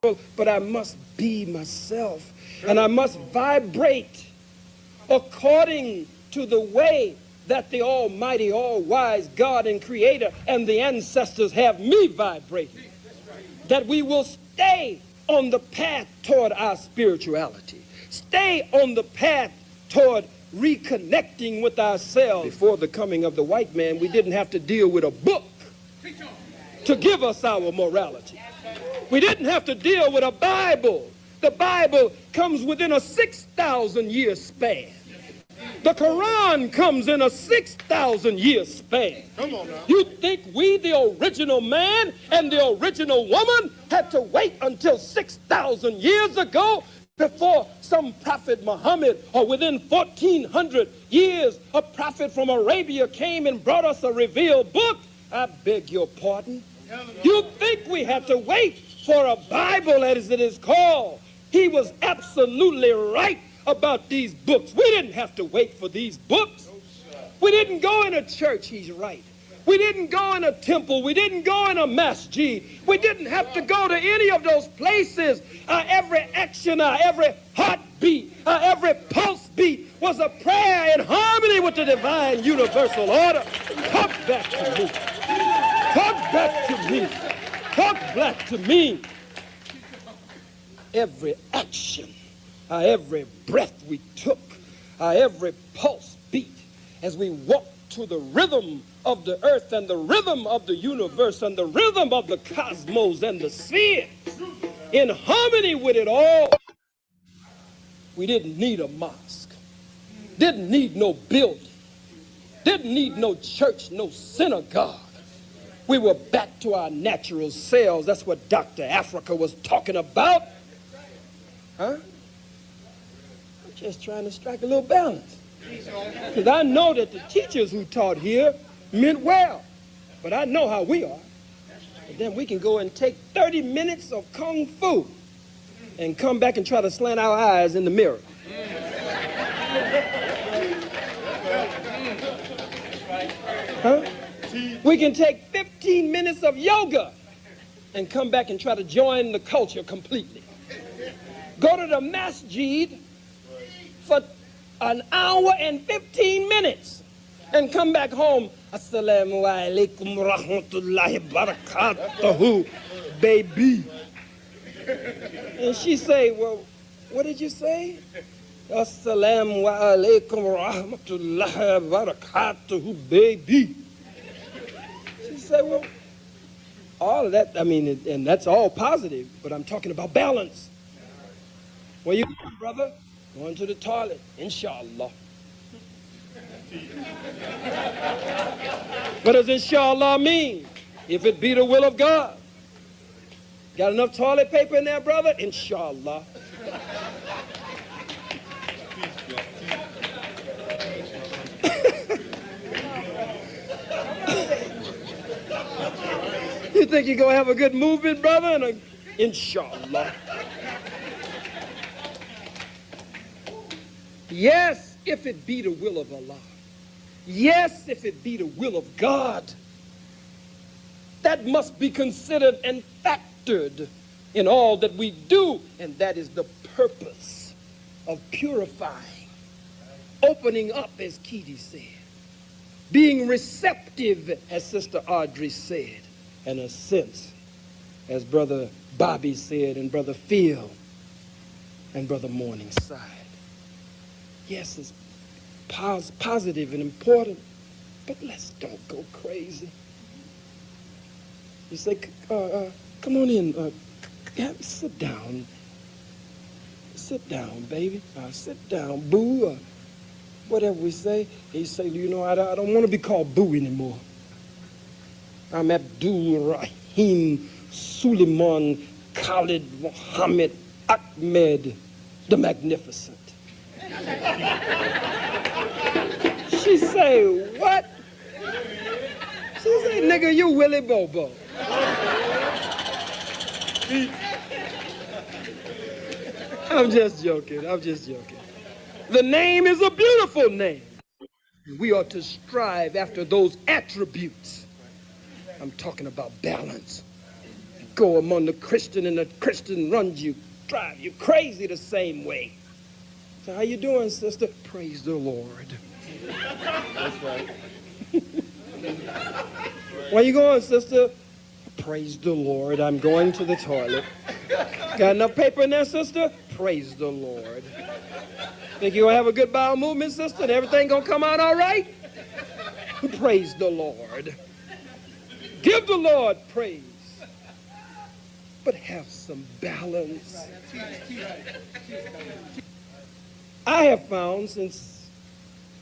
but I must be myself, and I must vibrate according to the way that the Almighty, all-wise God and Creator and the ancestors have me vibrating. That we will stay on the path toward our spirituality. Stay on the path toward reconnecting with ourselves. Before the coming of the white man, we didn't have to deal with a book to give us our morality. We didn't have to deal with a Bible. The Bible comes within a 6,000-year span. The Quran comes in a 6,000-year span. Come on now. You think we, the original man and the original woman, had to wait until 6,000 years ago before some prophet Muhammad, or within 1,400 years, a prophet from Arabia came and brought us a revealed book? I beg your pardon. You think we had to wait for a Bible, as it is called? He was absolutely right about these books. We didn't have to wait for these books. We didn't go in a church. He's right. We didn't go in a temple. We didn't go in a masjid. We didn't have to go to any of those places. Every action, every heartbeat, every pulse beat was a prayer in harmony with the divine universal order. Talk back to me. Talk back to me. Talk back to me. Every action, every breath we took, every pulse beat as we walked to the rhythm of the earth and the rhythm of the universe and the rhythm of the cosmos and the sphere, in harmony with it all. We didn't need a mosque, didn't need no building, didn't need no church, no synagogue. We were back to our natural selves. That's what Dr. Afrika was talking about. Huh? I'm just trying to strike a little balance. Because I know that the teachers who taught here meant well. But I know how we are. And then we can go and take 30 minutes of kung fu and come back and try to slant our eyes in the mirror. Huh? We can take 15 minutes of yoga and come back and try to join the culture completely. Go to the masjid for an hour and 15 minutes and come back home. Assalamu alaikum rahmatullahi barakatuhu, baby. And she say, well, what did you say? Assalamu alaikum rahmatullahi barakatuhu, baby. She said, well, all of that, I mean, and that's all positive, but I'm talking about balance. Where you going, brother? Going to the toilet, inshallah. What does inshallah mean? If it be the will of God. Got enough toilet paper in there, brother? Inshallah. You think you're going to have a good movement, brother? Inshallah. Yes, if it be the will of Allah. Yes, if it be the will of God. That must be considered and factored in all that we do, and that is the purpose of purifying, opening up, as Kitty said, being receptive, as Sister Audrey said, and a sense, as Brother Bobby said, and Brother Phil, and Brother Morningside. Yes, it's positive and important, but let's don't go crazy. You say, come on in, sit down. Sit down, baby. Sit down, boo, whatever we say. He say, you know, I don't want to be called boo anymore. I'm Abdul Rahim Suleiman Khalid Muhammad Ahmed the Magnificent. She say, what? She say, nigga, you Willie Bobo. I'm just joking. I'm just joking. The name is a beautiful name. We ought to strive after those attributes. I'm talking about balance. go among the Christian and the Christian drive you crazy the same way. So how you doing, sister? Praise the Lord. That's right. Where you going, sister? Praise the Lord. I'm going to the toilet. Got enough paper in there, sister? Praise the Lord. Think you'll have a good bowel movement, sister, and everything gonna come out all right? Praise the Lord. Give the Lord praise. But have some balance. I have found since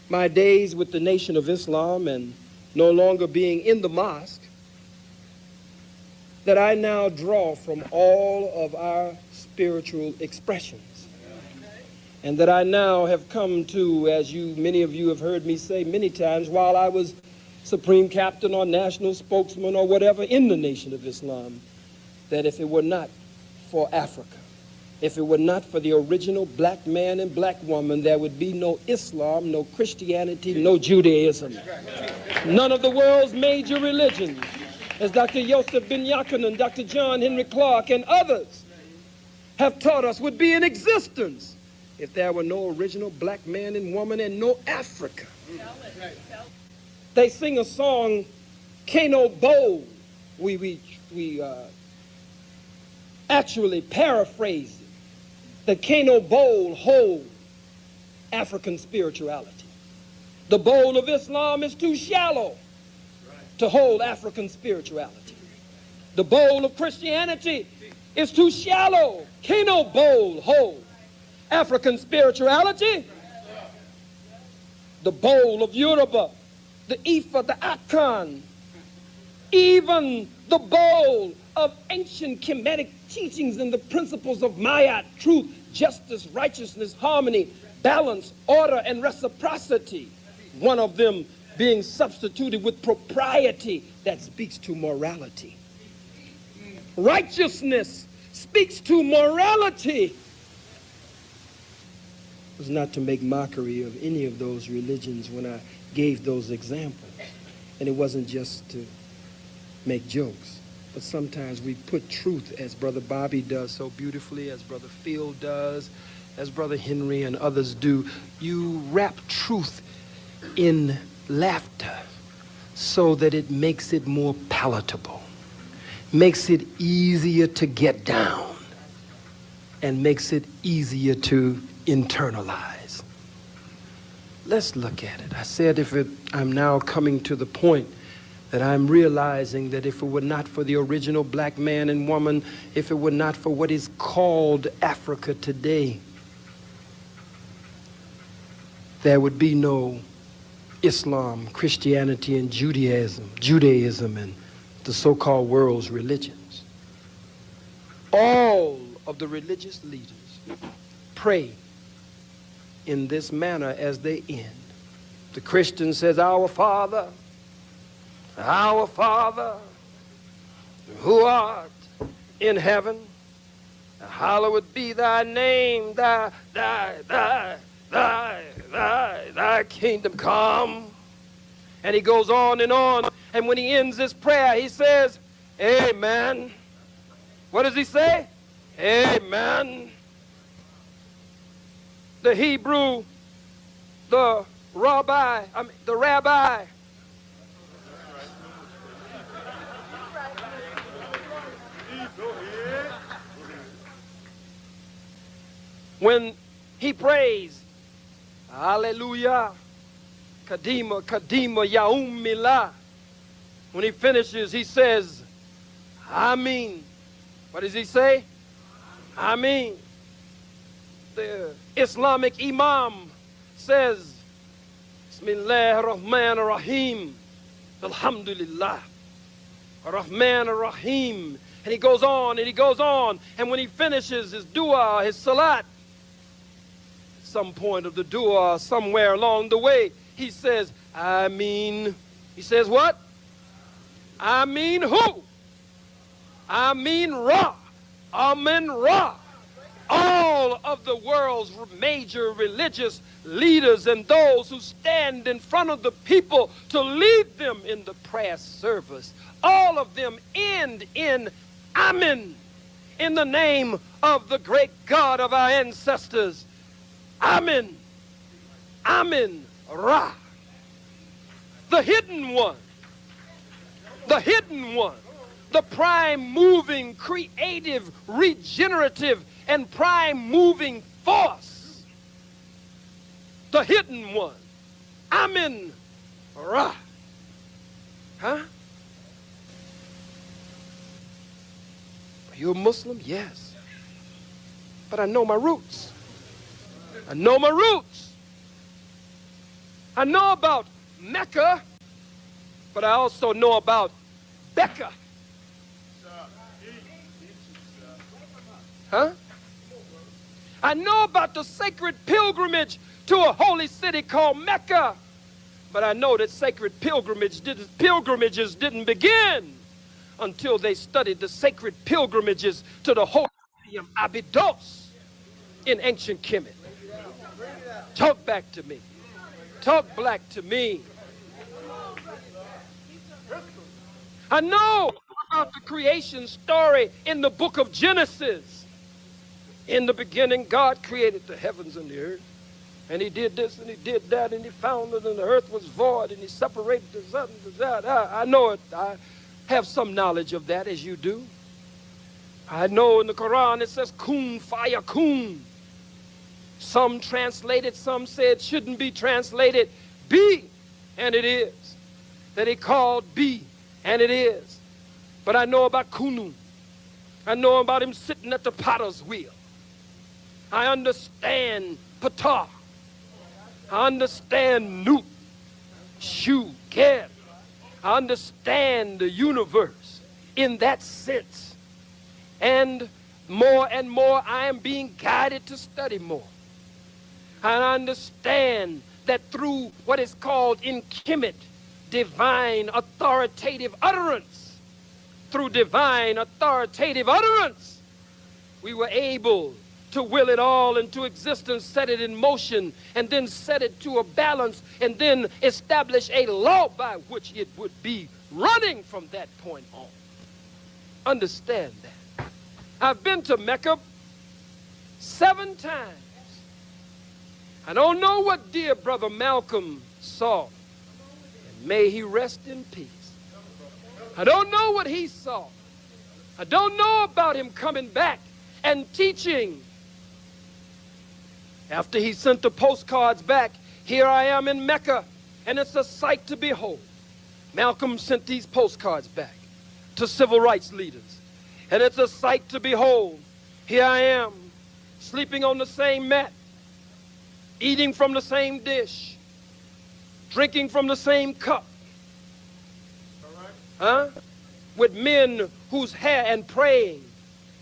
my days with the Nation of Islam and no longer being in the mosque, that I now draw from all of our spiritual expressions. And that I now have come to, as many of you have heard me say many times, while I was supreme captain or national spokesman or whatever in the Nation of Islam, that if it were not for Africa, if it were not for the original black man and black woman, there would be no Islam, no Christianity, no Judaism. None of the world's major religions, as Dr. Yosef Ben Yaakov, Dr. John Henry Clark, and others have taught us, would be in existence if there were no original black man and woman and no Africa. They sing a song, Kano Bowl. We actually paraphrase it. The Kano Bowl hold African spirituality. The bowl of Islam is too shallow to hold African spirituality. The bowl of Christianity is too shallow. Kano Bowl hold African spirituality. The bowl of Yoruba, the Ifa, the Afrikan, even the bowl of ancient Kemetic teachings and the principles of Maya, truth, justice, righteousness, harmony, balance, order, and reciprocity. One of them being substituted with propriety that speaks to morality. Righteousness speaks to morality. It was not to make mockery of any of those religions when I gave those examples. And it wasn't just to make jokes. But sometimes we put truth, as Brother Bobby does so beautifully, as Brother Phil does, as Brother Henry and others do. You wrap truth in laughter so that it makes it more palatable, makes it easier to get down, and makes it easier to internalize. Let's look at it. I said I'm now coming to the point that I'm realizing that if it were not for the original black man and woman, if it were not for what is called Africa today, there would be no Islam, Christianity, and Judaism, and the so-called world's religions. All of the religious leaders pray in this manner as they end. The Christian says, Our Father, who art in heaven, hallowed be thy name, thy kingdom come. And he goes on, and when he ends his prayer, he says, Amen. What does he say? Amen. The Hebrew, the rabbi, when he prays, Hallelujah, Kadima, Yaumila. When he finishes, he says, Amen. What does he say? Amen. The Islamic Imam says, Bismillah ar-Rahman ar-Rahim, Alhamdulillah, ar-Rahman ar-Rahim. And he goes on, and when he finishes his dua, his salat, at some point of the dua, somewhere along the way, he says, Ameen. He says what? Ameen who? Ameen Ra. Amen Ra. All of the world's major religious leaders and those who stand in front of the people to lead them in the prayer service, all of them end in Amen. In the name of the great God of our ancestors. Amen. Amen. Ra. The hidden one. The hidden one. The prime moving, creative, regenerative, and prime moving force. The hidden one. Amen. Ra. Huh? Are you a Muslim? Yes. But I know my roots. I know my roots. I know about Mecca, but I also know about Becca. Huh? I know about the sacred pilgrimage to a holy city called Mecca, but I know that sacred pilgrimages didn't begin until they studied the sacred pilgrimages to the holy city of Abydos in ancient Kemet. Talk back to me. Talk black to me. I know about the creation story in the book of Genesis. In the beginning, God created the heavens and the earth. And he did this and he did that and he found it and the earth was void and he separated the sun and the that. I know it. I have some knowledge of that as you do. I know in the Quran it says kun fayakun. Some translated, some said shouldn't be translated be, and it is. That he called be, and it is. But I know about kunu. I know about him sitting at the potter's wheel. I understand patah. I understand nut, shu, ger. I understand the universe in that sense. And more I am being guided to study more. I understand that through what is called in Kemet, divine authoritative utterance, through divine authoritative utterance, we were able to will it all into existence, set it in motion, and then set it to a balance, and then establish a law by which it would be running from that point on. Understand that. I've been to Mecca 7 times. I don't know what dear brother Malcolm saw, and may he rest in peace. I don't know what he saw. I don't know about him coming back and teaching. After he sent the postcards back, here I am in Mecca, and it's a sight to behold. Malcolm sent these postcards back to civil rights leaders, and it's a sight to behold. Here I am, sleeping on the same mat, eating from the same dish, drinking from the same cup. Huh? With men whose hair, and praying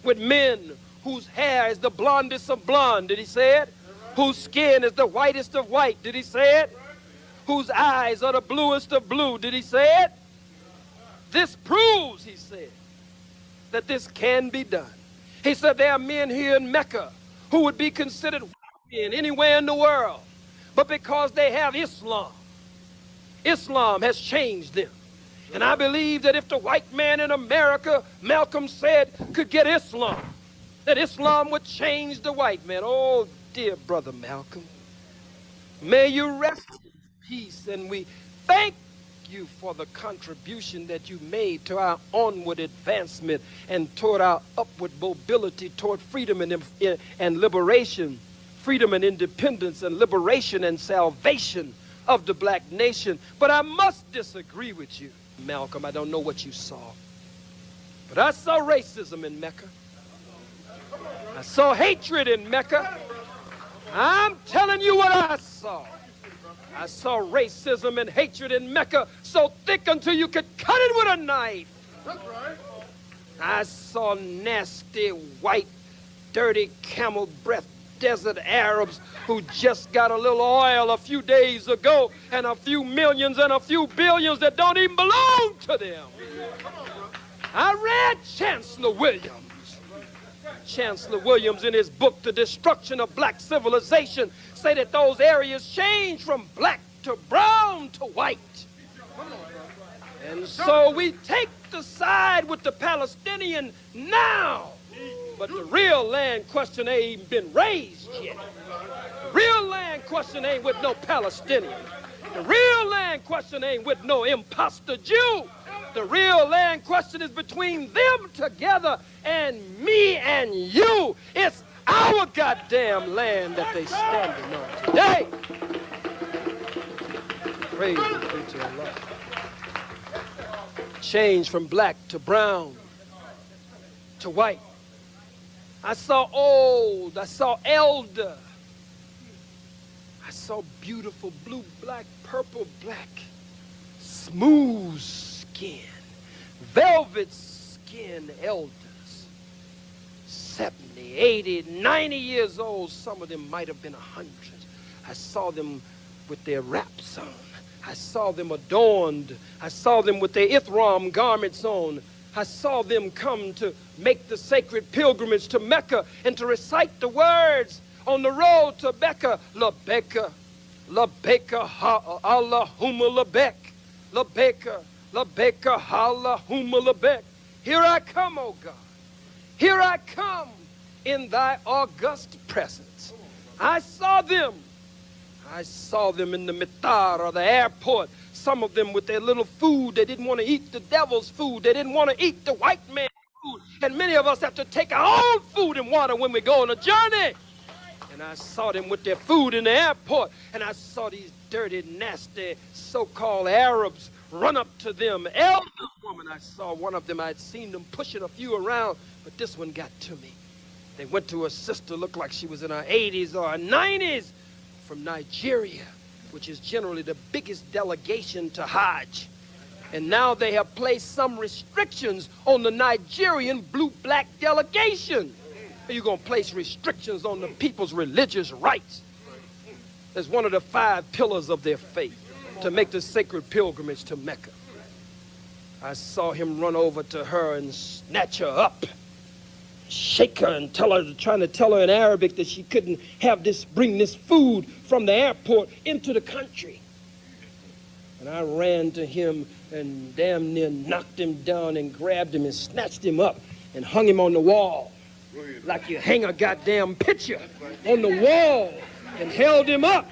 with men whose hair is the blondest of blonde, did he say it? Whose skin is the whitest of white, did he say it? Whose eyes are the bluest of blue, did he say it? This proves, he said, that this can be done. He said there are men here in Mecca who would be considered men anywhere in the world, but because they have Islam, Islam has changed them. And I believe that if the white man in America, Malcolm said, could get Islam, that Islam would change the white man. Oh, dear brother Malcolm, may you rest in peace, and we thank you for the contribution that you made to our onward advancement and toward our upward mobility toward freedom and liberation, freedom and independence and liberation and salvation of the black nation. But I must disagree with you, Malcolm. I don't know what you saw, but I saw racism in Mecca. I saw hatred in Mecca. I'm telling you what I saw. I saw racism and hatred in Mecca so thick until you could cut it with a knife. That's right. I saw nasty, white, dirty, camel breath desert Arabs who just got a little oil a few days ago, and a few millions and a few billions that don't even belong to them. I read Chancellor Williams. Chancellor Williams in his book, The Destruction of Black Civilization, say that those areas change from black to brown to white. And And so we take the side with the Palestinian now. But the real land question ain't even been raised yet. The real land question ain't with no Palestinian. The real land question ain't with no imposter Jew. The real land question is between them together and me and you. It's our goddamn land that they standing on today. Praise be to Allah. Change from black to brown to white. I saw old, I saw elder. I saw beautiful blue, black, purple, black, smooth skin, velvet skin elders, 70, 80, 90 years old. Some of them might have been 100. I saw them with their wraps on. I saw them adorned. I saw them with their Ithram garments on. I saw them come to make the sacred pilgrimage to Mecca and to recite the words on the road to Mecca. Labeka, Labeka, Allahumma Labek, Labeka, Labeka, Allahumma Labek. Here I come, O God. Here I come in thy august presence. I saw them. I saw them in the mitar or the airport. Some of them with their little food. They didn't want to eat the devil's food. They didn't want to eat the white man's food. And many of us have to take our own food and water when we go on a journey. And I saw them with their food in the airport. And I saw these dirty, nasty, so-called Arabs run up to them. Elder woman, I saw one of them. I'd seen them pushing a few around, but this one got to me. They went to a sister, looked like she was in her 80s or her 90s, from Nigeria, which is generally the biggest delegation to Hajj. And now they have placed some restrictions on the Nigerian blue-black delegation. Are you going to place restrictions on the people's religious rights? That's one of the 5 pillars of their faith, to make the sacred pilgrimage to Mecca. I saw him run over to her and snatch her up, shake her and trying to tell her in Arabic that she couldn't bring this food from the airport into the country. And I ran to him and damn near knocked him down and grabbed him and snatched him up and hung him on the wall like you hang a goddamn picture on the wall and held him up.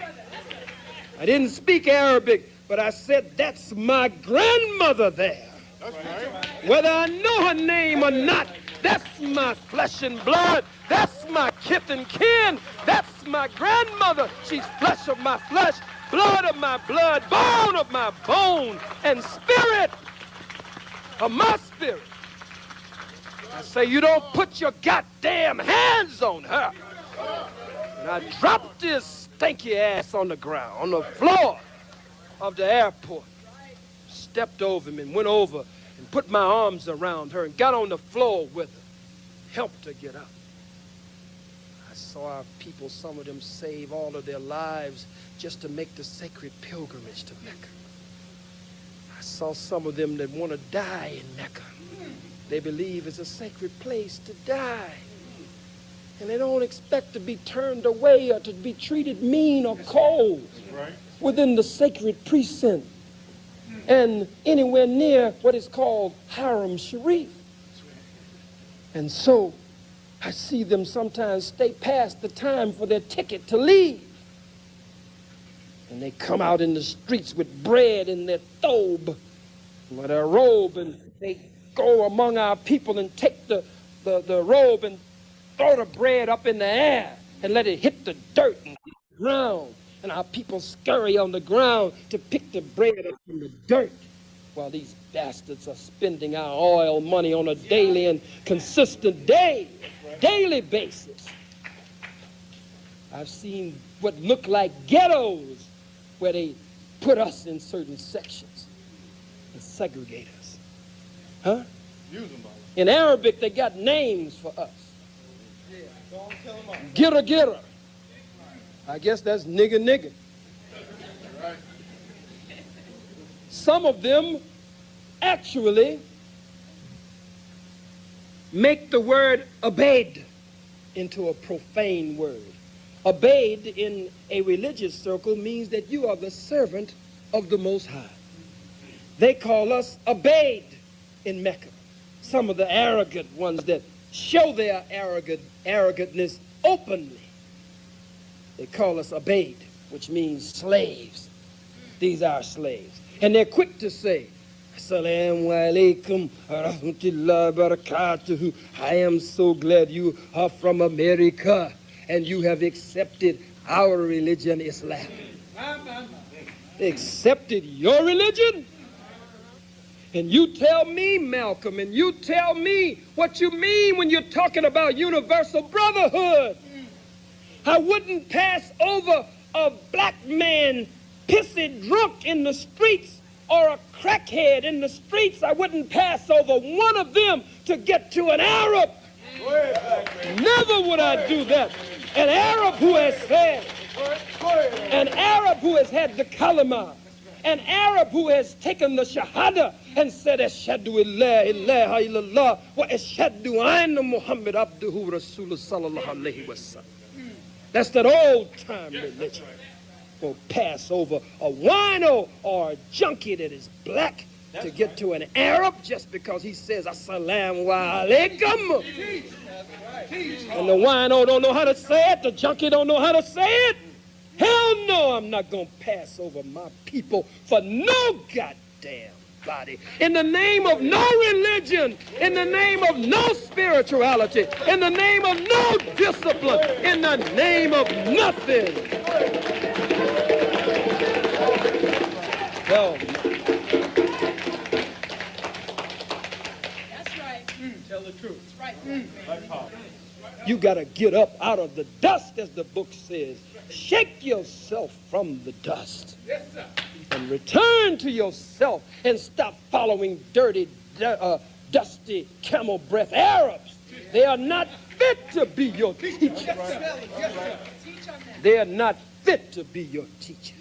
I didn't speak Arabic, but I said, that's my grandmother there. That's right. Whether I know her name or not, that's my flesh and blood. That's my kith and kin. That's my grandmother. She's flesh of my flesh, blood of my blood, bone of my bone, and spirit of my spirit. I say, you don't put your goddamn hands on her. And I dropped this stinky ass on the ground, on the floor of the airport. Stepped over him and went over and put my arms around her and got on the floor with her. Helped her get up. I saw our people, some of them save all of their lives just to make the sacred pilgrimage to Mecca. I saw some of them that want to die in Mecca. They believe it's a sacred place to die. And they don't expect to be turned away or to be treated mean or cold within the sacred precinct and anywhere near what is called Haram Sharif. And so I see them sometimes stay past the time for their ticket to leave. And they come out in the streets with bread in their thobe or their robe, and they go among our people and take the robe and throw the bread up in the air and let it hit the dirt and the ground. And our people scurry on the ground to pick the bread up from the dirt, while these bastards are spending our oil money on a daily and consistent daily basis. I've seen what look like ghettos where they put us in certain sections and segregate us. Huh? In Arabic, they got names for us. Gira. I guess that's nigga. Some of them actually make the word abed into a profane word. Abed in a religious circle means that you are the servant of the Most High. They call us Abaid in Mecca. Some of the arrogant ones that show their arrogantness openly. They call us Abaid, which means slaves. These are slaves. And they're quick to say, Assalamu alaikum rahmatullahi barakatuhu. I am so glad you are from America and you have accepted our religion, Islam. They accepted your religion? And you tell me, Malcolm, and you tell me what you mean when you're talking about universal brotherhood. I wouldn't pass over a black man pissy drunk in the streets or a crackhead in the streets. I wouldn't pass over one of them to get to an Arab. Never would I do that. An Arab who has said, an Arab who has had the kalima, an Arab who has taken the shahada and said, Ashhadu ilaha illallah wa ashhadu anna Muhammad abduhu rasulullah sallallahu alayhi wa sallam. That's that old-time religion. Will pass over a wino or a junkie that is black to get to an Arab just because he says, Assalamu alaikum. And the wino don't know how to say it, the junkie don't know how to say it. Hell no, I'm not going to pass over my people for no goddamn body. In the name of no religion, in the name of no spirituality, in the name of no discipline, in the name of nothing. Hell no. That's right. Tell the truth. That's right. You got to get up out of the dust, as the book says. Shake yourself from the dust. Yes, sir. And return to yourself and stop following dirty, dusty, camel breath Arabs. They are not fit to be your teachers. They are not fit to be your teachers.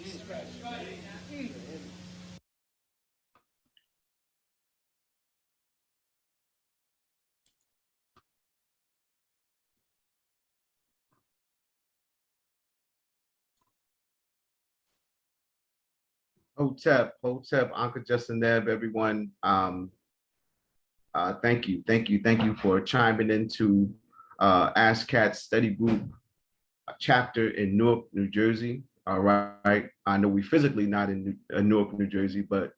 Hotep, Uncle Justin Neb, everyone. Thank you for chiming into ASCAC study group chapter in Newark, New Jersey. All right, I know we physically not in Newark, New Jersey, but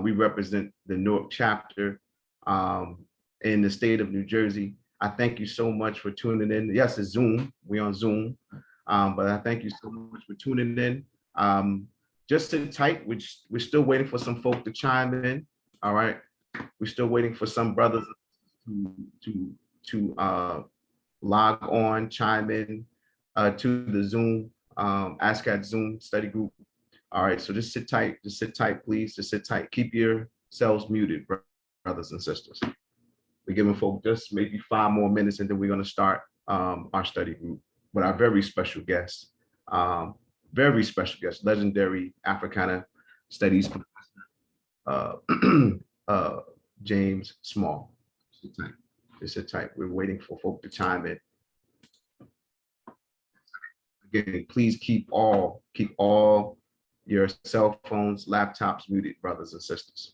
we represent the Newark chapter in the state of New Jersey. I thank you so much for tuning in. Yes, it's Zoom. We're on Zoom, but I thank you so much for tuning in. Just sit tight. We're still waiting for some folk to chime in. All right, we're still waiting for some brothers to log on, chime in to the Zoom ASCAC Zoom study group. All right, so just sit tight, please. Just sit tight. Keep yourselves muted, brothers and sisters. We're giving folk just maybe 5 more minutes, and then we're going to start our study group with our very special guest. Legendary Africana Studies Professor, James Small. Just sit tight. We're waiting for folk to chime in. Again, please keep all your cell phones, laptops muted, brothers and sisters.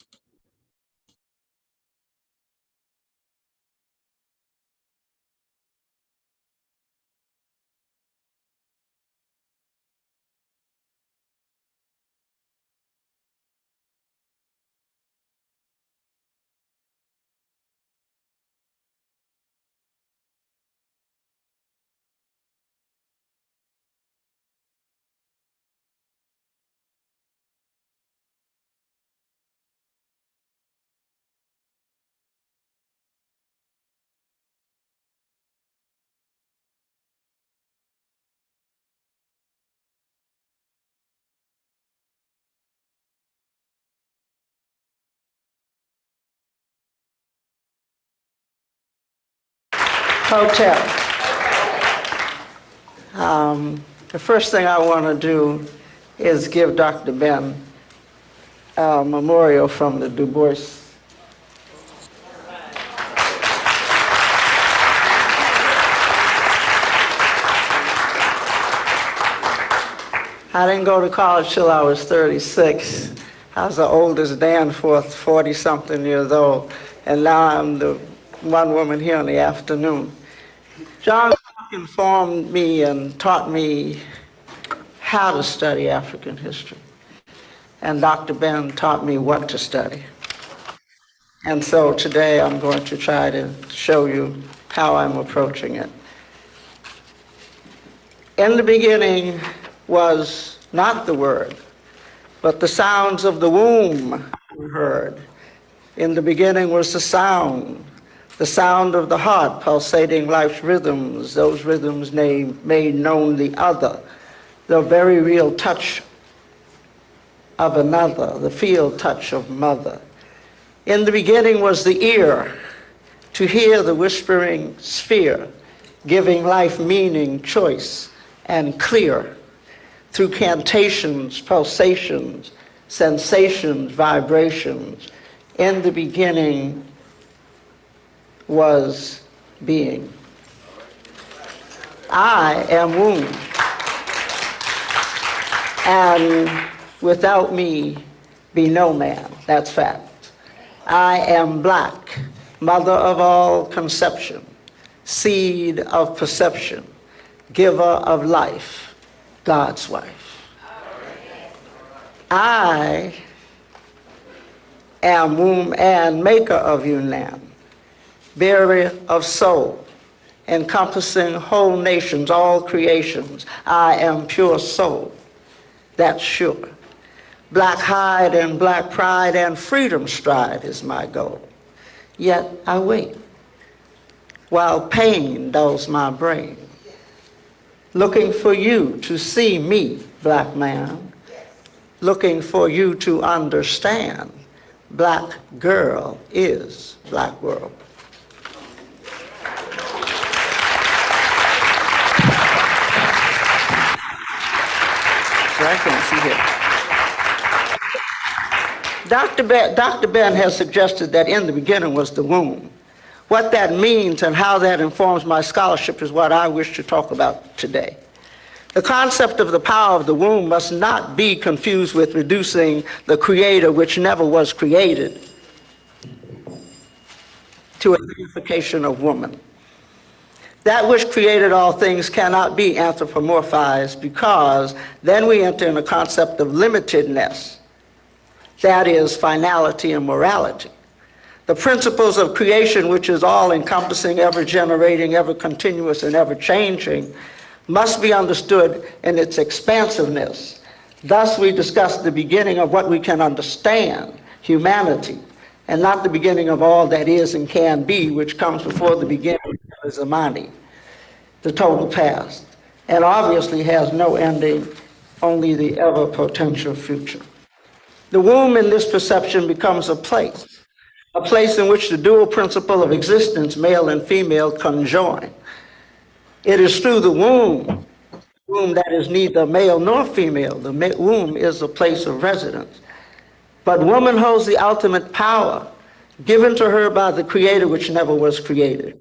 Hotel. The first thing I want to do is give Dr. Ben a memorial from the Du Bois. I didn't go to college till I was 36, I was the oldest Danforth, 40-something years old, and now I'm the one woman here in the afternoon. John Clark informed me and taught me how to study African history, and Dr. Ben taught me what to study. And so today I'm going to try to show you how I'm approaching it. In the beginning was not the Word, but the sounds of the womb were heard. In the beginning was the sound of the heart pulsating life's rhythms, those rhythms made known the other, the very real touch of another, the feel touch of mother. In the beginning was the ear to hear the whispering sphere, giving life meaning, choice, and clear through cantations, pulsations, sensations, vibrations. In the beginning was being. I am womb, and without me be no man. That's fact. I am black, mother of all conception, seed of perception, giver of life, God's wife. I am womb and maker of Yunnan, bearer of soul, encompassing whole nations, all creations. I am pure soul, that's sure. Black hide and black pride and freedom stride is my goal. Yet I wait, while pain dulls my brain, looking for you to see me, black man, looking for you to understand black girl is black world. So I can't see here. Dr. Ben has suggested that in the beginning was the womb. What that means and how that informs my scholarship is what I wish to talk about today. The concept of the power of the womb must not be confused with reducing the creator, which never was created, to a deification of woman. That which created all things cannot be anthropomorphized, because then we enter in a concept of limitedness. That is finality and morality. The principles of creation, which is all-encompassing, ever-generating, ever-continuous, and ever-changing, must be understood in its expansiveness. Thus, we discuss the beginning of what we can understand, humanity, and not the beginning of all that is and can be, which comes before the beginning of Zamani, the total past, and obviously has no ending, only the ever-potential future. The womb in this perception becomes a place in which the dual principle of existence, male and female, conjoin. It is through the womb that is neither male nor female. The womb is a place of residence. But woman holds the ultimate power given to her by the Creator, which never was created.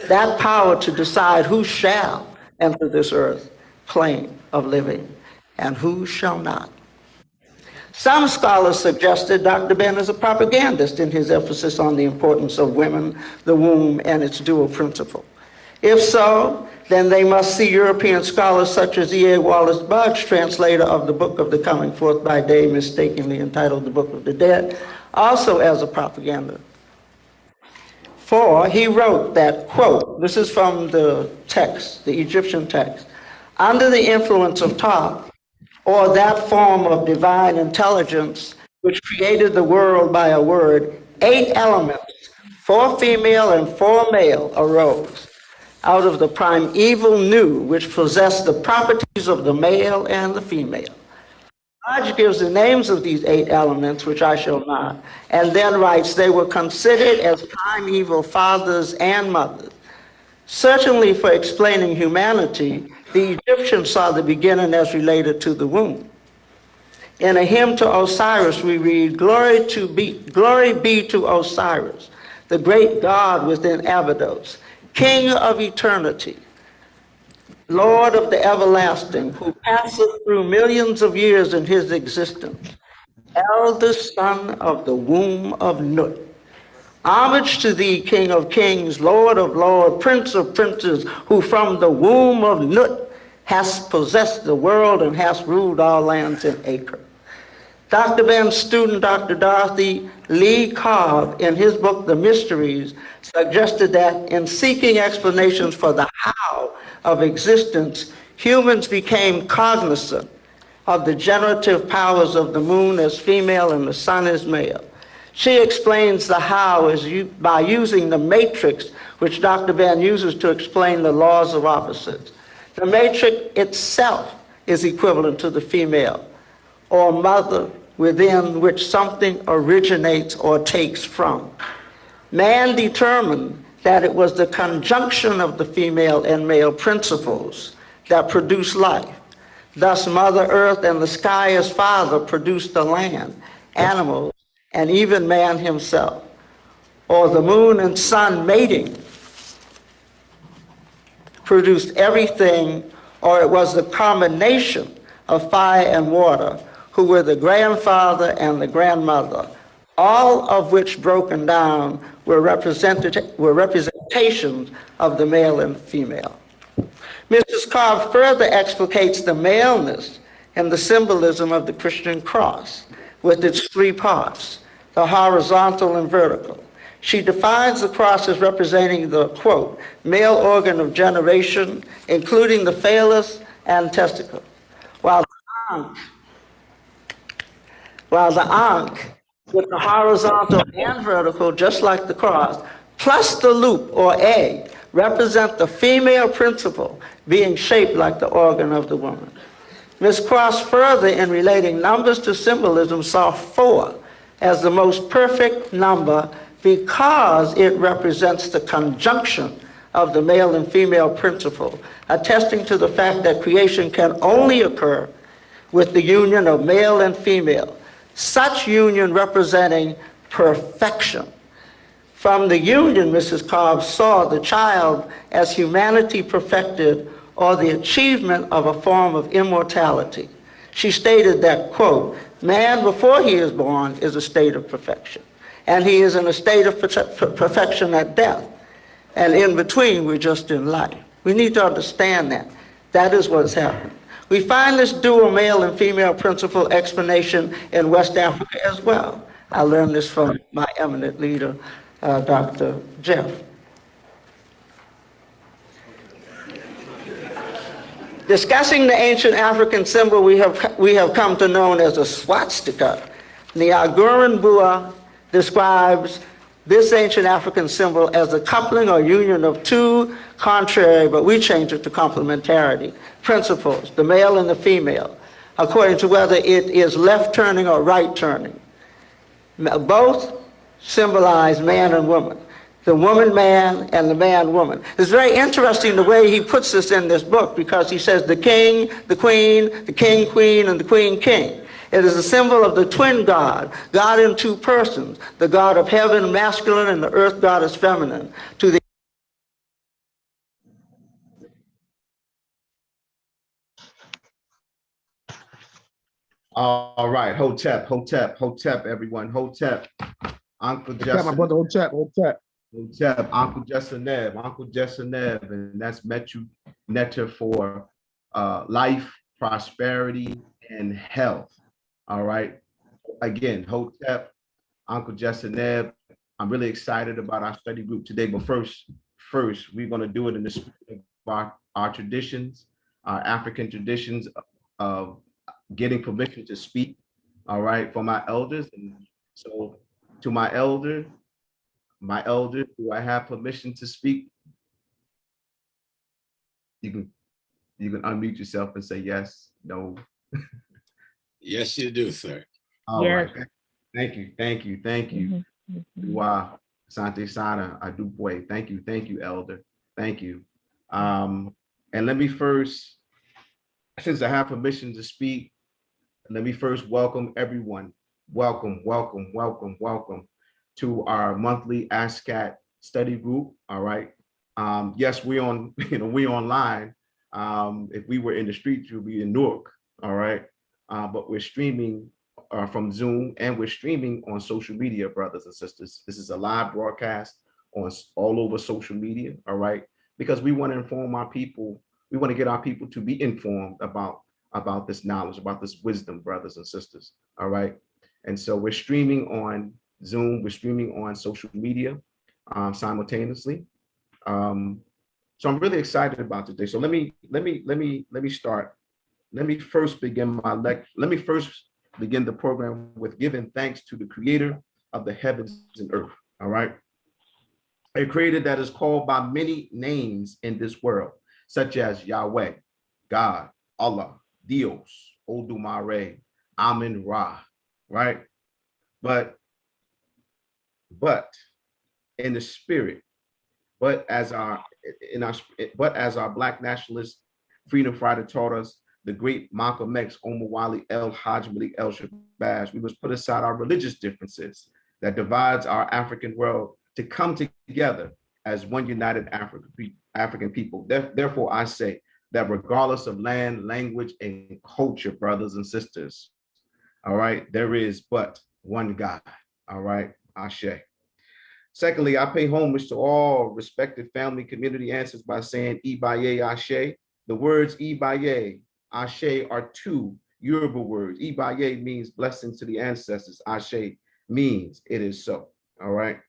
That power to decide who shall enter this earth plane of living and who shall not. Some scholars suggested Dr. Ben is a propagandist in his emphasis on the importance of women, the womb, and its dual principle. If so, then they must see European scholars such as E.A. Wallace Budge, translator of the Book of the Coming Forth by Day, mistakenly entitled the Book of the Dead, also as a propaganda. For he wrote that, quote, this is from the text, the Egyptian text, under the influence of Thoth, or that form of divine intelligence which created the world by a word, 8 elements, 4 female and 4 male, arose out of the primeval Nu, which possessed the properties of the male and the female. Budge gives the names of these 8 elements, which I shall not, and then writes they were considered as primeval fathers and mothers. Certainly for explaining humanity, the Egyptians saw the beginning as related to the womb. In a hymn to Osiris, we read, glory be to Osiris, the great God within Abydos, King of eternity, Lord of the everlasting, who passeth through millions of years in his existence. eldest son of the womb of Nut. Homage to thee, King of kings, Lord of lords, Prince of princes, who from the womb of Nut hast possessed the world and hast ruled all lands in acre. Dr. Ben's student, Dr. Dorothy Lee Cobb, in his book, The Mysteries, suggested that in seeking explanations for the how of existence, humans became cognizant of the generative powers of the moon as female and the sun as male. She explains the how by using the matrix, which Dr. Ben uses to explain the laws of opposites. The matrix itself is equivalent to the female, or mother, within which something originates or takes from. Man determined that it was the conjunction of the female and male principles that produced life. Thus, Mother Earth and the sky as father produced the land, animals, and even man himself. Or the moon and sun mating produced everything, or it was the combination of fire and water, who were the grandfather and the grandmother, all of which broken down were representations of the male and female. Mrs. Cobb further explicates the maleness and the symbolism of the Christian cross with its three parts, the horizontal and vertical. She defines the cross as representing the, quote, male organ of generation, including the phallus and testicle, while the ankh, with the horizontal and vertical, just like the cross, plus the loop or egg, represent the female principle being shaped like the organ of the woman. Ms. Cross further, in relating numbers to symbolism, saw 4 as the most perfect number because it represents the conjunction of the male and female principle, attesting to the fact that creation can only occur with the union of male and female, such union representing perfection. From the union, Mrs. Cobb saw the child as humanity perfected or the achievement of a form of immortality. She stated that, quote, man before he is born is a state of perfection, and he is in a state of perfection at death, and in between we're just in life. We need to understand that. That is what's happened. We find this dual male and female principle explanation in West Africa as well. I learned this from my eminent leader, Dr. Jeff. Discussing the ancient African symbol we have come to know as a swastika, the Agurin Bua describes this ancient African symbol as a coupling or union of 2 contrary, but we change it to complementarity, principles, the male and the female, according to whether it is left turning or right turning. Both symbolize man and woman, the woman man and the man woman. It's very interesting the way he puts this in this book, because he says the king, the queen, the king, queen, and the queen, king. It is a symbol of the twin God, God in 2 persons, the God of heaven masculine and the earth goddess feminine. To the All right, Hotep, Hotep, Hotep, everyone, Hotep. Uncle Justin. My brother Hotep, Hotep. Hotep, Uncle Jesseneb, and that's Metu Netter for life, prosperity, and health. All right. Again, Hotep, Uncle Jesseneb. I'm really excited about our study group today, but first, we're going to do it in the spirit of our traditions, our African traditions of getting permission to speak, all right, for my elders. And so to my elder, do I have permission to speak? You can unmute yourself and say yes, no. Yes, you do, sir. All right. Thank you. Wow. Sante Sana Adupwe. Thank you, elder. Thank you. And let me first, since I have permission to speak, let me first welcome everyone. Welcome to our monthly ASCAC study group. All right. Yes, we on, we online. If we were in the streets, we'd be in Newark. All right. But we're streaming from Zoom, and we're streaming on social media, brothers and sisters. This is a live broadcast on all over social media, all right? Because we want to inform our people. We want to get our people to be informed about this knowledge, about this wisdom, brothers and sisters, all right? And so we're streaming on Zoom, we're streaming on social media simultaneously. So I'm really excited about today. So let me start. Let me first begin the program with giving thanks to the creator of the heavens and earth. All right. A creator that is called by many names in this world, such as Yahweh, God, Allah, Dios, Odumare, Amin Ra, right? But in the spirit, but as our Black nationalist freedom fighter taught us, the great Malcolm X, Omar Wali, El Hajj Malik El Shabazz, we must put aside our religious differences that divides our African world to come together as one united African people. Therefore, I say that regardless of land, language, and culture, brothers and sisters, all right, there is but one God, all right, Ashe. Secondly, I pay homage to all respected family community ancestors by saying Ibaye Ashe. The words Ibaye, Ashe are two Yoruba words. Ibaye means blessings to the ancestors. Ashe means it is so. All right.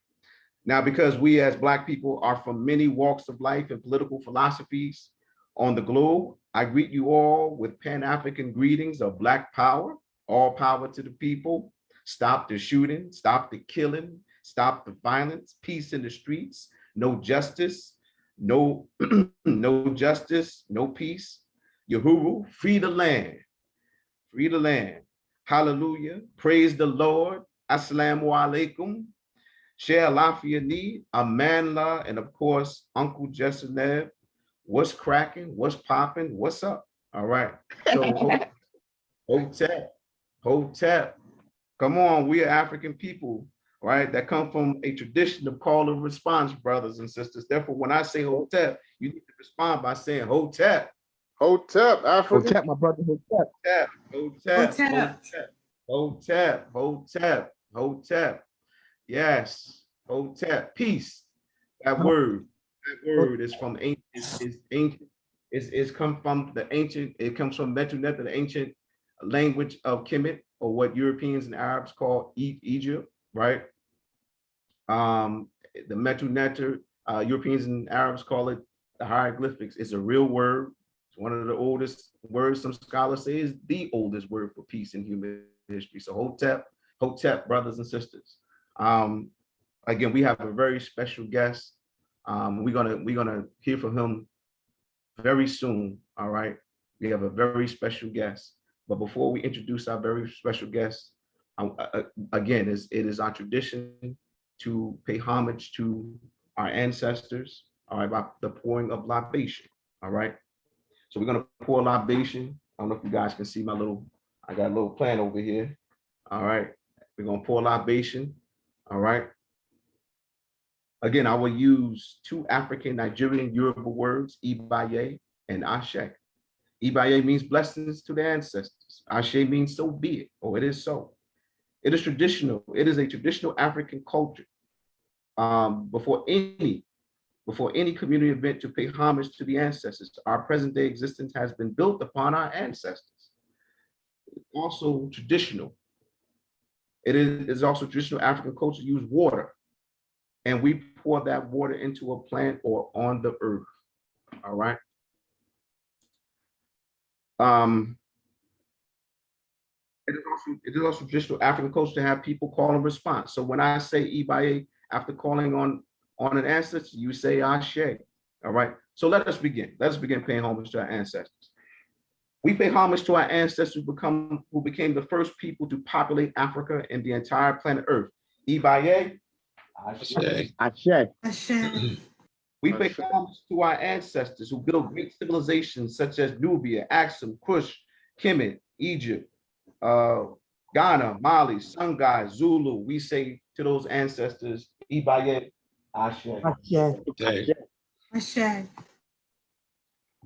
Now, because we as Black people are from many walks of life and political philosophies on the globe, I greet you all with Pan-African greetings of Black power, all power to the people. Stop the shooting, stop the killing, stop the violence, peace in the streets, no justice, no justice, no peace. Yahuru, free the land, free the land. Hallelujah, praise the Lord. Assalamu alaikum. Share Lafia Need, Amanla, and of course, Uncle Jessenev. What's cracking? What's popping? What's up? All right. So Hotep. Come on, we are African people, right? That come from a tradition of call and response, brothers and sisters. Therefore, when I say Hotep, you need to respond by saying Hotep. Hotep, African. Hotep, my brother, Hotep. Hotep. Yes, Hotep, peace. That word is from ancient, is ancient. It's come from the ancient, it comes from Metu Neter, the ancient language of Kemet, or what Europeans and Arabs call Egypt, right? The Metu Neter, Europeans and Arabs call it the hieroglyphics. It's a real word. It's one of the oldest words. Some scholars say is the oldest word for peace in human history. So Hotep, brothers and sisters. Again, we have a very special guest. We're gonna hear from him very soon. All right, we have a very special guest. But before we introduce our very special guest, again, it is our tradition to pay homage to our ancestors. All right, by the pouring of libation. All right, so we're gonna pour libation. I don't know if you guys can see I got a little plant over here. All right, we're gonna pour libation. All right. Again, I will use two African Nigerian Yoruba words, Ibaye and Ashe. Ibaye means blessings to the ancestors. Ashe means so be it, or it is so. It is traditional. It is a traditional African culture. Before any community event to pay homage to the ancestors, our present day existence has been built upon our ancestors. It's also traditional. It is also traditional African culture to use water, and we pour that water into a plant or on the earth. All right. It is also traditional African culture to have people call and response. So when I say Ibaye, after calling on an ancestor, you say Ashe. All right. So let us begin. Let us begin paying homage to our ancestors. We pay homage to our ancestors who became the first people to populate Africa and the entire planet Earth. Ibaye. Ashe. We pay homage to our ancestors who built great civilizations such as Nubia, Axum, Kush, Kemet, Egypt, Ghana, Mali, Songhai, Zulu. We say to those ancestors, Ibaye, Ashe. Ashe.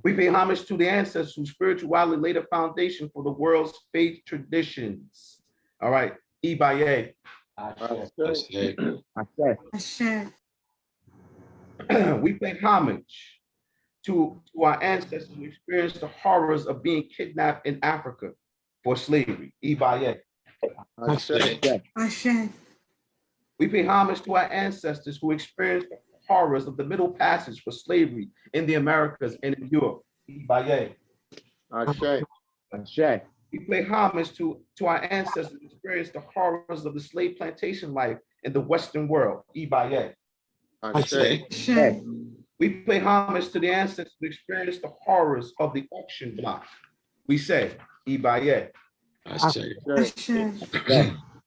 We pay homage to the ancestors whose spirituality laid a foundation for the world's faith traditions. All right, Ibaye. Ashe. Ashe. We pay homage to our ancestors who experienced the horrors of being kidnapped in Africa for slavery. Ibaye. Ashe. Ashe. We pay homage to our ancestors who experienced the horrors of the Middle Passage for slavery in the Americas and in Europe. Ibaye. Ashe. We pay homage to our ancestors who experienced the horrors of the slave plantation life in the Western world. Ibaye. Ashe. Ashe. We pay homage to the ancestors who experienced the horrors of the auction block. We say, Ibaye. Ashe. Ashe.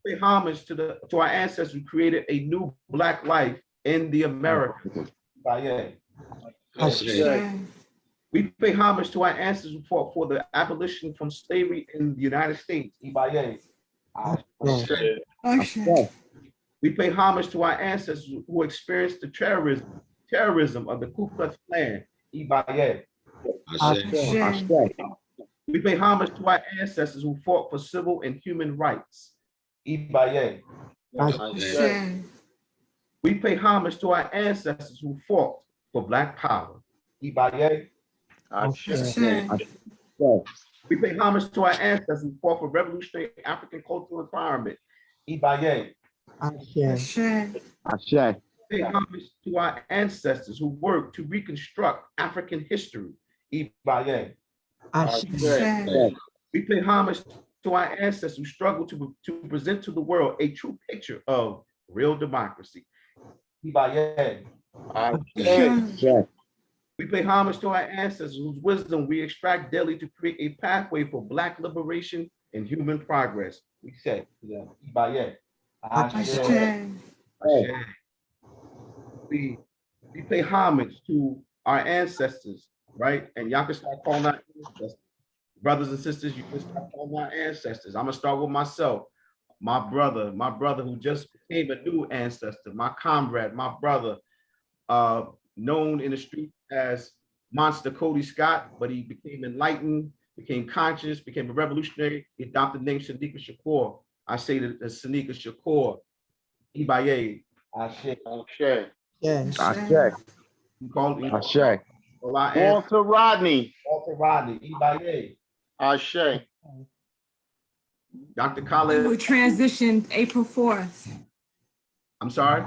Pay homage to our ancestors who created a new Black life in the Americas. Ibaye. Ashe. We pay homage to our ancestors who fought for the abolition from slavery in the United States. Ibaye. Ashe. Ashe. We pay homage to our ancestors who experienced the terrorism of the Ku Klux Klan. Ibaye. Ashe. Ashe. We pay homage to our ancestors who fought for civil and human rights. Ibaye. Ashe. We pay homage to our ancestors who fought for Black power. Ibaye. Ashe. We pay homage to our ancestors who fought for revolutionary African cultural environment. Ibaye. Ashe. We pay homage to our ancestors who worked to reconstruct African history. Ibaye. Ashe. We pay homage to our ancestors who struggled to present to the world a true picture of real democracy. Ibaye. Ashe. We pay homage to our ancestors whose wisdom we extract daily to create a pathway for Black liberation and human progress. We say, Ibaye. Ashe. We pay homage to our ancestors, right? And y'all can start calling our ancestors. Brothers and sisters, you can start calling our ancestors. I'm gonna start with myself. My brother who just became a new ancestor, my comrade, my brother, known in the street as Monster Cody Scott, but he became enlightened, became conscious, became a revolutionary. He adopted the name Shanika Shakur. I say that Shanika Shakur, Ibaye. Ashe. We call Walter Rodney. Ibaye. Ashe. Dr. Who Khaled, transitioned April 4th. I'm sorry.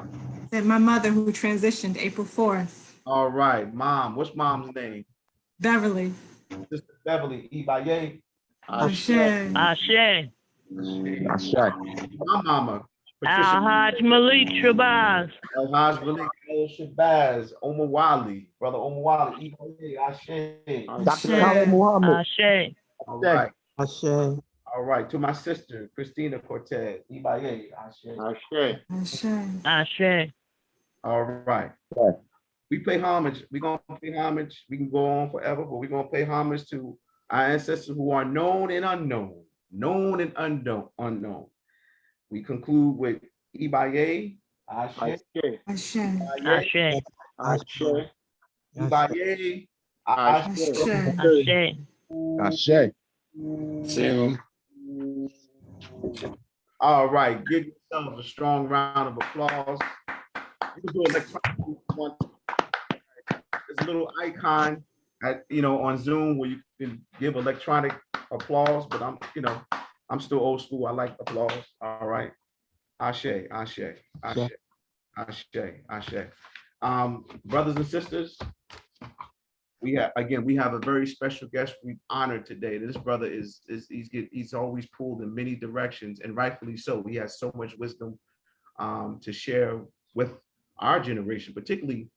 Said my mother who transitioned April 4th. All right, mom. What's mom's name? Beverly. Sister Beverly. Ibaye. Ashe. Ashe. My mama. Patricia. Al-Haj Malik Shabazz. El-Haj Malik El Shabazz. Omar Wali. Brother Omar Wali. Ibaye. Ashe. Ashe. All right. All right. To my sister, Christina Cortez. Ibaye. Ashe. Ashe. All right. We pay homage. We're going to pay homage. We can go on forever, but we're going to pay homage to our ancestors who are known and unknown. Known and unknown. We conclude with Ibaye. Ashe. Ashe. Ashe. Ibaye. Ashe. Ashe. Sam. All right. Give yourselves a strong round of applause. You can do electronic. There's a little icon on Zoom where you can give electronic applause, but I'm still old school. I like applause. All right. Ashe. Brothers and sisters, we have a very special guest we honored today. This brother he's always pulled in many directions, and rightfully so. He has so much wisdom to share with our generation, particularly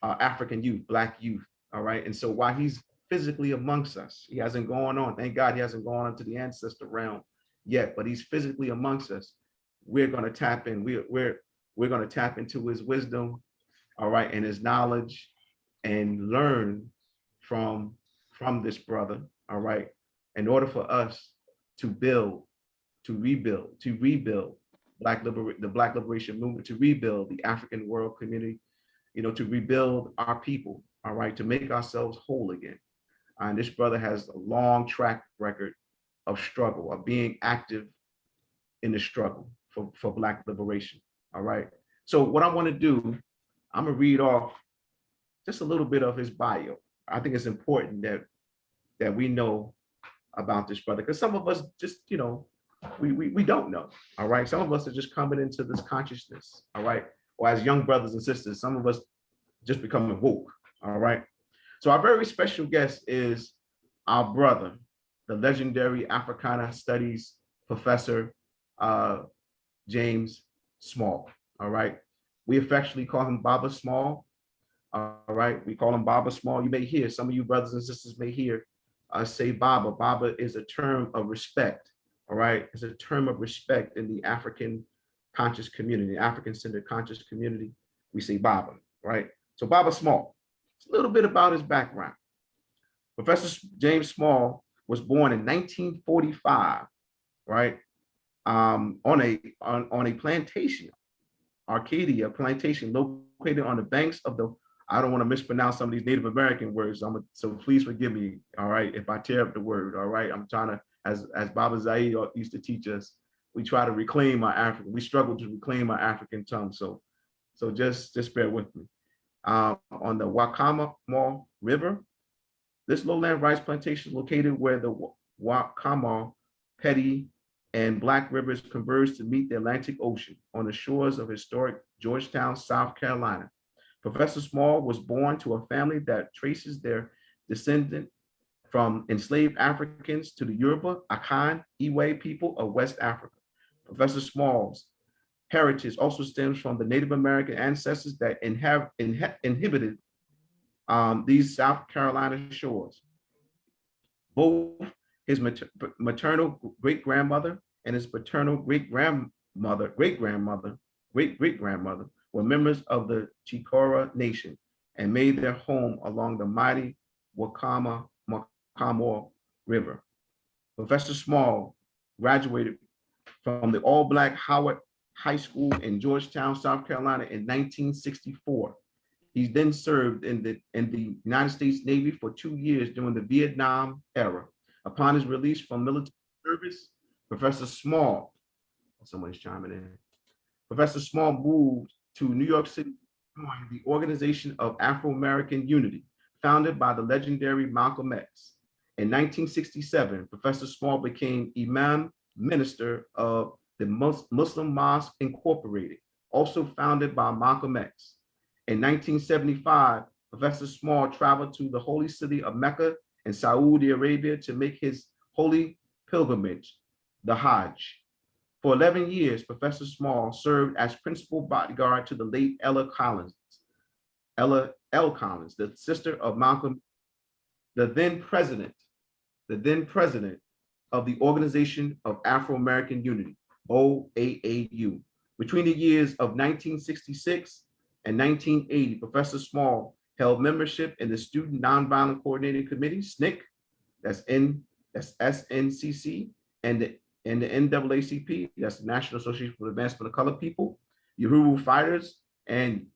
African youth, Black youth. All right. And so while he's physically amongst us, he hasn't gone on. Thank God he hasn't gone on to the ancestor realm yet, but he's physically amongst us. We're going to tap in. We're going to tap into his wisdom, all right, and his knowledge, and learn from this brother, all right, in order for us to rebuild the Black liberation movement, to rebuild the African world community, to rebuild our people, all right, to make ourselves whole again. And this brother has a long track record of struggle, of being active in the struggle for Black liberation. All right. So what I want to do, I'm gonna read off just a little bit of his bio. I think it's important that we know about this brother, because some of us just, we don't know. All right. Some of us are just coming into this consciousness. All right. Or as young brothers and sisters, some of us just becoming woke. All right. So our very special guest is our brother, the legendary Africana Studies Professor James Small. All right. We affectionately call him Baba Small. All right. We call him Baba Small. You may hear, some of you brothers and sisters may hear say Baba. Baba is a term of respect. All right. It's a term of respect in the African conscious community, African-centered conscious community. We say Baba, right? So Baba Small. A little bit about his background. Professor James Small was born in 1945, right? On a plantation, Arcadia plantation, located on the banks of the, I don't want to mispronounce some of these Native American words, so please forgive me, all right, if I tear up the word, all right? I'm trying to, as Baba Zaid used to teach us, we try to reclaim our African, we struggle to reclaim our African tongue, so just bear with me. On the Wakama River, this lowland rice plantation is located where the Wakama, Petty, and Black rivers converge to meet the Atlantic Ocean on the shores of historic Georgetown, South Carolina. Professor Small was born to a family that traces their descendant from enslaved Africans to the Yoruba, Akan, Iwe people of West Africa. Professor Small's heritage also stems from the Native American ancestors that inhabited these South Carolina shores. Both his maternal great-grandmother and his paternal great-grandmother were members of the Chicora Nation and made their home along the mighty Wakama River. Professor Small graduated from the all-Black Howard High School in Georgetown, South Carolina in 1964. He then served in the United States Navy for 2 years during the Vietnam era. Upon his release from military service, Professor Small, somebody's chiming in, Professor Small moved to New York City to join the Organization of Afro-American Unity, founded by the legendary Malcolm X. In 1967, Professor Small became Imam Minister of the Muslim Mosque Incorporated, also founded by Malcolm X. In 1975, Professor Small traveled to the holy city of Mecca in Saudi Arabia to make his holy pilgrimage, the Hajj. For 11 years, Professor Small served as principal bodyguard to the late Ella L. Collins, the sister of Malcolm, the then president of the Organization of Afro-American Unity, OAAU. Between the years of 1966 and 1980, Professor Small held membership in the Student Nonviolent Coordinating Committee, SNCC, that's SNCC, and the NAACP, that's the National Association for the Advancement of Colored People, Uhuru Fighters, and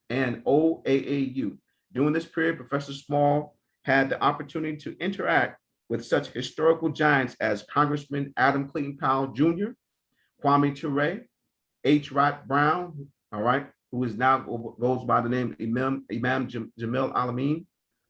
OAAU. During this period, Professor Small had the opportunity to interact with such historical giants as Congressman Adam Clayton Powell Jr., Kwame Ture, H. Rod Brown, all right, who is now goes by the name Imam Jamil Alameen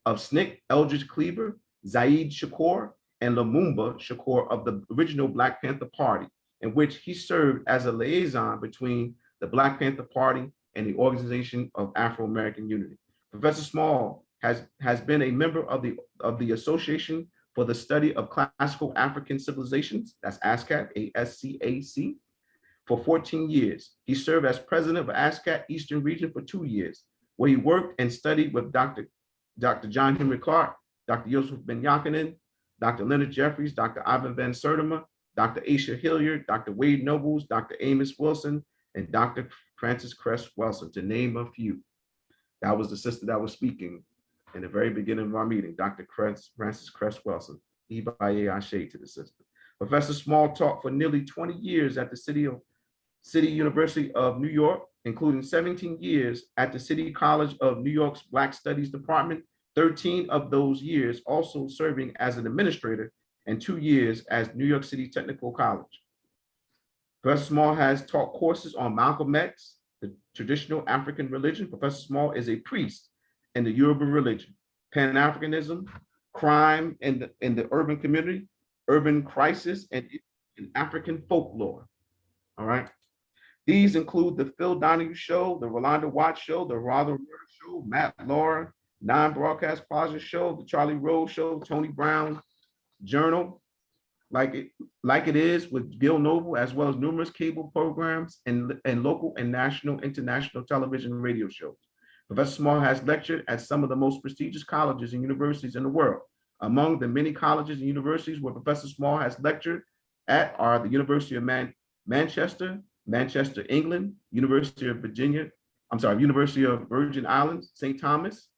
of SNCC, Eldridge Cleaver, Zaid Shakur, and Lumumba Shakur of the original Black Panther Party, in which he served as a liaison between the Black Panther Party and the Organization of Afro-American Unity. Professor Small has been a member of the Association for the Study of Classical African Civilizations, that's ASCAC, ASCAC, for 14 years. He served as president of ASCAC Eastern Region for 2 years, where he worked and studied with Dr. John Henry Clark, Dr. Yusuf Ben Yakinen, Dr. Leonard Jeffries, Dr. Ivan Van Sertima, Dr. Aisha Hilliard, Dr. Wade Nobles, Dr. Amos Wilson, and Dr. Frances Cress Wilson, to name a few. That was the sister that was speaking in the very beginning of our meeting, Dr. Frances Cress Wilson. Ibaye Ashe to the sister. Professor Small taught for nearly 20 years at the City University of New York, including 17 years at the City College of New York's Black Studies Department, 13 of those years also serving as an administrator, and 2 years as New York City Technical College. Professor Small has taught courses on Malcolm X, the traditional African religion. Professor Small is a priest in the Yoruba religion, Pan-Africanism, crime in the urban community, urban crisis, and in African folklore. All right. These include the Phil Donahue Show, the Rolanda Watts Show, the Rother Show, Matt Laura, Non-Broadcast Plaza Show, the Charlie Rose Show, Tony Brown Journal, like it is with Gil Noble, as well as numerous cable programs and local and national, international television and radio shows. Professor Small has lectured at some of the most prestigious colleges and universities in the world. Among the many colleges and universities where Professor Small has lectured at are the University of Manchester, England, University of University of Virgin Islands, St. Thomas,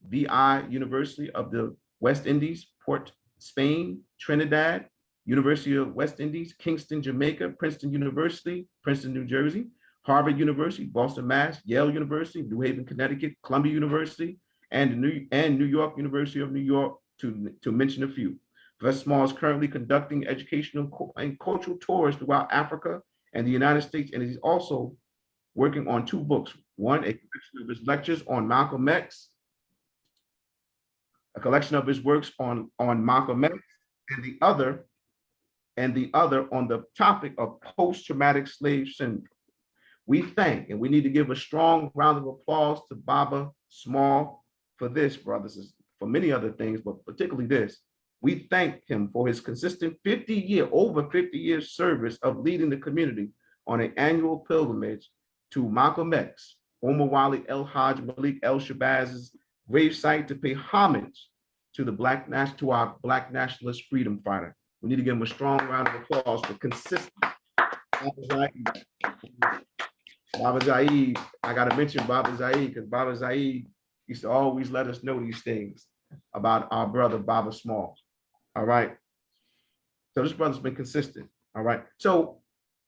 VI University of the West Indies, Port Spain, Trinidad, University of West Indies, Kingston, Jamaica, Princeton University, Princeton, New Jersey, Harvard University, Boston, Mass, Yale University, New Haven, Connecticut, Columbia University, and New York University of New York, to mention a few. Professor Small is currently conducting educational and cultural tours throughout Africa and the United States, and he's also working on 2 books. One, a collection of his lectures on Malcolm X, a collection of his works on Malcolm X, and the other on the topic of post-traumatic slave syndrome. We thank, and we need to give a strong round of applause to Baba Small for this, brothers, for many other things, but particularly this. We thank him for his consistent over 50 years service of leading the community on an annual pilgrimage to Malcolm X, Omar Wali El Hajj Malik El Shabaz's gravesite to pay homage to our Black nationalist freedom fighter. We need to give him a strong round of applause for consistent. Baba Zaid, I got to mention Baba Zaid, because Baba Zaid used to always let us know these things about our brother Baba Small. All right. So this brother's been consistent. All right. So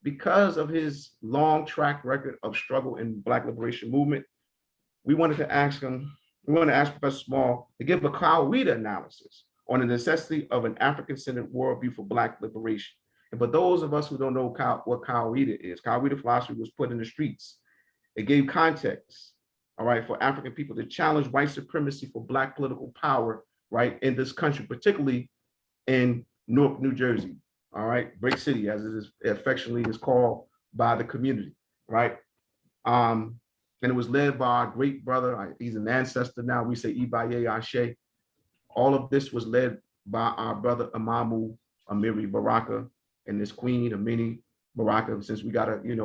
because of his long track record of struggle in Black liberation movement, we wanted to ask Professor Small to give a Kawita analysis on the necessity of an African-centered worldview for Black liberation. And for those of us who don't know what Kawita is, Kawita philosophy was put in the streets. It gave context, all right, for African people to challenge white supremacy for Black political power, right, in this country, particularly in Newark, New Jersey, all right, Brick City, as it is affectionately is called by the community, right? And it was led by our great brother. He's an ancestor now. We say Ibaye Ashe. All of this was led by our brother Amamu Amiri Baraka and this queen Amini Baraka. Since we got we in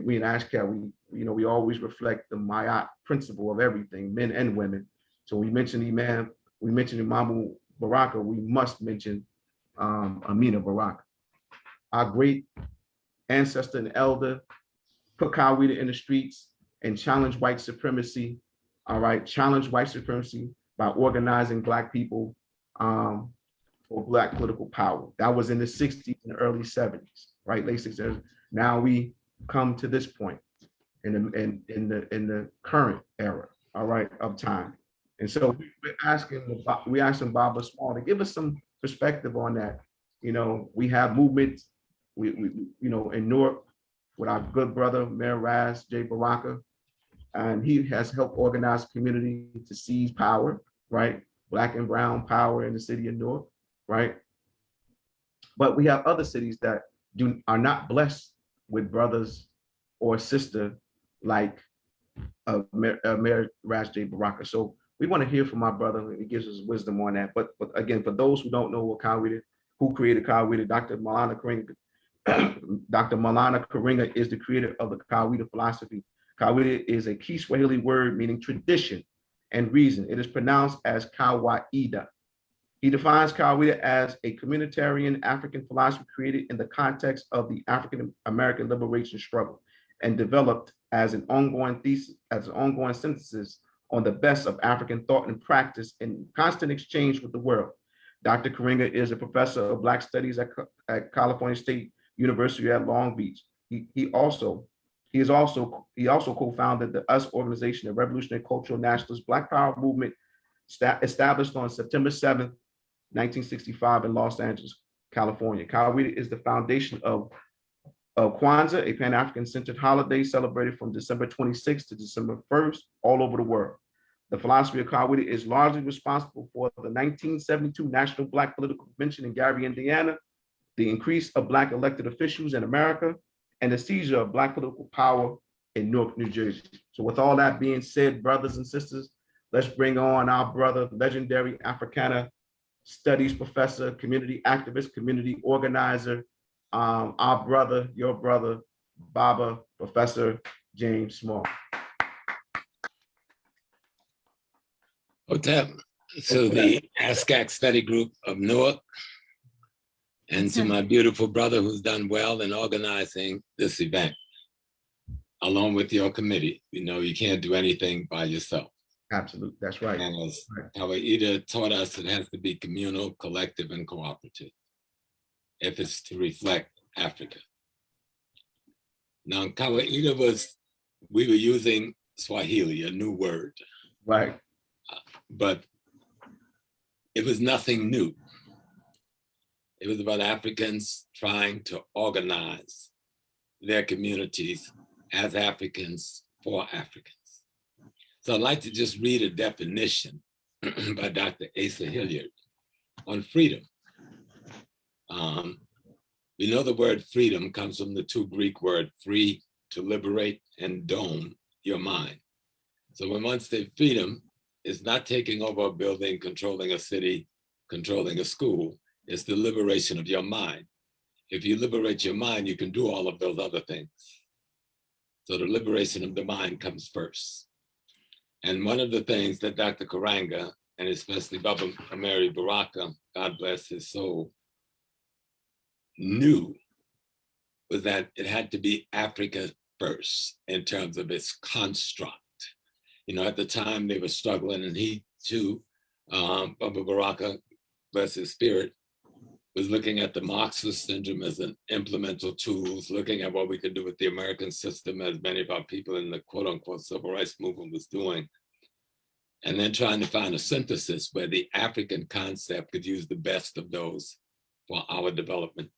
ASCAC, we always reflect the Mayat principle of everything, men and women. So we mentioned Imamu Baraka, we must mention Amina Baraka. Our great ancestor and elder put Kawita in the streets and challenged white supremacy, all right, challenged white supremacy by organizing Black people for Black political power. That was in the 60s and early 70s, right, late 60s. Now we come to this point in the current era, all right, of time. And so we asked Baba Small to give us some perspective on that. We have movements, we in Newark with our good brother, Mayor Raz J. Baraka, and he has helped organize community to seize power, right? Black and brown power in the city of Newark, right? But we have other cities that are not blessed with brothers or sister like Mayor Raz J. Baraka. So we want to hear from my brother. He gives us wisdom on that. But again, for those who don't know who created Kawita, Dr. Malana Karinga is the creator of the Kawita philosophy. Kawita is a Kiswahili word meaning tradition and reason. It is pronounced as Kawaida. He defines Kawita as a communitarian African philosophy created in the context of the African American liberation struggle and developed as an ongoing synthesis on the best of African thought and practice in constant exchange with the world. Dr. Karinga is a professor of Black Studies at California State University at Long Beach. He also co-founded the US organization, the Revolutionary Cultural Nationalist Black Power movement, established on September 7th, 1965 in Los Angeles, California. Kawita is the foundation of Kwanzaa, a Pan-African centered holiday celebrated from December 26th to December 1st all over the world. The philosophy of Kawiti is largely responsible for the 1972 National Black Political Convention in Gary, Indiana, the increase of Black elected officials in America, and the seizure of Black political power in Newark, New Jersey. So with all that being said, brothers and sisters, let's bring on our brother, legendary Africana studies professor, community activist, community organizer, our brother, your brother, Baba, Professor James Small. Hotep. So the ASCAC study group of Newark, and to my beautiful brother who's done well in organizing this event, along with your committee. You know, you can't do anything by yourself. Absolutely, that's right. And as Kawaida taught us, it has to be communal, collective, and cooperative if it's to reflect Africa. Now, Kawaida we were using Swahili, a new word. Right. But it was nothing new. It was about Africans trying to organize their communities as Africans for Africans. So I'd like to just read a definition by Dr. Asa Hilliard on freedom. We know the word freedom comes from the two Greek words, free, to liberate, and dome, your mind. So when one says freedom, it's not taking over a building, controlling a city, controlling a school. It's the liberation of your mind. If you liberate your mind, you can do all of those other things. So the liberation of the mind comes first. And one of the things that Dr. Karanga, and especially Baba Mary Baraka, God bless his soul, knew was that it had to be Africa first in terms of its construct. You know, at the time they were struggling, and he too, Baba Baraka, bless his spirit, was looking at the Marxist syndrome as an implemental tools, looking at what we could do with the American system, as many of our people in the quote unquote civil rights movement was doing. And then trying to find a synthesis where the African concept could use the best of those for our development.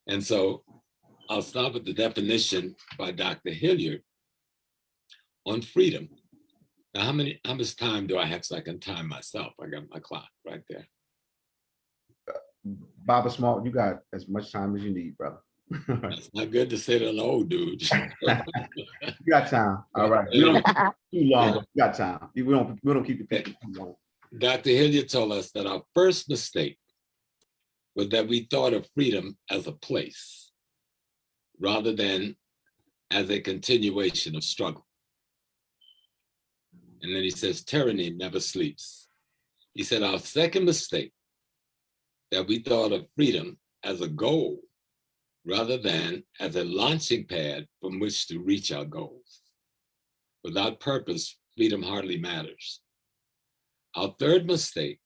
And so I'll start with the definition by Dr. Hilliard on freedom. Now, how much time do I have so I can time myself? I got my clock right there. Baba Small, you got as much time as you need, brother. It's not good to sit an old dude. You got time. All right. We don't keep it too long, but you got time. We don't keep the people too long. Dr. Hilliard told us that our first mistake was that we thought of freedom as a place rather than as a continuation of struggle. And then he says, tyranny never sleeps. He said, our second mistake, that we thought of freedom as a goal rather than as a launching pad from which to reach our goals. Without purpose, freedom hardly matters. Our third mistake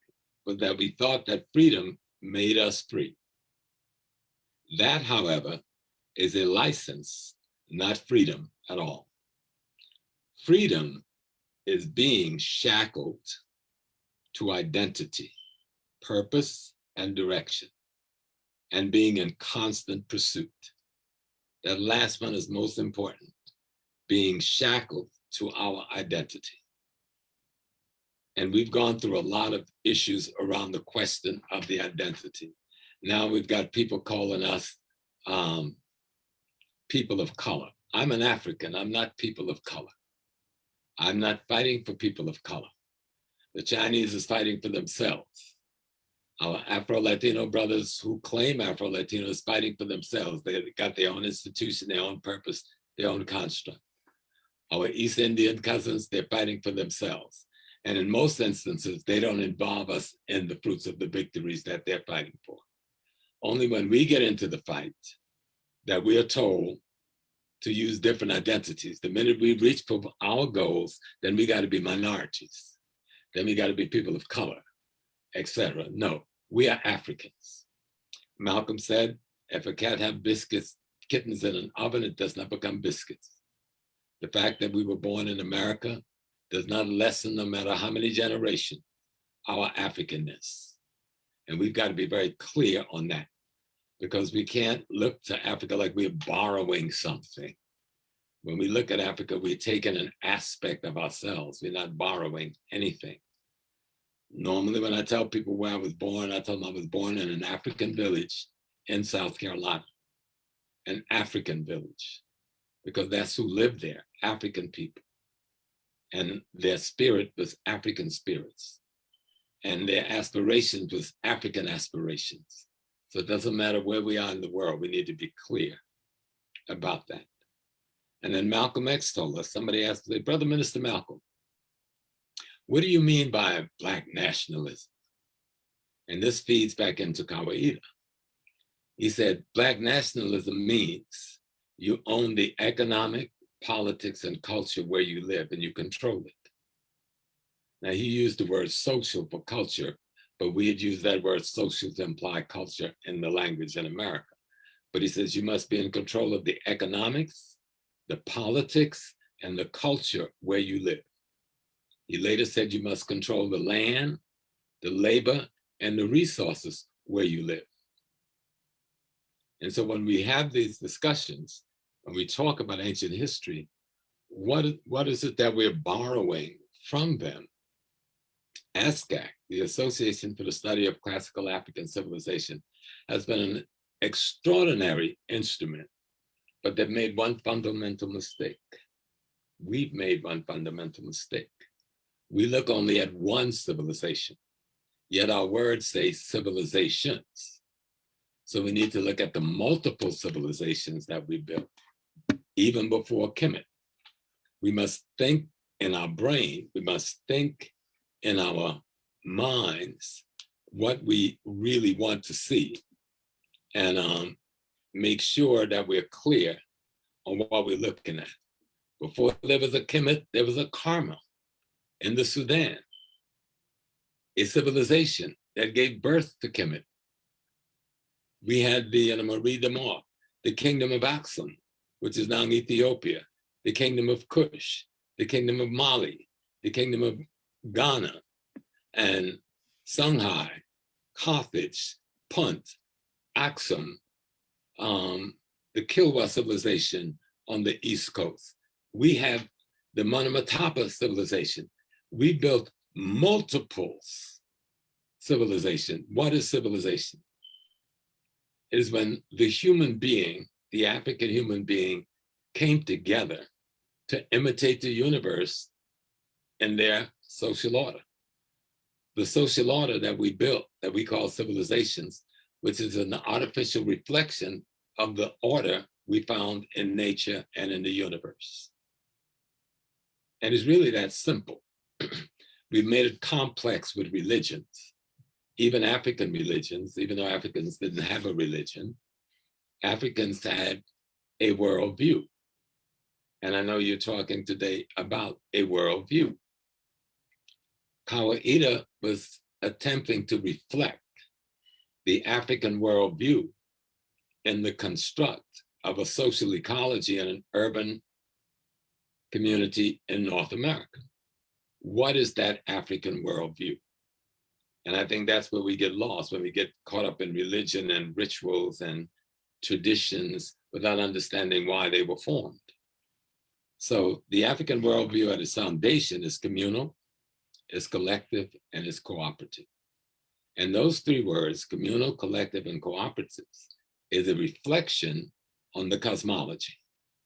was that we thought that freedom made us free. That, however, is a license, not freedom at all. Freedom is being shackled to identity, purpose, and direction, and being in constant pursuit. That last one is most important, being shackled to our identity. And we've gone through a lot of issues around the question of the identity. Now we've got people calling us people of color. I'm an African, I'm not people of color. I'm not fighting for people of color. The Chinese is fighting for themselves. Our Afro-Latino brothers who claim Afro-Latino is fighting for themselves. They got their own institution, their own purpose, their own construct. Our East Indian cousins, they're fighting for themselves. And in most instances, they don't involve us in the fruits of the victories that they're fighting for. Only when we get into the fight that we are told to use different identities. The minute we reach for our goals, then we got to be minorities. Then we got to be people of color, etc. No, we are Africans. Malcolm said, if a cat have kittens in an oven, it does not become biscuits. The fact that we were born in America does not lessen, no matter how many generations, our Africanness. And we've got to be very clear on that. because we can't look to Africa like we're borrowing something. When we look at Africa, we're taking an aspect of ourselves. We're not borrowing anything. Normally, when I tell people where I was born, I tell them I was born in an African village in South Carolina, an African village, because that's who lived there, African people. And their spirit was African spirits. And their aspirations was African aspirations. So it doesn't matter where we are in the world, we need to be clear about that. And then Malcolm X told us, somebody asked me, Brother Minister Malcolm, what do you mean by Black nationalism? And this feeds back into Kawaida. He said, Black nationalism means you own the economic, politics, and culture where you live, and you control it. Now, he used the word social for culture, but we had used that word social to imply culture in the language in America. But he says you must be in control of the economics, the politics, and the culture where you live. He later said you must control the land, the labor, and the resources where you live. And so when we have these discussions, when we talk about ancient history, what is it that we're borrowing from them? ASCAC, the Association for the Study of Classical African Civilization, has been an extraordinary instrument, but they've made one fundamental mistake. We've made one fundamental mistake. We look only at one civilization, yet our words say civilizations. So we need to look at the multiple civilizations that we built, even before Kemet. We must think in our brain, we must think in our minds what we really want to see, and make sure that we're clear on what we're looking at. Before there was a Kemet, there was a Karma in the Sudan, a civilization that gave birth to Kemet. We had the Marie de Mar, the kingdom of Axum, which is now in Ethiopia, the kingdom of Kush, the kingdom of Mali, the kingdom of Ghana, and Songhai, Carthage, Punt, Axum, the Kilwa civilization on the East Coast. We have the Monomatapa civilization. We built multiples civilization. What is civilization? It is when the human being, the African human being, came together to imitate the universe in their social order. The social order that we built, that we call civilizations, which is an artificial reflection of the order we found in nature and in the universe. And it's really that simple. We've made it complex with religions. Even African religions, even though Africans didn't have a religion, Africans had a worldview. And I know you're talking today about a worldview. Kawaida was attempting to reflect the African worldview in the construct of a social ecology in an urban community in North America. What is that African worldview? And I think that's where we get lost, when we get caught up in religion and rituals and traditions without understanding why they were formed. So the African worldview at its foundation is communal, is collective, and is cooperative. And those three words, communal, collective, and cooperative, is a reflection on the cosmology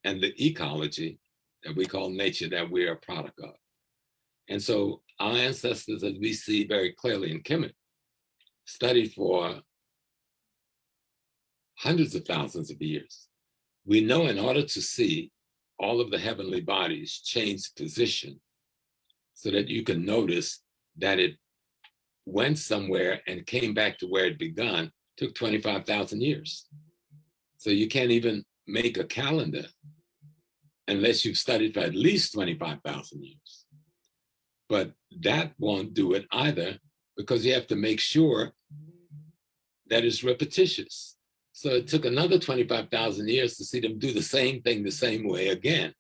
and the ecology that we call nature, that we're a product of. And so our ancestors, as we see very clearly in Kemet, studied for hundreds of thousands of years. We know in order to see all of the heavenly bodies change position so that you can notice that it went somewhere and came back to where it begun, took 25,000 years. So you can't even make a calendar unless you've studied for at least 25,000 years. But that won't do it either, because you have to make sure that it's repetitious. So it took another 25,000 years to see them do the same thing the same way again,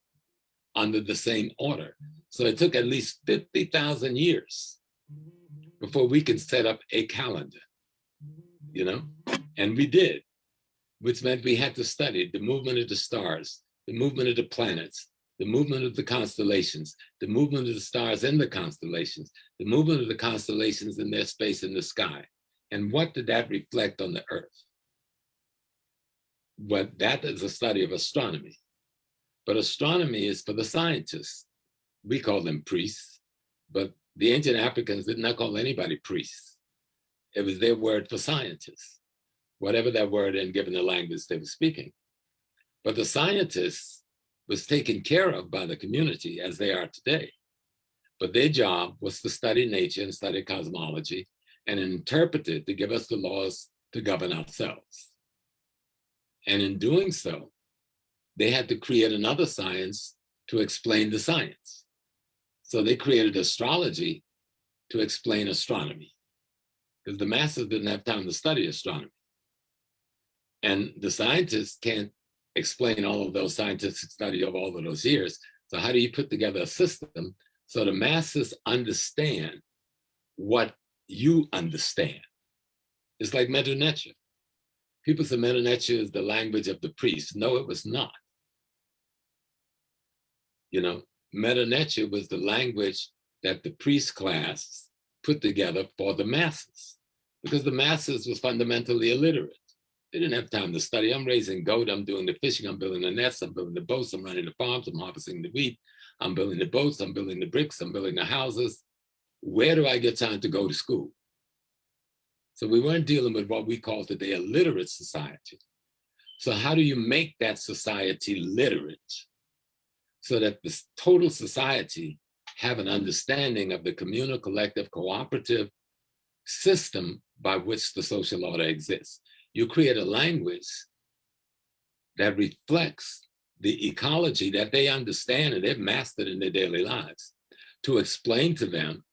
under the same order. So it took at least 50,000 years before we could set up a calendar, you know? And we did. which meant we had to study the movement of the stars, the movement of the planets, the movement of the constellations, the movement of the stars in the constellations, the movement of the constellations in their space in the sky. And what did that reflect on the earth? But that is a study of astronomy. But astronomy is for the scientists. We call them priests, but the ancient Africans did not call anybody priests. It was their word for scientists, whatever that word in given the language they were speaking. But the scientists was taken care of by the community as they are today. But their job was to study nature and study cosmology and interpret it to give us the laws to govern ourselves. And in doing so, they had to create another science to explain the science. So they created astrology to explain astronomy, because the masses didn't have time to study astronomy. And the scientists can't explain all of those scientific study of all of those years. So how do you put together a system so the masses understand what you understand? It's like Medu Neter. People say Medu Neter is the language of the priest. No, it was not. You know, Medu Neter was the language that the priest class put together for the masses, because the masses was fundamentally illiterate. They didn't have time to study. I'm raising goat, I'm doing the fishing, I'm building the nets, I'm building the boats, I'm running the farms, I'm harvesting the wheat, I'm building the boats, I'm building the bricks, I'm building the houses. Where do I get time to go to school? So we weren't dealing with what we call today a literate society. So how do you make that society literate so that the total society have an understanding of the communal, collective, cooperative system by which the social order exists? You create a language that reflects the ecology that they understand and they've mastered in their daily lives, to explain to them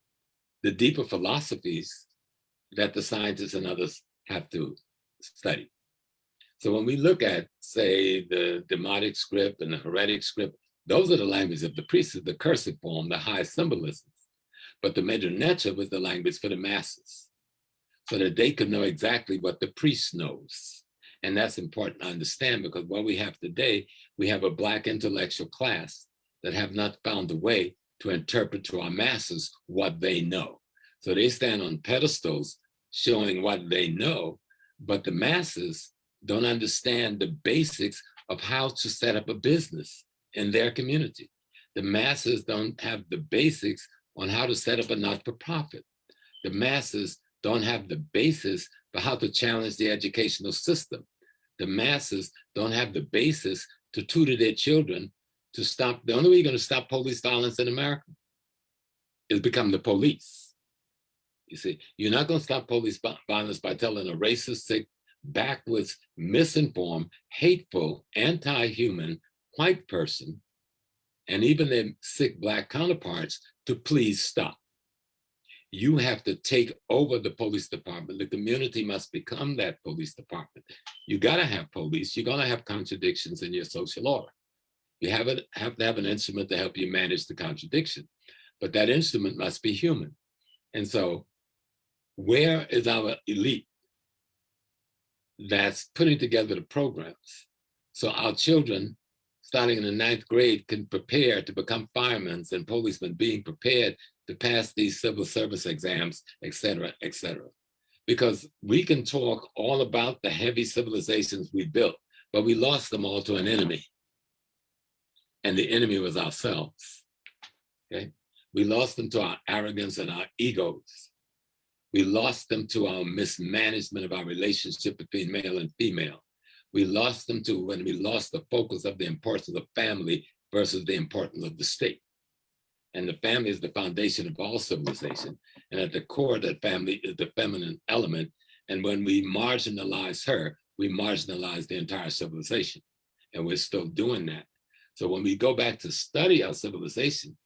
the deeper philosophies that the scientists and others have to study. So when we look at, say, the demotic script and the heretic script, those are the languages of the priests, the cursive form, the high symbolisms. But the Medu Neter was the language for the masses, so that they could know exactly what the priest knows. And that's important to understand, because what we have today, we have a Black intellectual class that have not found a way to interpret to our masses what they know. So they stand on pedestals showing what they know, but the masses don't understand the basics of how to set up a business in their community. The masses don't have the basics on how to set up a not-for-profit. The masses don't have the basis for how to challenge the educational system. The masses don't have the basis to tutor their children to stop. The only way you're going to stop police violence in America is become the police. You see, you're not going to stop police violence by telling a racist, sick, backwards, misinformed, hateful, anti-human white person, and even their sick Black counterparts, to please stop. You have to take over the police department. The community must become that police department. You gotta have police. You're gonna have contradictions in your social order. You have to have an instrument to help you manage the contradiction, but that instrument must be human. And so where is our elite that's putting together the programs so our children starting in the 9th grade can prepare to become firemen and policemen, being prepared to pass these civil service exams, et cetera, et cetera. Because we can talk all about the heavy civilizations we built, but we lost them all to an enemy. And the enemy was ourselves, okay? We lost them to our arrogance and our egos. We lost them to our mismanagement of our relationship between male and female. We lost them to when we lost the focus of the importance of family versus the importance of the state. And the family is the foundation of all civilization. And at the core of that family is the feminine element. And when we marginalize her, we marginalize the entire civilization. And we're still doing that. So when we go back to study our civilization,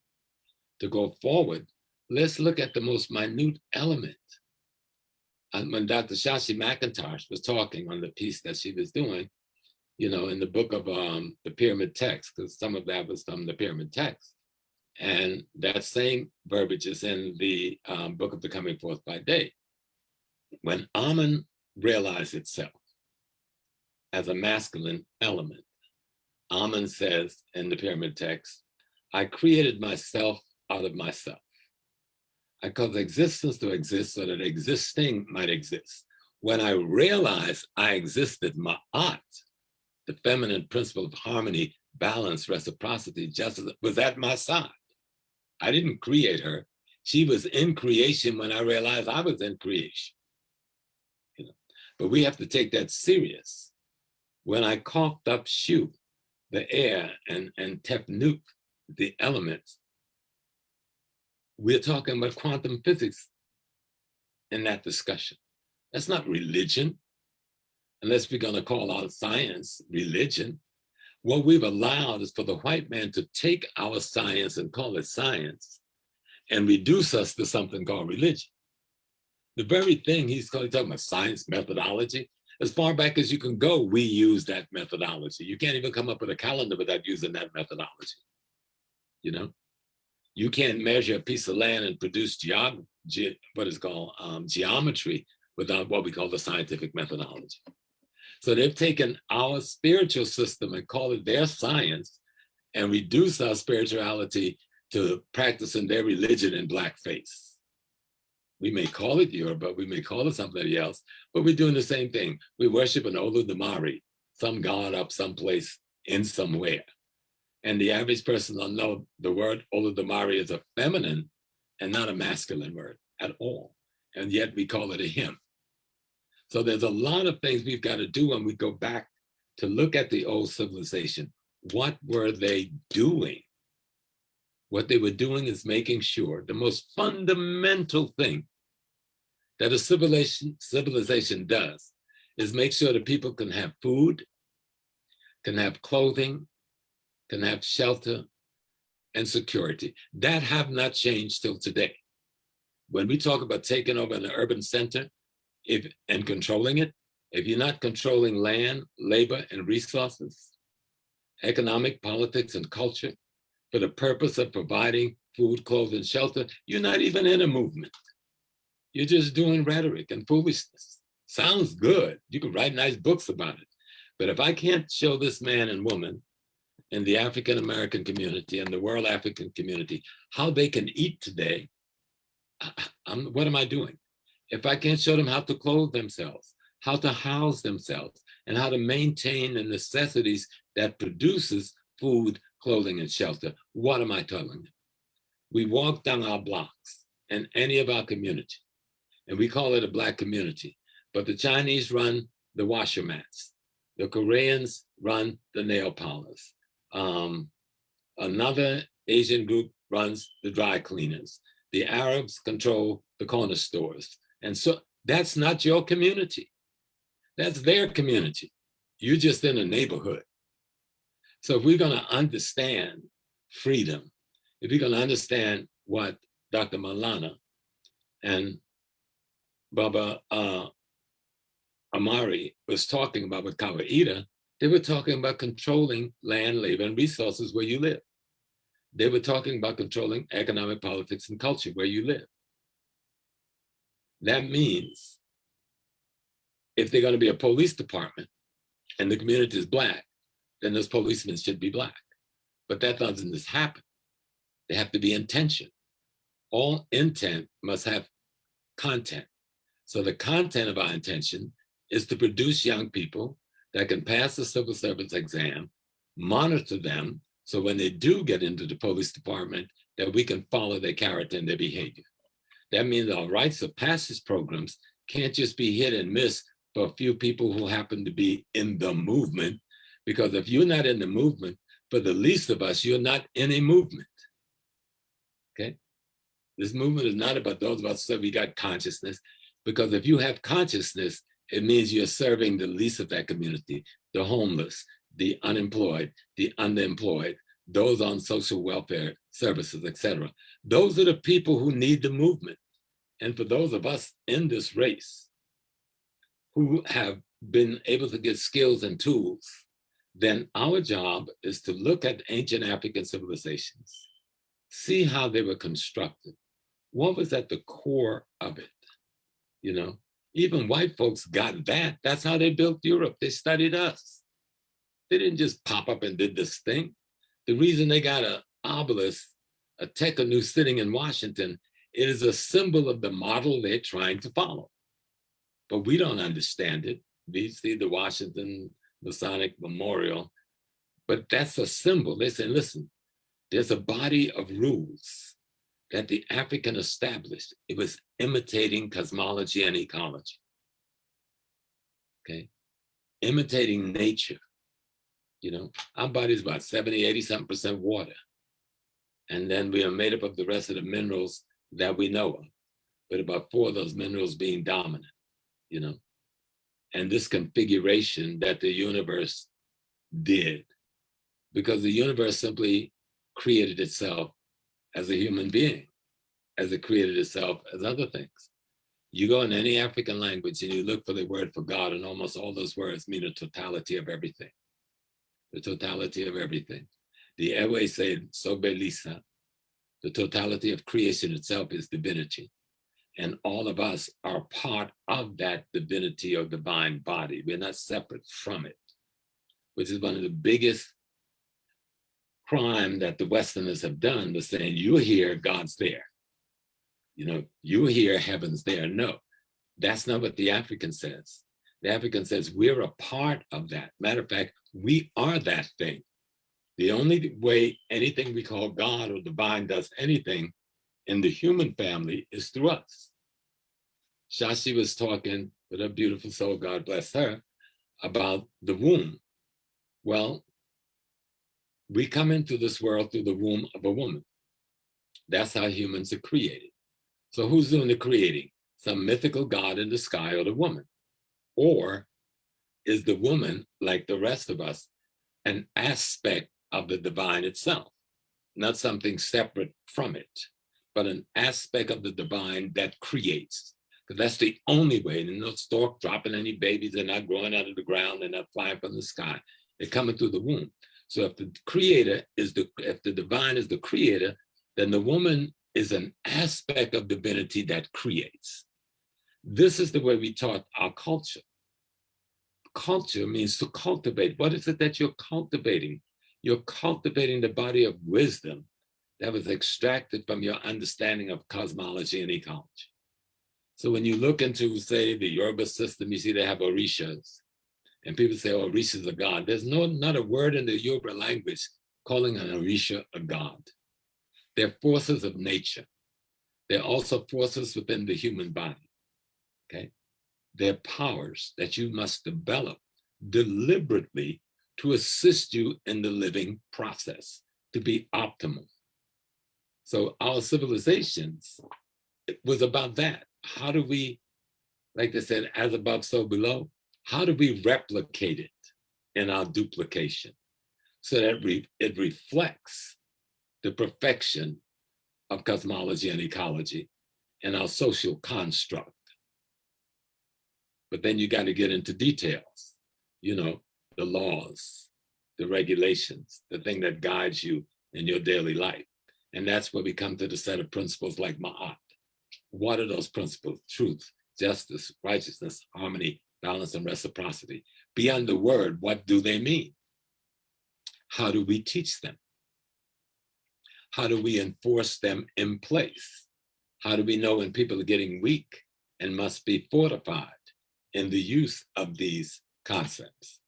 to go forward, let's look at the most minute element. And when Dr. Shashi McIntosh was talking on the piece that she was doing, you know, in the book of the pyramid text, because some of that was from the pyramid text. And that same verbiage is in the book of the Coming Forth by Day. When Amun realized itself as a masculine element. Amun says in the pyramid text, I created myself out of myself. I cause existence to exist so that existing might exist. When I realized I existed, ma'at, the feminine principle of harmony, balance, reciprocity, justice, was at my side. I didn't create her. She was in creation when I realized I was in creation. You know? But we have to take that serious. When I coughed up shu, the air, and tefnuk, the elements, we're talking about quantum physics in that discussion. That's not religion, unless we're going to call our science religion. What we've allowed is for the white man to take our science and call it science and reduce us to something called religion. The very thing he's talking about science methodology, as far back as you can go, we use that methodology. You can't even come up with a calendar without using that methodology. You know, you can't measure a piece of land and produce geometry without what we call the scientific methodology. So they've taken our spiritual system and call it their science and reduce our spirituality to practicing their religion in blackface. We may call it Yoruba, we may call it somebody else, but we're doing the same thing. We worship an Oludumare, some god up someplace in somewhere. And the average person don't know the word Oludumare is a feminine and not a masculine word at all. And yet we call it a hymn. So there's a lot of things we've got to do when we go back to look at the old civilization. What were they doing? What they were doing is making sure the most fundamental thing that a civilization does is make sure that people can have food, can have clothing, can have shelter and security. That have not changed till today. When we talk about taking over an urban center and controlling it, if you're not controlling land, labor, and resources, economic, politics, and culture, for the purpose of providing food, clothing, shelter, you're not even in a movement. You're just doing rhetoric and foolishness. Sounds good. You can write nice books about it. But if I can't show this man and woman in the African American community and the world African community how they can eat today, what am I doing? If I can't show them how to clothe themselves, how to house themselves, and how to maintain the necessities that produces food, clothing, and shelter, what am I telling them? We walk down our blocks in any of our community, and we call it a Black community, but the Chinese run the washer mats. The Koreans run the nail parlors. Another Asian group runs the dry cleaners. The Arabs control the corner stores. And so that's not your community. That's their community. You're just in a neighborhood. So if we're going to understand freedom, if we're going to understand what Dr. Malana and Baba Amari was talking about with Kawaida, they were talking about controlling land, labor, and resources where you live. They were talking about controlling economic, politics, and culture where you live. That means if they're going to be a police department and the community is Black, then those policemen should be Black. But that doesn't just happen. They have to be intention. All intent must have content. So the content of our intention is to produce young people that can pass the civil service exam, monitor them, so when they do get into the police department, that we can follow their character and their behavior. That means our rites of passage programs can't just be hit and miss for a few people who happen to be in the movement, because if you're not in the movement, for the least of us, you're not in a movement, okay? This movement is not about those of us that we got consciousness, because if you have consciousness, it means you're serving the least of that community, the homeless, the unemployed, the underemployed, those on social welfare services, etc. Those are the people who need the movement. And for those of us in this race who have been able to get skills and tools, then our job is to look at ancient African civilizations, see how they were constructed. What was at the core of it? You know, Even white folks got that. That's how they built Europe. They studied us. They didn't just pop up and did this thing. The reason they got an obelisk, a Tekanu sitting in Washington, it is a symbol of the model they're trying to follow. But we don't understand it. We see the Washington Masonic Memorial, but that's a symbol. They say, listen, there's a body of rules that the African established. It was imitating cosmology and ecology, okay? Imitating nature. You know, our body's about 70, 80-something% water. And then we are made up of the rest of the minerals that we know of, but about 4 of those minerals being dominant, you know? And this configuration that the universe did, because the universe simply created itself as a human being, as it created itself as other things. You go in any African language and you look for the word for God, and almost all those words mean the totality of everything. The totality of everything. The Ewe said, Sobelisa, the totality of creation itself is divinity. And all of us are part of that divinity or divine body. We're not separate from it, which is one of the biggest crime that the Westerners have done, was saying, you're here, God's there. You know, you're here, heaven's there. No, that's not what the African says. The African says we're a part of that. Matter of fact, we are that thing. The only way anything we call God or divine does anything in the human family is through us. Shashi was talking with her beautiful soul, God bless her, about the womb. Well, we come into this world through the womb of a woman. That's how humans are created. So who's doing the creating? Some mythical God in the sky, or the woman? Or is the woman, like the rest of us, an aspect of the divine itself? Not something separate from it, but an aspect of the divine that creates. Because that's the only way. There's no stork dropping any babies. They're not growing out of the ground. They're not flying from the sky. They're coming through the womb. So if the creator is if the divine is the creator, then the woman is an aspect of divinity that creates. This is the way we taught our culture. Culture means to cultivate. What is it that you're cultivating? You're cultivating the body of wisdom that was extracted from your understanding of cosmology and ecology. So when you look into, say, the Yoruba system, you see they have Orishas. And people say, oh, Orishas are God. There's not a word in the Yoruba language calling an Orisha a God. They're forces of nature. They're also forces within the human body, okay? They're powers that you must develop deliberately to assist you in the living process, to be optimal. So our civilizations, it was about that. How do we, like they said, as above, so below, how do we replicate it in our duplication so that it reflects the perfection of cosmology and ecology in our social construct? But then you got to get into details, you know, the laws, the regulations, the thing that guides you in your daily life. And that's where we come to the set of principles like Ma'at. What are those principles? Truth, justice, righteousness, harmony, balance, and reciprocity. Beyond the word, what do they mean? How do we teach them? How do we enforce them in place? How do we know when people are getting weak and must be fortified in the use of these concepts?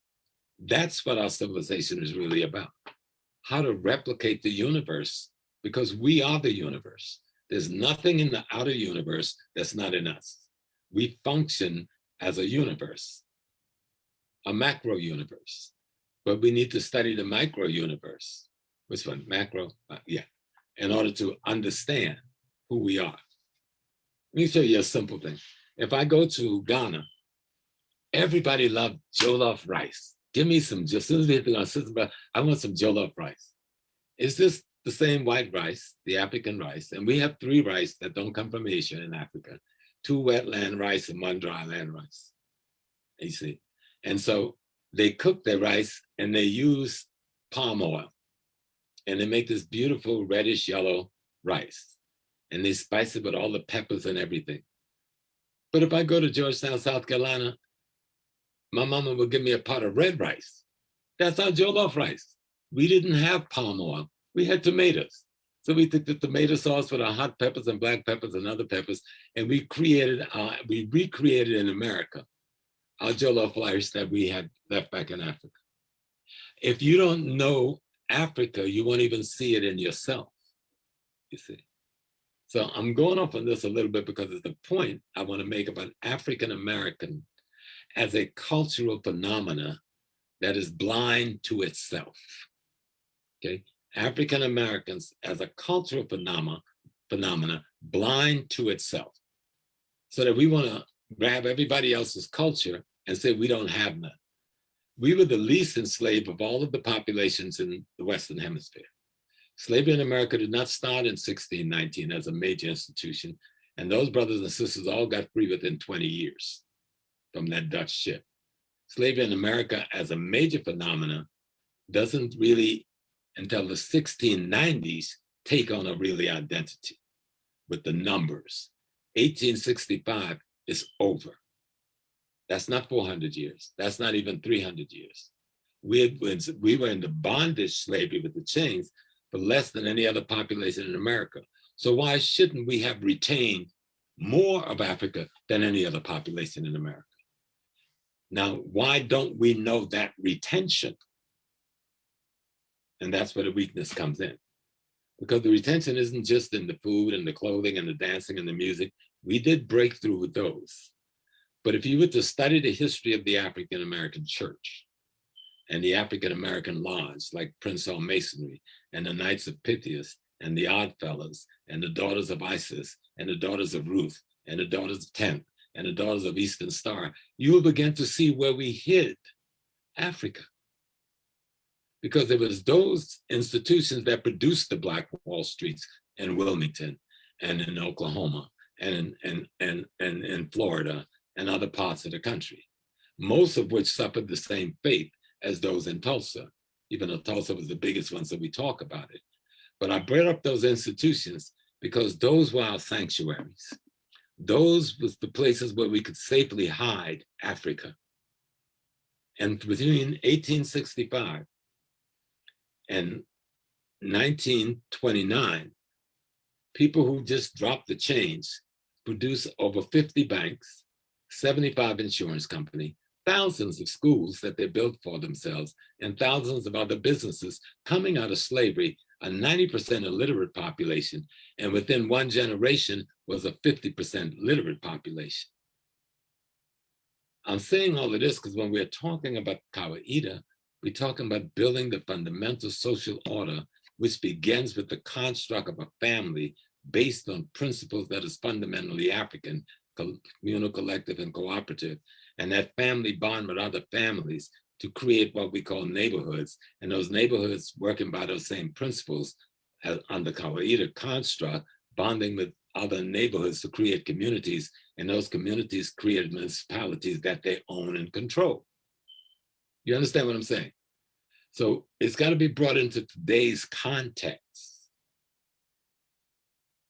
That's what our civilization is really about. How to replicate the universe, because we are the universe. There's nothing in the outer universe that's not in us. We function as a universe, a macro universe, but we need to study the micro universe. Which one? Macro? Yeah. In order to understand who we are. Let me show you a simple thing. If I go to Ghana, everybody loved jollof rice. Give me some, just as soon as we hit the ground, I want some jollof rice. Is this the same white rice, the African rice? And we have 3 rice that don't come from Asia in Africa, 2 wetland rice and 1 dryland rice, you see. And so they cook their rice and they use palm oil and they make this beautiful reddish yellow rice and they spice it with all the peppers and everything. But if I go to Georgetown, South Carolina, my mama would give me a pot of red rice. That's our jollof rice. We didn't have palm oil. We had tomatoes. So we took the tomato sauce with our hot peppers and black peppers and other peppers, and we recreated in America our jollof rice that we had left back in Africa. If you don't know Africa, you won't even see it in yourself, you see. So I'm going off on this a little bit because it's the point I want to make about African American as a cultural phenomena that is blind to itself, okay? African Americans as a cultural phenomena blind to itself. So that we want to grab everybody else's culture and say we don't have none. We were the least enslaved of all of the populations in the Western Hemisphere. Slavery in America did not start in 1619 as a major institution, and those brothers and sisters all got free within 20 years from that Dutch ship. Slavery in America as a major phenomena doesn't really, until the 1690s, take on a really identity with the numbers. 1865 is over. That's not 400 years. That's not even 300 years. We were in the bondage slavery with the chains for less than any other population in America. So why shouldn't we have retained more of Africa than any other population in America? Now, why don't we know that retention? And that's where the weakness comes in. Because the retention isn't just in the food and the clothing and the dancing and the music. We did break through with those. But if you were to study the history of the African American church and the African American lodge, like Prince Hall Masonry and the Knights of Pythias and the Odd Fellows and the Daughters of Isis and the Daughters of Ruth and the Daughters of Tenth and the Daughters of Eastern Star, you will begin to see where we hid Africa. Because it was those institutions that produced the Black Wall Streets in Wilmington and in Oklahoma and in Florida and other parts of the country, most of which suffered the same fate as those in Tulsa, even though Tulsa was the biggest one, so we talk about it. But I brought up those institutions because those were our sanctuaries. Those was the places where we could safely hide Africa. And between 1865 and 1929, people who just dropped the chains produced over 50 banks, 75 insurance companies, thousands of schools that they built for themselves, and thousands of other businesses coming out of slavery, a 90% illiterate population, and within one generation was a 50% literate population. I'm saying all of this because when we're talking about Kawaida, we're talking about building the fundamental social order, which begins with the construct of a family based on principles that is fundamentally African, communal, collective, and cooperative, and that family bond with other families to create what we call neighborhoods, and those neighborhoods working by those same principles on the Kawaida construct, bonding with other neighborhoods to create communities, and those communities create municipalities that they own and control. You understand what I'm saying? So it's got to be brought into today's context,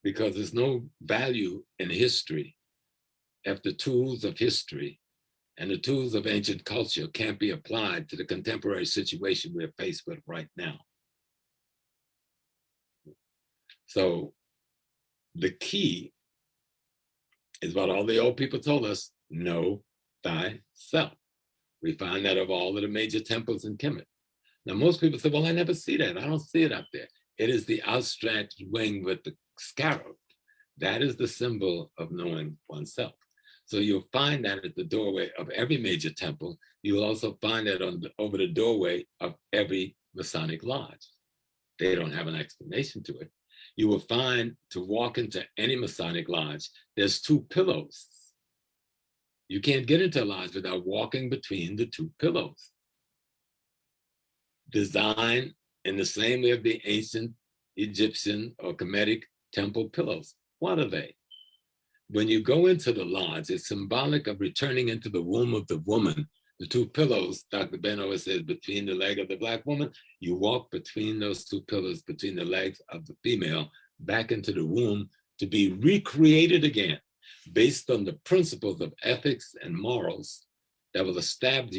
because there's no value in history if the tools of history and the tools of ancient culture can't be applied to the contemporary situation we're faced with right now. So the key is what all the old people told us: know thyself. We find that of all of the major temples in Kemet. Now, most people say, well, I never see that. I don't see it up there. It is the outstretched wing with the scarab. That is the symbol of knowing oneself. So you'll find that at the doorway of every major temple. You will also find that over the doorway of every Masonic lodge. They don't have an explanation to it. You will find, to walk into any Masonic lodge, there's two pillows. You can't get into a lodge without walking between the two pillows. Designed in the same way of the ancient Egyptian or Kemetic temple pillows. What are they? When you go into the lodge, it's symbolic of returning into the womb of the woman. The two pillows, Dr. Ben always says, between the leg of the Black woman, you walk between those two pillars, between the legs of the female, back into the womb to be recreated again. based on the principles of ethics and morals that will establish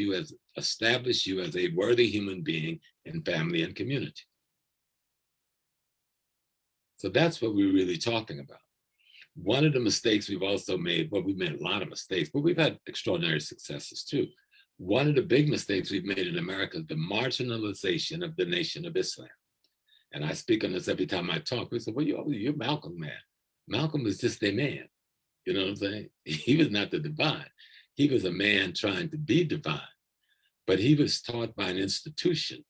you as a worthy human being in family and community. So that's what we're really talking about. One of the mistakes we've also made, well, we've made a lot of mistakes, but we've had extraordinary successes too. One of the big mistakes we've made in America is the marginalization of the Nation of Islam. And I speak on this every time I talk. We say, well, you're Malcolm, man. Malcolm was just a man. You know what I'm saying? He was not the divine. He was a man trying to be divine. But he was taught by an institution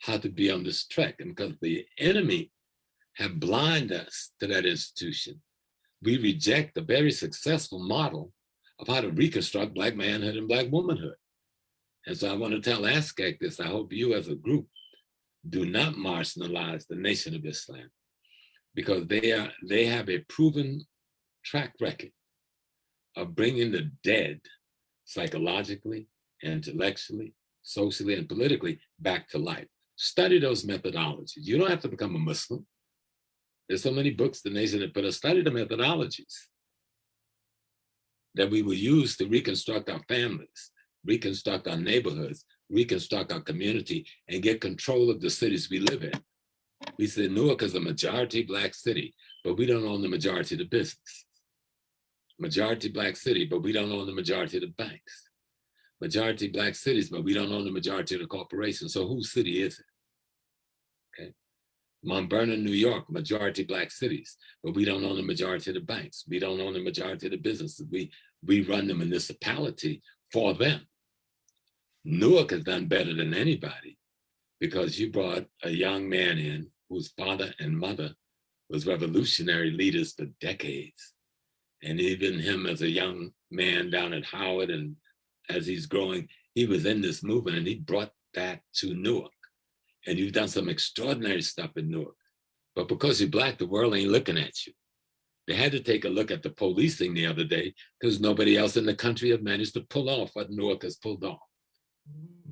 how to be on this track. And because the enemy have blinded us to that institution, we reject the very successful model of how to reconstruct Black manhood and Black womanhood. And so I want to tell ASCAC this. I hope you as a group do not marginalize the Nation of Islam, because they have a proven track record of bringing the dead psychologically, intellectually, socially, and politically back to life. Study those methodologies. You don't have to become a Muslim. There's so many books the nation had put us. Study the methodologies that we will use to reconstruct our families, reconstruct our neighborhoods, reconstruct our community, and get control of the cities we live in. We said Newark is a majority Black city, but we don't own the majority of the business. Majority Black city, but we don't own the majority of the banks. Majority Black cities, but we don't own the majority of the corporations. So whose city is it? Okay. Mount Vernon, New York, majority Black cities, but we don't own the majority of the banks. We don't own the majority of the businesses. We run the municipality for them. Newark has done better than anybody because you brought a young man in whose father and mother was revolutionary leaders for decades. And even him as a young man down at Howard, and as he's growing, he was in this movement and he brought that to Newark. And you've done some extraordinary stuff in Newark. But because you're Black, the world ain't looking at you. They had to take a look at the policing the other day because nobody else in the country has managed to pull off what Newark has pulled off.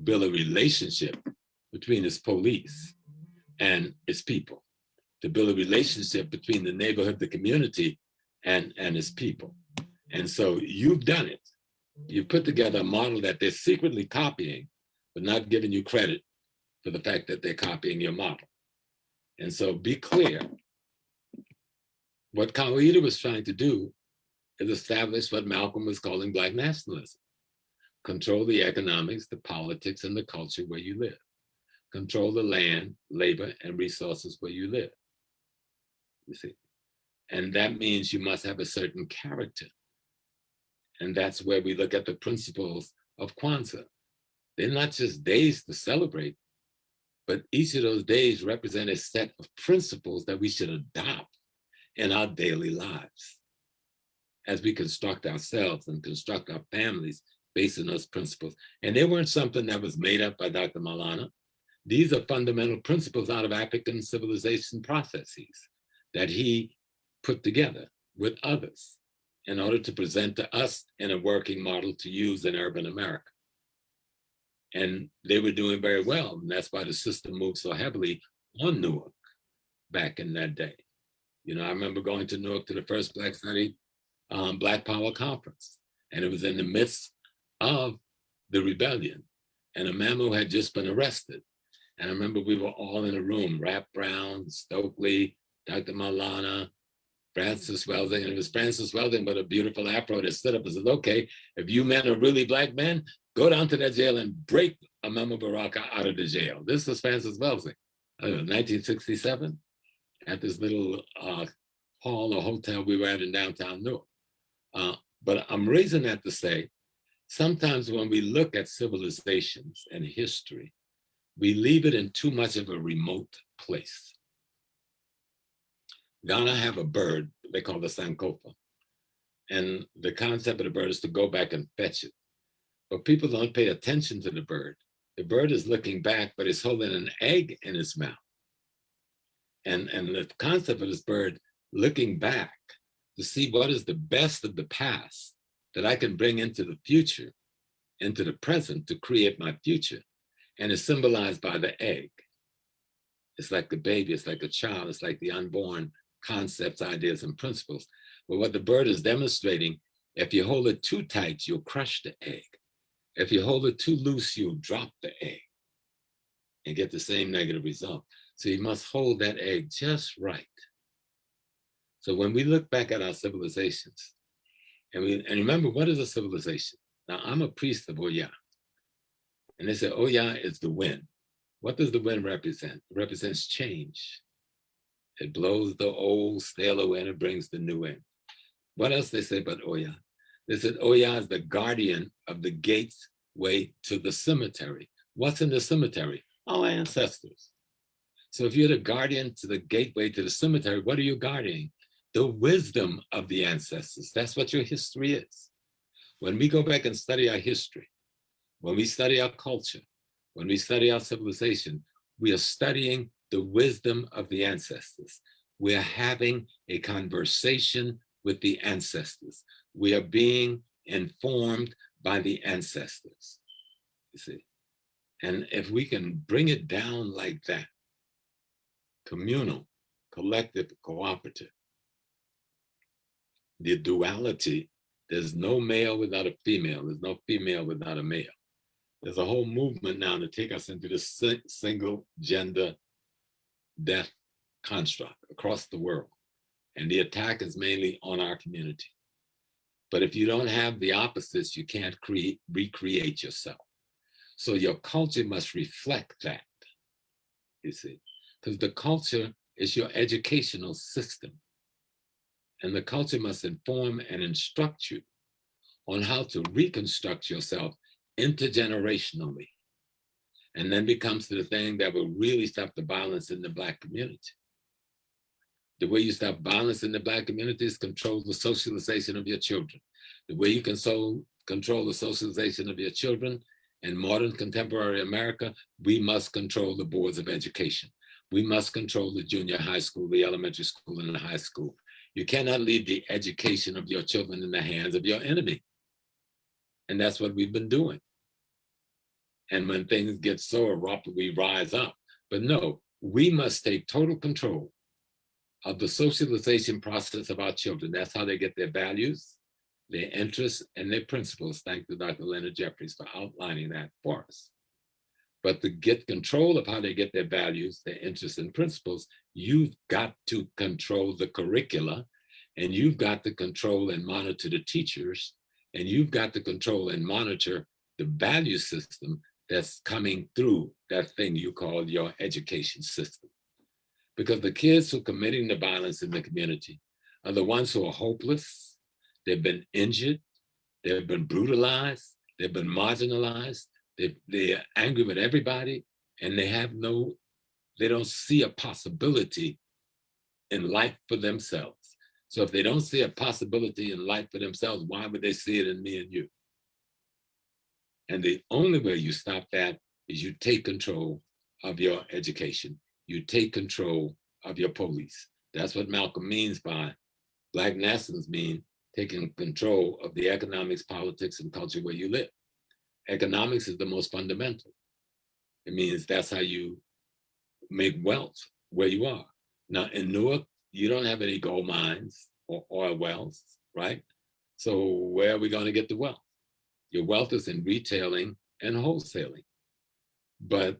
Build a relationship between its police and its people. To build a relationship between the neighborhood, the community, and its people. And so you've done it. You've put together a model that they're secretly copying, but not giving you credit for the fact that they're copying your model. And so be clear. What Qaeda was trying to do is establish what Malcolm was calling Black nationalism. Control the economics, the politics, and the culture where you live. Control the land, labor, and resources where you live. You see? And that means you must have a certain character. And that's where we look at the principles of Kwanzaa. They're not just days to celebrate, but each of those days represent a set of principles that we should adopt in our daily lives as we construct ourselves and construct our families based on those principles. And they weren't something that was made up by Dr. Maulana. These are fundamental principles out of African civilization processes that he put together with others in order to present to us in a working model to use in urban America. And they were doing very well. And that's why the system moved so heavily on Newark back in that day. You know, I remember going to Newark to the first Black Study Black Power Conference. And it was in the midst of the rebellion. And a man who had just been arrested. And I remember we were all in a room, Rap Brown, Stokely, Dr. Maulana, Francis Welding, and it was Francis Welding with a beautiful afro that stood up and said, okay, if you men are really Black men, go down to that jail and break Amama Baraka out of the jail. This was Francis Welding, 1967, at this little hall or hotel we were at in downtown Newark. But I'm raising that to say, sometimes when we look at civilizations and history, we leave it in too much of a remote place. Ghana have a bird, they call the Sankofa. And the concept of the bird is to go back and fetch it. But people don't pay attention to the bird. The bird is looking back, but it's holding an egg in its mouth. And the concept of this bird looking back to see what is the best of the past that I can bring into the future, into the present to create my future. And it's symbolized by the egg. It's like the baby, it's like a child, it's like the unborn concepts, ideas, and principles. But what the bird is demonstrating, if you hold it too tight, you'll crush the egg. If you hold it too loose, you'll drop the egg and get the same negative result. So you must hold that egg just right. So when we look back at our civilizations, and remember, what is a civilization? Now, I'm a priest of Oya. And they say Oya is the wind. What does the wind represent? It represents change. It blows the old, stale wind, it brings the new in. What else they say about Oya? They said Oya is the guardian of the gateway to the cemetery. What's in the cemetery? Our ancestors. So if you're the guardian to the gateway to the cemetery, what are you guarding? The wisdom of the ancestors. That's what your history is. When we go back and study our history, when we study our culture, when we study our civilization, we are studying the wisdom of the ancestors. We are having a conversation with the ancestors. We are being informed by the ancestors, you see. And if we can bring it down like that, communal, collective, cooperative, the duality, there's no male without a female, there's no female without a male. There's a whole movement now to take us into this single gender death construct across the world. And the attack is mainly on our community. But if you don't have the opposites, you can't recreate yourself. So your culture must reflect that, you see, because the culture is your educational system. And the culture must inform and instruct you on how to reconstruct yourself intergenerationally. And then becomes the thing that will really stop the violence in the Black community. The way you stop violence in the Black community is control the socialization of your children. The way you can control the socialization of your children in modern contemporary America, we must control the boards of education. We must control the junior high school, the elementary school, and the high school. You cannot leave the education of your children in the hands of your enemy. And that's what we've been doing. And when things get so abrupt, we rise up. But no, we must take total control of the socialization process of our children. That's how they get their values, their interests, and their principles. Thank you, Dr. Leonard Jeffries, for outlining that for us. But to get control of how they get their values, their interests, and principles, you've got to control the curricula, and you've got to control and monitor the teachers, and you've got to control and monitor the value system that's coming through that thing you call your education system. Because the kids who are committing the violence in the community are the ones who are hopeless, they've been injured, they've been brutalized, they've been marginalized, they're angry with everybody, and they don't see a possibility in life for themselves. So if they don't see a possibility in life for themselves, why would they see it in me and you? And the only way you stop that is you take control of your education. You take control of your police. That's what Malcolm means by Black nationalists mean taking control of the economics, politics, and culture where you live. Economics is the most fundamental. It means that's how you make wealth where you are. Now in Newark, you don't have any gold mines or oil wells, right? So where are we going to get the wealth? Your wealth is in retailing and wholesaling. But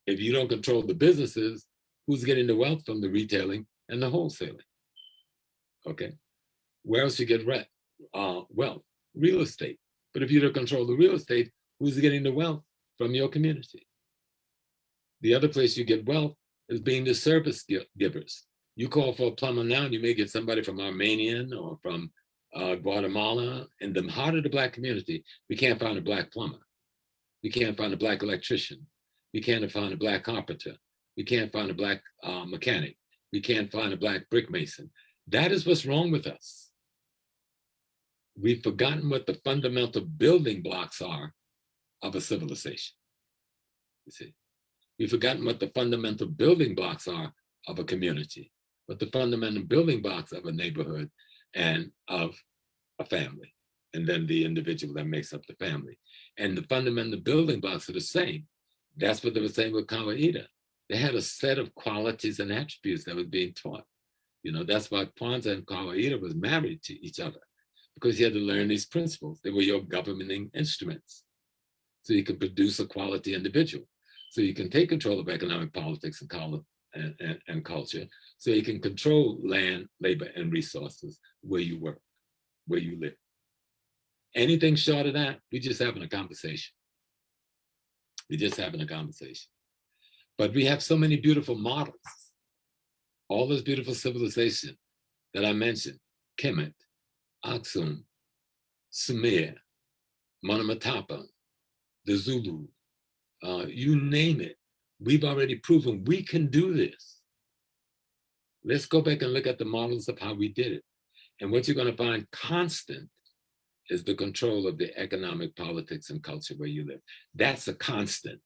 if you don't control the businesses, who's getting the wealth from the retailing and the wholesaling? Okay. Where else you get wealth? Real estate. But if you don't control the real estate, who's getting the wealth from your community? The other place you get wealth is being the service givers. You call for a plumber now, and you may get somebody from Armenian or from Guatemala. In the heart of the Black community, we can't find a Black plumber. We can't find a Black electrician. We can't find a Black carpenter. We can't find a Black mechanic. We can't find a Black brick mason. That is what's wrong with us. We've forgotten what the fundamental building blocks are of a civilization. You see, we've forgotten what the fundamental building blocks are of a community, what the fundamental building blocks of a neighborhood and of a family, and then the individual that makes up the family. And the fundamental building blocks are the same. That's what they were saying with Kawaida. They had a set of qualities and attributes that was being taught. You know, that's why Kwanzaa and Kawaida was married to each other, because you had to learn these principles. They were your governing instruments. So you can produce a quality individual. So you can take control of economic politics and culture. So you can control land, labor, and resources where you work, where you live. Anything short of that, we're just having a conversation. We're just having a conversation. But we have so many beautiful models. All this beautiful civilization that I mentioned, Kemet, Aksum, Sumer, Monomatapa, the Zulu, you name it. We've already proven we can do this. Let's go back and look at the models of how we did it. And what you're going to find constant is the control of the economic, politics, and culture where you live. That's a constant.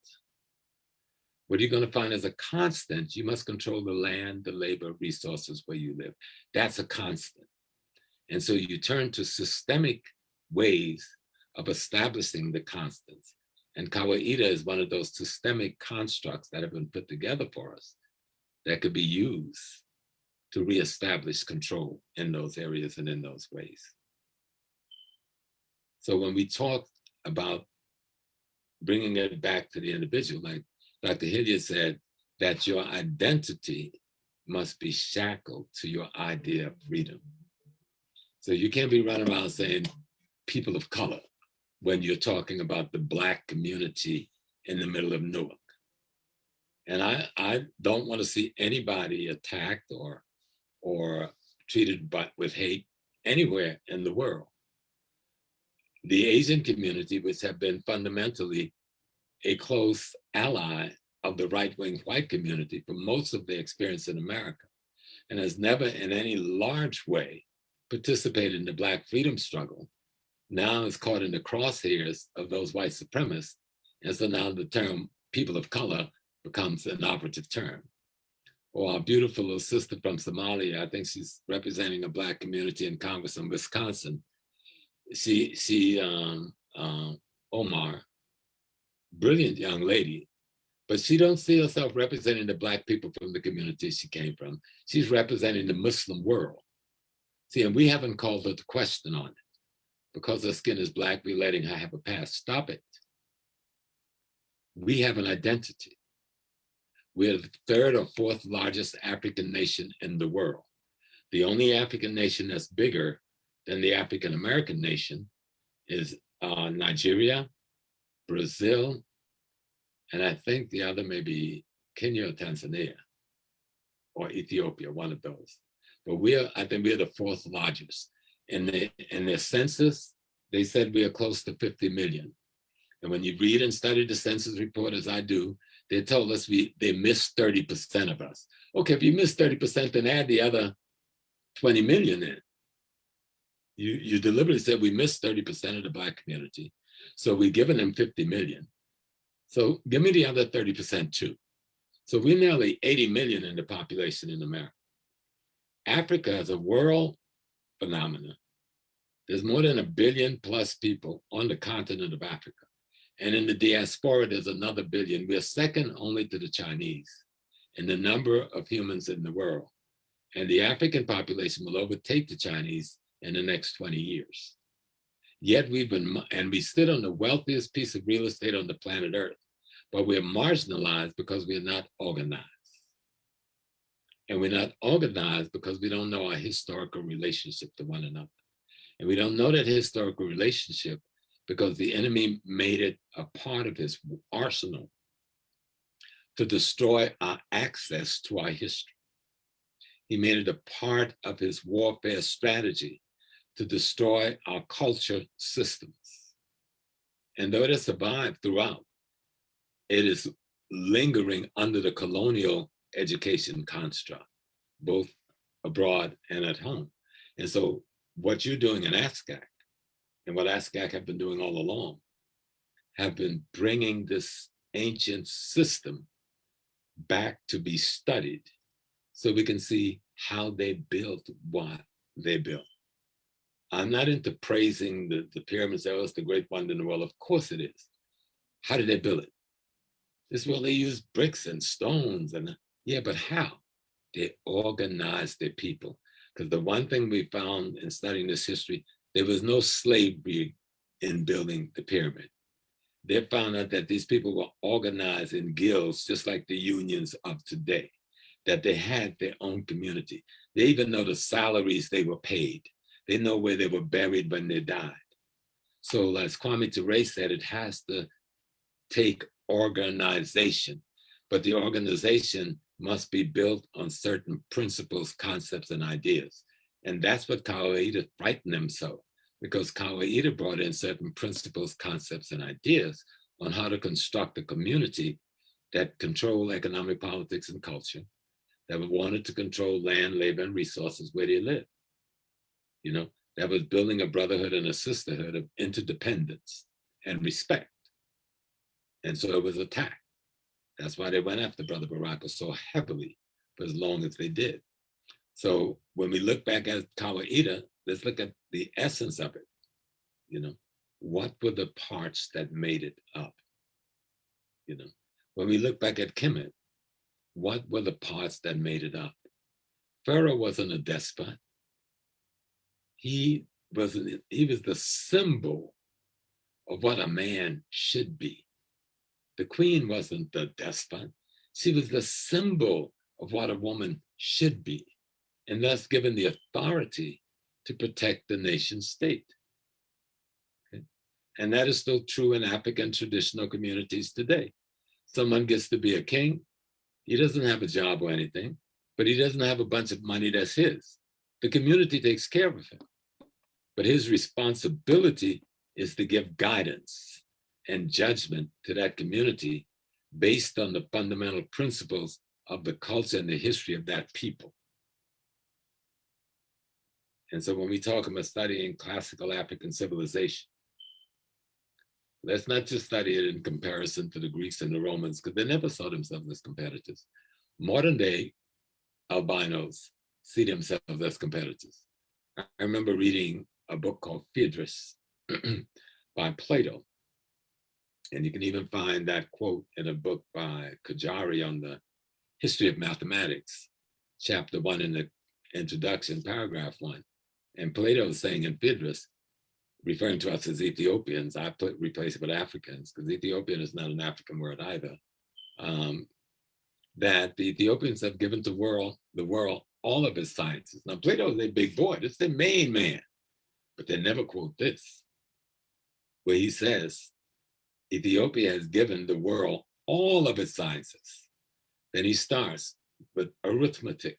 What you're going to find as a constant, you must control the land, the labor, resources where you live. That's a constant. And so you turn to systemic ways of establishing the constants. And Kawaida is one of those systemic constructs that have been put together for us that could be used to reestablish control in those areas and in those ways. So when we talk about bringing it back to the individual, like Dr. Hilliard said, that your identity must be shackled to your idea of freedom. So you can't be running around saying people of color when you're talking about the Black community in the middle of Newark. And I don't want to see anybody attacked or treated with hate anywhere in the world. The Asian community, which have been fundamentally a close ally of the right-wing white community for most of their experience in America, and has never in any large way participated in the Black freedom struggle, now is caught in the crosshairs of those white supremacists. And so now the term people of color becomes an operative term. Or our beautiful little sister from Somalia, I think she's representing a Black community in Congress in Wisconsin. Omar, brilliant young lady, but she don't see herself representing the Black people from the community she came from. She's representing the Muslim world. See, and we haven't called her to question on it. Because her skin is Black, we're letting her have a pass. Stop it. We have an identity. We're the third or fourth largest African nation in the world. The only African nation that's bigger than the African American nation is Nigeria, Brazil, and I think the other may be Kenya or Tanzania or Ethiopia, one of those. But I think we're the fourth largest. In their census, they said we are close to 50 million. And when you read and study the census report, as I do, they told us they missed 30% of us. Okay, if you miss 30%, then add the other 20 million in. You deliberately said we missed 30% of the Black community. So we're giving them 50 million. So give me the other 30% too. So we're nearly 80 million in the population in America. Africa is a world phenomenon. There's more than 1 billion plus people on the continent of Africa. And in the diaspora, there's another billion. We're second only to the Chinese in the number of humans in the world. And the African population will overtake the Chinese in the next 20 years. Yet we sit on the wealthiest piece of real estate on the planet Earth, but we're marginalized because we're not organized. And we're not organized because we don't know our historical relationship to one another. And we don't know that historical relationship because the enemy made it a part of his arsenal to destroy our access to our history. He made it a part of his warfare strategy to destroy our culture systems. And though it has survived throughout, it is lingering under the colonial education construct, both abroad and at home. And so what you're doing in ASCAC and what ASCAC have been doing all along have been bringing this ancient system back to be studied so we can see how they built what they built. I'm not into praising the pyramids. Oh, it's the great wonder in the world. Of course it is. How did they build it? This is where they use bricks and stones. And yeah, but how? They organized their people. Because the one thing we found in studying this history, there was no slavery in building the pyramid. They found out that these people were organized in guilds, just like the unions of today, that they had their own community. They even know the salaries they were paid. They know where they were buried when they died. So as Kwame Ture said, it has to take organization, but the organization must be built on certain principles, concepts, and ideas. And that's what Kawaida frightened them so, because Kawaida brought in certain principles, concepts, and ideas on how to construct a community that controlled economic, politics, and culture, that wanted to control land, labor, and resources where they live. You know, that was building a brotherhood and a sisterhood of interdependence and respect. And so it was attacked. That's why they went after Brother Baraka so heavily for as long as they did. So when we look back at Kawaida, let's look at the essence of it. You know, what were the parts that made it up? You know, when we look back at Kemet, what were the parts that made it up? Pharaoh wasn't a despot. He was the symbol of what a man should be. The queen wasn't the despot. She was the symbol of what a woman should be, and thus given the authority to protect the nation state. Okay? And that is still true in African traditional communities today. Someone gets to be a king. He doesn't have a job or anything, but he doesn't have a bunch of money that's his. The community takes care of him. But his responsibility is to give guidance and judgment to that community based on the fundamental principles of the culture and the history of that people. And so when we talk about studying classical African civilization, let's not just study it in comparison to the Greeks and the Romans, because they never saw themselves as competitors. Modern day albinos see themselves as competitors. I remember reading a book called Phaedrus by Plato. And you can even find that quote in a book by Kajari on the history of mathematics, chapter 1 in the introduction, paragraph 1. And Plato is saying in Phaedrus, referring to us as Ethiopians, I replace it with Africans, because Ethiopian is not an African word either, that the Ethiopians have given to the world all of its sciences. Now, Plato is a big boy. It's the main man. But they never quote this, where he says, Ethiopia has given the world all of its sciences. Then he starts with arithmetic,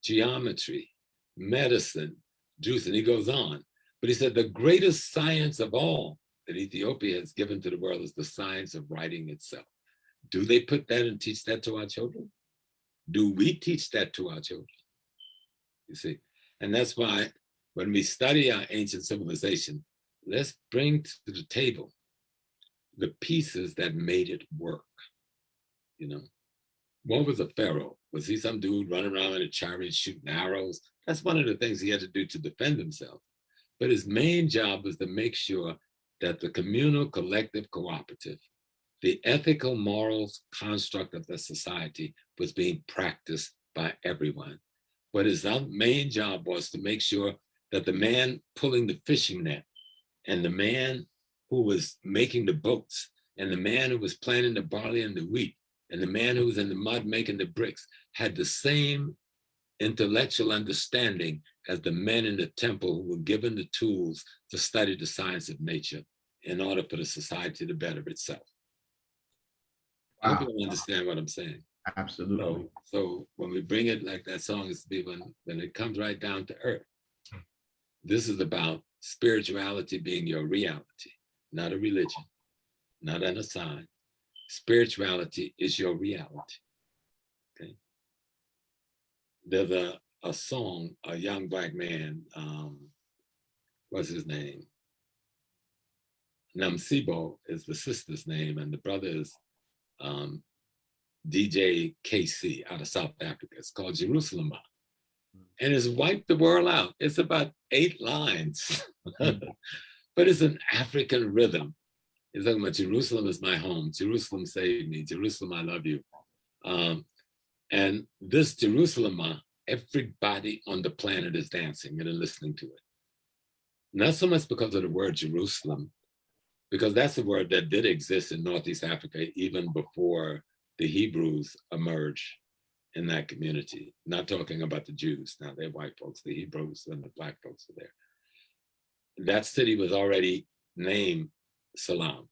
geometry, medicine, juice, and he goes on. But he said the greatest science of all that Ethiopia has given to the world is the science of writing itself. Do they put that and teach that to our children? Do we teach that to our children? You see, and that's why when we study our ancient civilization, let's bring to the table the pieces that made it work. You know, what was a pharaoh? Was he some dude running around in a chariot shooting arrows? That's one of the things he had to do to defend himself. But his main job was to make sure that the communal, collective, cooperative, the ethical, morals construct of the society was being practiced by everyone. But his main job was to make sure that the man pulling the fishing net and the man who was making the boats and the man who was planting the barley and the wheat and the man who was in the mud making the bricks had the same intellectual understanding as the men in the temple who were given the tools to study the science of nature in order for the society to better itself. Wow. I hope you understand what I'm saying. Absolutely. So when we bring it like that song is to be when it comes right down to earth, this is about spirituality being your reality, not a religion, not an assign. Spirituality is your reality. Okay. There's a song, a young black man, what's his name? Namsibo is the sister's name, and the brother is DJ KC out of South Africa. It's called Jerusalem. And it's wiped the world out. It's about 8 lines, but it's an African rhythm. It's talking about Jerusalem is my home. Jerusalem saved me. Jerusalem, I love you. And this Jerusalem, everybody on the planet is dancing and listening to it. Not so much because of the word Jerusalem, because that's a word that did exist in Northeast Africa even before the Hebrews emerged in that community. Not talking about the Jews, now they're white folks, the Hebrews and the black folks are there. That city was already named Salam,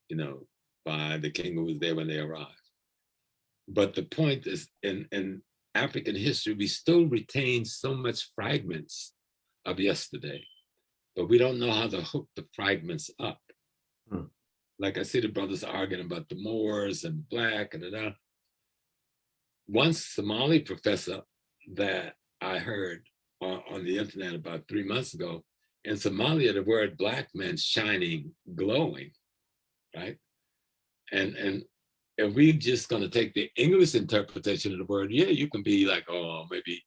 you know, by the king who was there when they arrived. But the point is, in African history, we still retain so much fragments of yesterday, but we don't know how to hook the fragments up. Like I see the brothers arguing about the Moors and black and that. One Somali professor that I heard on the internet about 3 months ago, in Somalia, the word black meant shining, glowing, right? And if we're just going to take the English interpretation of the word, yeah, you can be like, oh, maybe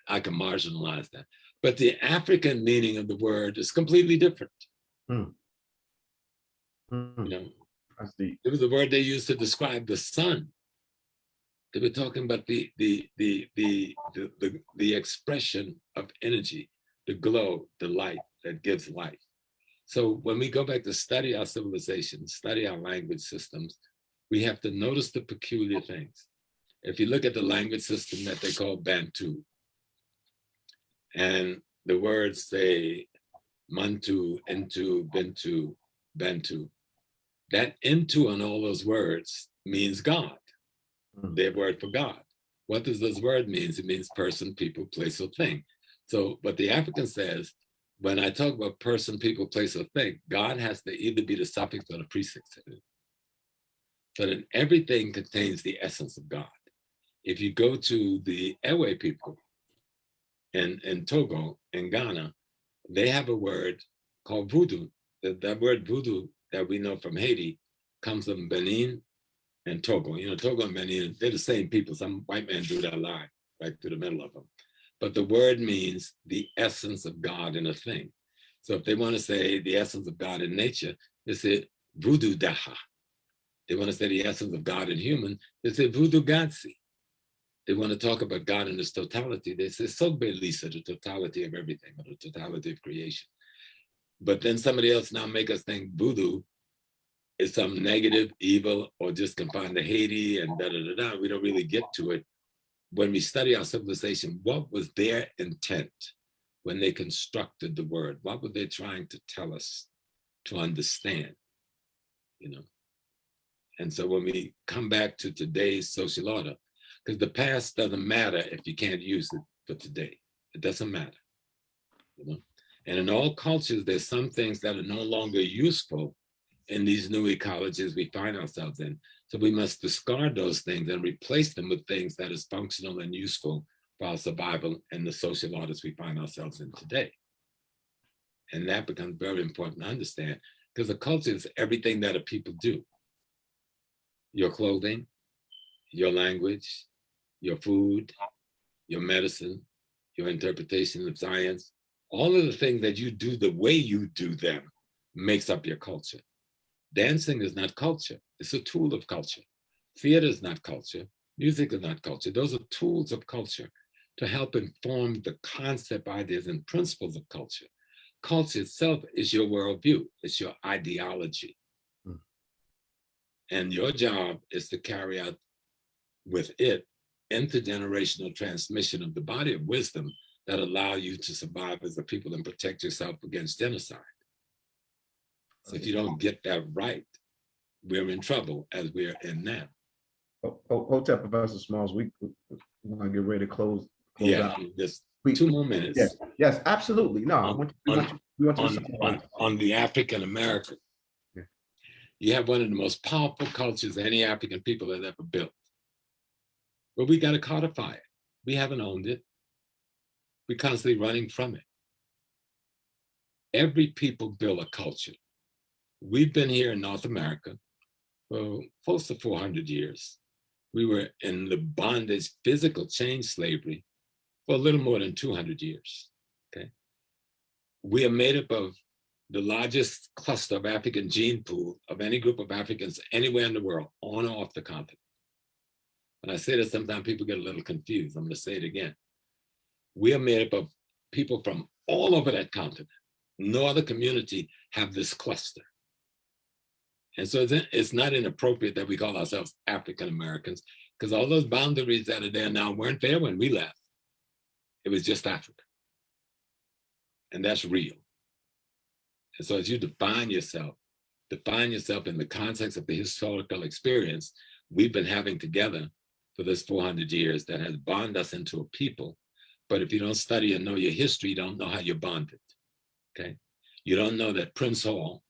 I can marginalize that. But the African meaning of the word is completely different. You know, it was the word they used to describe the sun. They were talking about the expression of energy, the glow, the light that gives life. So when we go back to study our civilization, study our language systems, we have to notice the peculiar things. If you look at the language system that they call Bantu, and the words say Mantu, Entu, Bentu, Bantu, that Entu on all those words means God, their word for God. What does this word mean? It means person, people, place, or thing. So what the African says, when I talk about person, people, place, or thing, God has to either be the suffix or the prefix. So that everything contains the essence of God. If you go to the Ewe people in Togo, in Ghana, they have a word called voodoo. That word voodoo that we know from Haiti comes from Benin and Togo. You know, Togo and Benin, they're the same people. Some white man drew that line right through the middle of them. But the word means the essence of God in a thing. So if they want to say the essence of God in nature, they say voodoo daha. They want to say the essence of God in human, they say voodoo gadsi. They want to talk about God in his totality, they say sogbe lisa, the totality of everything, or the totality of creation. But then somebody else now make us think voodoo is some negative, evil, or just confined to Haiti and da-da-da-da. We don't really get to it. When we study our civilization, what was their intent when they constructed the word? What were they trying to tell us to understand, you know? And so when we come back to today's social order, because the past doesn't matter if you can't use it for today. It doesn't matter, you know? And in all cultures, there's some things that are no longer useful in these new ecologies we find ourselves in. So we must discard those things and replace them with things that is functional and useful for our survival in the social orders we find ourselves in today. And that becomes very important to understand, because the culture is everything that a people do. Your clothing, your language, your food, your medicine, your interpretation of science, all of the things that you do the way you do them makes up your culture. Dancing is not culture, it's a tool of culture. Theater is not culture, music is not culture. Those are tools of culture to help inform the concept, ideas, and principles of culture. Culture itself is your worldview, it's your ideology. And your job is to carry out with it intergenerational transmission of the body of wisdom that allow you to survive as a people and protect yourself against genocide. So if you don't get that right, we're in trouble as we're in now. Hold up, Professor Smalls. We want to get ready to close out. Just 2 more minutes. Yes, absolutely. No, on the African American, you have one of the most powerful cultures any African people has ever built. But we got to codify it. We haven't owned it. We're constantly running from it. Every people build a culture. We've been here in North America for close to 400 years. We were in the bondage, physical chain slavery for a little more than 200 years, okay? We are made up of the largest cluster of African gene pool of any group of Africans anywhere in the world, on or off the continent. When I say this, sometimes people get a little confused. I'm going to say it again. We are made up of people from all over that continent. No other community have this cluster. And so it's not inappropriate that we call ourselves African Americans, because all those boundaries that are there now weren't there when we left. It was just Africa. And that's real. And so as you define yourself in the context of the historical experience we've been having together for this 400 years that has bonded us into a people. But if you don't study and know your history, you don't know how you're bonded, okay? You don't know that Prince Hall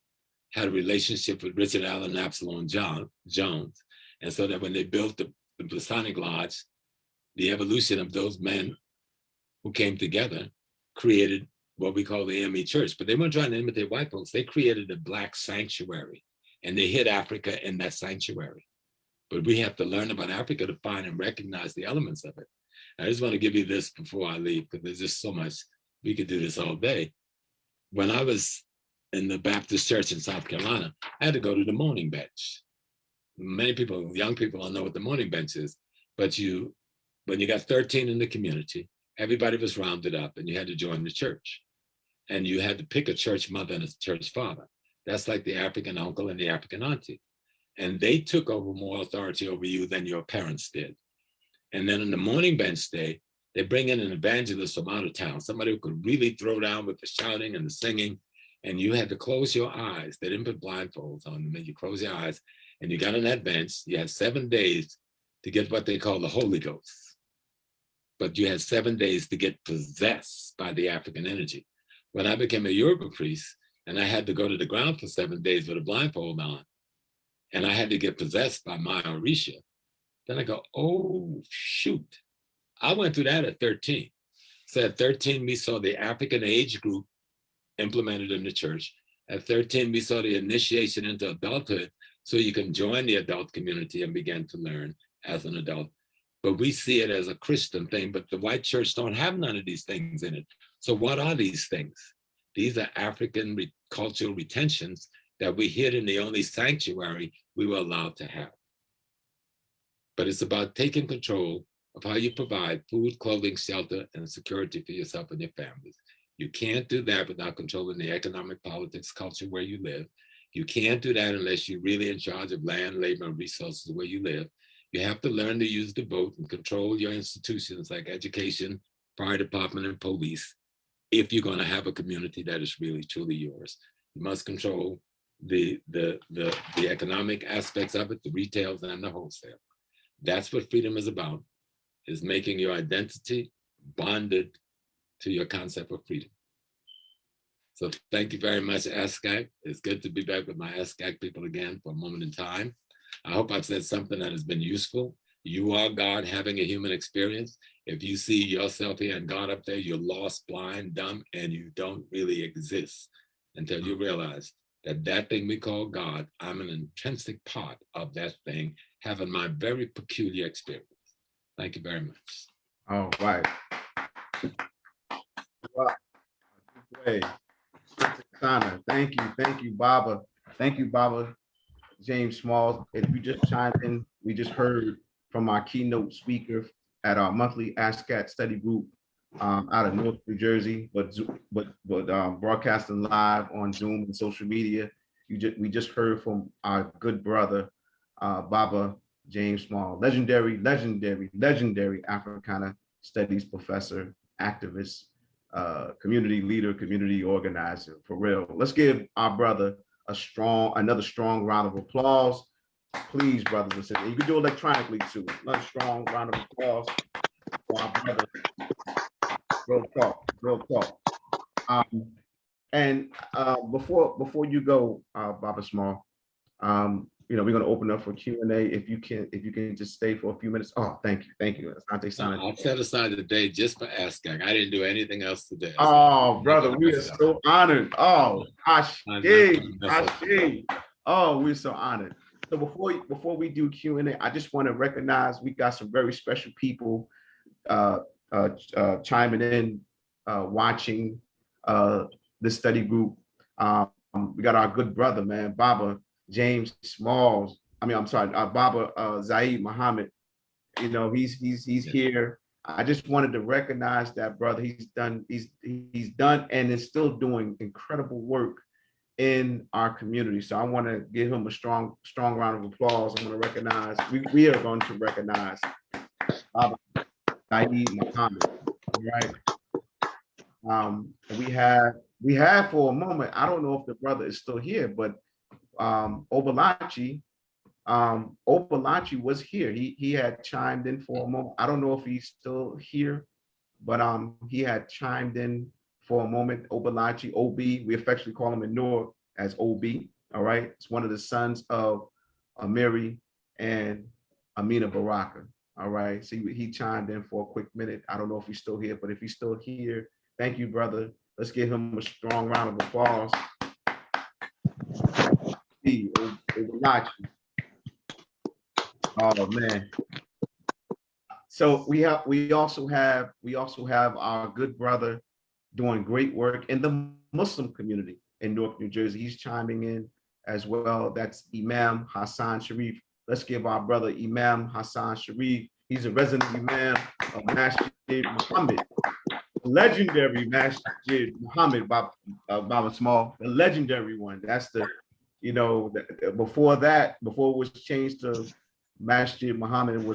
had a relationship with Richard Allen and Absalom Jones. And so that when they built the Masonic Lodge, the evolution of those men who came together created what we call the AME Church. But they weren't trying to imitate white folks. They created a Black sanctuary, and they hid Africa in that sanctuary. But we have to learn about Africa to find and recognize the elements of it. I just want to give you this before I leave, because there's just so much. We could do this all day. When I was in the Baptist church in South Carolina, I had to go to the mourning bench. Many people, young people don't know what the mourning bench is, but when you got 13 in the community, everybody was rounded up and you had to join the church. And you had to pick a church mother and a church father. That's like the African uncle and the African auntie. And they took over more authority over you than your parents did. And then in the mourning bench day, they bring in an evangelist from out of town, somebody who could really throw down with the shouting and the singing. And you had to close your eyes. They didn't put blindfolds on them. And you close your eyes and you got on that bench. You had 7 days to get what they call the Holy Ghost. But you had 7 days to get possessed by the African energy. When I became a Yoruba priest and I had to go to the ground for 7 days with a blindfold on, and I had to get possessed by my Orisha, then I go, oh, shoot. I went through that at 13. So at 13, we saw the African age group implemented in the church. At 13, we saw the initiation into adulthood, so you can join the adult community and begin to learn as an adult. But we see it as a Christian thing, but the white church don't have none of these things in it. So what are these things? These are African cultural retentions that we hid in the only sanctuary we were allowed to have. But it's about taking control of how you provide food, clothing, shelter, and security for yourself and your families. You can't do that without controlling the economic, politics, culture where you live. You can't do that unless you're really in charge of land, labor, and resources where you live. You have to learn to use the vote and control your institutions like education, fire department, and police if you're going to have a community that is really, truly yours. You must control the economic aspects of it, the retails and the wholesale. That's what freedom is about, is making your identity bonded to your concept of freedom. So thank you very much, ASCAC. It's good to be back with my ASCAC people again for a moment in time. I hope I've said something that has been useful. You are God having a human experience. If you see yourself here and God up there, you're lost, blind, dumb, and you don't really exist until you realize that that thing we call God, I'm an intrinsic part of that thing, having my very peculiar experience. Thank you very much. All right. Wow. Great. Thank you, Baba. Thank you, Baba James Smalls. If you just chimed in, we just heard from our keynote speaker at our monthly ASCAC study group out of North New Jersey, but broadcasting live on Zoom and social media. We just heard from our good brother, Baba James Small, legendary Africana studies professor, activist, community leader, community organizer, for real. Let's give our brother another strong round of applause. Please, brothers and sisters. You can do it electronically too. Another strong round of applause for our brother. Real talk. And before you go, Baba Small, we're going to open up for Q&A. If you can just stay for a few minutes. Oh, thank you. I'll set aside the day just for ASCAC. I didn't do anything else today. Oh, brother, we are so honored. Oh, Ashe. Oh, we're so honored. So before we do Q&A, I just want to recognize we got some very special people chiming in, watching this study group. We got our good brother, man, Baba James Smalls. Baba Zaid Muhammad. You know, he's here. I just wanted to recognize that brother. He's done and is still doing incredible work in our community. So I want to give him a strong round of applause. I'm going to recognize, we are going to recognize Baba Saeed Muhammad, right? We have for a moment, I don't know if the brother is still here, but Obalachi was here. He had chimed in for a moment. I don't know if he's still here, but he had chimed in for a moment. Obalachi, OB, we affectionately call him in Newark as OB. All right, it's one of the sons of Amiri and Amina Baraka. All right, so he chimed in for a quick minute. I don't know if he's still here, but if he's still here, thank you, brother. Let's give him a strong round of applause. Obalachi. Oh man. So we also have our good brother doing great work in the Muslim community in Newark, New Jersey. He's chiming in as well. That's Imam Hassan Sharif. Let's give our brother Imam Hassan Sharif. He's a resident Imam of Masjid Muhammad, legendary Masjid Muhammad, Baba Small, the legendary one. That's the, you know, before it was changed to Masjid Muhammad, it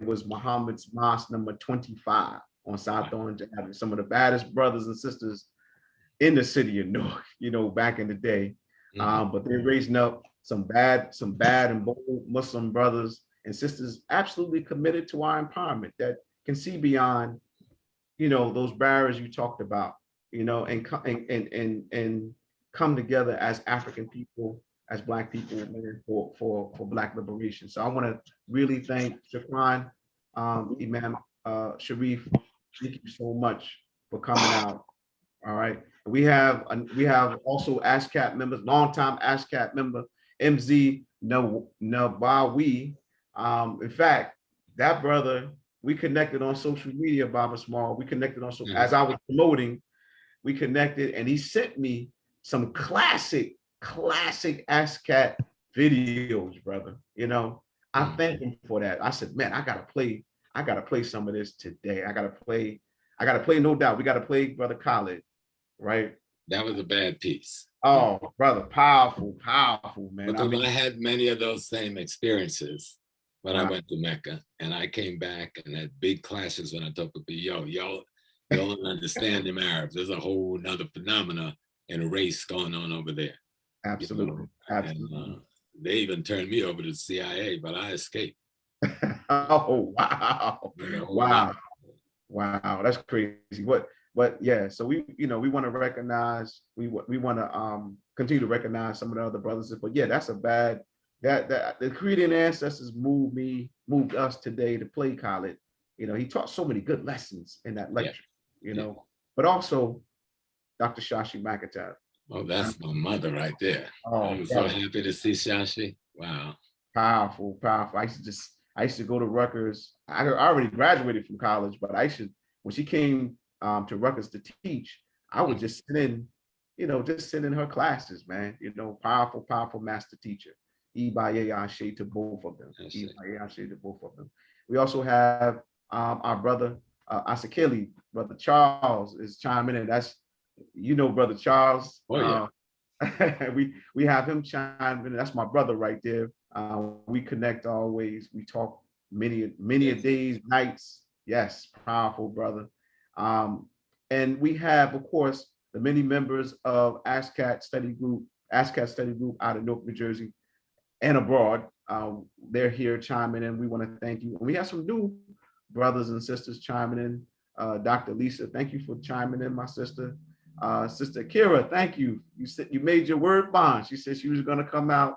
was Muhammad's Mosque number 25 on South Orange Avenue. Some of the baddest brothers and sisters in the city of Newark, you know, back in the day. But they're raising up some bad and bold Muslim brothers and sisters absolutely committed to our empowerment that can see beyond, you know, those barriers you talked about, you know, and come together as African people, as Black people, man, for Black liberation. So I want to really thank Shafran, Imam Sharif. Thank you so much for coming out. All right. We have also ASCAC members, longtime ASCAC member, MZ Nawawi. In fact, that brother, we connected on social media, Baba Small. We connected on as I was promoting, we connected, and he sent me some classic ASCAC videos, brother. You know, I thank him for that. I said, man, I gotta play some of this today. I gotta play, no doubt. We gotta play Brother Khalid, right? That was a bad piece. Oh, brother, powerful, man. Because I had many of those same experiences when I went to Mecca, and I came back and had big clashes when I told people, y'all don't understand them Arabs. There's a whole nother phenomena and a race going on over there. Absolutely. You know? Absolutely. And, they even turned me over to the CIA, but I escaped. Oh, wow. You know, Wow, that's crazy. But yeah, so we want to recognize, we want to continue to recognize some of the other brothers. But yeah, that's a bad, that the Cretan ancestors moved us today to play Khalid. You know, he taught so many good lessons in that lecture, you know, but also Dr. Shashi McIntyre. Oh, that's my mother right there. Oh, I'm so happy to see Shashi. Wow. Powerful. I used to go to Rutgers. I already graduated from college, but when she came to Rutgers to teach, I would just sit in her classes, man. You know, powerful master teacher. Ibaye Ashe to both of them. Ibaye Ashe to both of them. We also have our brother Asakeli, Brother Charles is chiming in. That's, you know, Brother Charles. Oh, yeah. We have him chime in. That's my brother right there. We connect always. We talk many a days, nights. Yes, powerful brother. And we have, of course, the many members of ASCAC study group out of Newark, New Jersey, and abroad. They're here chiming in. We want to thank you. And we have some new brothers and sisters chiming in. Dr. Lisa, thank you for chiming in, my sister. Sister Kira, thank you. You said you made your word bond. She said she was going to come out.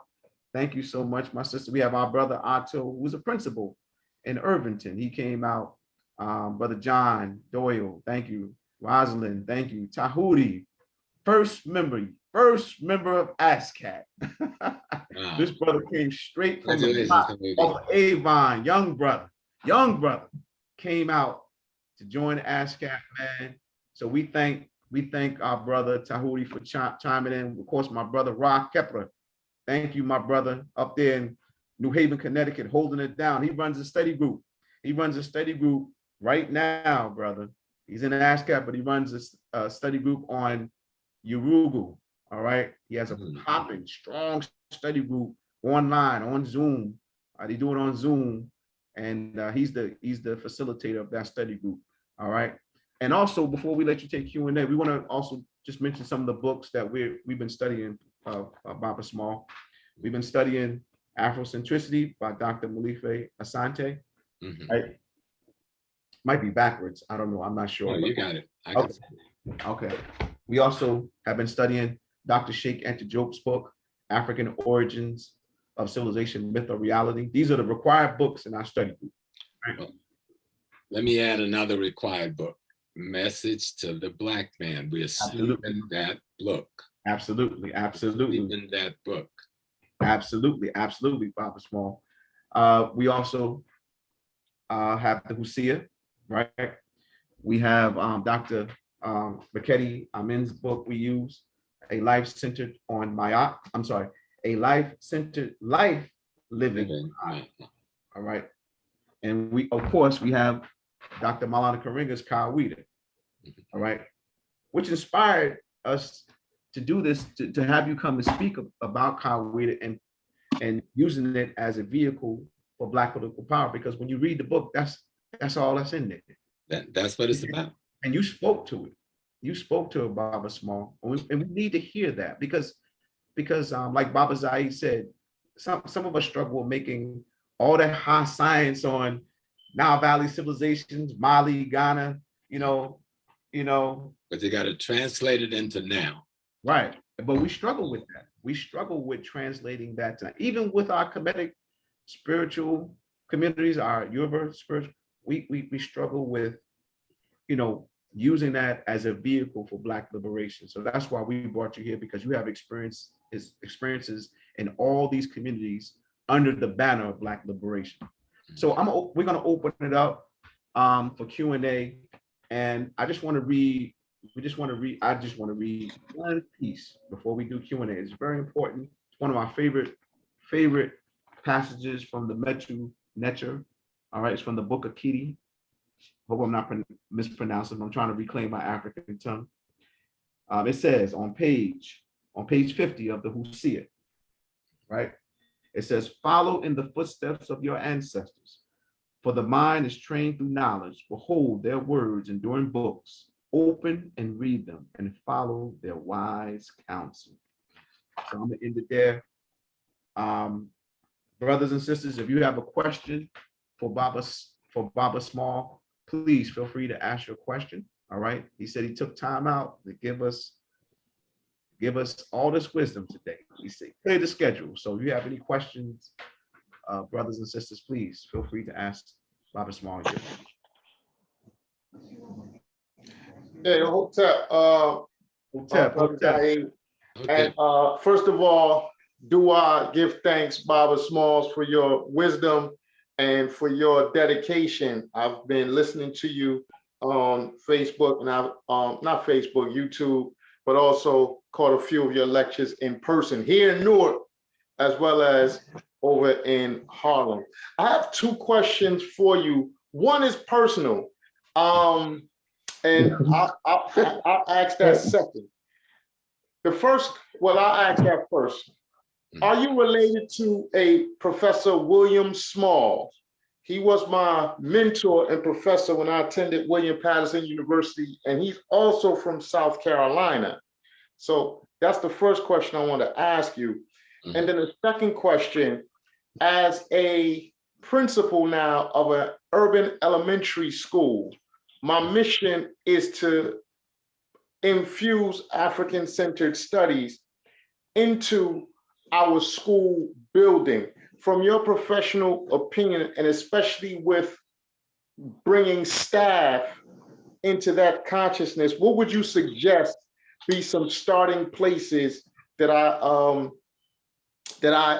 Thank you so much, my sister. We have our brother Otto, who's a principal in Irvington. He came out. Brother John Doyle, thank you. Rosalind, thank you. Tahuti, first member of ASCAC. Wow. This brother came straight from the top of Avon, young brother, came out to join ASCAC, man. So we thank our brother Tahuti for chiming in. Of course, my brother Rock Kepler. Thank you, my brother, up there in New Haven, Connecticut, holding it down. He runs a study group. He runs a study group right now, brother. He's in ASCAC, but he runs a study group on Urugu. All right. He has a popping, strong study group online, on Zoom. They do it on Zoom. And he's the facilitator of that study group. All right. And also, before we let you take Q&A, we want to also just mention some of the books that we've been studying, Baba Small. We've been studying Afrocentricity by Dr. Malife Asante. Right? Might be backwards. I don't know. I'm not sure. Oh, you got it. Okay. We also have been studying Dr. Sheikh Anta Diop's book, African Origins of Civilization, Myth or Reality. These are the required books in our study group. Right? Well, let me add another required book, Message to the Black Man. We're asleep in that book. Absolutely. In that book. Absolutely, Baba Small. We also have the Husia, right? We have Dr. Maketi Amin's book we use, A Life-Centered on Mayat. I'm sorry, A Life-Centered Life Living. All right. And we, of course, we have Dr. Maulana Karinga's Kawida, all right, which inspired us to do this, to have you come and speak about Kawida and using it as a vehicle for Black political power. Because when you read the book, that's all that's in there. That's what it's about. And you spoke to it. You spoke to it, Baba Small, and we need to hear that because like Baba Zaid said, some of us struggle with making all that high science on Nile Valley civilizations, Mali, Ghana, you know. But you got to translate it into now. Right. But we struggle with that. We struggle with translating that to, even with our Kemetic spiritual communities, our Yoruba spiritual, we struggle with, using that as a vehicle for Black liberation. So that's why we brought you here, because you have experiences in all these communities under the banner of Black liberation. So we're going to open it up for Q&A, and I just want to read one piece before we do Q&A. It's very important. It's one of my favorite passages from the Metu Neter. All right, it's from the book of Kiti. Hope I'm not mispronouncing. I'm trying to reclaim my African tongue. It says on page 50 of the Husia, right? It says, follow in the footsteps of your ancestors, for the mind is trained through knowledge. Behold their words enduring books. Open and read them and follow their wise counsel. So I'm gonna end it there. Brothers and sisters, if you have a question for Baba Small, please feel free to ask your question. All right. He said he took time out to give us all this wisdom today. He said clear the schedule. So if you have any questions, brothers and sisters, please feel free to ask Baba Small. Yeah, Hotep. Okay. And first of all, do I give thanks, Baba Smalls, for your wisdom and for your dedication. I've been listening to you on Facebook, and I've not Facebook, YouTube, but also caught a few of your lectures in person here in Newark, as well as over in Harlem. I have two questions for you. One is personal, and I'll ask that second. I'll ask that first. Are you related to a Professor William Smalls? He was my mentor and professor when I attended William Patterson University, and he's also from South Carolina. So that's the first question I want to ask you. And then the second question, as a principal now of an urban elementary school, my mission is to infuse African-centered studies into our school building. From your professional opinion, and especially with bringing staff into that consciousness, what would you suggest be some starting places that I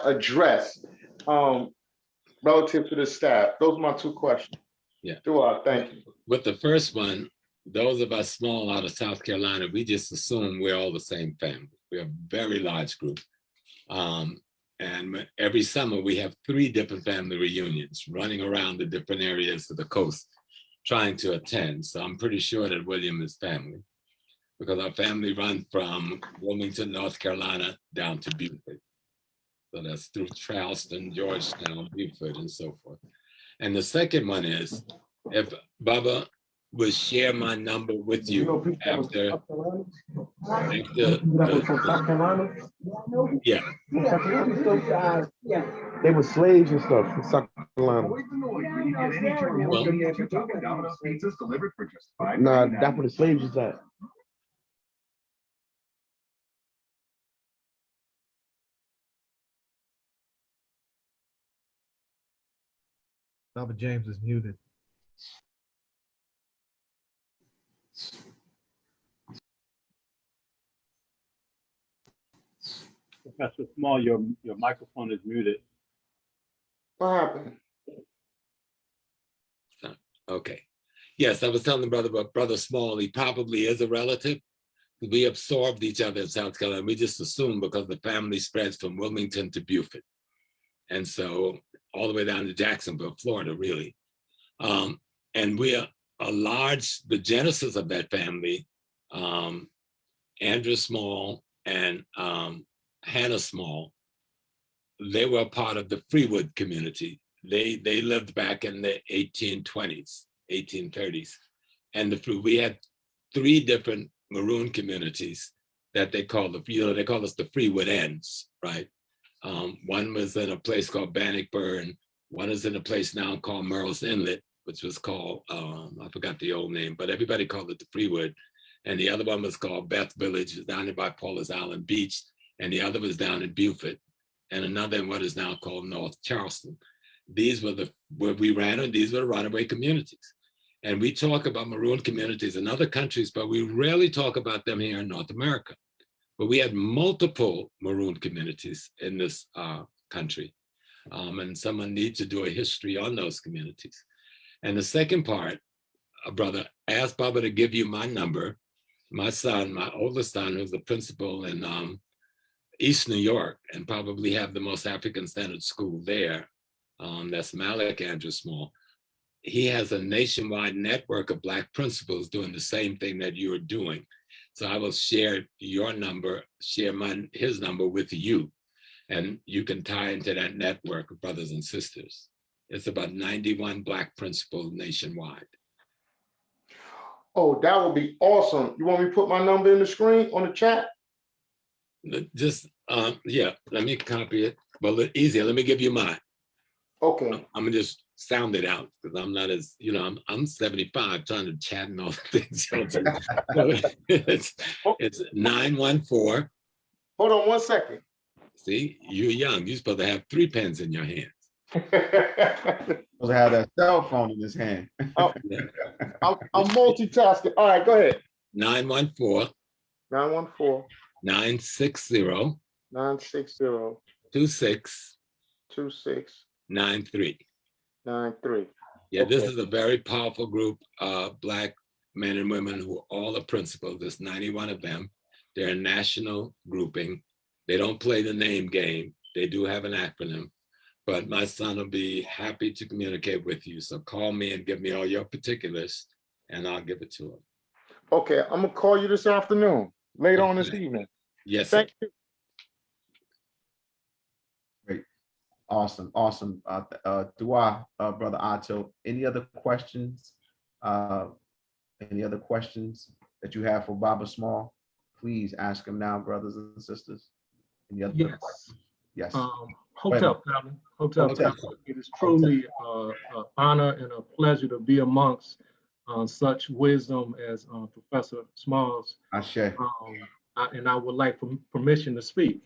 address relative to the staff? Those are my two questions. Yeah. Thank you. With the first one, those of us small out of South Carolina, we just assume we're all the same family. We're a very large group. And every summer we have 3 different family reunions running around the different areas of the coast trying to attend. So I'm pretty sure that William is family, because our family run from Wilmington, North Carolina down to Beaufort. So that's through Charleston, Georgetown, Beaufort, and so forth. And the second one is, if Baba would share my number with you after yeah. They were slaves and stuff in South Carolina. Nah, that's where the slaves is at. Baba James is muted. Professor Small, your microphone is muted. What happened? Okay. Yes, I was telling the brother about Brother Small. He probably is a relative. We absorbed each other in South Carolina. We just assumed because the family spreads from Wilmington to Beaufort. And so all the way down to Jacksonville, Florida, really. And we are the genesis of that family, Andrew Small and Hannah Small, they were a part of the Freewood community. They lived back in the 1820s, 1830s. And we had 3 different Maroon communities that they call they call us the Freewood Ends, right? One was in a place called Bannockburn. One is in a place now called Merle's Inlet, which was called, I forgot the old name, but everybody called it the Freewood. And the other one was called Beth Village, down there by Paulus Island Beach. And the other was down in Beaufort. And another in what is now called North Charleston. These were where we ran, and these were the runaway communities. And we talk about Maroon communities in other countries, but we rarely talk about them here in North America. But we had multiple Maroon communities in this country. And someone needs to do a history on those communities. And the second part, brother, ask Baba to give you my number. My son, my oldest son, who's the principal in East New York, and probably have the most African standard school there. That's Malik Andrew Small. He has a nationwide network of Black principals doing the same thing that you're doing. So I will share your number, his number with you, and you can tie into that network of brothers and sisters. It's about 91 Black principals nationwide. Oh, that would be awesome. You want me to put my number in the screen on the chat? Just, yeah, let me copy it. Well, easier, let me give you mine. Okay. I'm gonna just sound it out because I'm not as, I'm 75 trying to chat and all the things. It's 914. Hold on 1 second. See, you're young. You're supposed to have 3 pens in your hands. Supposed to have that cell phone in his hand. I'm multitasking. All right, go ahead. 914. 914. 960. 960. 26. 26. 93. 93. Yeah, Okay. This is a very powerful group of Black men and women who are all the principals. There's 91 of them. They're a national grouping. They don't play the name game. They do have an acronym, but my son will be happy to communicate with you. So call me and give me all your particulars and I'll give it to him. Okay, I'm gonna call you this afternoon, later on this evening. Yes, Thank you. Great. Awesome. Dua, Brother Ato, any other questions? Any other questions that you have for Baba Small? Please ask him now, brothers and sisters. Any other questions? Yes. Hotel family. It is truly an honor and a pleasure to be amongst such wisdom as Professor Smalls. Ashe. And I would like permission to speak.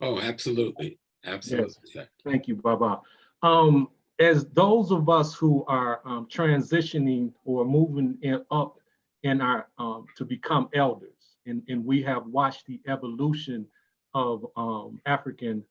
Oh, absolutely. Absolutely. Yes. Thank you, Baba. As those of us who are transitioning or moving up in our to become elders, and we have watched the evolution of African,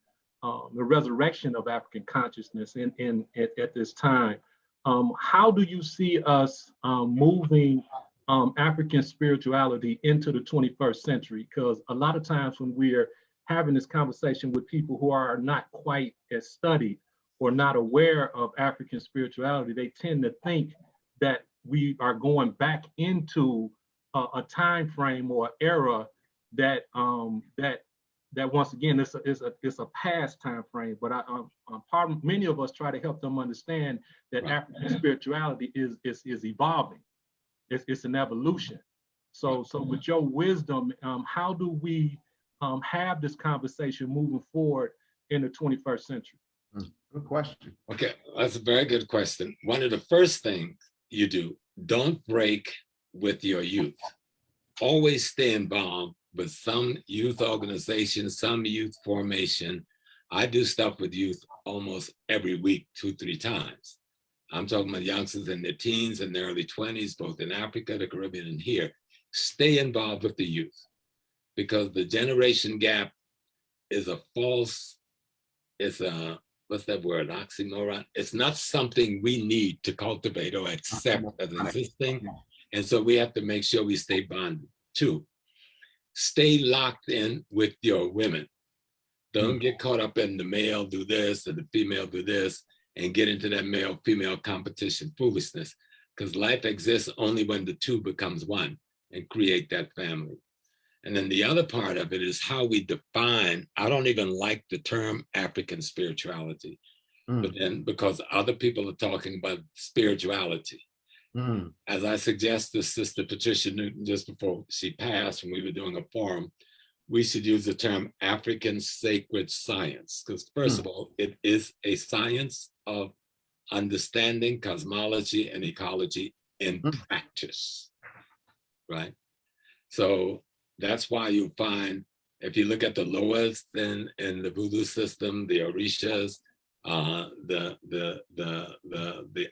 the resurrection of African consciousness at this time. How do you see us moving African spirituality into the 21st century? Because a lot of times when we're having this conversation with people who are not quite as studied or not aware of African spirituality, they tend to think that we are going back into a time frame or era that that once again it's a past time frame. But many of us try to help them understand that African spirituality is evolving. It's an evolution. So with your wisdom, how do we have this conversation moving forward in the 21st century? Good question. Okay, that's a very good question. One of the first things you do, don't break with your youth. Always stay involved with some youth organization, some youth formation. I do stuff with youth almost every week, 2-3 times. I'm talking about youngsters in their teens and their early 20s, both in Africa, the Caribbean, and here. Stay involved with the youth, because the generation gap is a false, it's a, what's that word, oxymoron? It's not something we need to cultivate or accept as existing. And so we have to make sure we stay bonded. 2, stay locked in with your women. Don't get caught up in the male do this and the female do this and get into that male-female competition foolishness, because life exists only when the two becomes one and create that family. And then the other part of it is how we define. I don't even like the term African spirituality, but then because other people are talking about spirituality. As I suggested to Sister Patricia Newton just before she passed, when we were doing a forum, we should use the term African sacred science, because first of all, it is a science of understanding cosmology and ecology in practice, right? So that's why you find, if you look at the lowest in the voodoo system, the Orishas, the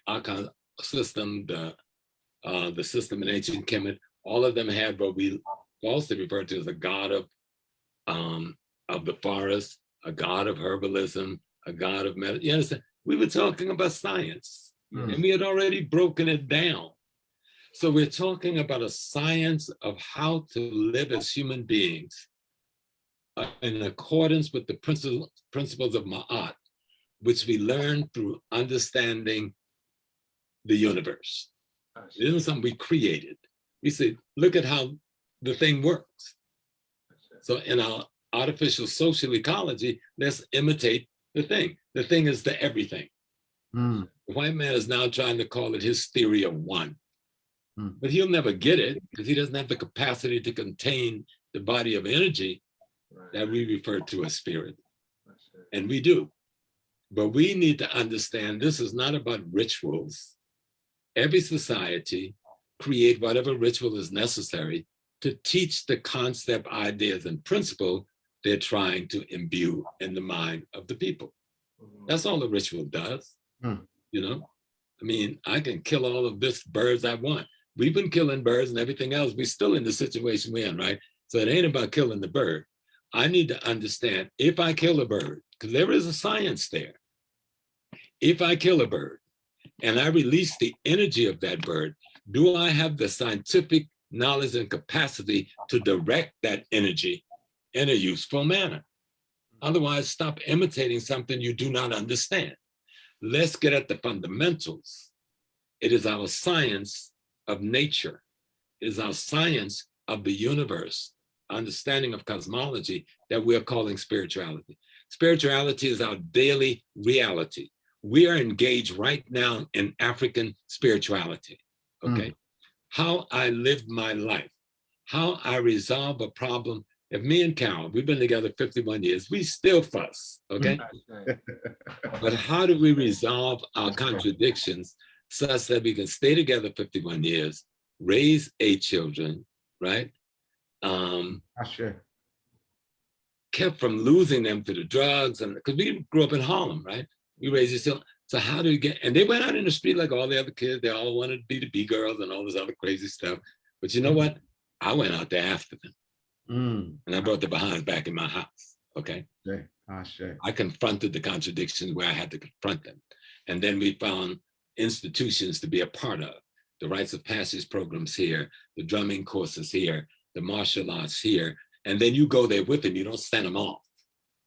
Akan system, the system in ancient Kemet, all of them had what we falsely refer to as a god of the forest, a god of herbalism, a god of medicine. You understand? We were talking about science, and we had already broken it down. So we're talking about a science of how to live as human beings in accordance with the principles of Ma'at, which we learn through understanding the universe. It isn't something we created. We said, look at how the thing works. So in our artificial social ecology, let's imitate the thing. The thing is the everything. The white man is now trying to call it his theory of one. But he'll never get it because he doesn't have the capacity to contain the body of energy that we refer to as spirit. And we do. But we need to understand this is not about rituals. Every society create whatever ritual is necessary to teach the concept, ideas, and principle they're trying to imbue in the mind of the people. That's all the ritual does. You know, I mean, I can kill all of this birds I want. We've been killing birds and everything else. We're still in the situation we're in, right? So it ain't about killing the bird. I need to understand, if I kill a bird, because there is a science there. If I kill a bird and I release the energy of that bird, do I have the scientific knowledge and capacity to direct that energy in a useful manner? Otherwise, stop imitating something you do not understand. Let's get at the fundamentals. It is our science of nature. It is our science of the universe, understanding of cosmology that we're calling spirituality. Spirituality is our daily reality. We are engaged right now in African spirituality, okay? How I live my life, how I resolve a problem. If me and Carol, we've been together 51 years, we still fuss, okay? But how do we resolve our contradictions such that we can stay together 51 years, raise 8 children, right? Kept from losing them to the drugs, and because we grew up in Harlem, right? We raised these children. So how do we get, and they went out in the street like all the other kids, they all wanted to be the B-girls and all this other crazy stuff. But you know what? I went out there after them. And I brought the behinds back in my house, okay? I confronted the contradictions where I had to confront them. And then we found institutions to be a part of. The rites of passage programs here, the drumming courses here, the martial arts here. And then you go there with them, you don't send them off.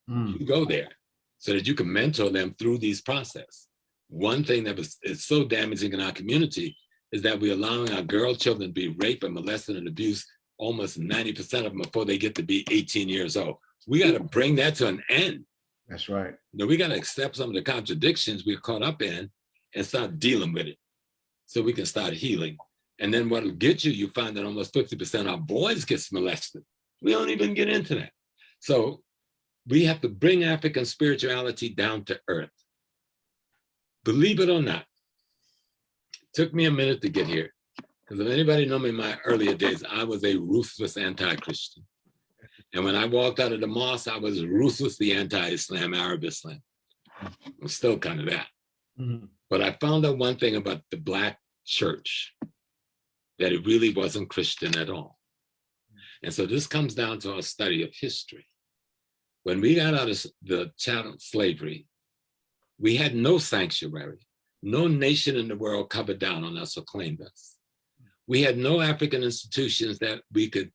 You go there so that you can mentor them through these processes. One thing that is so damaging in our community is that we're allowing our girl children to be raped and molested and abused, almost 90% of them before they get to be 18 years old. We got to bring that to an end. That's right. You know, we got to accept some of the contradictions we're caught up in and start dealing with it so we can start healing. And then what'll get you, you find that almost 50% of our boys get molested. We don't even get into that. So we have to bring African spirituality down to earth. Believe it or not, it took me a minute to get here. Because if anybody know me in my earlier days, I was a ruthless anti-Christian. And when I walked out of the mosque, I was ruthlessly anti-Islam, Arab Islam. I'm still kind of that. But I found out one thing about the Black church, that it really wasn't Christian at all. And so this comes down to our study of history. When we got out of the chattel slavery, we had no sanctuary. No nation in the world covered down on us or claimed us. We had no African institutions that we could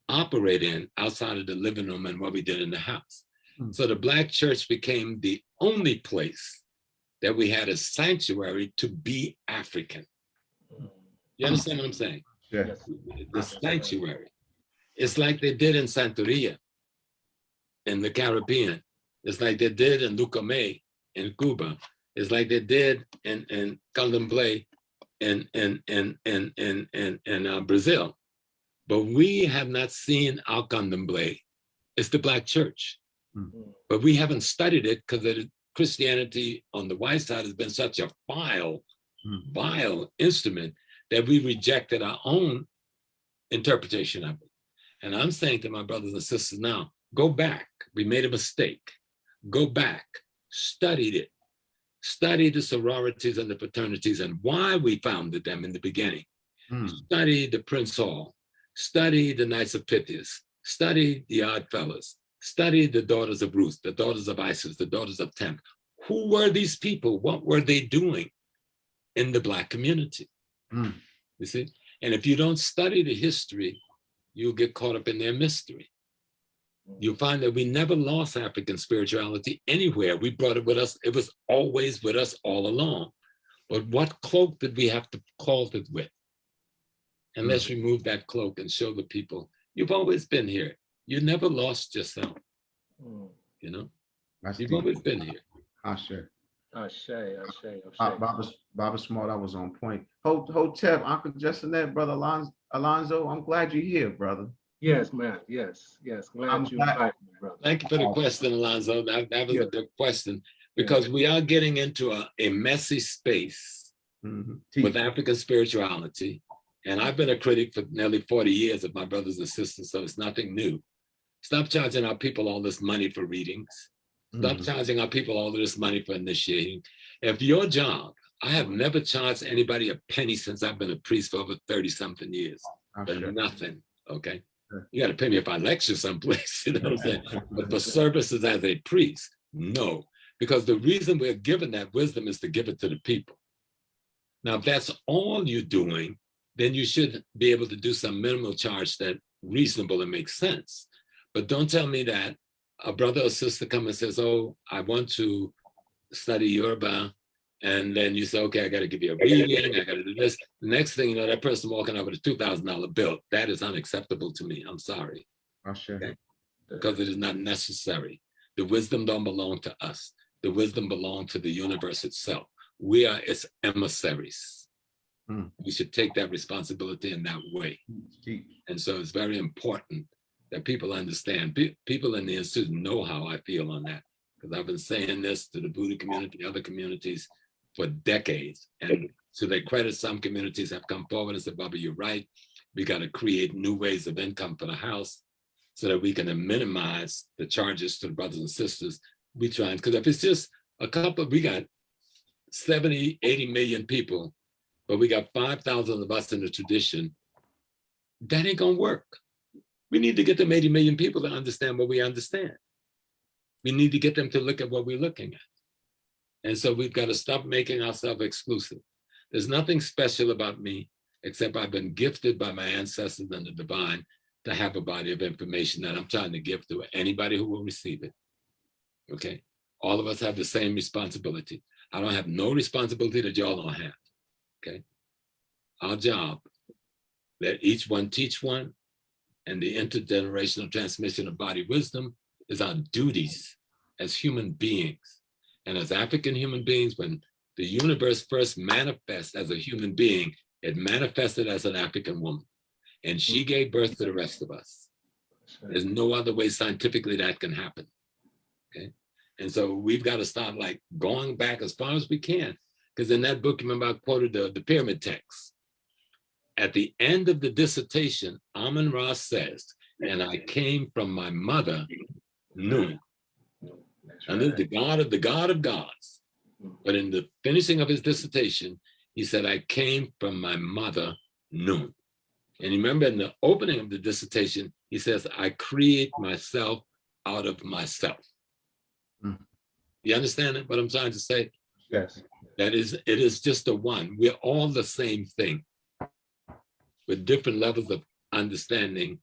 operate in outside of the living room and what we did in the house. So the Black church became the only place that we had a sanctuary to be African. You understand what I'm saying? Yeah. The sanctuary. It's like they did in Santeria in the Caribbean. It's like they did in Lucamé in Cuba. It's like they did in Candomblé in Brazil. But we have not seen our Candomblé. It's the Black church. But we haven't studied it because Christianity on the white side has been such a vile instrument that we rejected our own interpretation of it. And I'm saying to my brothers and sisters now, go back. We made a mistake. Go back, studied it. Study the sororities and the fraternities and why we founded them in the beginning. Study the Prince Hall. Study the Knights of Pythias. Study the Odd Fellows. Study the Daughters of Ruth, the Daughters of Isis, the Daughters of Tem. Who were these people? What were they doing in the Black community? You see? And if you don't study the history, you'll get caught up in their mystery. You'll find that we never lost African spirituality anywhere. We brought it with us. It was always with us all along. But what cloak did we have to cloth it with? And let's remove that cloak and show the people, you've always been here. You never lost yourself. You know? You've always been here. Ashe. Baba Small, that was on point. Hotep, Uncle Justin, Brother Alonzo, I'm glad you're here, brother. Yes, man. Yes. Glad you invited me, brother. Thank you for the question, Alonzo. That was a good question, because we are getting into a messy space with African spirituality. And I've been a critic for nearly 40 years of my brothers and sisters, so it's nothing new. Stop charging our people all this money for readings. Stop charging our people all this money for initiating. If your job, I have never charged anybody a penny since I've been a priest for over 30-something years. Nothing, okay? You got to pay me if I lecture someplace, you know what I'm saying? But for services as a priest, no. Because the reason we're given that wisdom is to give it to the people. Now, if that's all you're doing, then you should be able to do some minimal charge that's reasonable and makes sense. But don't tell me that a brother or sister comes and says, oh, I want to study Yoruba. And then you say, okay, I got to give you a reading. I got to do this. The next thing you know, that person walking out with a $2,000 bill. That is unacceptable to me. I'm sorry. Okay? Because it is not necessary. The wisdom don't belong to us. The wisdom belongs to the universe itself. We are its emissaries. We should take that responsibility in that way. And so it's very important that people understand. People in the institute know how I feel on that, because I've been saying this to the Buddha community, other communities for decades. And to their credit, some communities have come forward and said, Baba, you're right. We got to create new ways of income for the house so that we can minimize the charges to the brothers and sisters. We try, because if it's just a couple, we got 70, 80 million people, but we got 5,000 of us in the tradition, that ain't gonna work. We need to get them 80 million people to understand what we understand. We need to get them to look at what we're looking at. And so we've got to stop making ourselves exclusive. There's nothing special about me, except I've been gifted by my ancestors and the divine to have a body of information that I'm trying to give to anybody who will receive it. Okay, all of us have the same responsibility. I don't have no responsibility that y'all don't have. Okay, our job, let each one teach one, and the intergenerational transmission of body wisdom is our duties as human beings. And as African human beings, when the universe first manifests as a human being, it manifested as an African woman. And she gave birth to the rest of us. There's no other way scientifically that can happen. Okay. And so we've got to start like going back as far as we can. Because in that book, remember I quoted the pyramid text. At the end of the dissertation, Amun-Ra says, and I came from my mother, Nun. And this is the God of gods. But in the finishing of his dissertation, he said, I came from my mother, Nun. And remember in the opening of the dissertation, he says, I create myself out of myself. You understand what I'm trying to say? Yes. That is, it is just a one. We're all the same thing with different levels of understanding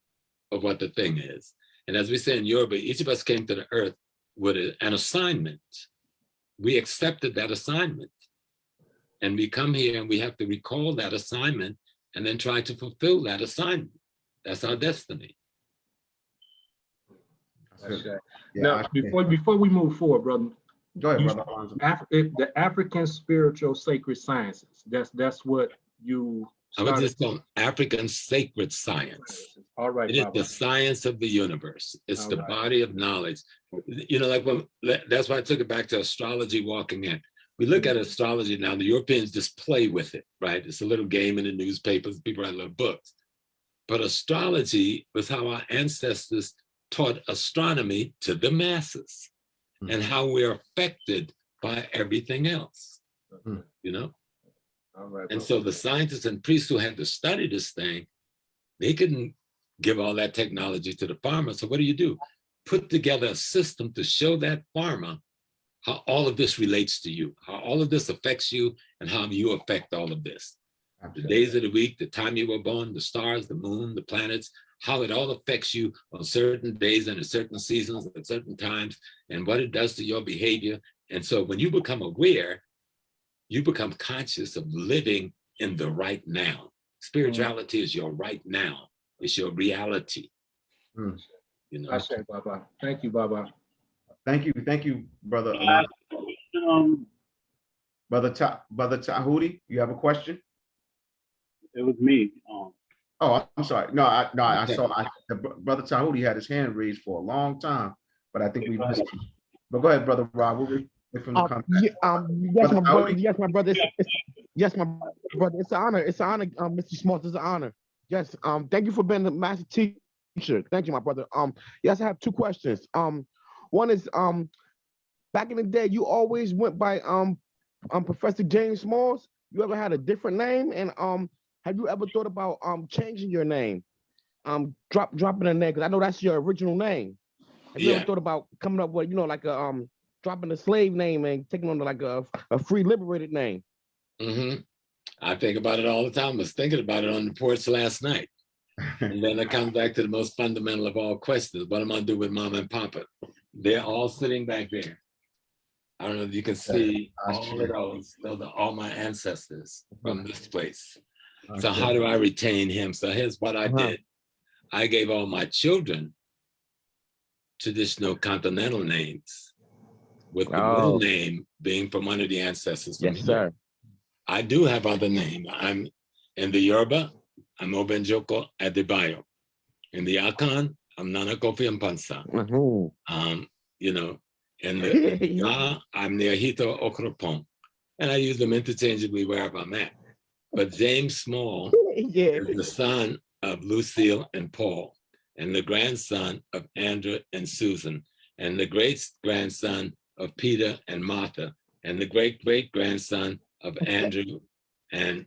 of what the thing is. And as we say in Yoruba, each of us came to the earth with an assignment. We accepted that assignment. And we come here and we have to recall that assignment and then try to fulfill that assignment. That's our destiny. Now, before we move forward, brother, go ahead, brother. The African spiritual sacred sciences. That's what you. I would just call African sacred science. All right, it is the science of the universe. It's the body of knowledge. You know, like when that's why I took it back to astrology walking in. We look at astrology now, the Europeans just play with it, right? It's a little game in the newspapers, people write little books. But astrology was how our ancestors taught astronomy to the masses and how we're affected by everything else, you know? And so the scientists and priests who had to study this thing, they couldn't give all that technology to the farmer. So what do? Put together a system to show that farmer how all of this relates to you, how all of this affects you, and how you affect all of this. The days of the week, the time you were born, the stars, the moon, the planets, how it all affects you on certain days and at certain seasons, at certain times, and what it does to your behavior. And so when you become aware, you become conscious of living in the right now. Spirituality is your right now. It's your reality. You know? I say, Baba. Thank you, Baba. Thank you, brother. Brother Tahuti, you have a question? It was me. Oh, I'm sorry. No, I saw Brother Tahuti had his hand raised for a long time, but I think we missed him. But go ahead, Brother Rob. We're from the yes, my brother. Yes, my brother. Yes, my brother. It's an honor. It's an honor, Mr. Small. It's an honor. Yes. Thank you for being the master teacher. Thank you, my brother. Yes, I have two questions. One is back in the day, you always went by Professor James Smalls. You ever had a different name? And have you ever thought about changing your name? Dropping a name, because I know that's your original name. Have you ever thought about coming up with, like a dropping a slave name and taking on like a free liberated name? I think about it all the time. I was thinking about it on the porch last night. And then I come back to the most fundamental of all questions. What am I going to do with Mama and Papa? They're all sitting back there. I don't know if you can see all of those. Those are all my ancestors from this place. So how do I retain him? So here's what I did. I gave all my children traditional continental names, with the middle name being from one of the ancestors from here. Sir. I do have other names. I'm in the Yoruba, I'm Obenjoko Adebayo. In the Akan, I'm Nana Kofi Mpansa. You know, in the Ga, I'm Neahito Okropon. And I use them interchangeably wherever I'm at. But James Small is the son of Lucille and Paul, and the grandson of Andrew and Susan, and the great-grandson of Peter and Martha, and the great-great-grandson of Andrew and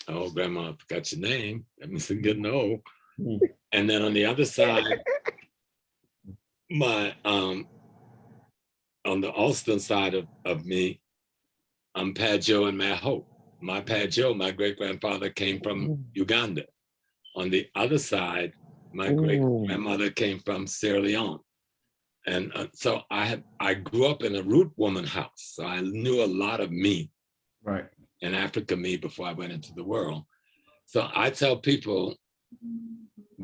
oh, Grandma, I forgot your name. I'm getting old. And then on the other side, my on the Alston side of me, I'm Padjo and Maho. My Padjo, my great-grandfather, came from Uganda. On the other side, my great-grandmother came from Sierra Leone. So I grew up in a root woman house, so I knew a lot of me, right, in Africa me before I went into the world. So I tell people,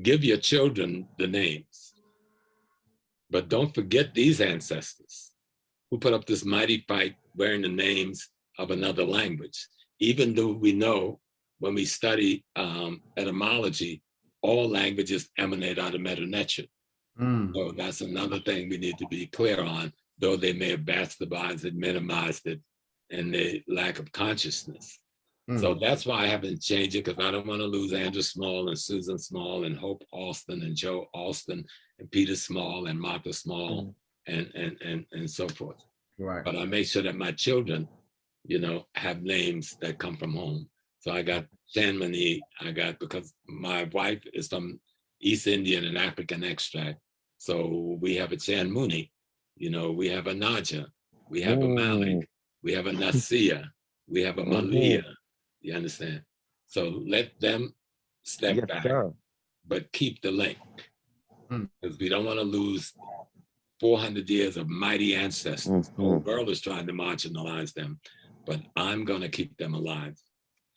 give your children the names, but don't forget these ancestors who put up this mighty fight wearing the names of another language. Even though we know when we study etymology, all languages emanate out of Meta Nature. So that's another thing we need to be clear on, though they may have bastardized it, minimized it, and the lack of consciousness. So that's why I haven't changed it, because I don't want to lose Andrew Small and Susan Small and Hope Alston and Joe Alston and Peter Small and Martha Small and so forth. right. But I make sure that my children, you know, have names that come from home. So I got Shanmani, because my wife is from East Indian and African extract. So we have a Chanmuni, you know, we have a Naja, we have a Malik, we have a Nasia, we have a Malia. You understand? So let them step back, but keep the link, because we don't want to lose 400 years of mighty ancestors. The whole world is trying to marginalize them, but I'm going to keep them alive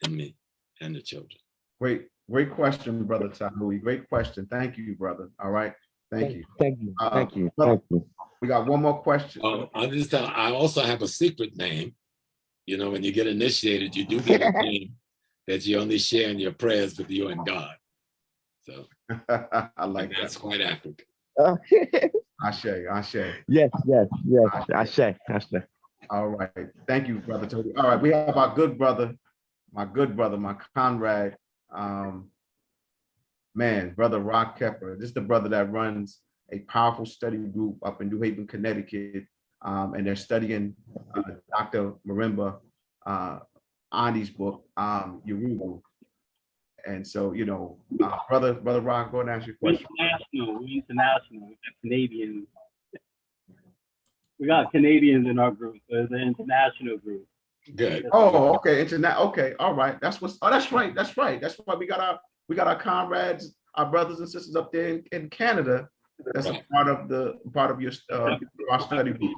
in me and the children. Great question, Brother Tahui. Great question. Thank you, brother. All right. Thank you. Thank you. We got one more question. I also have a secret name. You know, when you get initiated, you do get a name that you only share in your prayers with you and God. So I like that. That's quite African. Ashe. Yes. Ashe. All right. Thank you, Brother Toby. All right. We have our good brother, my comrade, Brother Rock Kepper. This is the brother that runs a powerful study group up in New Haven, Connecticut. And they're studying Dr. Marimba Andy's book, Yoruba. And so, you know, brother Rock, go and ask your question. We're international. We got Canadians. We got Canadians in our group, so it's an international group. Good. Oh, okay. Okay. All right. That's right. That's why we got our comrades, our brothers and sisters up there in Canada. That's a part of your our study group.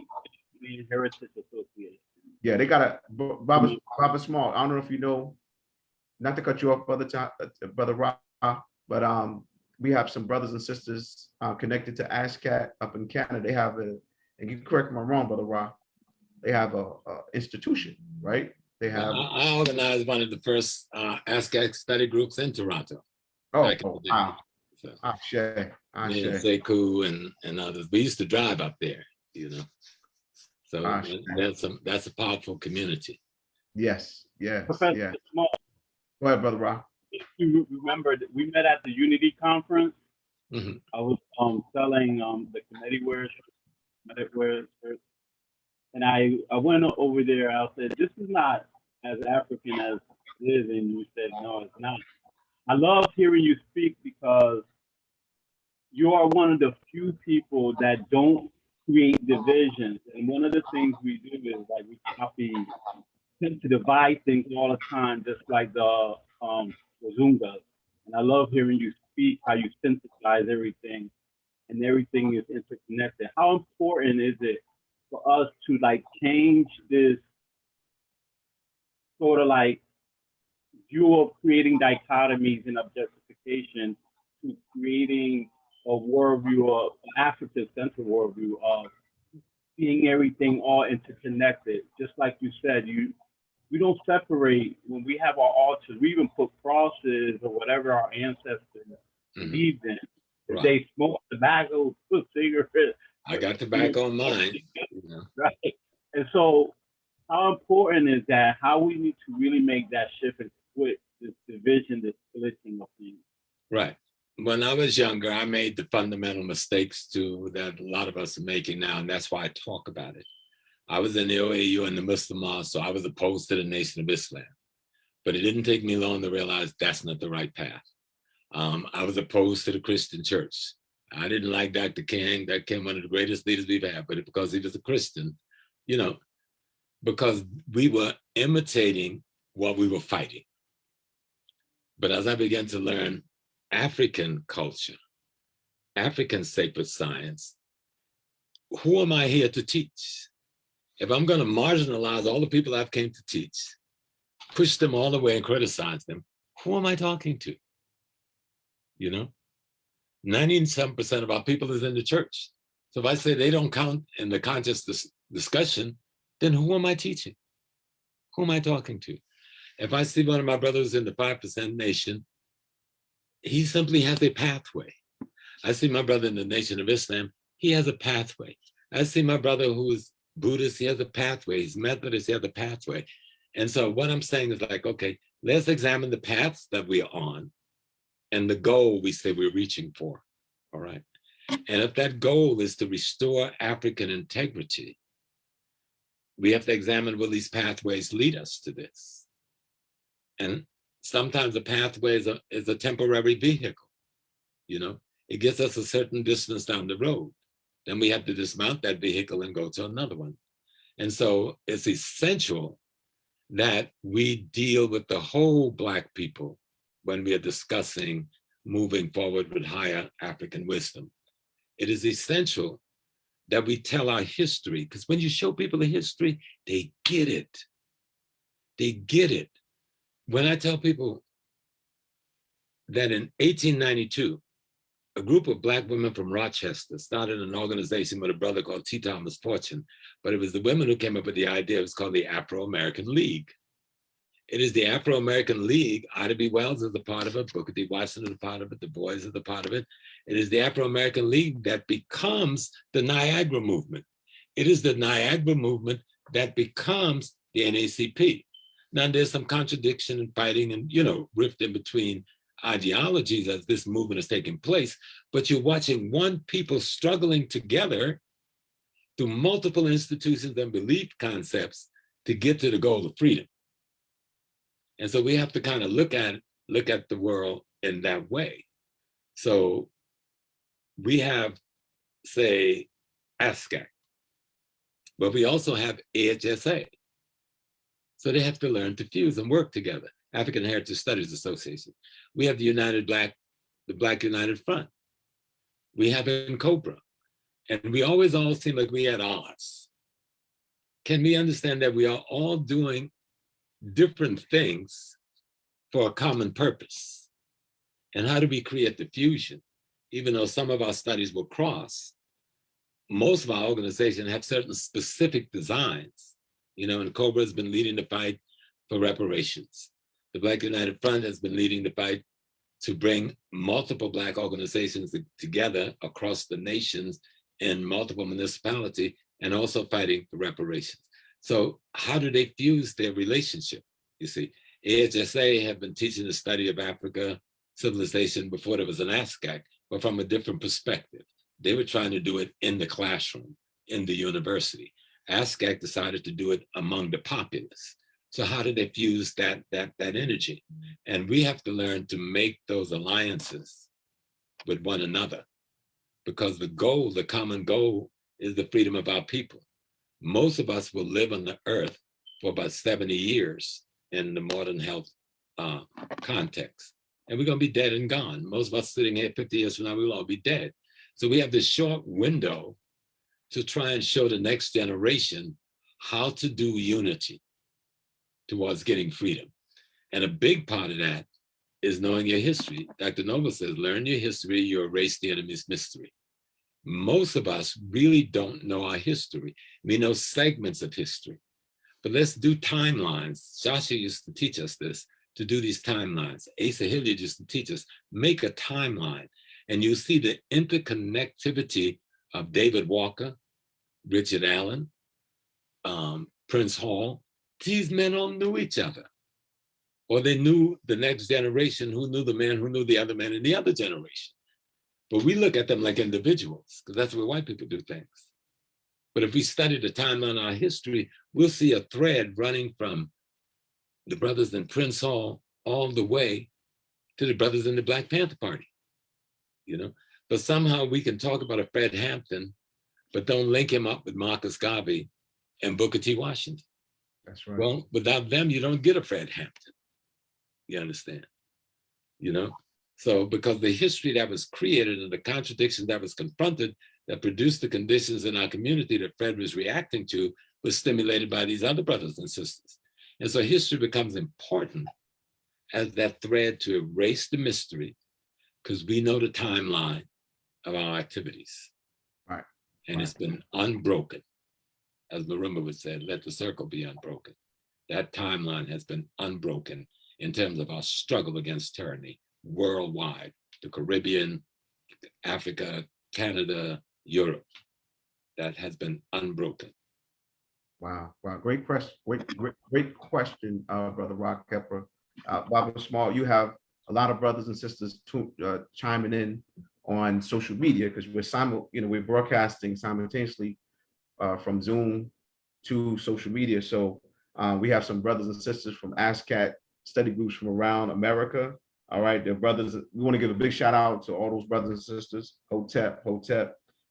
Heritage Association. Yeah, they got Robert Small. I don't know if you know, not to cut you off, brother Rob, but we have some brothers and sisters connected to ASCAC up in Canada. They have and you correct me if I'm wrong, brother Rob, they have a institution, right? They have. I organized one of the first ASCAC study groups in Toronto. Wow. So, Ashe. Sekou and others. We used to drive up there, you know. So that's a powerful community. Yes. Professor Small. Go ahead, brother Rob. You remember that we met at the Unity Conference. I was selling the committee wear, and I went over there. I said, "This is not as African as it is," and you said, "No, it's not." I love hearing you speak because you are one of the few people that don't create divisions. And one of the things we do is like we copy, tend to divide things all the time, just like the Zungas. And I love hearing you speak, how you synthesize everything, and everything is interconnected. How important is it for us to like change this sort of like view of creating dichotomies and objectification to creating a worldview, of African-centered worldview of seeing everything all interconnected? Just like you said, we don't separate when we have our altars. We even put crosses or whatever our ancestors believed in. If they smoke tobacco, put cigarettes. I got tobacco on mine. Right. And so how important is that? How we need to really make that shift and quit this division, this splitting of things. Right. When I was younger, I made the fundamental mistakes too that a lot of us are making now, and that's why I talk about it. I was in the OAU and the Muslim Mosque, so I was opposed to the Nation of Islam. But it didn't take me long to realize that's not the right path. I was opposed to the Christian church. I didn't like Dr. King. Dr. King, one of the greatest leaders we've had, but because he was a Christian, you know, because we were imitating what we were fighting. But as I began to learn African culture, African sacred science, who am I here to teach? If I'm going to marginalize all the people I've came to teach, push them all away and criticize them, who am I talking to? You know, 97% of our people is in the church. So if I say they don't count in the conscious discussion, then who am I teaching? Who am I talking to? If I see one of my brothers in the 5% nation, he simply has a pathway. I see my brother in the Nation of Islam, he has a pathway. I see my brother who is Buddhist, he has a pathway. He's Methodist, he has a pathway. And so what I'm saying is like, okay, let's examine the paths that we are on and the goal we say we're reaching for, all right? And if that goal is to restore African integrity, we have to examine will these pathways lead us to this? And sometimes the pathway is a temporary vehicle, you know? It gets us a certain distance down the road. Then we have to dismount that vehicle and go to another one. And so it's essential that we deal with the whole Black people when we are discussing moving forward with higher African wisdom. It is essential that we tell our history, because when you show people the history, they get it. They get it. When I tell people that in 1892, a group of Black women from Rochester started an organization with a brother called T. Thomas Fortune, but it was the women who came up with the idea. It was called the Afro-American League. It is the Afro-American League. Ida B. Wells is a part of it. Booker T. Washington is a part of it. Du Bois is a part of it. It is the Afro-American League that becomes the Niagara movement. It is the Niagara movement that becomes the NACP. Now there's some contradiction and fighting and, you know, rift in between ideologies as this movement is taking place, but you're watching one people struggling together through multiple institutions and belief concepts to get to the goal of freedom. And so we have to kind of look at the world in that way. So we have, say, ASCAC, but we also have AHSA. So they have to learn to fuse and work together. African Heritage Studies Association. We have the Black United Front. We have NCOBRA. And we always all seem like we at odds. Can we understand that we are all doing different things for a common purpose? And how do we create the fusion? Even though some of our studies will cross, most of our organizations have certain specific designs. You know, and NCOBRA has been leading the fight for reparations. The Black United Front has been leading the fight to bring multiple Black organizations together across the nations in multiple municipalities and also fighting for reparations. So how do they fuse their relationship? You see, AHSA have been teaching the study of Africa civilization before there was an ASCAC, but from a different perspective. They were trying to do it in the classroom, in the university. ASCAC decided to do it among the populace. So how do they fuse that energy? And we have to learn to make those alliances with one another, because the goal, the common goal, is the freedom of our people. Most of us will live on the earth for about 70 years in the modern health context. And we're gonna be dead and gone. Most of us sitting here 50 years from now, we will all be dead. So we have this short window to try and show the next generation how to do unity towards getting freedom. And a big part of that is knowing your history. Dr. Noble says, learn your history, you erase the enemy's mystery. Most of us really don't know our history. We know segments of history, but let's do timelines. Joshua used to teach us this, to do these timelines. Asa Hilliard used to teach us, make a timeline. And you see the interconnectivity of David Walker, Richard Allen, Prince Hall. These men all knew each other. Or they knew the next generation who knew the man who knew the other man in the other generation. But we look at them like individuals, because that's where white people do things. But if we study the timeline of our history, we'll see a thread running from the brothers in Prince Hall all the way to the brothers in the Black Panther Party, you know? But somehow we can talk about a Fred Hampton, but don't link him up with Marcus Garvey and Booker T. Washington. That's right. Well, without them, you don't get a Fred Hampton. You understand? You know? So because the history that was created and the contradiction that was confronted that produced the conditions in our community that Fred was reacting to was stimulated by these other brothers and sisters. And so history becomes important as that thread to erase the mystery, because we know the timeline of our activities. Right. And it's been unbroken. As Marimba would say, let the circle be unbroken. That timeline has been unbroken in terms of our struggle against tyranny worldwide, the Caribbean, Africa, Canada, Europe. That has been unbroken. Wow, wow, great question, great question, Brother Rock Pepper. Baba Small, you have a lot of brothers and sisters chiming in on social media because we're broadcasting simultaneously from Zoom to social media. So we have some brothers and sisters from ASCAC study groups from around America. All right, they're brothers. We want to give a big shout out to all those brothers and sisters. Hotep.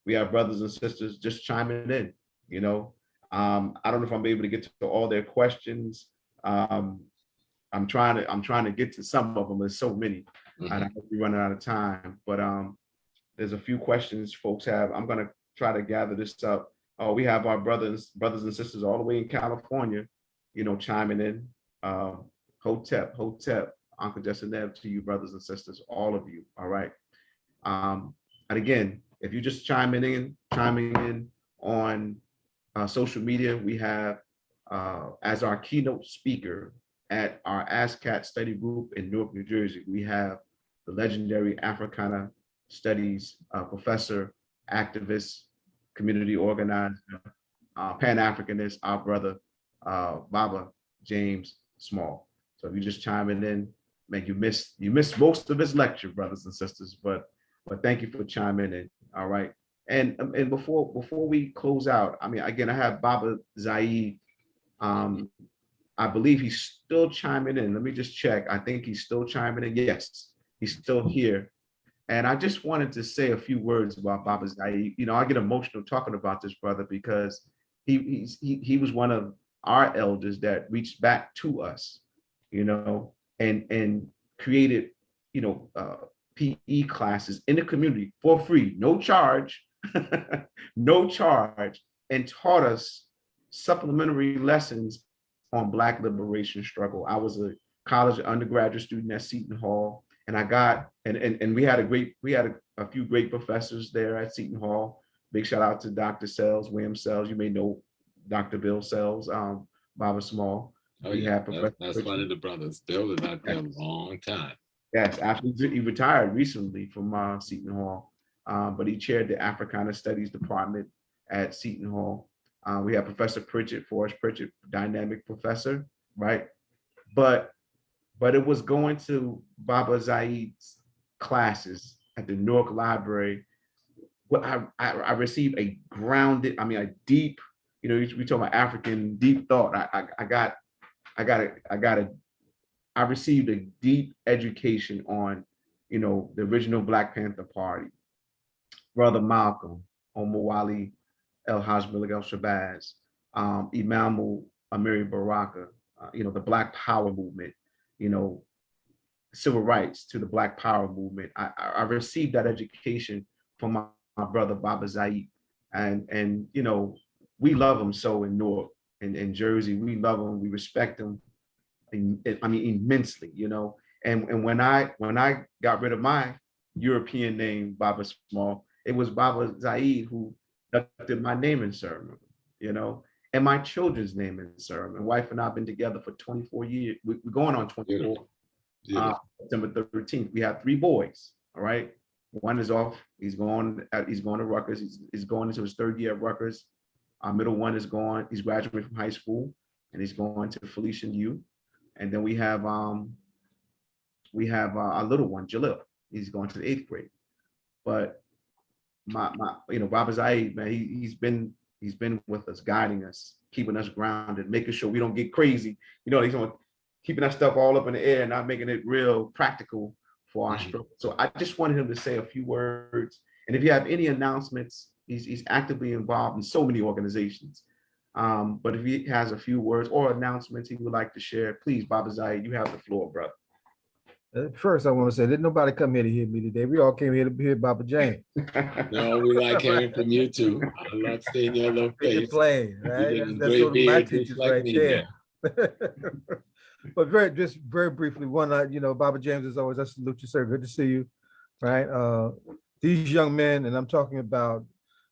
We have brothers and sisters just chiming in. You know, I don't know if I'm able to get to all their questions. I'm trying to get to some of them. There's so many, and I hope we're running out of time. But there's a few questions folks have. I'm gonna try to gather this up. We have our brothers and sisters all the way in California, you know, chiming in. Hotep, Uncle Jessinev, to you brothers and sisters, all of you. All right. And again, if you just chiming in on social media, we have as our keynote speaker at our ASCAC study group in Newark, New Jersey, we have the legendary Africana Studies professor, activist, community organizer, Pan-Africanist, our brother, Baba James Small. So if you just chiming in, man, you missed most of his lecture, brothers and sisters, but thank you for chiming in. All right. And before we close out, I mean, again, I have Baba Zaid. I believe he's still chiming in. Let me just check. I think he's still chiming in. Yes, he's still here. And I just wanted to say a few words about Baba Zaid. You know, I get emotional talking about this brother because he was one of our elders that reached back to us, you know, and created, you know, PE classes in the community for free, no charge, no charge, and taught us supplementary lessons on Black liberation struggle. I was a college undergraduate student at Seton Hall, and I got and we had a few great professors there at Seton Hall. Big shout out to Dr. Sells, William Sells. You may know Dr. Bill Sells, Baba Small. Oh, yeah, that's one of the brothers. Bill was out there a long time. Yes, after he retired recently from Seton Hall, but he chaired the Africana Studies Department at Seton Hall. We have Professor Pritchett, Forrest Pritchett, dynamic professor, right? But it was going to Baba Zaid's classes at the Newark Library. Well, I received a grounded, a deep, you know, we talk about African deep thought. I received a deep education on, you know, the original Black Panther Party, Brother Malcolm, Omowale El Haj Malik El Shabazz, Imamu Amiri Baraka, you know, the Black Power movement, you know, civil rights to the Black Power movement. I received that education from my brother Baba Zaid, and you know, we love him so in Newark and in Jersey. We love him, we respect him. Immensely, you know. And when I got rid of my European name, Baba Small, it was Baba Zaid who inducted my naming ceremony, you know, and my children's naming ceremony. My wife and I have been together for 24 years. We're going on 24. September 13th. We have 3 boys. All right. One is off. He's going to Rutgers. He's going into his 3rd year at Rutgers. Our middle one is gone. He's graduating from high school and he's going to Felician U. And then we have our little one, Jalil. He's going to the 8th grade. But my you know, Baba Zaid, man, he's been with us, guiding us, keeping us grounded, making sure we don't get crazy. You know, he's keeping that stuff all up in the air and not making it real practical for our struggle. So I just wanted him to say a few words. And if you have any announcements, he's actively involved in so many organizations. But if he has a few words or announcements he would like to share, please, Baba Zaid, you have the floor, brother. First, I want to say, didn't nobody come here to hear me today. We all came here to hear Papa James. No, we like hearing from you too. I love seeing your little Make it face. plain, You right? get That's gray one of my beard just teachers like right me there. now. But just very briefly, you know, Baba James, as always, I salute you, sir. Good to see you, right? These young men, and I'm talking about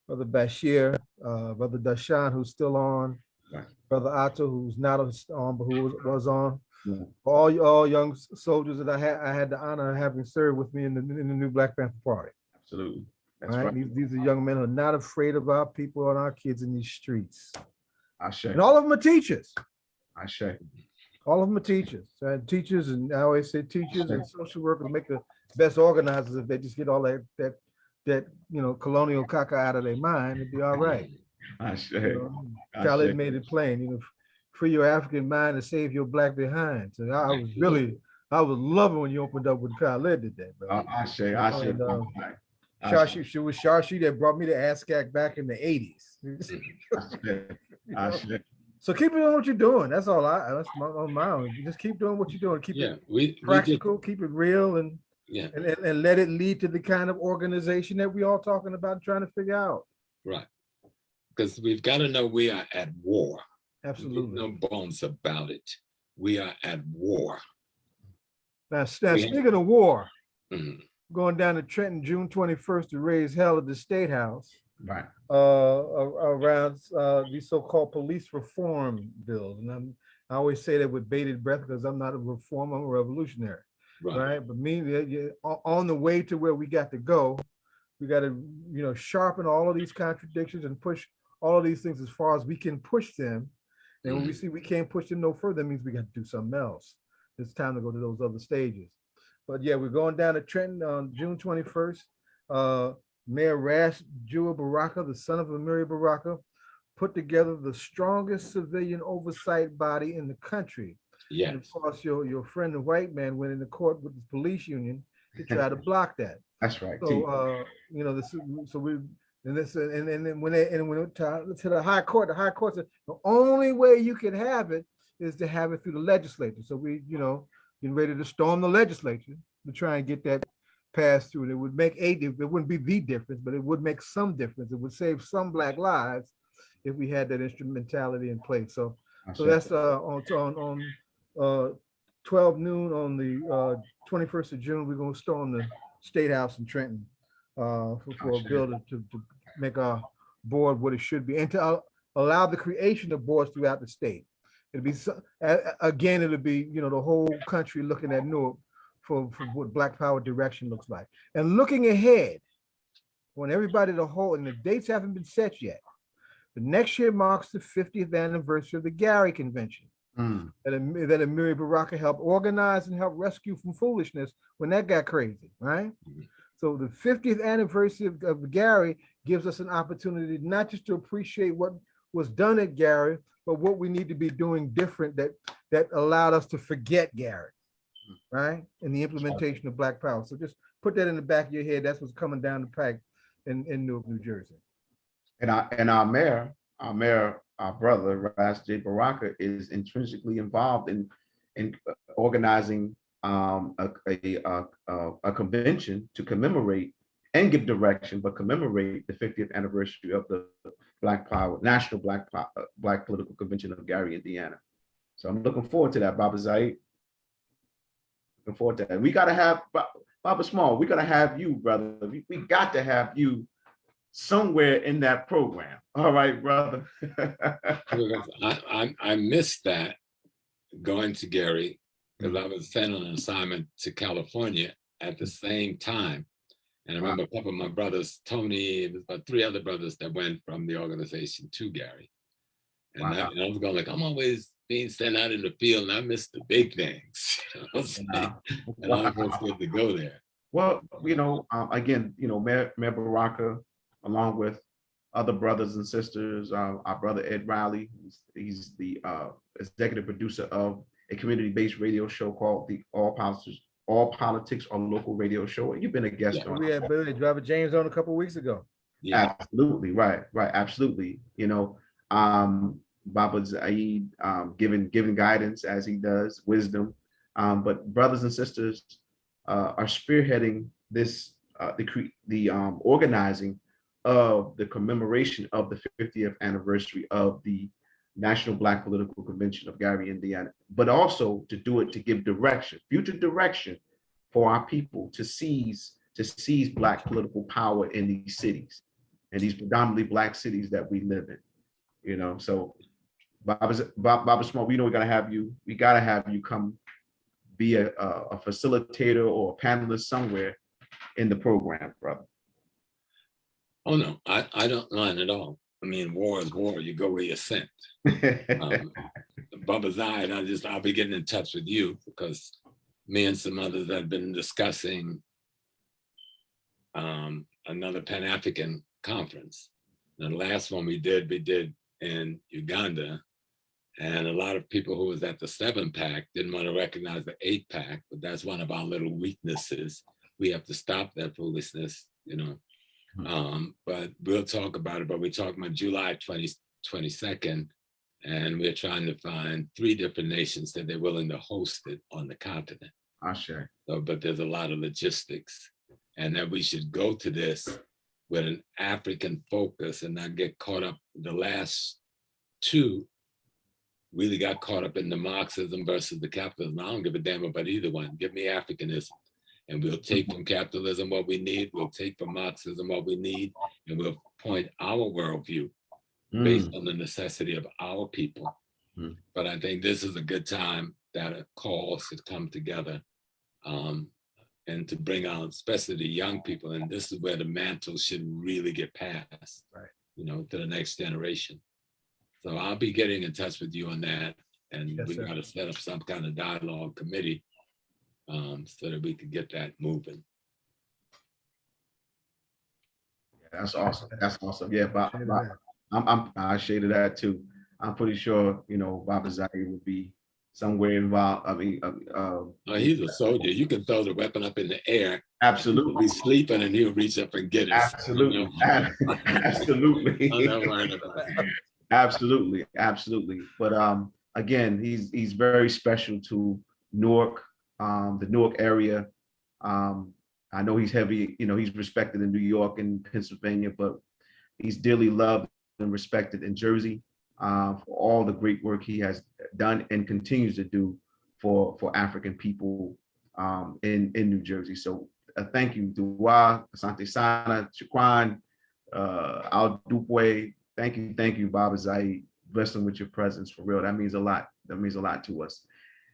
Brother Bashir, Brother Dashan, who's still on, Right. Brother Otto, who's not on, but who was on. Yeah. All young soldiers that I had the honor of having served with me in the new Black Panther Party. Absolutely. That's Right? right. These are young men who are not afraid of our people and our kids in these streets. Ashe. And all of them are teachers. Ashe. All of them are teachers. Teachers, and I always say teachers and social workers make the best organizers if they just get all that you know, colonial caca out of their mind. It'd be all right. Ashe. You know, Ashe. Khaled made it plain. You know, free your African mind and save your Black behind. So I was loving when you opened up with Khaled today, bro. Ashe. And, Ashe. Shashi, she was Shashi that brought me to ASCAC back in the 80s. Ashe. So keep doing what you're doing. That's all that's on my own. You just keep doing what you're doing. Keep it practical, keep it real, and let it lead to the kind of organization that we all talking about trying to figure out. Right. Because we've got to know we are at war. Absolutely. No bones about it. We are at war. Now speaking of war, Mhm. going down to Trenton June 21st to raise hell at the State House. Right. Around these so-called police reform bills. And I always say that with bated breath because I'm not a reformer, I'm a revolutionary. Right. But on the way to where we got to go, we got to, you know, sharpen all of these contradictions and push all of these things as far as we can push them. And when we see we can't push them no further, that means we got to do something else. It's time to go to those other stages. But yeah, we're going down to Trenton on June 21st. Mayor Rash Jua Baraka, the son of Amiri Baraka, put together the strongest civilian oversight body in the country. Yes. And of course, your friend, the white man, went into court with the police union to try to block that. That's right. So, you know, and then when it went to the high court said the only way you can have it is to have it through the legislature. So we, you know, getting ready to storm the legislature to try and get that passed through. And it would make it wouldn't be the difference, but it would make some difference. It would save some Black lives if we had that instrumentality in place. So that's on 12 noon on the 21st of June. We're going to storm the State House in Trenton for a bill to make our board what it should be and to allow the creation of boards throughout the state. It'll be again, it'll be, you know, the whole country looking at Newark for what Black Power direction looks like. And looking ahead, when everybody and the dates haven't been set yet, the next year marks the 50th anniversary of the Gary Convention that Amiri Baraka helped organize and help rescue from foolishness when that got crazy, right? So the 50th anniversary of Gary gives us an opportunity not just to appreciate what was done at Gary, but what we need to be doing different that allowed us to forget Gary, right? And the implementation of Black Power. So just put that in the back of your head. That's what's coming down the pike in Newark, New Jersey. And our mayor, our brother, Ras J. Baraka, is intrinsically involved in organizing a convention to commemorate and give direction, but commemorate the 50th anniversary of the Black Power, National Black Political Convention of Gary, Indiana. So I'm looking forward to that, Baba Zaid. Looking forward to that. We got to have, Baba Small, we got to have you, brother. We got to have you somewhere in that program. All right, brother. I missed that going to Gary because I was sent on an assignment to California at the same time. And I remember a couple of my brothers, Tony, and about 3 other brothers that went from the organization to Gary. And, and I was going like, I'm always being sent out in the field and I miss the big things. And I was good to go there. Well, you know, again, you know, Mayor Baraka, along with other brothers and sisters, our brother Ed Riley, he's the executive producer of a community-based radio show called the All Politics on Local Radio Show. You've been a guest on. We had Billy Driver James on a couple of weeks ago. Yeah. Absolutely, right, absolutely. You know, Baba Zaid giving guidance as he does, wisdom. But brothers and sisters, are spearheading this, the organizing of the commemoration of the 50th anniversary of the National Black Political Convention of Gary, Indiana, but also to do it to give direction, future direction for our people to seize Black political power in these cities, and these predominantly Black cities that we live in. You know, so Baba Small, we know we gotta have you come be a facilitator or a panelist somewhere in the program, brother. Oh no, I don't mind at all. I mean, war is war. You go where you're sent. Baba Zai, and I'll be getting in touch with you, because me and some others have been discussing another Pan-African conference. And the last one we did in Uganda. And a lot of people who was at the 7-pack didn't want to recognize the 8-pack, but that's one of our little weaknesses. We have to stop that foolishness, you know. But we'll talk about it, but we're talking about July 22nd, and we're trying to find 3 different nations that they're willing to host it on the continent. Sure. So, but there's a lot of logistics, and that we should go to this with an African focus and not get caught up. The last 2 really got caught up in the Marxism versus the capitalism. I don't give a damn about either one. Give me Africanism, and we'll take from capitalism what we need. We'll take from Marxism what we need, and we'll point our worldview based on the necessity of our people. But I think this is a good time that a call should come together, and to bring out, especially the young people. And this is where the mantle should really get passed, right? You know, to the next generation. So I'll be getting in touch with you on that, and we got to set up some kind of dialogue committee so that we can get that moving. Yeah, that's awesome. That's awesome. Yeah, I shaded that too. I'm pretty sure, you know, Baba Zai would be somewhere involved. I mean, he's a soldier. You can throw the weapon up in the air. Absolutely. He'll be sleeping and he'll reach up and get it. Absolutely. You know? Absolutely. I'm not worried about that. Absolutely, absolutely. But again, he's very special to Newark, the Newark area. I know he's heavy, you know, he's respected in New York and Pennsylvania, but he's dearly loved and respected in Jersey for all the great work he has done and continues to do for African people in New Jersey. So thank you, Dua, Asante Sana, Chakwan, Al Dupwe. Thank you, Baba Zai. Bless them with your presence, for real. That means a lot. That means a lot to us.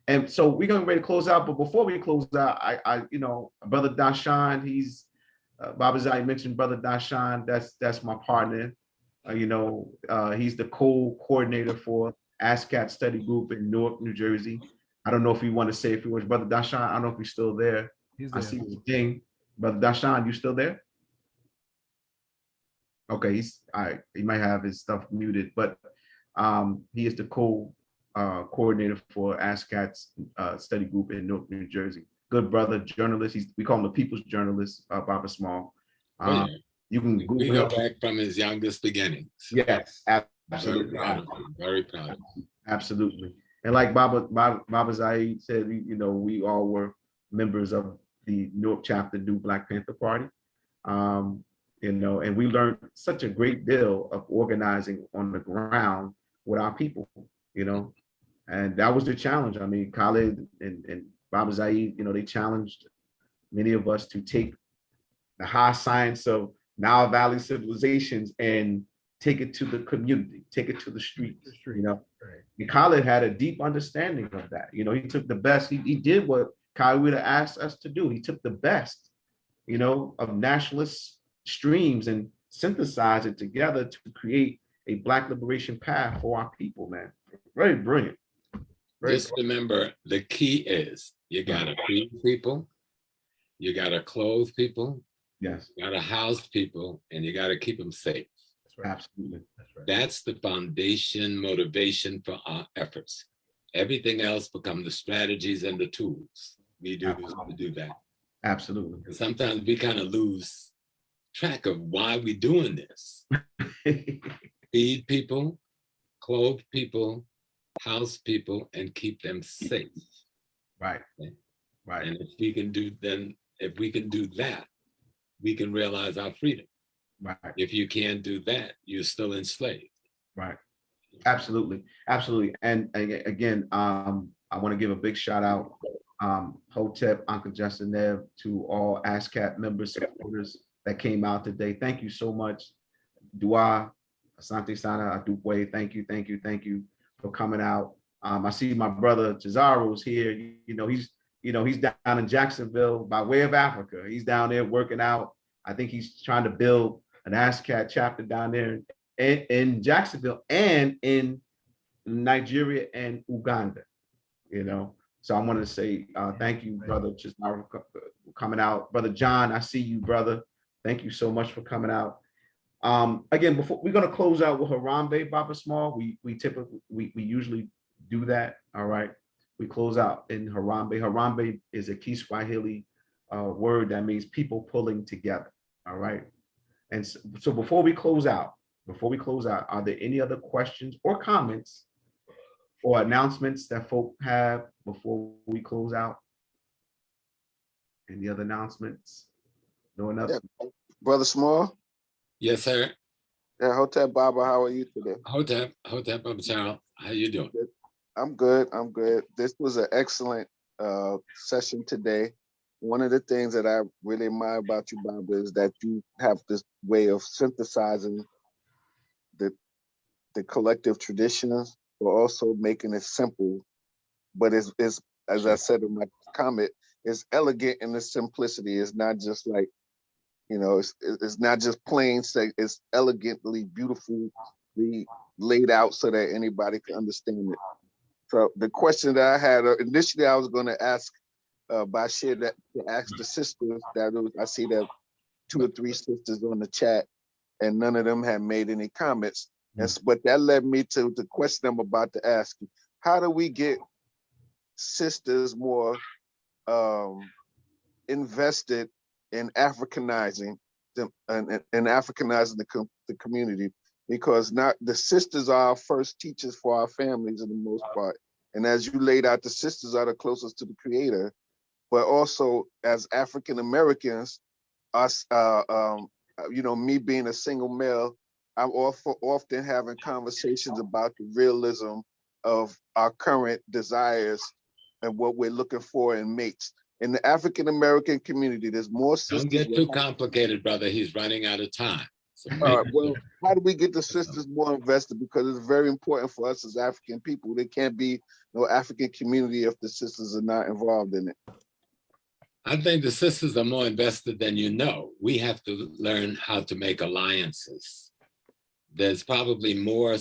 And so we're going to ready to close out. But before we close out, I you know, Brother Dashan, he's Baba Zai mentioned Brother Dashan. That's my partner. You know, he's the co-coordinator for ASCAC study group in Newark, New Jersey. I don't know if you want to say if he was Brother Dashan. I don't know if he's still there. I see his thing. Brother Dashan, you still there? Okay, he's all right. He might have his stuff muted, but he is the coordinator for ASCAC's study group in Newark, New Jersey. Good brother, journalist. We call him the people's journalist, Baba Small. You can Google we go back from his youngest beginnings. Yes, absolutely. Very proud of him. Absolutely. And like Baba Zai said, you know, we all were members of the Newark chapter, New Black Panther Party. You know, and we learned such a great deal of organizing on the ground with our people, you know, and that was the challenge. I mean, Khalid and Baba Zai, you know, they challenged many of us to take the high science of Nile Valley civilizations and take it to the community, take it to the streets, you know. Right. And Khalid had a deep understanding of that. You know, he took the best, he did what Khalid would have asked us to do. He took the best, you know, of nationalist streams and synthesize it together to create a Black liberation path for our people, man. Very brilliant. Just remember, the key is you gotta feed people, you gotta clothe people, yes, you gotta house people, and you gotta keep them safe. That's right. Absolutely. That's right. That's the foundation, motivation for our efforts. Everything else become the strategies and the tools we do to do that. Absolutely. And sometimes we kind of lose track of why we're doing this. Feed people, clothe people, house people, and keep them safe. Right. Okay? Right. And if we can do that, we can realize our freedom. Right. If you can't do that, you're still enslaved. Right. Absolutely. Absolutely. And again, I want to give a big shout out, Hotep, Uncle Justin Nev, to all ASCAC members, supporters that came out today. Thank you so much. Dua, Asante Sana, Adukwe, thank you for coming out. I see my brother Cesaro's here. He's down in Jacksonville by way of Africa. He's down there working out. I think he's trying to build an ASCAC chapter down there in Jacksonville and in Nigeria and Uganda. So I wanted to say thank you, brother Cesaro, for coming out. Brother John, I see you, brother. Thank you so much for coming out. Again, before we're going to close out with Harambe, Baba Small. We usually do that. All right. We close out in Harambe. Harambe is a Kiswahili word that means people pulling together. All right. And so before we close out, are there any other questions or comments or announcements that folk have before we close out? Any other announcements? No announcements? Yeah. Brother Small? Yes, sir. Yeah, Hotep Baba, how are you today? Hotep Baba Charles, how you doing? I'm good. This was an excellent session today. One of the things that I really admire about you, Baba, is that you have this way of synthesizing the collective traditions, but also making it simple. But it's as I said in my comment, it's elegant in the simplicity. It's not just like, it's not just plain, it's elegantly, beautifully laid out so that anybody can understand it. So the question that I had initially, I was going to ask Bashir to ask the sisters. I see that 2 or 3 sisters on the chat, and none of them have made any comments. But that led me to the question I'm about to ask you. How do we get sisters more invested in Africanizing them and Africanizing the community? Because not the sisters are our first teachers for our families in the most part. And as you laid out, the sisters are the closest to the creator, but also as African Americans, us, me being a single male, I'm often having conversations about the realism of our current desires and what we're looking for in mates. In the African American community, there's more sisters. Don't get too complicated, brother. He's running out of time. So well, how do we get the sisters more invested? Because it's very important for us as African people. There can't be no African community if the sisters are not involved in it. I think the sisters are more invested than you know. We have to learn how to make alliances. There's probably more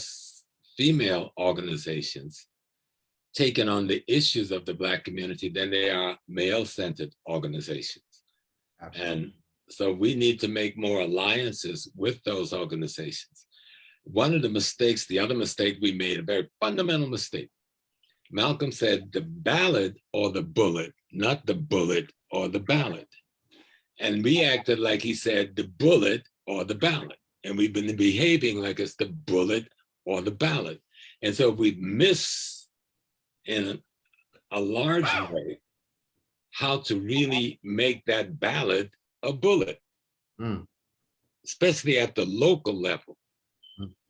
female organizations taking on the issues of the Black community than there are male-centered organizations. Absolutely. And so we need to make more alliances with those organizations. One of the other mistake we made, a very fundamental mistake. Malcolm said the ballot or the bullet, not the bullet or the ballot. And we acted like he said the bullet or the ballot. And we've been behaving like it's the bullet or the ballot. And so we miss in a large way how to really make that ballot a bullet, especially at the local level.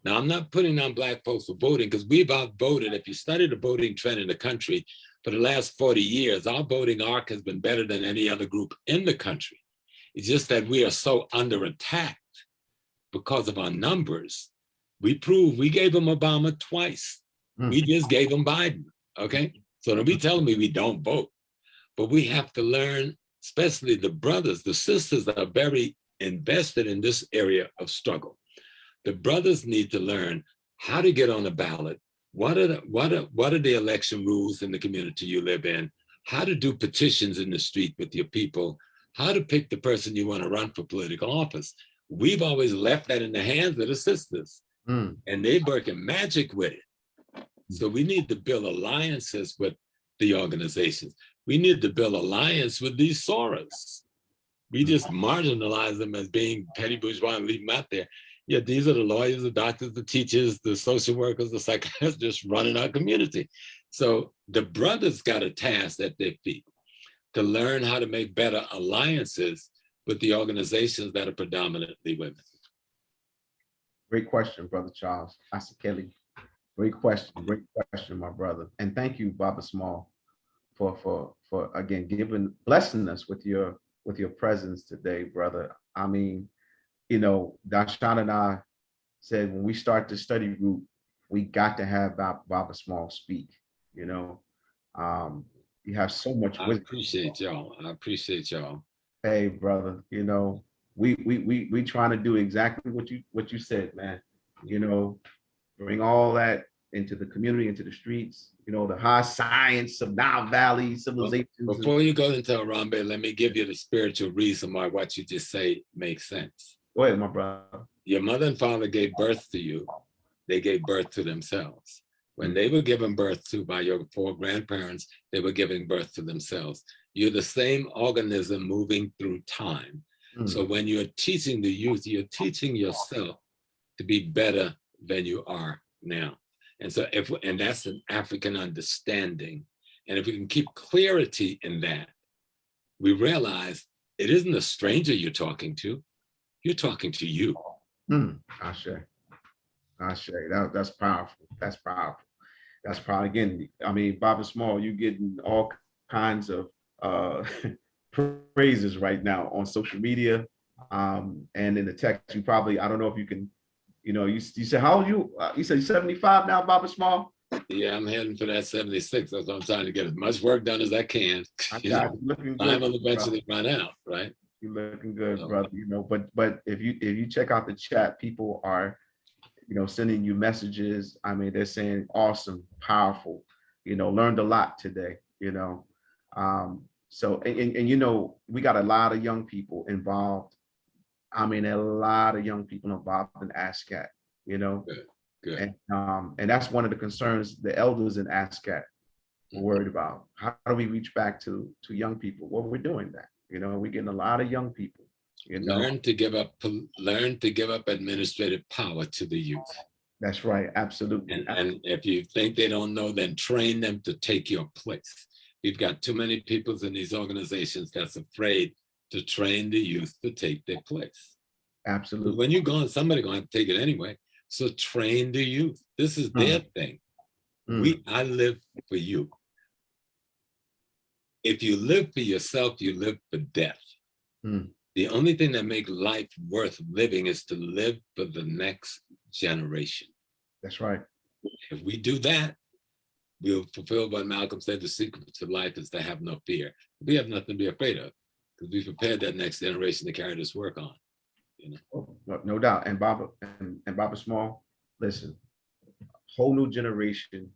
Now, I'm not putting on Black folks for voting because we've outvoted. If you study the voting trend in the country for the last 40 years, our voting arc has been better than any other group in the country. It's just that we are so under attack because of our numbers. We gave them Obama twice. We just gave them Biden, okay? So don't be telling me we don't vote. But we have to learn, especially the brothers, the sisters are very invested in this area of struggle. The brothers need to learn how to get on the ballot. What are the election rules in the community you live in? How to do petitions in the street with your people? How to pick the person you want to run for political office? We've always left that in the hands of the sisters, and they're working magic with it. So we need to build alliances with the organizations. We need to build alliance with these Soros. We just marginalize them as being petty bourgeois and leave them out there. Yeah, these are the lawyers, the doctors, the teachers, the social workers, the psychiatrists just running our community. So the brothers got a task at their feet. to learn how to make better alliances with the organizations that are predominantly women? Great question, Brother Charles. Pastor Kelly. Great question, my brother. And thank you, Baba Small, for again blessing us with your presence today, brother. I mean, you know, Dashan and I said when we start the study group, we got to have Baba Small speak. You know, you have so much wisdom. I appreciate y'all. I appreciate y'all. Hey, brother, you know, we trying to do exactly what you said, man. You know, bring all that into the community, into the streets, you know, the high science of Nile Valley civilizations. Before you go into Harambe, let me give you the spiritual reason why what you just say makes sense. Go ahead, my brother. Your mother and father gave birth to you. They gave birth to themselves. When they were given birth to by your 4 grandparents, they were giving birth to themselves. You're the same organism moving through time. So when you're teaching the youth, you're teaching yourself to be better than you are now. And so and that's an African understanding. And if we can keep clarity in that, we realize it isn't a stranger you're talking to. You're talking to you. Ashe. That's powerful. That's powerful. That's powerful. Again, I mean, Baba Small, you're getting all kinds of praises right now on social media, and in the text. You probably, I don't know if you can, you know, you said, how old are you? You said 75 now, Baba Small? Yeah, I'm heading for that 76. That's what I'm trying to get as much work done as I can. Looking good, time will eventually run out, right? You're looking good, brother. You know, but if you check out the chat, people are, you know, sending you messages. I mean, they're saying awesome, powerful, you know, learned a lot today, you know. So, and you know, we got a lot of young people involved. I mean, a lot of young people involved in ASCAC, you know. Good. And that's one of the concerns the elders in ASCAC were worried about. How do we reach back to young people? Well, we're doing that. You know, we're getting a lot of young people. You know? Learn to give up administrative power to the youth. That's right, absolutely. And if you think they don't know, then train them to take your place. We've got too many people in these organizations that's afraid to train the youth to take their place. Absolutely. When you're gone, somebody's going to have to take it anyway. So train the youth. This is their thing. I live for you. If you live for yourself, you live for death. The only thing that makes life worth living is to live for the next generation. That's right. If we do that, we'll fulfill what Malcolm said, the secret to life is to have no fear. We have nothing to be afraid of because we prepared that next generation to carry this work on. You know? No doubt. And Baba Small, listen, whole new generation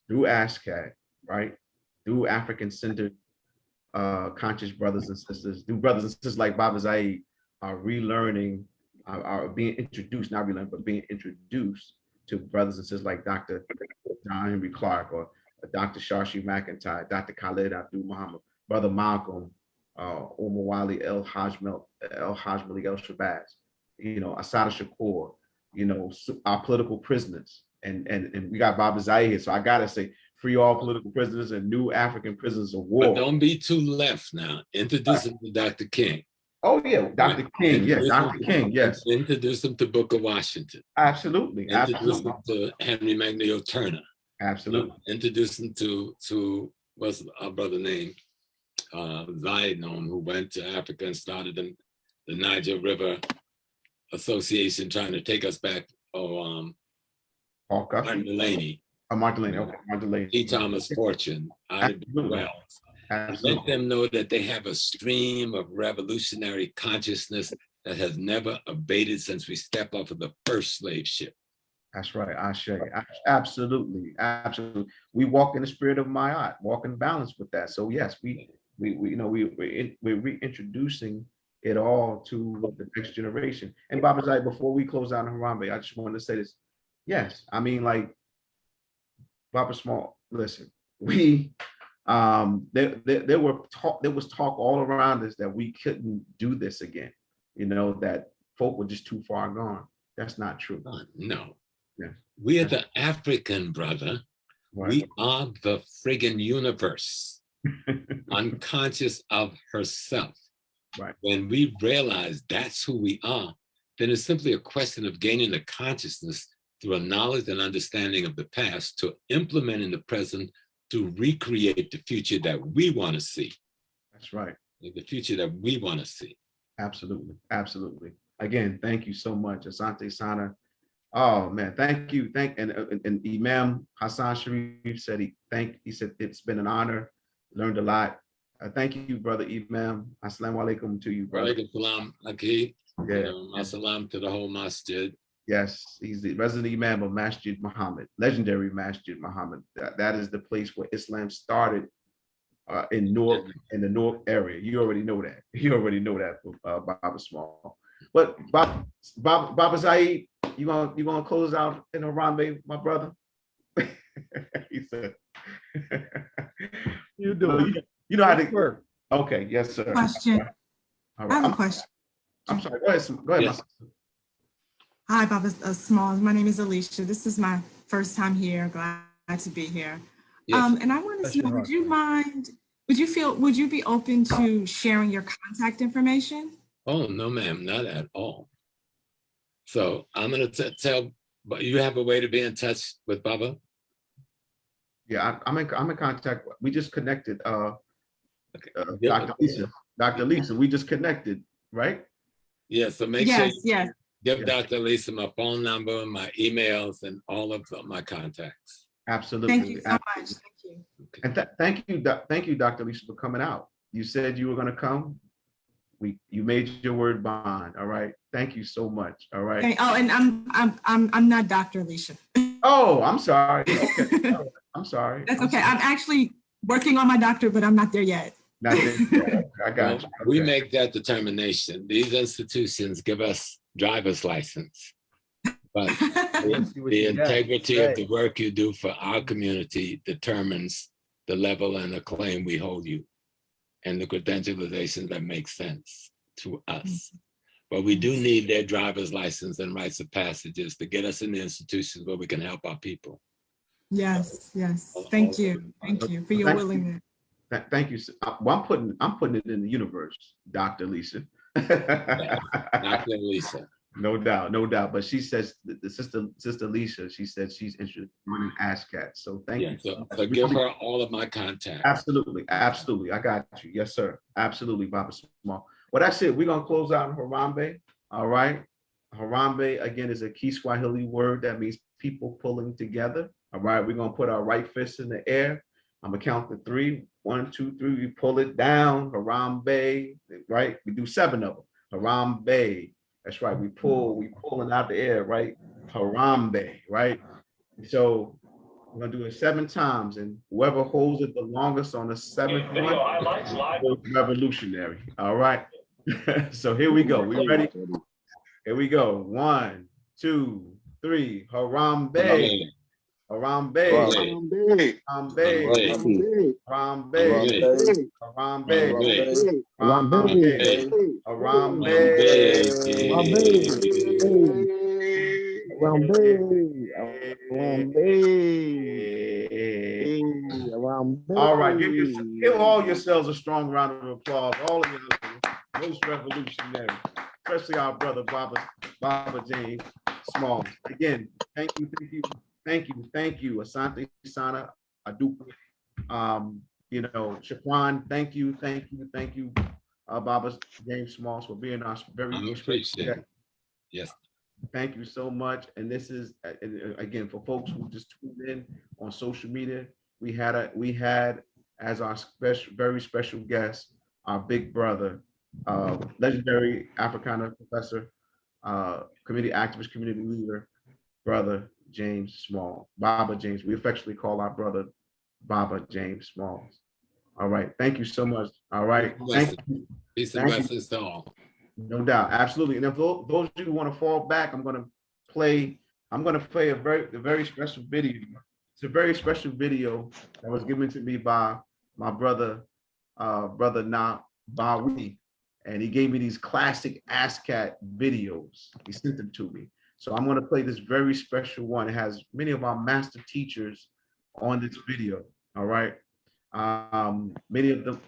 through ASCAC, right? Through African-centered conscious brothers and sisters, through brothers and sisters like Baba Zaid are relearning, are being introduced, not relearning, but being introduced to brothers and sisters like Dr. John Henry Clark or Dr. Shashi McIntyre, Dr. Khalid Abdul Muhammad, Brother Malcolm, Omawali El Hajmali El Shabazz, you know, Asada Shakur, you know, our political prisoners. And we got Baba Zaid here. So I gotta say, free all political prisoners and new African prisoners of war. But don't be too left now. Introduce them to Dr. King. Oh yeah, Dr. King, yes, Dr. King, yes. Introduce them to Booker Washington. Absolutely, Introduce them to Henry McNeil Turner. Absolutely. Introduce them to what's our brother name? Zaid who went to Africa and started the Niger River Association trying to take us back. Martin Delaney. Martin Delaney, okay, Martin Delaney. E. Thomas Fortune, Ida B. Wells. Let them know that they have a stream of revolutionary consciousness that has never abated since we stepped off of the first slave ship. That's right, Ashe. Absolutely, absolutely. We walk in the spirit of Ma'at, walk in balance with that. So yes, we're reintroducing it all to the next generation. And Baba Zaid, before we close out in Harambe, I just wanted to say this. Yes, I mean, like Baba Small. Listen, there was talk all around us that we couldn't do this again. You know, that folk were just too far gone. That's not true. No. Yeah. We are the African, brother. Right. We are the friggin' universe. unconscious of herself. Right. When we realize that's who we are, then it's simply a question of gaining the consciousness through a knowledge and understanding of the past to implement in the present to recreate the future that we want to see. That's right. The future that we want to see. Absolutely. Absolutely. Again, thank you so much, Asante Sana. Oh man, thank you. And Imam Hassan Sharif said he said it's been an honor, learned a lot. Thank you, brother Imam. Assalamu alaikum to you, brother. Walaikum salam, Aki. Yeah. Assalam to the whole masjid. Yes, he's the resident Imam of Masjid Muhammad, legendary Masjid Muhammad. That is the place where Islam started in Newark, in the Newark area. You already know that. You already know that, Baba Small. But Baba Zaid, you gonna close out in Harambe, my brother? He said. You do it. You know how to work. Okay, yes, sir. Question. All I right. have a question. I'm sorry. Go ahead. Go ahead. Yes. Hi, Baba Smalls. My name is Alicia. This is my first time here. Glad to be here. Yes. And I wanted Bless to know, your would you mind, would you be open to sharing your contact information? Oh, no, ma'am, not at all. So I'm going to tell, but you have a way to be in touch with Baba? Yeah, I'm in contact. We just connected. Yeah. Dr. Lisa, we just connected, right? Yeah, so make sure Yes. give Dr. Lisa my phone number, my emails, and all of my contacts. Absolutely. Thank you so much. Thank you. And thank you, Dr. Lisa, for coming out. You said you were going to come. You made your word bond. All right. Thank you so much. All right. Okay. Oh, and I'm not Dr. Alicia. Oh, I'm sorry. Okay. I'm sorry. That's okay. I'm actually working on my doctorate, but I'm not there yet. Not there. I got you. We Okay. make that determination. These institutions give us driver's license, but the integrity of the work you do for our community determines the level and the claim we hold you and the credentialization that makes sense to us. But we do need their driver's license and rites of passages to get us in the institutions where we can help our people. Yes. Thank you. Thank you for your willingness. Thank you. Well, I'm putting it in the universe, Dr. Lisa. Dr. Lisa. No doubt. But she says the sister Lisa, she said she's interested in ASCAC. So thank you. So give her all of my contacts. Absolutely. I got you. Yes, sir. Absolutely, Baba Small. Well, that's it. We're gonna close out in Harambe. All right. Harambe again is a Kiswahili word that means people pulling together. All right. We're gonna put our right fist in the air. I'm gonna count to 3. 1, 2, 3. We pull it down. Harambe. Right. We do 7 of them. Harambe. That's right. We pulling out the air. Right. Harambe. Right. So we're gonna do it 7 times, and whoever holds it the longest on the 7th one is revolutionary. All right. So here we go. We ready? Here we go. 1, 2, 3. Harambe. Harambe. Harambe. Harambe. Harambe. Harambe. All right, give all yourselves a strong round of applause. All of you, most revolutionary, especially our brother Baba James Small. Again, thank you, Asante Sana Adupa. Shaquan, thank you, Baba James Smalls for being our very appreciate. Yes. Thank you so much. And this is again for folks who just tuned in on social media. We had as our very special guest our big brother, legendary Afrikaner professor, community activist, community leader, brother James Small, Baba James. We affectionately call our brother Baba James Smalls. All right. Thank you so much. All right. Thank you. Peace and blessings to all. No doubt. Absolutely. And if those of you who want to fall back, I'm going to play a very special video. It's a very special video that was given to me by my brother Na Bawi. And he gave me these classic ASCAC videos. He sent them to me. So I'm going to play this very special one. It has many of our master teachers on this video. All right. Many of them,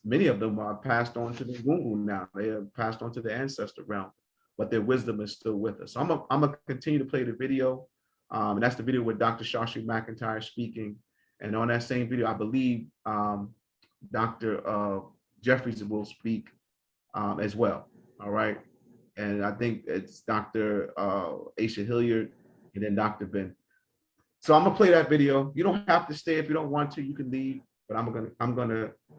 many of them are passed on to the Google now. They are passed on to the ancestor realm, but their wisdom is still with us. So I'm gonna continue to play the video. And that's the video with Dr. Shashi McIntyre speaking. And on that same video, I believe Dr. Jeffries will speak as well. All right. And I think it's Dr. Aisha Hilliard and then Dr. Ben. So I'm gonna play that video. You don't have to stay if you don't want to. You can leave, but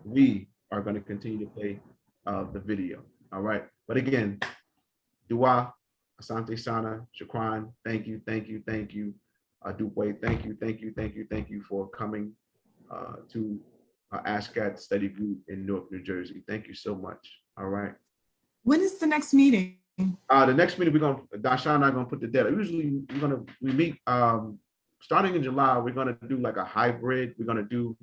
we are gonna continue to play the video. All right. But again, Dua, Asante Sana, Shukran, thank you. Dupwe, thank you for coming to ASCAC study group in Newark, New Jersey. Thank you so much. All right. When is the next meeting? The next meeting Dasha and I are gonna put the data. Usually we meet starting in July. We're gonna do like a hybrid. We're gonna do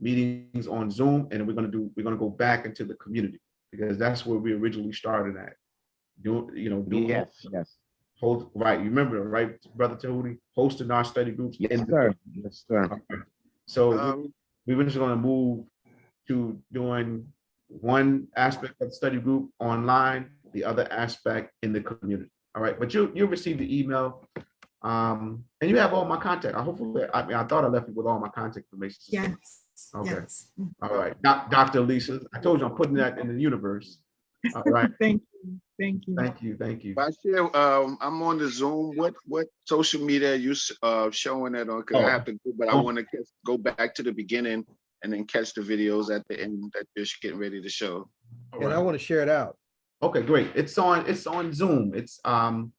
meetings on Zoom, and we're gonna go back into the community because that's where we originally started at. Yes. Right, you remember, right, Brother Tahuti, hosting our study groups. Yes, sir. Okay. So we were just going to move to doing one aspect of the study group online, the other aspect in the community. All right, but you'll receive the email, and you have all my contact. I thought I left you with all my contact information. Yes. Okay. Yes. All right, Dr. Lisa, I told you I'm putting that in the universe. All right. Thank you. Thank you. Thank you. I share, I'm on the Zoom. What social media are you showing that on? Because I have to go, but I want to go back to the beginning and then catch the videos at the end that you're getting ready to show. And I want to share it out. Okay, great. It's on Zoom. It's on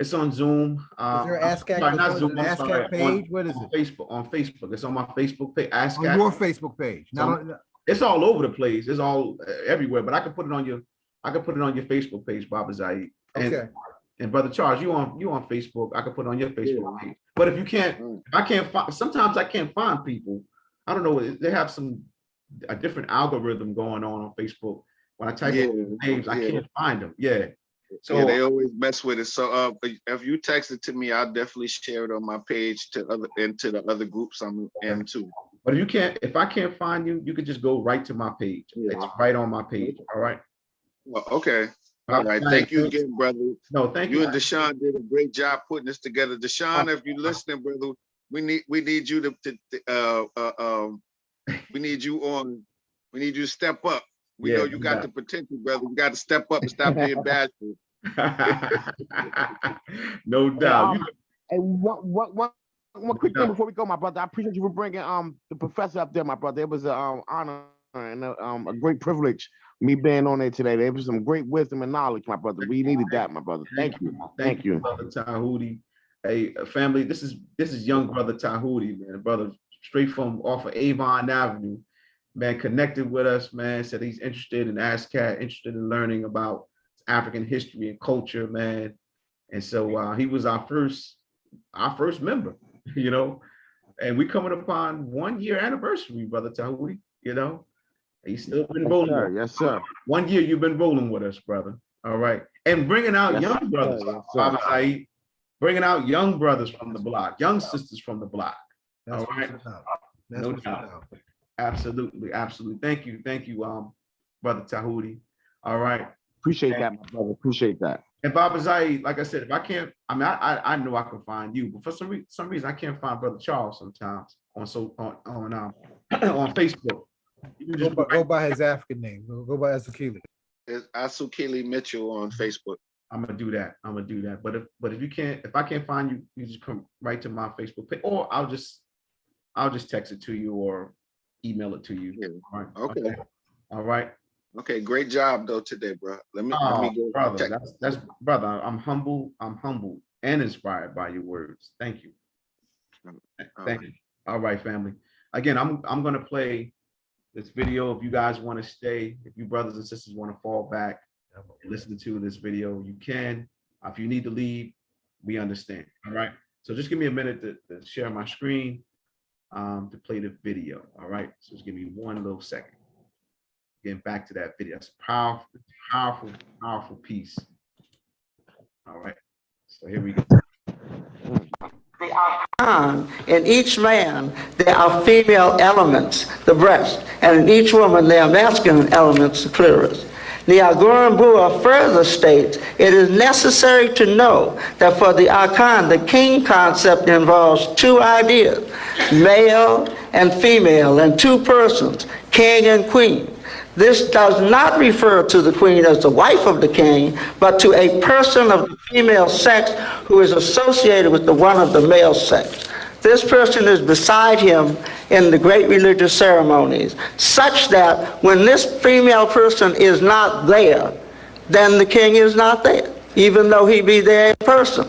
Zoom. Is there an ASCAC, not Zoom, I'm sorry, ASCAC page? What is it? On Facebook. It's on my Facebook page. ASCAC. On your Facebook page. It's all over the place. It's all everywhere. But I can put it on your Facebook page, Baba Zaid. Okay. And Brother Charles, you on Facebook. I can put it on your Facebook page. But if you can't, I can't find. Sometimes I can't find people. I don't know. They have a different algorithm going on Facebook. When I type in names, I can't find them. Yeah. So they always mess with it. So if you text it to me, I'll definitely share it on my page to the other groups I'm in too. But if I can't find you, you can just go right to my page. It's right on my page. All right. Well, okay. All right. Thank you again, brother. No, thank you. You and Deshaun did a great job putting this together. Deshaun, if you're listening, brother, we need you we need you to step up. We know you got the potential, brother. You got to step up and stop being bashful. No doubt. And one quick thing before we go, my brother. I appreciate you for bringing the professor up there, my brother. It was an honor and a great privilege me being on there today. There was some great wisdom and knowledge, my brother. We needed that, my brother. Thank you. Thank you, Brother Tahuti. Hey, family, this is young brother Tahuti, man. Brother straight from off of Avon Avenue, man, connected with us, man. Said he's interested in ASCAC, interested in learning about African history and culture, man. And so he was our first member, and we coming upon 1 year anniversary, brother Tahuti, He's still been rolling. Yes, sir. 1 year you've been rolling with us, brother. All right. And bringing out young brothers, Baba Said, bringing out young brothers from the block, young sisters from the block. That's all right. No doubt. Absolutely. Thank you, brother Tahuti. All right. Appreciate that, my brother. Appreciate that. And Baba Zaid, like I said, if I can't, I know I can find you, but for some reason I can't find Brother Charles sometimes on Facebook. You can just go by his African name. Go by Asukili. It's Asukili Mitchell on Facebook. I'm gonna do that. But if I can't find you, you just come right to my Facebook page, or I'll just text it to you or email it to you. Yeah. All right. Okay. All right. Okay, great job though today, bro. Let me go. Brother, that's brother. I'm humble and inspired by your words. Thank you. Thank you. All right, family. Again, I'm gonna play this video. If you guys want to stay, if you brothers and sisters want to fall back and listen to this video, you can. If you need to leave, we understand. All right. So just give me a minute to share my screen to play the video. All right. So just give me one little second. Getting back to that video. It's a powerful piece. All right. So here we go. The Arkan, in each man, there are female elements, the breast, and in each woman, there are masculine elements, the clitoris. The Aguram Bua further states, it is necessary to know that for the Arkan, the king concept involves two ideas, male and female, and two persons, king and queen. This does not refer to the queen as the wife of the king, but to a person of the female sex who is associated with the one of the male sex. This person is beside him in the great religious ceremonies, such that when this female person is not there, then the king is not there, even though he be there in person.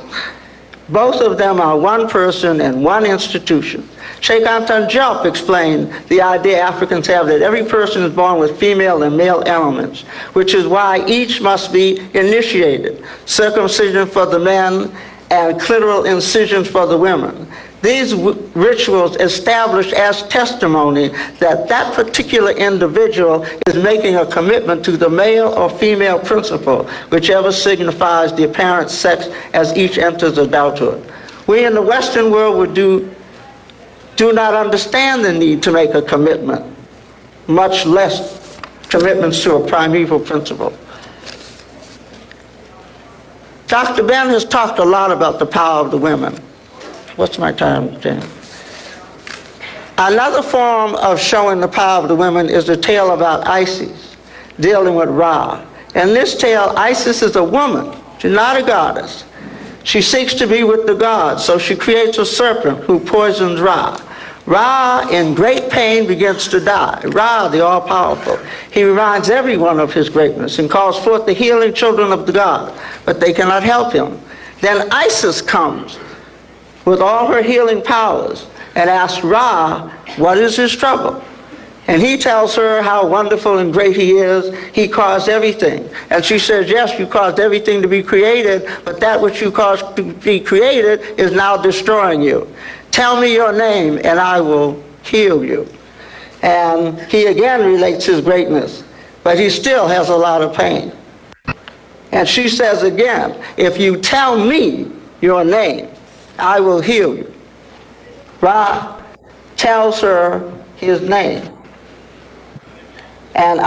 Both of them are one person and one institution. Sheikh Anton Diop explained the idea Africans have that every person is born with female and male elements, which is why each must be initiated, circumcision for the men and clitoral incisions for the women. These rituals establish as testimony that that particular individual is making a commitment to the male or female principle, whichever signifies the apparent sex as each enters adulthood. We in the Western world would do not understand the need to make a commitment, much less commitments to a primeval principle. Dr. Ben has talked a lot about the power of the women. What's my time, Jan? Another form of showing the power of the women is the tale about Isis, dealing with Ra. In this tale, Isis is a woman. She's not a goddess. She seeks to be with the gods, so she creates a serpent who poisons Ra. Ra, in great pain, begins to die. Ra, the all-powerful, he reminds everyone of his greatness and calls forth the healing children of the god, but they cannot help him. Then Isis comes with all her healing powers and asks Ra, what is his trouble? And he tells her how wonderful and great he is. He caused everything. And she says, yes, you caused everything to be created, but that which you caused to be created is now destroying you. Tell me your name and I will heal you. And he again relates his greatness, but he still has a lot of pain. And she says again, if you tell me your name, I will heal you. Ra tells her his name. And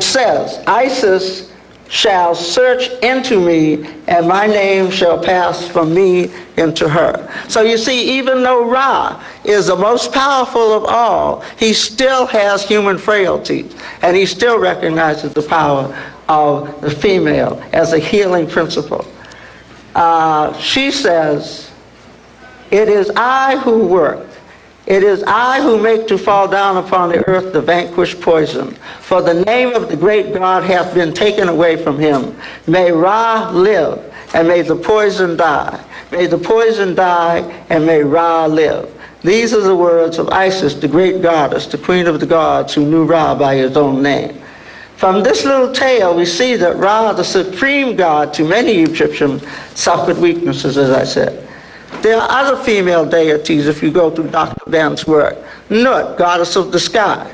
says, Isis shall search into me, and my name shall pass from me into her. So you see, even though Ra is the most powerful of all, he still has human frailties, and he still recognizes the power of the female as a healing principle. She says, it is I who work. It is I who make to fall down upon the earth the vanquished poison. For the name of the great God hath been taken away from him. May Ra live, and may the poison die. May the poison die, and may Ra live. These are the words of Isis, the great goddess, the queen of the gods, who knew Ra by his own name. From this little tale, we see that Ra, the supreme god to many Egyptians, suffered weaknesses, as I said. There are other female deities if you go through Dr. Ben's work. Nut, goddess of the sky,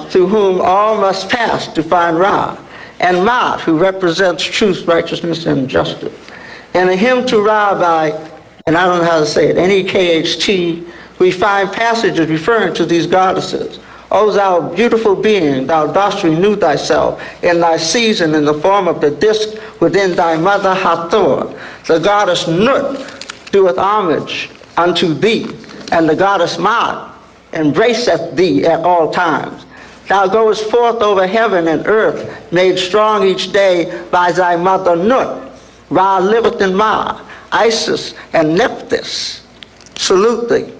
through whom all must pass to find Ra. And Maat, who represents truth, righteousness, and justice. In a hymn to Ra by, and I don't know how to say it, N-E-K-H-T, we find passages referring to these goddesses. O thou beautiful being, thou dost renew thyself in thy season in the form of the disk within thy mother Hathor. The goddess Nut doeth homage unto thee, and the goddess Maat embraceth thee at all times. Thou goest forth over heaven and earth, made strong each day by thy mother Nut. Ra liveth in Ma. Isis and Nephthys salute thee.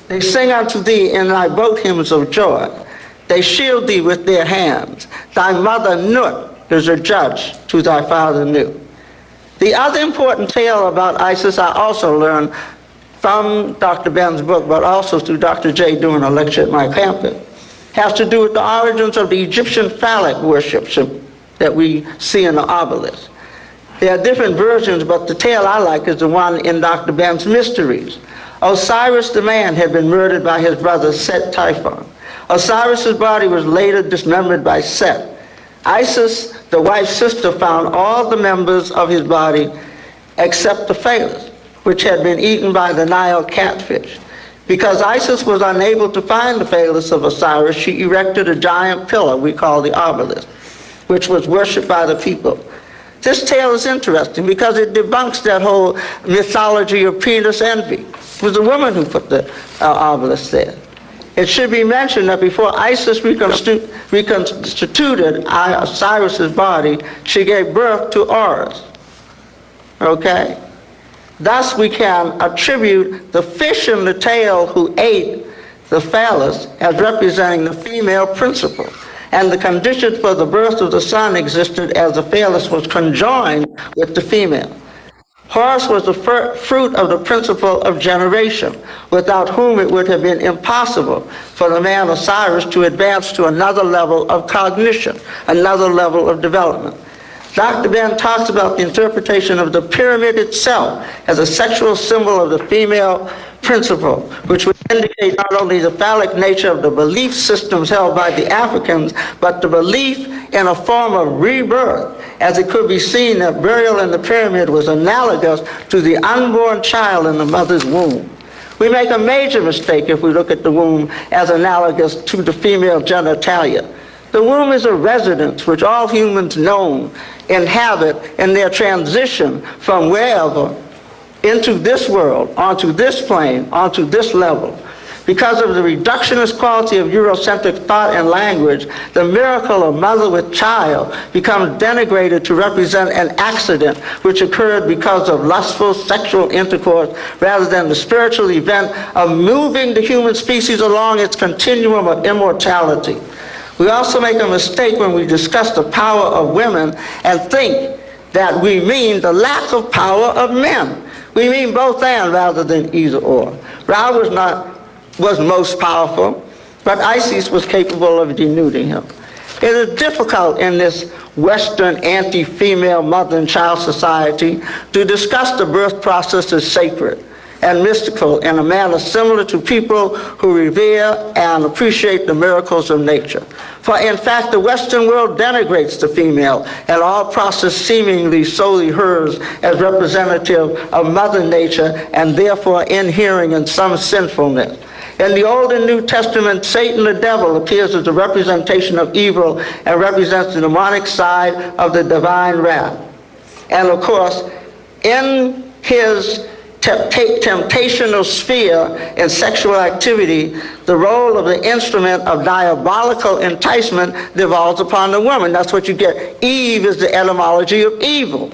They sing unto thee in thy boat hymns of joy. They shield thee with their hands. Thy mother Nut is a judge to thy father Nu. The other important tale about Isis I also learned from Dr. Ben's book, but also through Dr. J doing a lecture at my campus, has to do with the origins of the Egyptian phallic worship that we see in the obelisk. There are different versions, but the tale I like is the one in Dr. Ben's Mysteries. Osiris the man had been murdered by his brother Set Typhon. Osiris's body was later dismembered by Set. Isis, the wife's sister, found all the members of his body except the phallus, which had been eaten by the Nile catfish. Because Isis was unable to find the phallus of Osiris, she erected a giant pillar we call the obelisk, which was worshipped by the people. This tale is interesting because it debunks that whole mythology of penis envy. It was a woman who put the obelisk there. It should be mentioned that before Isis reconstituted Osiris's body, she gave birth to Horus. Okay? Thus we can attribute the fish in the tail who ate the phallus as representing the female principle. And the conditions for the birth of the son existed as the phallus was conjoined with the female. Horus was the fruit of the principle of generation, without whom it would have been impossible for the man Osiris to advance to another level of cognition, another level of development. Dr. Ben talks about the interpretation of the pyramid itself as a sexual symbol of the female principle, which would indicate not only the phallic nature of the belief systems held by the Africans, but the belief in a form of rebirth, as it could be seen that burial in the pyramid was analogous to the unborn child in the mother's womb. We make a major mistake if we look at the womb as analogous to the female genitalia. The womb is a residence which all humans known inhabit in their transition from wherever into this world, onto this plane, onto this level. Because of the reductionist quality of Eurocentric thought and language, the miracle of mother with child becomes denigrated to represent an accident which occurred because of lustful sexual intercourse rather than the spiritual event of moving the human species along its continuum of immortality. We also make a mistake when we discuss the power of women and think that we mean the lack of power of men. We mean both and rather than either or. Ra was most powerful, but Isis was capable of denuding him. It is difficult in this Western anti-female mother and child society to discuss the birth process as sacred and mystical in a manner similar to people who revere and appreciate the miracles of nature. For in fact, the Western world denigrates the female and all process seemingly solely hers as representative of Mother Nature and therefore inhering in some sinfulness. In the Old and New Testament, Satan the devil appears as a representation of evil and represents the demonic side of the divine wrath. And of course, in his temptational sphere in sexual activity, the role of the instrument of diabolical enticement devolves upon the woman. That's what you get. Eve is the etymology of evil.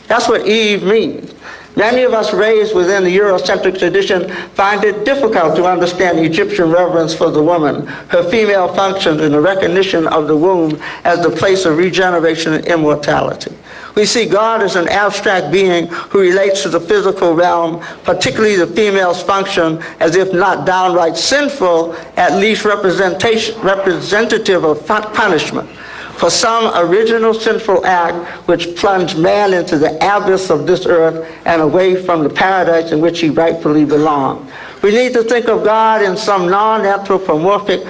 That's what Eve means. Many of us raised within the Eurocentric tradition find it difficult to understand Egyptian reverence for the woman, her female functions, and the recognition of the womb as the place of regeneration and immortality. We see God as an abstract being who relates to the physical realm, particularly the female's function, as if not downright sinful, at least representative of punishment for some original sinful act which plunged man into the abyss of this earth and away from the paradise in which he rightfully belonged. We need to think of God in some non-anthropomorphic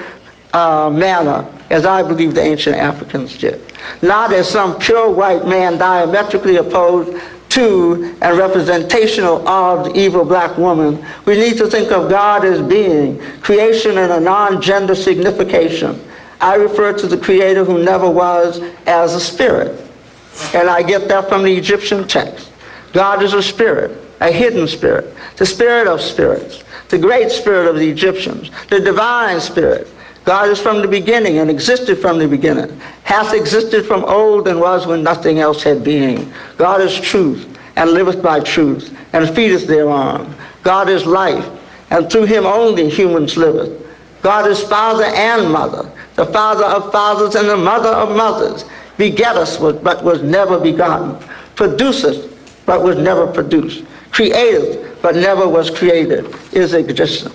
manner, as I believe the ancient Africans did. Not as some pure white man diametrically opposed to and representational of the evil black woman. We need to think of God as being, creation in a non-gender signification. I refer to the creator who never was as a spirit. And I get that from the Egyptian text. God is a spirit, a hidden spirit, the spirit of spirits, the great spirit of the Egyptians, the divine spirit. God is from the beginning and existed from the beginning, hath existed from old and was when nothing else had being. God is truth and liveth by truth and feedeth thereon. God is life, and through him only humans liveth. God is father and mother, the father of fathers and the mother of mothers, begetteth but was never begotten, produceth but was never produced, createth but never was created, is existent.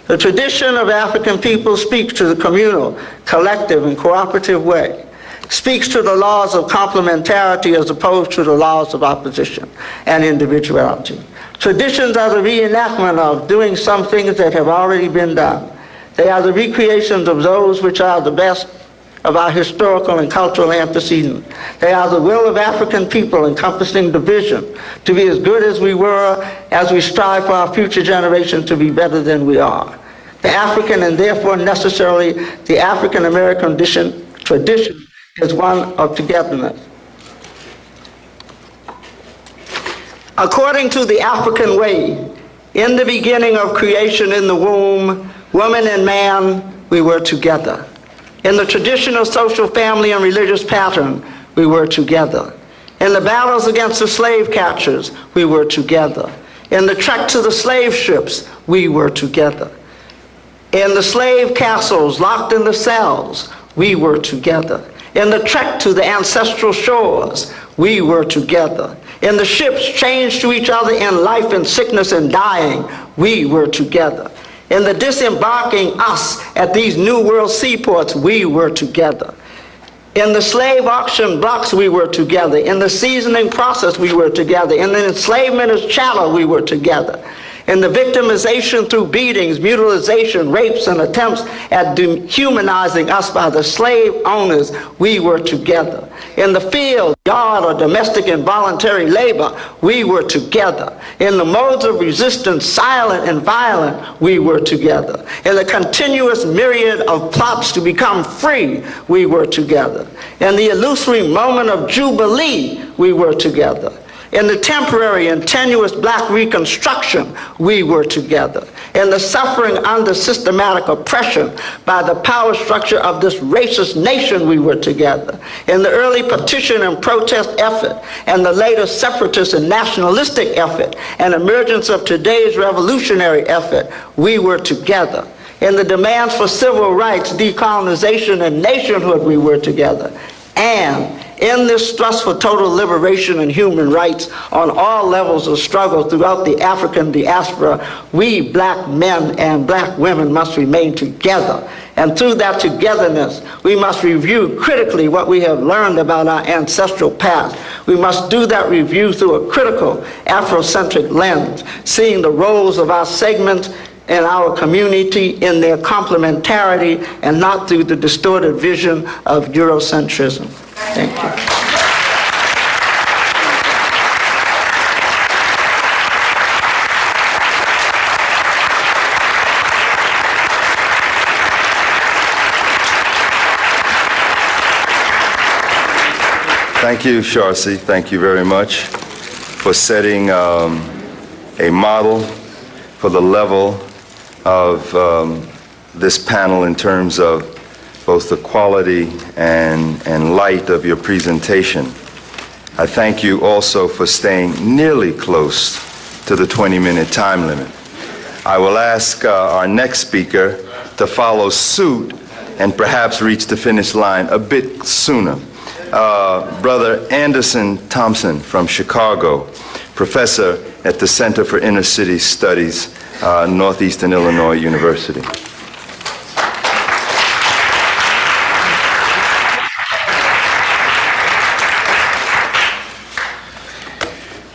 The tradition of African people speaks to the communal, collective, and cooperative way, speaks to the laws of complementarity as opposed to the laws of opposition and individuality. Traditions are the reenactment of doing some things that have already been done. They are the recreations of those which are the best of our historical and cultural antecedents. They are the will of African people encompassing the vision to be as good as we were as we strive for our future generations to be better than we are. The African and therefore necessarily the African American tradition is one of togetherness. According to the African way, in the beginning of creation in the womb, woman and man, we were together. In the traditional social, family, and religious pattern, we were together. In the battles against the slave catchers, we were together. In the trek to the slave ships, we were together. In the slave castles locked in the cells, we were together. In the trek to the ancestral shores, we were together. In the ships changed to each other in life and sickness and dying, we were together. In the disembarking us at these new world seaports, we were together. In the slave auction blocks, we were together. In the seasoning process, we were together. In the enslavement as chattel, we were together. In the victimization through beatings, mutilization, rapes, and attempts at dehumanizing us by the slave owners, we were together. In the field, yard, or domestic involuntary labor, we were together. In the modes of resistance, silent and violent, we were together. In the continuous myriad of plots to become free, we were together. In the illusory moment of jubilee, we were together. In the temporary and tenuous black reconstruction, we were together. In the suffering under systematic oppression by the power structure of this racist nation, we were together. In the early petition and protest effort, and the later separatist and nationalistic effort, and emergence of today's revolutionary effort, we were together. In the demands for civil rights, decolonization, and nationhood, we were together. And in this thrust for total liberation and human rights on all levels of struggle throughout the African diaspora, we black men and black women must remain together. And through that togetherness, we must review critically what we have learned about our ancestral past. We must do that review through a critical Afrocentric lens, seeing the roles of our segments in our community in their complementarity and not through the distorted vision of Eurocentrism. Thank you. Thank you, Sharcy. Thank you very much for setting a model for the level of this panel in terms of both the quality and light of your presentation. I thank you also for staying nearly close to the 20-minute time limit. I will ask our next speaker to follow suit and perhaps reach the finish line a bit sooner. Brother Anderson Thompson from Chicago, professor at the Center for Inner City Studies, Northeastern Illinois University.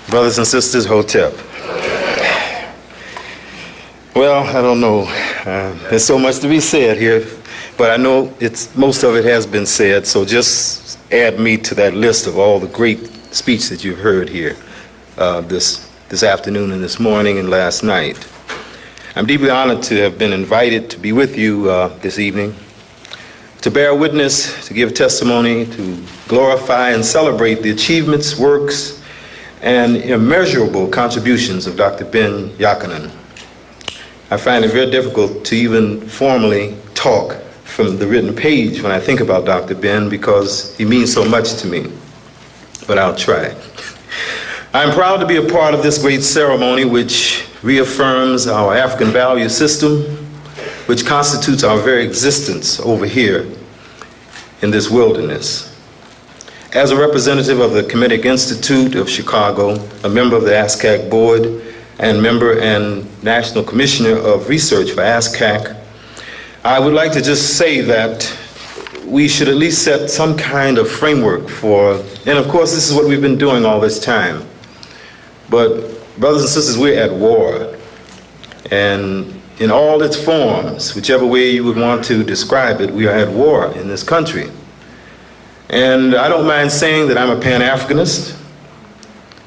Brothers and sisters, Hotep. Well, I don't know. There's so much to be said here, but I know most of it has been said, so just add me to that list of all the great speech that you've heard here this afternoon and this morning and last night. I'm deeply honored to have been invited to be with you this evening, to bear witness, to give testimony, to glorify and celebrate the achievements, works, and immeasurable contributions of Dr. Ben Yakinen. I find it very difficult to even formally talk from the written page when I think about Dr. Ben because he means so much to me, but I'll try. I'm proud to be a part of this great ceremony which reaffirms our African value system, which constitutes our very existence over here in this wilderness. As a representative of the Kemetic Institute of Chicago, a member of the ASCAC board, and member and National Commissioner of Research for ASCAC, I would like to just say that we should at least set some kind of framework for, and of course this is what we've been doing all this time, but brothers and sisters, we're at war. And in all its forms, whichever way you would want to describe it, we are at war in this country. And I don't mind saying that I'm a Pan-Africanist,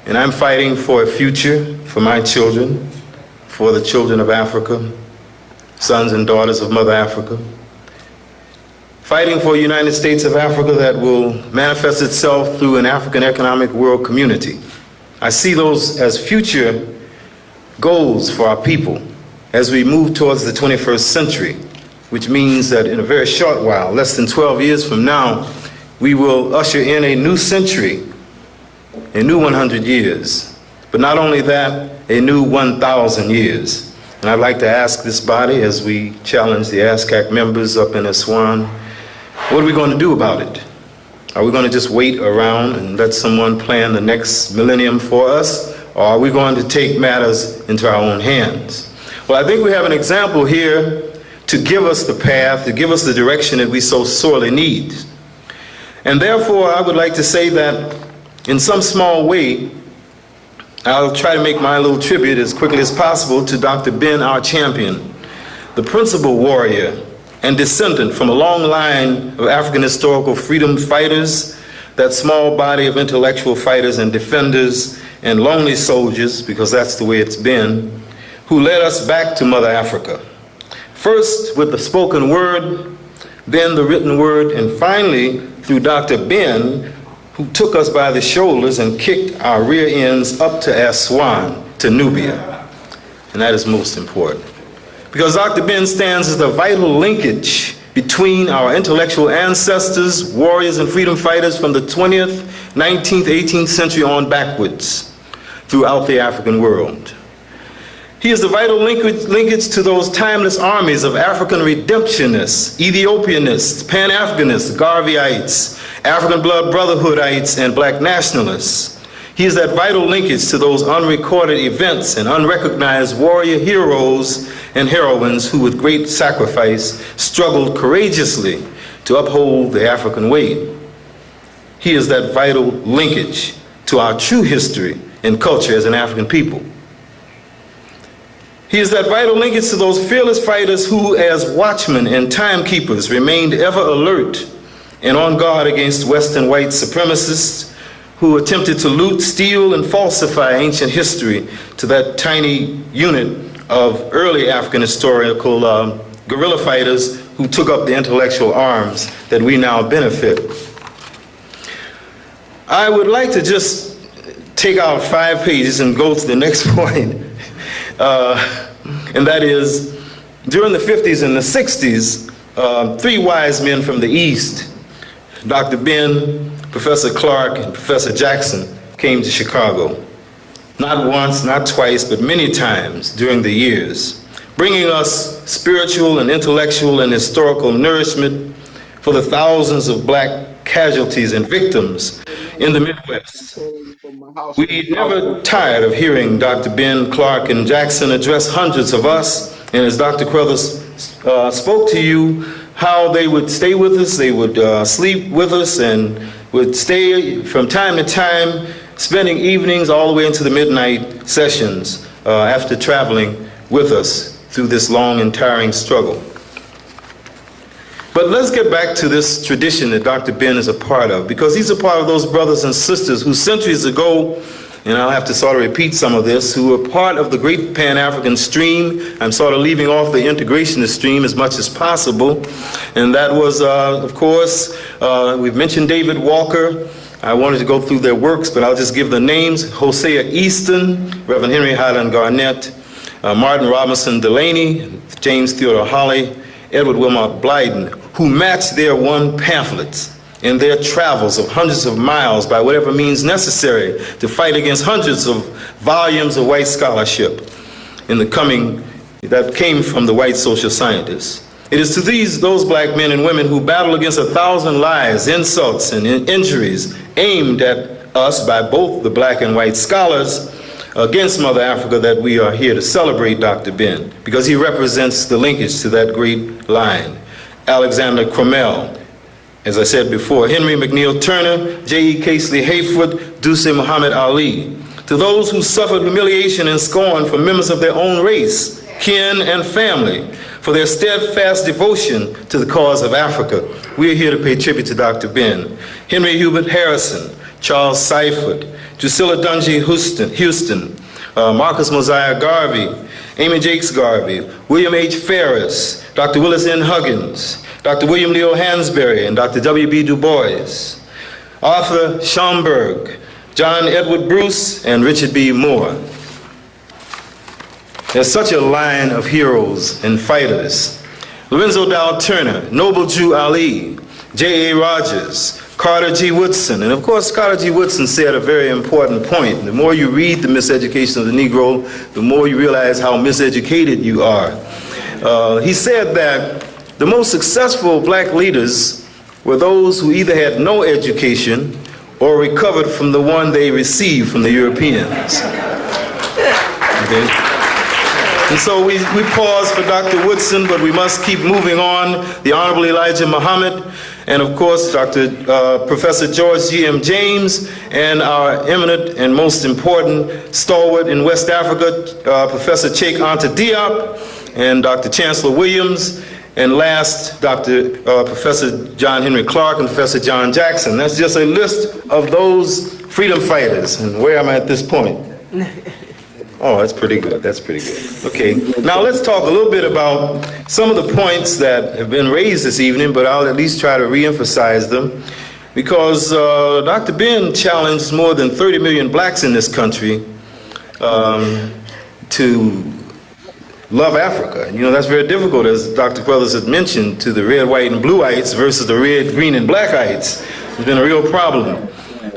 and I'm fighting for a future for my children, for the children of Africa, sons and daughters of Mother Africa, fighting for a United States of Africa that will manifest itself through an African economic world community. I see those as future goals for our people as we move towards the 21st century, which means that in a very short while, less than 12 years from now, we will usher in a new century, a new 100 years. But not only that, a new 1,000 years. And I'd like to ask this body, as we challenge the ASCAC members up in Aswan, what are we going to do about it? Are we going to just wait around and let someone plan the next millennium for us? Or are we going to take matters into our own hands? Well, I think we have an example here to give us the path, to give us the direction that we so sorely need. And therefore, I would like to say that in some small way, I'll try to make my little tribute as quickly as possible to Dr. Ben, our champion, the principal warrior and descendant from a long line of African historical freedom fighters, that small body of intellectual fighters and defenders and lonely soldiers, because that's the way it's been, who led us back to Mother Africa. First with the spoken word, then the written word, and finally through Dr. Ben, who took us by the shoulders and kicked our rear ends up to Aswan, to Nubia. And that is most important. Because Dr. Ben stands as the vital linkage between our intellectual ancestors, warriors and freedom fighters from the 20th, 19th, 18th century on backwards throughout the African world. He is the vital linkage to those timeless armies of African redemptionists, Ethiopianists, Pan-Africanists, Garveyites, African Blood Brotherhoodites, and Black nationalists. He is that vital linkage to those unrecorded events and unrecognized warrior heroes and heroines who with great sacrifice struggled courageously to uphold the African way. He is that vital linkage to our true history and culture as an African people. He is that vital linkage to those fearless fighters who, as watchmen and timekeepers, remained ever alert and on guard against Western white supremacists who attempted to loot, steal, and falsify ancient history to that tiny unit of early African historical guerrilla fighters who took up the intellectual arms that we now benefit. I would like to just take out 5 pages and go to the next point. And that is, during the 50s and the 60s, 3 wise men from the East, Dr. Ben, Professor Clark, and Professor Jackson, came to Chicago. Not once, not twice, but many times during the years, bringing us spiritual and intellectual and historical nourishment for the thousands of Black casualties and victims in the Midwest. We never tired of hearing Dr. Ben, Clark, and Jackson address hundreds of us, and as Dr. Crothers spoke to you, how they would stay with us, they would sleep with us, and would stay from time to time, spending evenings all the way into the midnight sessions after traveling with us through this long and tiring struggle. But let's get back to this tradition that Dr. Ben is a part of, because he's a part of those brothers and sisters who centuries ago, and I'll have to sort of repeat some of this, who were part of the great Pan-African stream. I'm sort of leaving off the integrationist stream as much as possible. And that was, of course, we've mentioned David Walker. I wanted to go through their works, but I'll just give the names. Hosea Easton, Reverend Henry Highland Garnett, Martin Robinson Delaney, James Theodore Holly, Edward Wilmot Blyden, who matched their one pamphlets in their travels of hundreds of miles by whatever means necessary to fight against hundreds of volumes of white scholarship in the coming that came from the white social scientists. It is to those Black men and women who battle against 1,000 lies, insults, and injuries aimed at us by both the Black and white scholars against Mother Africa that we are here to celebrate Dr. Ben, because he represents the linkage to that great line. Alexander Crummell, as I said before, Henry McNeil Turner, J.E. Casely Hayfoot, Duce Muhammad Ali. To those who suffered humiliation and scorn from members of their own race, kin, and family for their steadfast devotion to the cause of Africa. We are here to pay tribute to Dr. Ben. Henry Hubert Harrison, Charles Seifert, Drusilla Dungy Houston, Marcus Mosiah Garvey, Amy Jakes Garvey, William H. Ferris, Dr. Willis N. Huggins, Dr. William Leo Hansberry, and Dr. W.B. Du Bois, Arthur Schomburg, John Edward Bruce, and Richard B. Moore. There's such a line of heroes and fighters. Lorenzo Dow Turner, Noble Jew Ali, J.A. Rogers, Carter G. Woodson. And of course, Carter G. Woodson said a very important point. The more you read The Miseducation of the Negro, the more you realize how miseducated you are. He said that the most successful black leaders were those who either had no education or recovered from the one they received from the Europeans. Okay. And so we pause for Dr. Woodson, but we must keep moving on. The Honorable Elijah Muhammad, and of course, Professor George G.M. James, and our eminent and most important stalwart in West Africa, Professor Cheikh Anta Diop, and Dr. Chancellor Williams, and last, Professor John Henry Clark and Professor John Jackson. That's just a list of those freedom fighters. And where am I at this point? Oh, that's pretty good. That's pretty good. Okay, now let's talk a little bit about some of the points that have been raised this evening, but I'll at least try to reemphasize them, because Dr. Ben challenged more than 30 million blacks in this country to love Africa. And, you know, that's very difficult, as Dr. Crothers had mentioned, to the red, white, and blue-ites versus the red, green, and black-ites. It's been a real problem.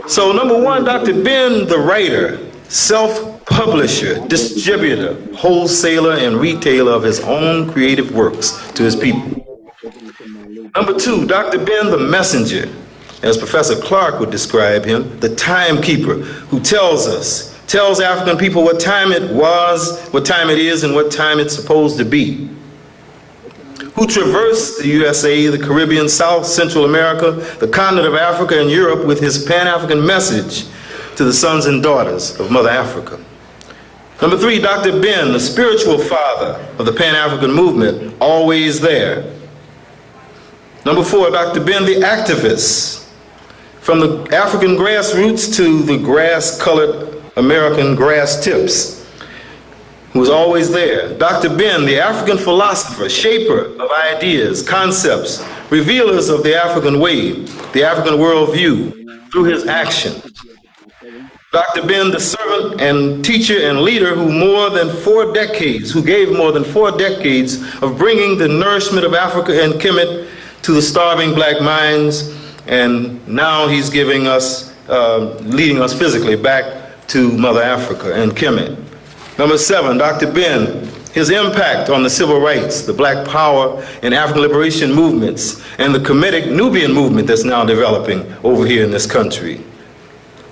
So number one, Dr. Ben, the writer, self-publisher, distributor, wholesaler, and retailer of his own creative works to his people. Number two, Dr. Ben, the messenger, as Professor Clark would describe him, the timekeeper, who tells African people what time it was, what time it is, and what time it's supposed to be. Who traversed the USA, the Caribbean, South, Central America, the continent of Africa, and Europe with his Pan-African message to the sons and daughters of Mother Africa. Number three, Dr. Ben, the spiritual father of the Pan-African movement, always there. Number four, Dr. Ben, the activist, from the African grassroots to the grass-colored American grass tips, who was always there. Dr. Ben, the African philosopher, shaper of ideas, concepts, revealers of the African way, the African worldview, through his action. Dr. Ben, the servant and teacher and leader who gave more than 4 decades of bringing the nourishment of Africa and Kemet to the starving black minds, and now he's giving us, leading us physically back to Mother Africa and Kemet. Number 7, Dr. Ben, his impact on the civil rights, the Black Power and African liberation movements, and the Kemetic Nubian movement that's now developing over here in this country.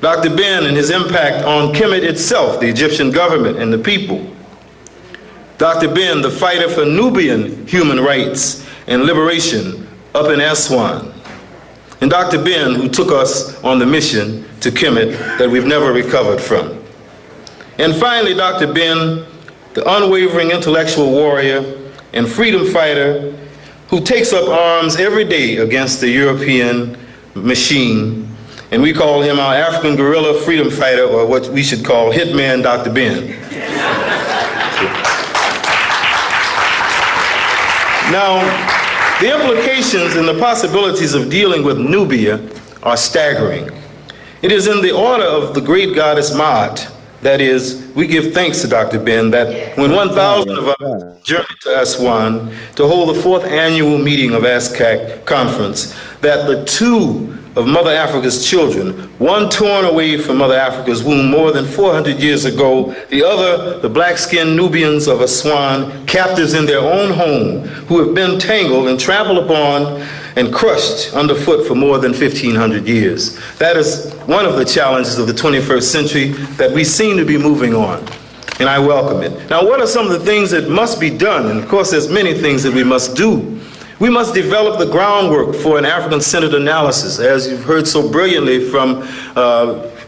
Dr. Ben and his impact on Kemet itself, the Egyptian government and the people. Dr. Ben, the fighter for Nubian human rights and liberation up in Aswan. And Dr. Ben, who took us on the mission to Kemet that we've never recovered from. And finally, Dr. Ben, the unwavering intellectual warrior and freedom fighter who takes up arms every day against the European machine. And we call him our African guerrilla freedom fighter, or what we should call Hitman Dr. Ben. Now, the implications and the possibilities of dealing with Nubia are staggering. It is in the order of the great goddess Maat, that is, we give thanks to Dr. Ben that when 1,000 of us journeyed to Aswan to hold the 4th annual meeting of ASCAC conference, that the 2 of Mother Africa's children, one torn away from Mother Africa's womb more than 400 years ago, the other, the black-skinned Nubians of Aswan, captives in their own home, who have been tangled and trampled upon and crushed underfoot for more than 1,500 years. That is one of the challenges of the 21st century that we seem to be moving on, and I welcome it. Now, what are some of the things that must be done? And of course, there's many things that we must do. We must develop the groundwork for an African-centered analysis, as you've heard so brilliantly from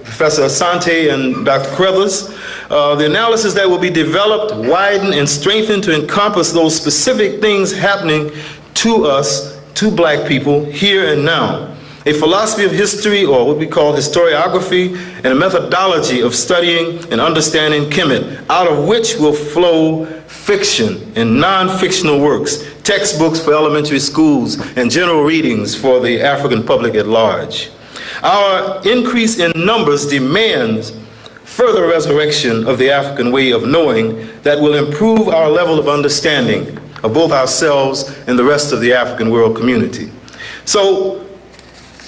Professor Asante and Dr. Crothers. The analysis that will be developed, widened, and strengthened to encompass those specific things happening to us, to Black people, here and now. A philosophy of history, or what we call historiography, and a methodology of studying and understanding Kemet, out of which will flow fiction and non-fictional works, textbooks for elementary schools, and general readings for the African public at large. Our increase in numbers demands further resurrection of the African way of knowing that will improve our level of understanding of both ourselves and the rest of the African world community. So,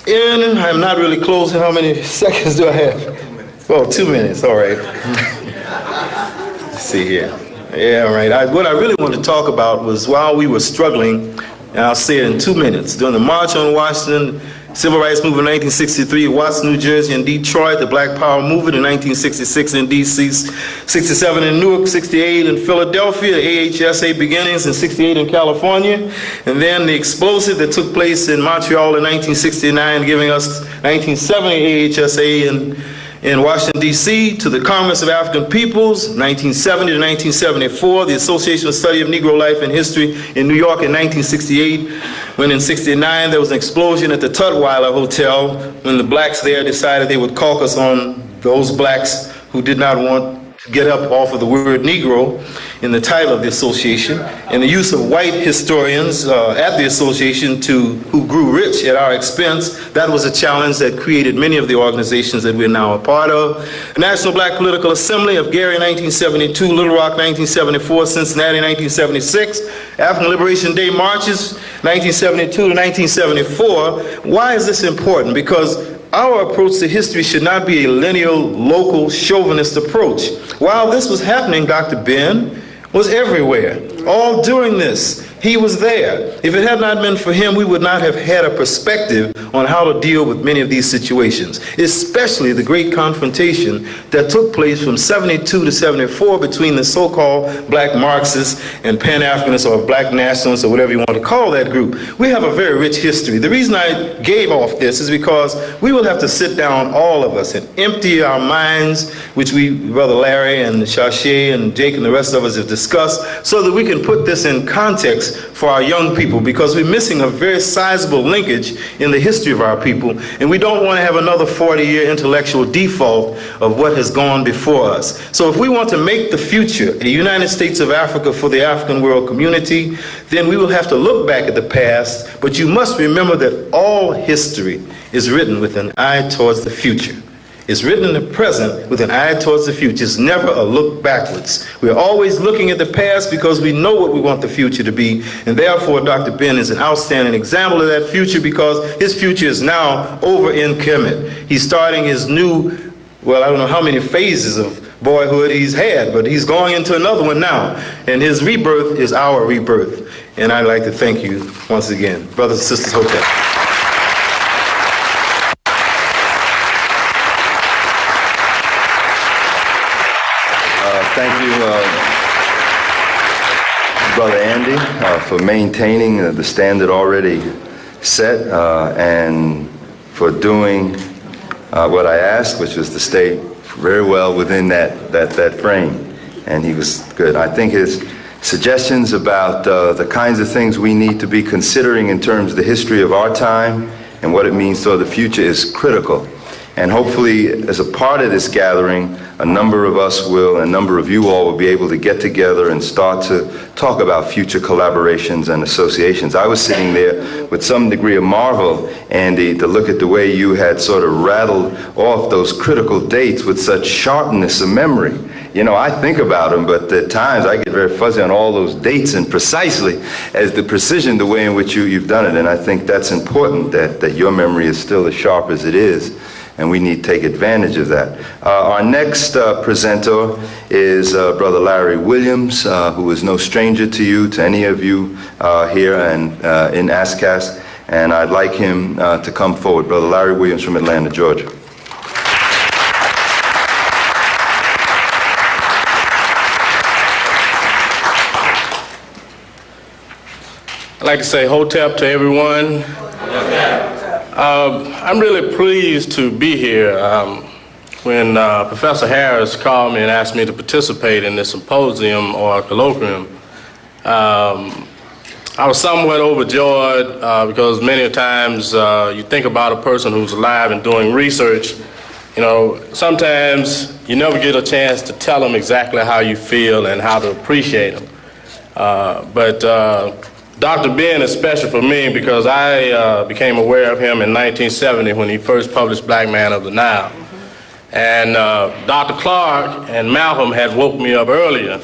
I'm not really closing. How many seconds do I have? Well, 2 minutes, all right. Let's see here. Yeah, all right. What I really want to talk about was while we were struggling, and I'll say it in 2 minutes, during the March on Washington, Civil Rights Movement in 1963, Watson, New Jersey, and Detroit, the Black Power Movement in 1966 in D.C., 67 in Newark, 68 in Philadelphia, AHSA beginnings in 68 in California, and then the explosive that took place in Montreal in 1969, giving us 1970 AHSA in Washington, D.C., to the Congress of African Peoples, 1970 to 1974, the Association of Study of Negro Life and History in New York in 1968, when in 69 there was an explosion at the Tutwiler Hotel when the blacks there decided they would caucus on those blacks who did not want to get up off of the word Negro in the title of the association, and the use of white historians at the association who grew rich at our expense. That was a challenge that created many of the organizations that we're now a part of. The National Black Political Assembly of Gary 1972, Little Rock 1974, Cincinnati 1976, African Liberation Day marches 1972 to 1974. Why is this important? Because our approach to history should not be a lineal, local, chauvinist approach. While this was happening, Dr. Ben was everywhere. All during this, he was there. If it had not been for him, we would not have had a perspective on how to deal with many of these situations, especially the great confrontation that took place from 72 to 74 between the so-called Black Marxists and Pan-Africanists, or Black Nationalists, or whatever you want to call that group. We have a very rich history. The reason I gave off this is because we will have to sit down, all of us, and empty our minds, which Brother Larry and Shashay and Jake and the rest of us have discussed, so that we can put this in context for our young people, because we're missing a very sizable linkage in the history of our people, and we don't want to have another 40-year intellectual default of what has gone before us. So if we want to make the future a United States of Africa for the African world community, then we will have to look back at the past, but you must remember that all history is written with an eye towards the future. It's written in the present with an eye towards the future. It's never a look backwards. We're always looking at the past because we know what we want the future to be, and therefore Dr. Ben is an outstanding example of that future, because his future is now over in Kemet. He's starting his new, well, I don't know how many phases of boyhood he's had, but he's going into another one now, and his rebirth is our rebirth. And I'd like to thank you once again. Brothers and sisters, Hotep. Thank you, Brother Andy, for maintaining the standard already set, and for doing what I asked, which was to stay very well within that frame. And he was good. I think his suggestions about the kinds of things we need to be considering in terms of the history of our time and what it means for the future is critical. And hopefully, as a part of this gathering, a number of us will, and a number of you all will be able to get together and start to talk about future collaborations and associations. I was sitting there with some degree of marvel, Andy, to look at the way you had sort of rattled off those critical dates with such sharpness of memory. You know, I think about them, but at times I get very fuzzy on all those dates, and precisely as the precision, the way in which you've done it. And I think that's important, that your memory is still as sharp as it is. And we need to take advantage of that. Our next presenter is Brother Larry Williams, who is no stranger to you, to any of you here and in ASCAC. And I'd like him to come forward. Brother Larry Williams from Atlanta, Georgia. I'd like to say Hotep to everyone. I'm really pleased to be here. when Professor Harris called me and asked me to participate in this symposium or colloquium, I was somewhat overjoyed because many times you think about a person who's alive and doing research. You know, sometimes you never get a chance to tell them exactly how you feel and how to appreciate them. But Dr. Ben is special for me because I became aware of him in 1970 when he first published Black Man of the Nile. And Dr. Clark and Malcolm had woke me up earlier.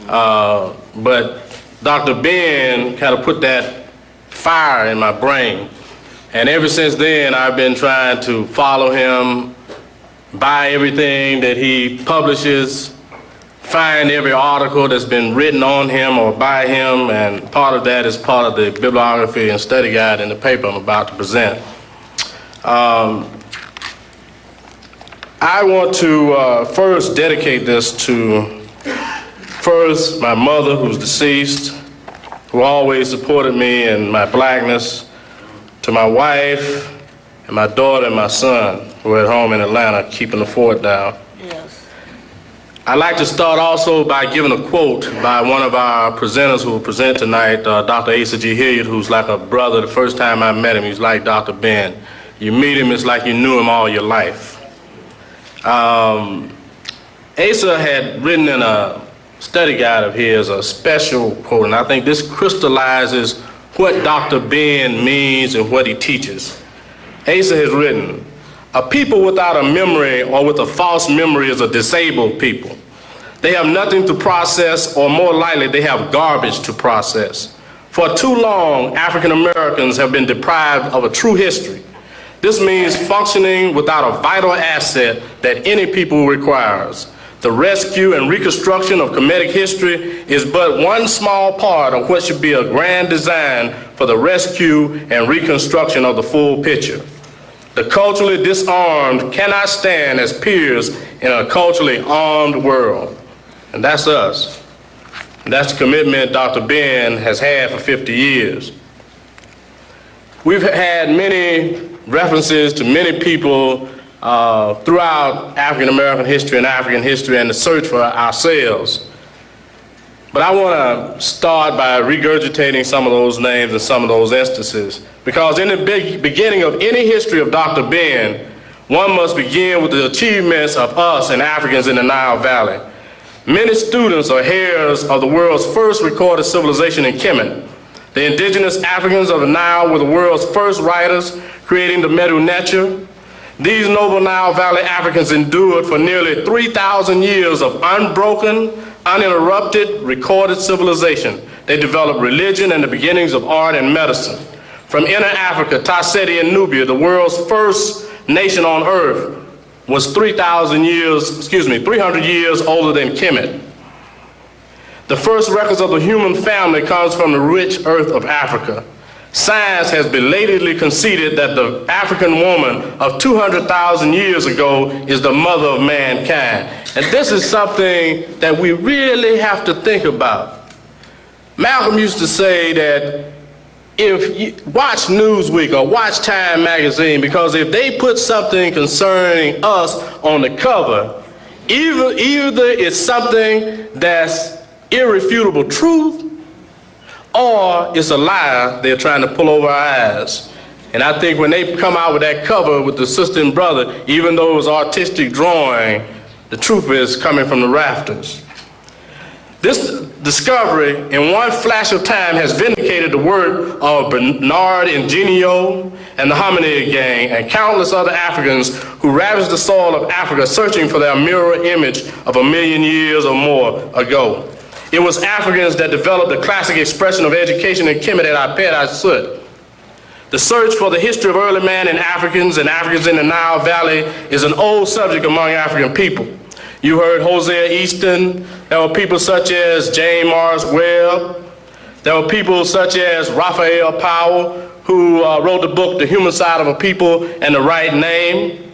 But Dr. Ben kind of put that fire in my brain. And ever since then, I've been trying to follow him, buy everything that he publishes, find every article that's been written on him or by him, and part of that is part of the bibliography and study guide in the paper I'm about to present. I want to first dedicate this to first my mother, who's deceased, who always supported me in my blackness, to my wife and my daughter and my son, who are at home in Atlanta keeping the fort down. Yes. I'd like to start also by giving a quote by one of our presenters who will present tonight, Dr. Asa G. Hilliard, who's like a brother. The first time I met him, he was like Dr. Ben. You meet him, it's like you knew him all your life. Asa had written in a study guide of his a special quote, and I think this crystallizes what Dr. Ben means and what he teaches. Asa has written, "A people without a memory or with a false memory is a disabled people. They have nothing to process, or more likely they have garbage to process. For too long, African Americans have been deprived of a true history. This means functioning without a vital asset that any people requires. The rescue and reconstruction of Kemetic history is but one small part of what should be a grand design for the rescue and reconstruction of the full picture. The culturally disarmed cannot stand as peers in a culturally armed world." And that's us. And that's the commitment Dr. Ben has had for 50 years. We've had many references to many people throughout African American history and African history and the search for ourselves. But I want to start by regurgitating some of those names and some of those instances, because in the beginning of any history of Dr. Ben, one must begin with the achievements of us and Africans in the Nile Valley. Many students are heirs of the world's first recorded civilization in Kemet. The indigenous Africans of the Nile were the world's first writers, creating the Medu Neter. These noble Nile Valley Africans endured for nearly 3,000 years of unbroken, uninterrupted, recorded civilization. They developed religion and the beginnings of art and medicine. From inner Africa, Tasseti and Nubia, the world's first nation on earth, was 300 years older than Kemet. The first records of the human family comes from the rich earth of Africa. Science has belatedly conceded that the African woman of 200,000 years ago is the mother of mankind. And this is something that we really have to think about. Malcolm used to say that if you watch Newsweek or watch Time magazine, because if they put something concerning us on the cover, either it's something that's irrefutable truth, or it's a lie they're trying to pull over our eyes. And I think when they come out with that cover with the sister and brother, even though it was artistic drawing, the truth is coming from the rafters. This discovery, in one flash of time, has vindicated the work of Bernard Ingenio and the Hominid Gang and countless other Africans who ravaged the soil of Africa searching for their mirror image of 1 million years or more ago. It was Africans that developed the classic expression of education in Kemet at Apet Asut. The search for the history of early man and Africans in the Nile Valley is an old subject among African people. You heard Hosea Easton. There were people such as James Morris Webb. There were people such as Raphael Powell, who wrote the book, The Human Side of a People and the Right Name.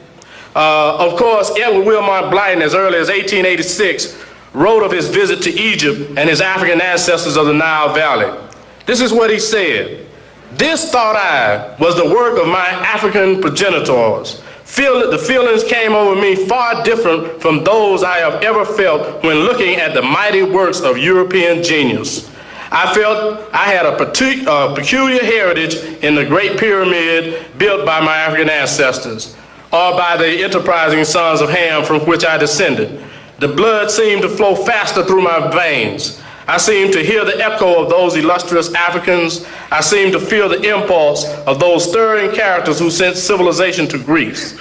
Of course, Edward Wilmot Blyton, as early as 1886, wrote of his visit to Egypt and his African ancestors of the Nile Valley. This is what he said: "This, thought I, was the work of my African progenitors, The feelings came over me far different from those I have ever felt when looking at the mighty works of European genius. I felt I had a peculiar heritage in the Great Pyramid built by my African ancestors, or by the enterprising sons of Ham from which I descended. The blood seemed to flow faster through my veins. I seemed to hear the echo of those illustrious Africans. I seemed to feel the impulse of those stirring characters who sent civilization to Greece.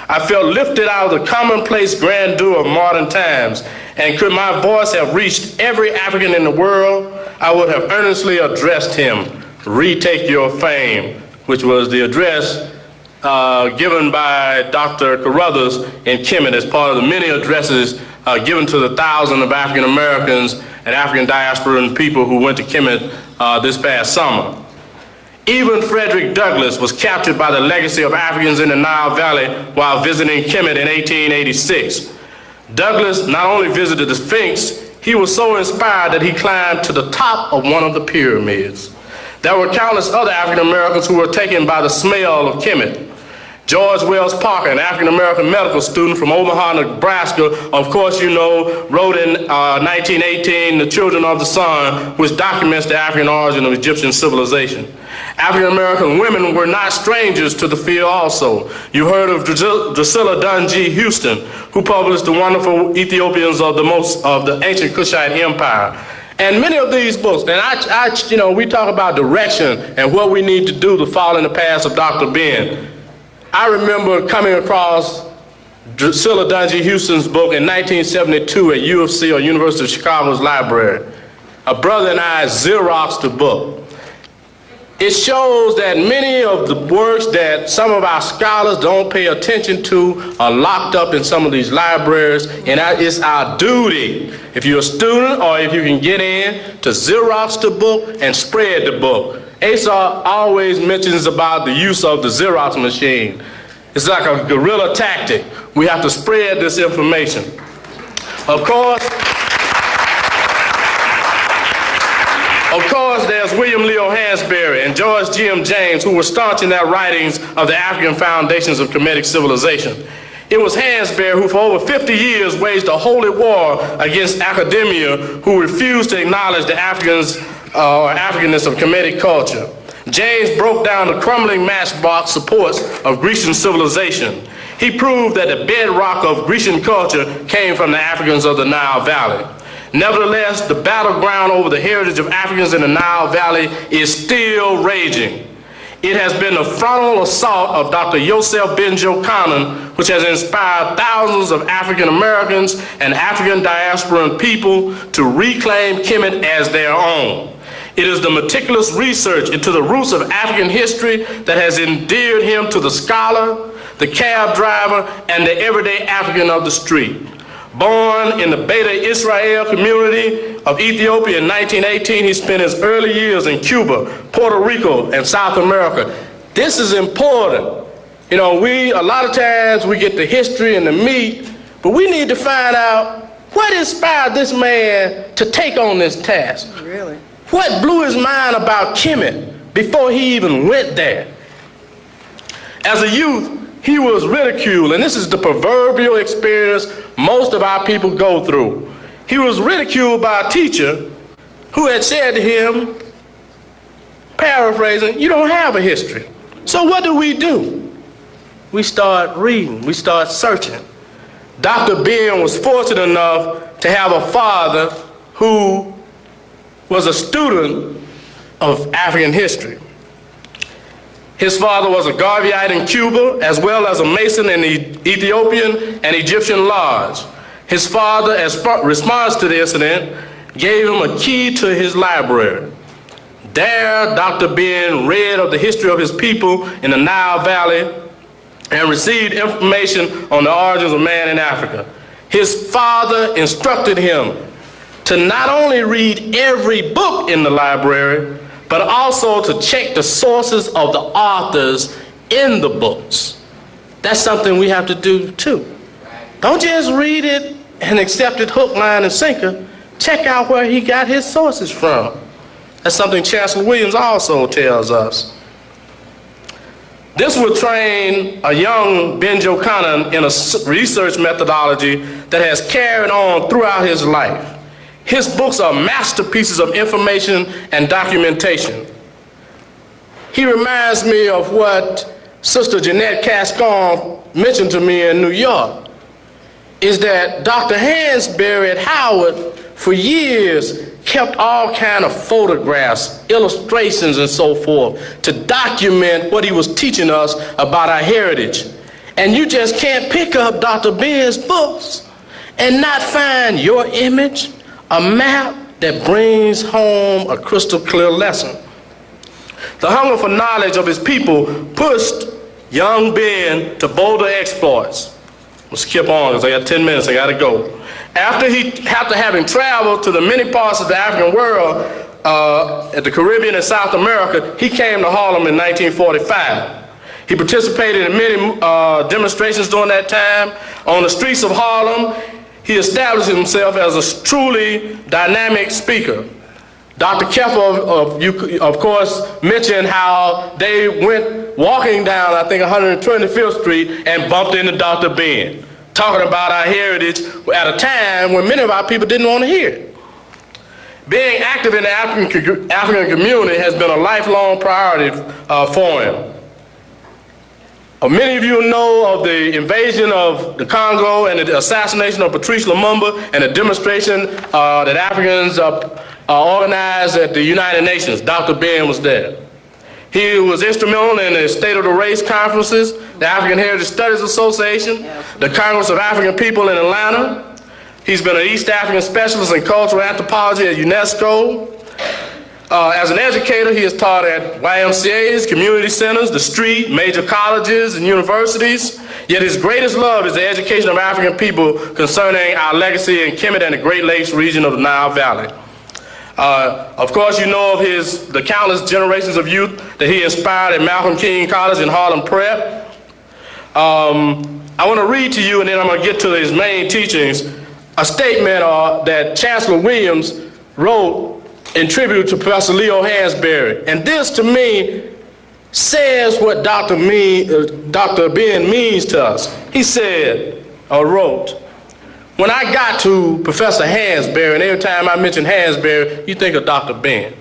I felt lifted out of the commonplace grandeur of modern times, and could my voice have reached every African in the world, I would have earnestly addressed him, "Retake your fame," which was the address given by Dr. Carruthers in Kemet as part of the many addresses given to the thousands of African Americans and African diasporan people who went to Kemet this past summer. Even Frederick Douglass was captured by the legacy of Africans in the Nile Valley while visiting Kemet in 1886. Douglass not only visited the Sphinx, he was so inspired that he climbed to the top of one of the pyramids. There were countless other African Americans who were taken by the smell of Kemet. George Wells Parker, an African-American medical student from Omaha, Nebraska, of course you know, wrote in 1918, The Children of the Sun, which documents the African origin of Egyptian civilization. African-American women were not strangers to the field also. You heard of Drusilla Dunjee Houston, who published the wonderful Ethiopians of the ancient Kushite Empire. And many of these books, and we talk about direction and what we need to do to follow in the paths of Dr. Ben. I remember coming across Drusilla Dunjee Houston's book in 1972 at UFC, or University of Chicago's library. A brother and I Xeroxed the book. It shows that many of the works that some of our scholars don't pay attention to are locked up in some of these libraries, and it's our duty, if you're a student or if you can get in, to Xerox the book and spread the book. Asa always mentions about the use of the Xerox machine. It's like a guerrilla tactic. We have to spread this information. Of course, there's William Leo Hansberry and George G.M. James, who were staunch in their writings of the African foundations of Kemetic civilization. It was Hansberry who for over 50 years waged a holy war against academia, who refused to acknowledge the Africans or Africanness of Kemetic culture. James broke down the crumbling matchbox supports of Grecian civilization. He proved that the bedrock of Grecian culture came from the Africans of the Nile Valley. Nevertheless, the battleground over the heritage of Africans in the Nile Valley is still raging. It has been the frontal assault of Dr. Yosef Ben-Jochannan, which has inspired thousands of African Americans and African diasporan people to reclaim Kemet as their own. It is the meticulous research into the roots of African history that has endeared him to the scholar, the cab driver, and the everyday African of the street. Born in the Beta Israel community of Ethiopia in 1918, he spent his early years in Cuba, Puerto Rico, and South America. This is important. You know, a lot of times we get the history and the meat, but we need to find out what inspired this man to take on this task. Really? What blew his mind about Kemet before he even went there? As a youth, he was ridiculed, and this is the proverbial experience most of our people go through. He was ridiculed by a teacher who had said to him, paraphrasing, "You don't have a history." So what do? We start reading, we start searching. Dr. Ben was fortunate enough to have a father who was a student of African history. His father was a Garveyite in Cuba, as well as a Mason in the Ethiopian and Egyptian lodge. His father, as response to the incident, gave him a key to his library. There, Dr. Ben read of the history of his people in the Nile Valley and received information on the origins of man in Africa. His father instructed him to not only read every book in the library, but also to check the sources of the authors in the books. That's something we have to do too. Don't just read it and accept it hook, line, and sinker. Check out where he got his sources from. That's something Chancellor Williams also tells us. This will train a young Ben Jokannan in a research methodology that has carried on throughout his life. His books are masterpieces of information and documentation. He reminds me of what Sister Jeanette Cascon mentioned to me in New York, is that Dr. Hansberry at Howard for years kept all kind of photographs, illustrations, and so forth to document what he was teaching us about our heritage. And you just can't pick up Dr. Ben's books and not find your image, a map that brings home a crystal clear lesson. The hunger for knowledge of his people pushed young Ben to bolder exploits. We'll skip on because I got 10 minutes, I gotta go. After having traveled to the many parts of the African world, at the Caribbean and South America, he came to Harlem in 1945. He participated in many demonstrations during that time. On the streets of Harlem, he established himself as a truly dynamic speaker. Dr. Keffer, of course, mentioned how they went walking down, I think, 125th Street and bumped into Dr. Ben, talking about our heritage at a time when many of our people didn't want to hear it. Being active in the African community has been a lifelong priority for him. Many of you know of the invasion of the Congo and the assassination of Patrice Lumumba and the demonstration that Africans organized at the United Nations. Dr. Ben was there. He was instrumental in the State of the Race conferences, the African Heritage Studies Association, the Congress of African People in Atlanta. He's been an East African specialist in cultural anthropology at UNESCO. As an educator, he has taught at YMCAs, community centers, the street, major colleges and universities. Yet his greatest love is the education of African people concerning our legacy in Kemet and the Great Lakes region of the Nile Valley. Of course, you know of the countless generations of youth that he inspired at Malcolm King College and Harlem Prep. I want to read to you, and then I'm going to get to his main teachings, a statement that Chancellor Williams wrote in tribute to Professor Leo Hansberry. And this, to me, says what Dr. Ben means to us. He said, or wrote, when I got to Professor Hansberry, and every time I mention Hansberry, you think of Dr. Ben.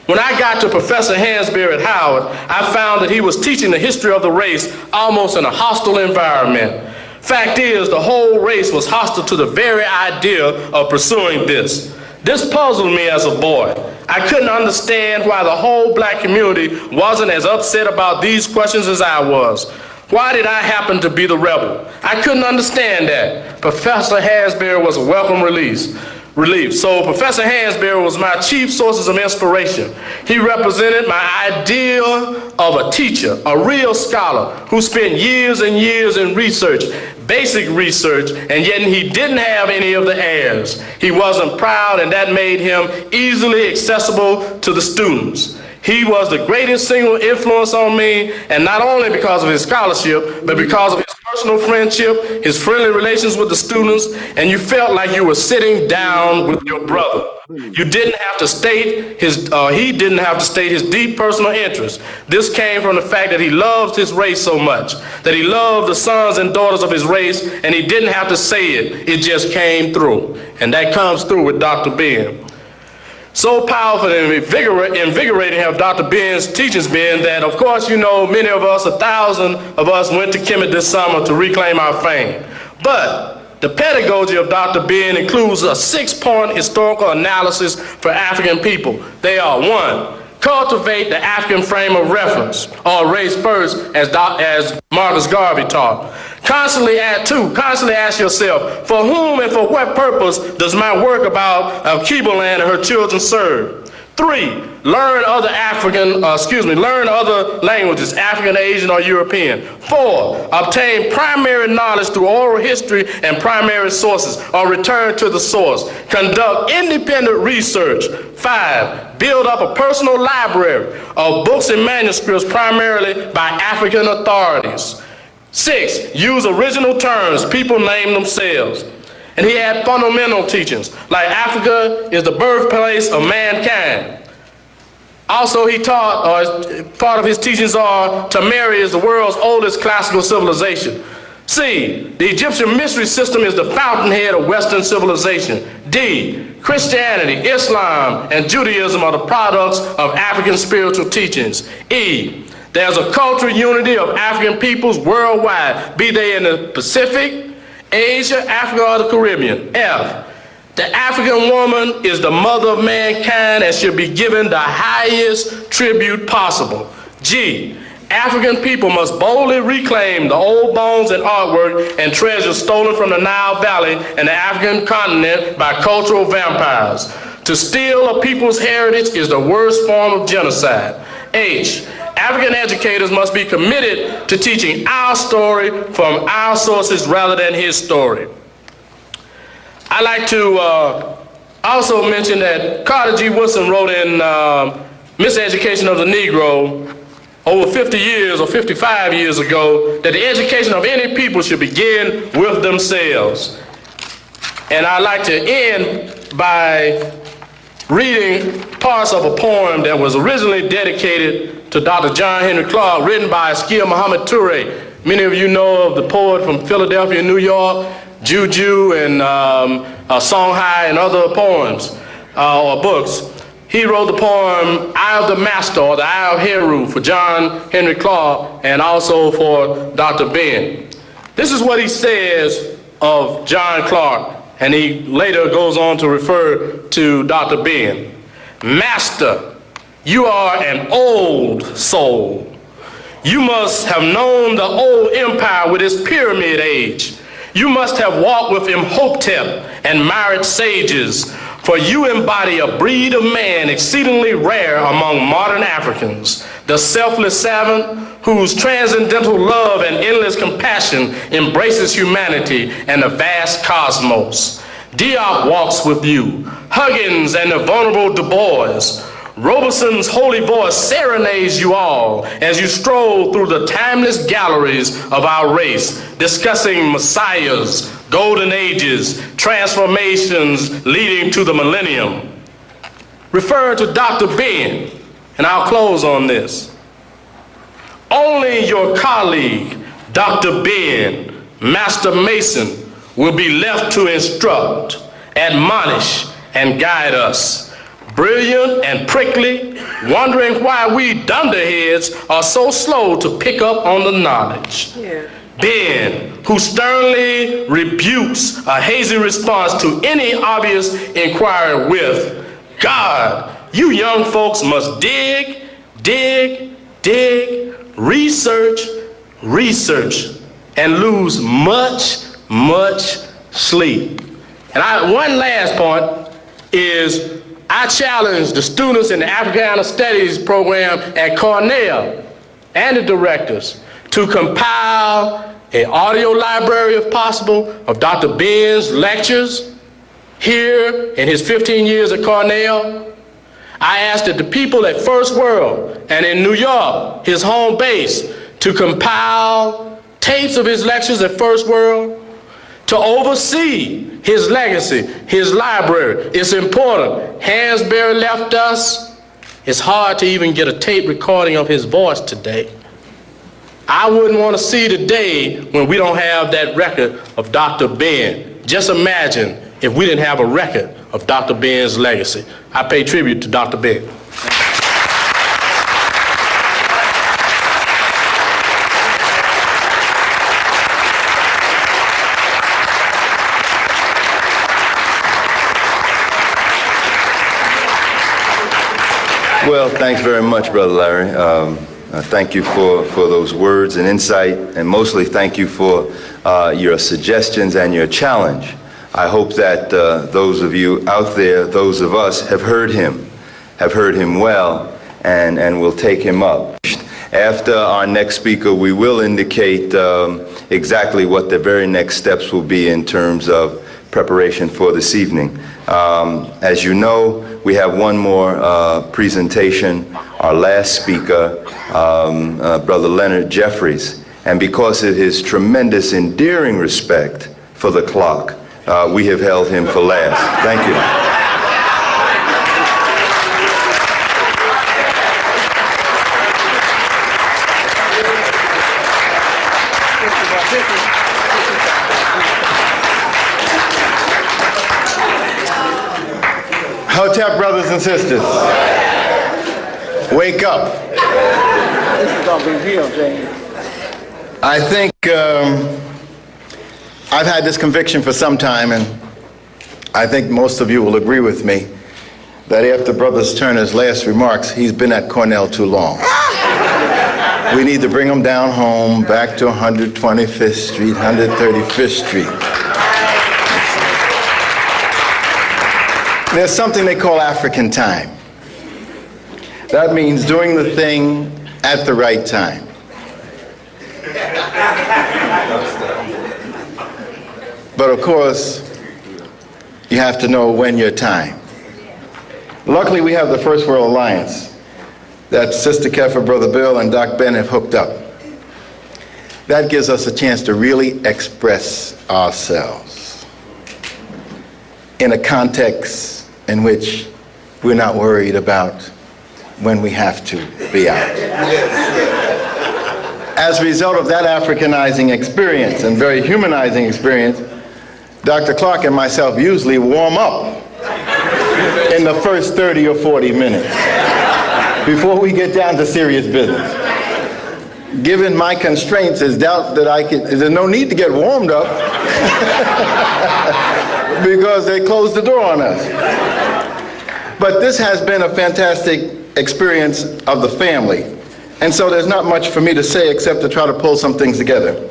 When I got to Professor Hansberry at Howard, I found that he was teaching the history of the race almost in a hostile environment. Fact is, the whole race was hostile to the very idea of pursuing this. This puzzled me as a boy. I couldn't understand why the whole black community wasn't as upset about these questions as I was. Why did I happen to be the rebel? I couldn't understand that. Professor Hansberry was a welcome relief. So Professor Hansberry was my chief sources of inspiration. He represented my idea of a teacher, a real scholar who spent years and years in research, basic research, and yet he didn't have any of the airs. He wasn't proud, and that made him easily accessible to the students. He was the greatest single influence on me, and not only because of his scholarship, but because of his personal friendship, his friendly relations with the students, and you felt like you were sitting down with your brother. You didn't have to state he didn't have to state his deep personal interest. This came from the fact that he loved his race so much, that he loved the sons and daughters of his race, and he didn't have to say it. It just came through, and that comes through with Dr. Ben. So powerful and invigorating have Dr. Ben's teachings been that, of course, you know, many of us, 1,000 of us, went to Kemet this summer to reclaim our fame. But the pedagogy of Dr. Ben includes a 6-point historical analysis for African people. They are: 1, cultivate the African frame of reference, or race first, as Marcus Garvey taught. Constantly ask yourself, for whom and for what purpose does my work about Kebaland and her children serve? 3, learn other languages, African, Asian, or European. 4, obtain primary knowledge through oral history and primary sources, or return to the source. Conduct independent research. 5, build up a personal library of books and manuscripts primarily by African authorities. 6, use original terms people name themselves. And he had fundamental teachings, like Africa is the birthplace of mankind. Also, he taught, or part of his teachings are, Tamari is the world's oldest classical civilization. C, the Egyptian mystery system is the fountainhead of Western civilization. D, Christianity, Islam, and Judaism are the products of African spiritual teachings. E, there's a cultural unity of African peoples worldwide, be they in the Pacific, Asia, Africa, or the Caribbean. F, the African woman is the mother of mankind and should be given the highest tribute possible. G, African people must boldly reclaim the old bones and artwork and treasures stolen from the Nile Valley and the African continent by cultural vampires. To steal a people's heritage is the worst form of genocide. H, African educators must be committed to teaching our story from our sources rather than his story. I'd like to also mention that Carter G. Woodson wrote in Miseducation of the Negro over 50 years or 55 years ago that the education of any people should begin with themselves. And I'd like to end by reading parts of a poem that was originally dedicated to Dr. John Henry Clark, written by Askia Muhammad Toure. Many of you know of the poet from Philadelphia, New York, Juju and Songhai and other poems or books. He wrote the poem Eye of the Master, or the Eye of Heru, for John Henry Clark and also for Dr. Ben. This is what he says of John Clark, and he later goes on to refer to Dr. Ben. Master, you are an old soul. You must have known the old empire with its pyramid age. You must have walked with Imhotep and married sages, for you embody a breed of man exceedingly rare among modern Africans, the selfless savant whose transcendental love and endless compassion embraces humanity and the vast cosmos. Diop walks with you, Huggins and the vulnerable Du Bois. Robeson's holy voice serenades you all as you stroll through the timeless galleries of our race, discussing messiahs, golden ages, transformations leading to the millennium. Refer to Dr. Ben, and I'll close on this. Only your colleague, Dr. Ben, Master Mason, will be left to instruct, admonish, and guide us. Brilliant and prickly, wondering why we dunderheads are so slow to pick up on the knowledge. Yeah. Ben, who sternly rebukes a hazy response to any obvious inquiry with, God, you young folks must dig, dig, dig, research, research, and lose much, much sleep. And one last point is, I challenge the students in the Africana Studies program at Cornell and the directors to compile an audio library, if possible, of Dr. Ben's lectures here in his 15 years at Cornell. I ask that the people at First World and in New York, his home base, to compile tapes of his lectures at First World, to oversee his legacy, his library. It's important. Hansberry left us. It's hard to even get a tape recording of his voice today. I wouldn't want to see the day when we don't have that record of Dr. Ben. Just imagine if we didn't have a record of Dr. Ben's legacy. I pay tribute to Dr. Ben. Well, thanks very much, Brother Larry. Thank you for those words and insight, and mostly thank you for your suggestions and your challenge. I hope that those of you out there, those of us, have heard him well, and will take him up. After our next speaker, we will indicate exactly what the very next steps will be in terms of preparation for this evening. As you know, we have one more presentation, our last speaker, Brother Leonard Jeffries. And because of his tremendous endearing respect for the clock, we have held him for last. Thank you. Hotep brothers and sisters, wake up. This is gonna be real, James. I think I've had this conviction for some time, and I think most of you will agree with me that after Brother Turner's last remarks, he's been at Cornell too long. We need to bring him down home, back to 125th Street, 135th Street. There's something they call African time. That means doing the thing at the right time. But of course, you have to know when your time. Luckily, we have the First World Alliance that Sister Kefa, Brother Bill, and Doc Ben have hooked up. That gives us a chance to really express ourselves in a context in which we're not worried about when we have to be out. As a result of that Africanizing experience and very humanizing experience, Dr. Clark and myself usually warm up in the first 30 or 40 minutes before we get down to serious business. Given my constraints, there's no need to get warmed up because they closed the door on us. But this has been a fantastic experience of the family. And so there's not much for me to say except to try to pull some things together.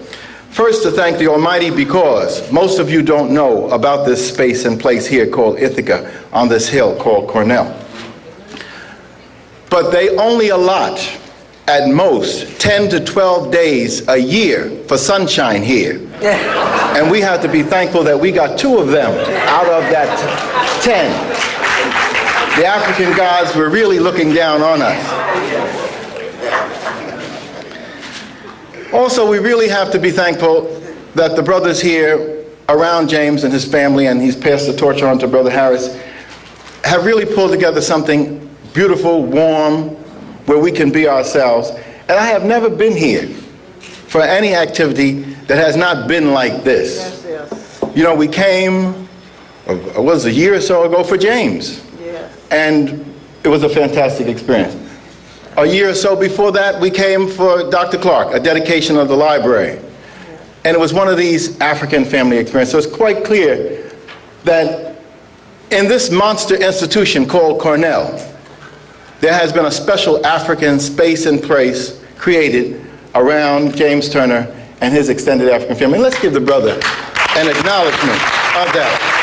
First, to thank the Almighty, because most of you don't know about this space and place here called Ithaca on this hill called Cornell. But they only allot at most 10 to 12 days a year for sunshine here. And we have to be thankful that we got 2 of them out of that 10. The African gods were really looking down on us. Also, we really have to be thankful that the brothers here around James and his family, and he's passed the torch on to Brother Harris, have really pulled together something beautiful, warm, where we can be ourselves. And I have never been here for any activity that has not been like this. Yes, yes. You know, we came, it was a year or so ago for James. Yeah. And it was a fantastic experience. A year or so before that, we came for Dr. Clark, a dedication of the library. And it was one of these African family experiences. So it's quite clear that in this monster institution called Cornell, there has been a special African space and place created around James Turner and his extended African family. And let's give the brother an acknowledgement of that.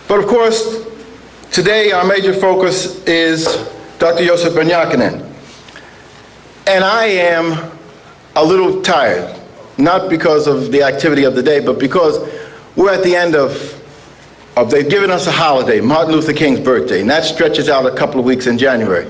But of course, today our major focus is Dr. Joseph Benyakinen. And I am a little tired, not because of the activity of the day, but because we're at the end of they've given us a holiday, Martin Luther King's birthday, and that stretches out a couple of weeks in January.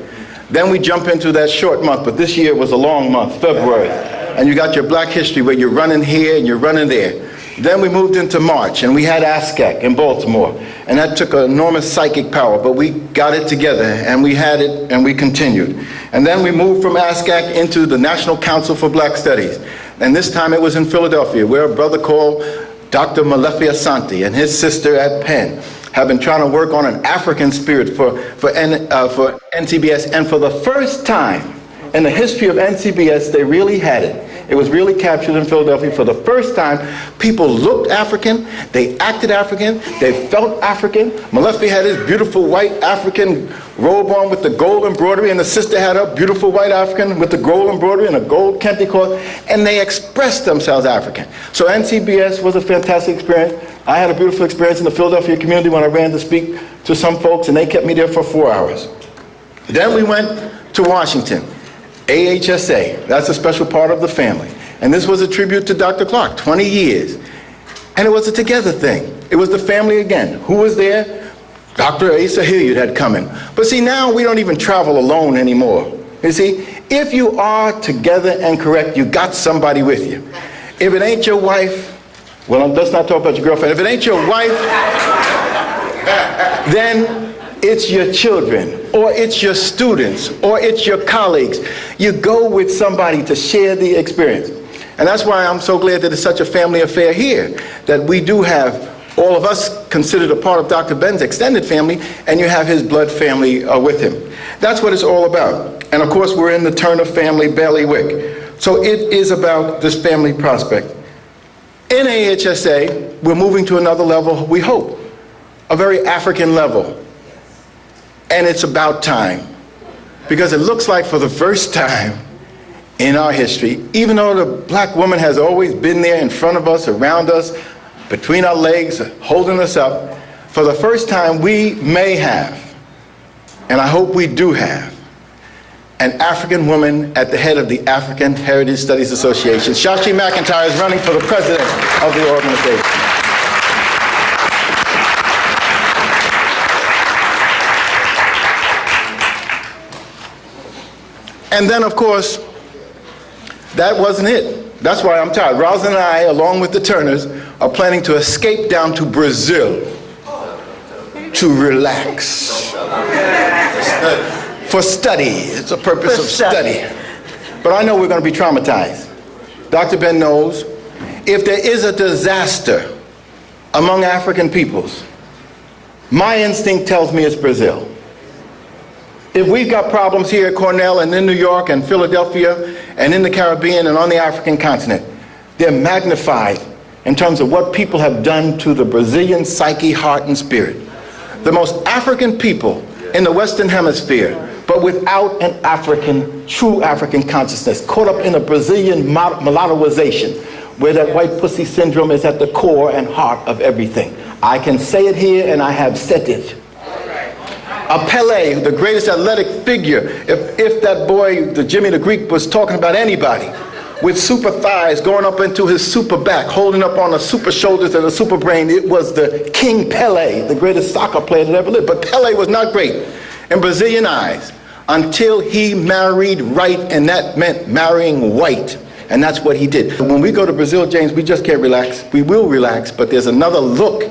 Then we jump into that short month, but this year was a long month, February. And you got your Black History where you're running here and you're running there. Then we moved into March, and we had ASCAC in Baltimore, and that took an enormous psychic power, but we got it together, and we had it, and we continued. And then we moved from ASCAC into the National Council for Black Studies, and this time it was in Philadelphia, where a brother called Dr. Malefi Asante and his sister at Penn have been trying to work on an African spirit for NCBS, and for the first time in the history of NCBS, they really had it. It was really captured in Philadelphia. For the first time, people looked African, they acted African, they felt African. Malefi had his beautiful white African robe on with the gold embroidery, and the sister had her beautiful white African with the gold embroidery and a gold kente cloth, and they expressed themselves African. So NCBS was a fantastic experience. I had a beautiful experience in the Philadelphia community when I ran to speak to some folks, and they kept me there for 4 hours. Then we went to Washington. AHSA, that's a special part of the family. And this was a tribute to Dr. Clark, 20 years. And it was a together thing. It was the family again. Who was there? Dr. Asa Hilliard had come in. But see, now we don't even travel alone anymore. You see, if you are together and correct, you got somebody with you. If it ain't your wife, well, let's not talk about your girlfriend. If it ain't your wife, then it's your children, or it's your students, or it's your colleagues. You go with somebody to share the experience. And that's why I'm so glad that it's such a family affair here, that we do have all of us considered a part of Dr. Ben's extended family, and you have his blood family with him. That's what it's all about. And of course, we're in the Turner family bailiwick. So it is about this family prospect. In AHSA, we're moving to another level, we hope, a very African level. And it's about time, because it looks like for the first time in our history, even though the black woman has always been there in front of us, around us, between our legs, holding us up, for the first time we may have, and I hope we do have, an African woman at the head of the African Heritage Studies Association. Shashi McIntyre is running for the president of the organization. And then, of course, that wasn't it. That's why I'm tired. Rosalyn and I, along with the Turners, are planning to escape down to Brazil to relax. For study. It's a purpose of study. But I know we're going to be traumatized. Dr. Ben knows if there is a disaster among African peoples, my instinct tells me it's Brazil. If we've got problems here at Cornell and in New York and Philadelphia and in the Caribbean and on the African continent, they're magnified in terms of what people have done to the Brazilian psyche, heart, and spirit. The most African people in the Western Hemisphere, but without an African, true African consciousness, caught up in a Brazilian mulattoization, where that white pussy syndrome is at the core and heart of everything. I can say it here, and I have said it. A Pelé, the greatest athletic figure, if that boy, the Jimmy the Greek, was talking about anybody, with super thighs going up into his super back, holding up on the super shoulders and the super brain, it was the King Pelé, the greatest soccer player that ever lived. But Pelé was not great in Brazilian eyes until he married right, and that meant marrying white. And that's what he did. When we go to Brazil, James, we just can't relax. We will relax, but there's another look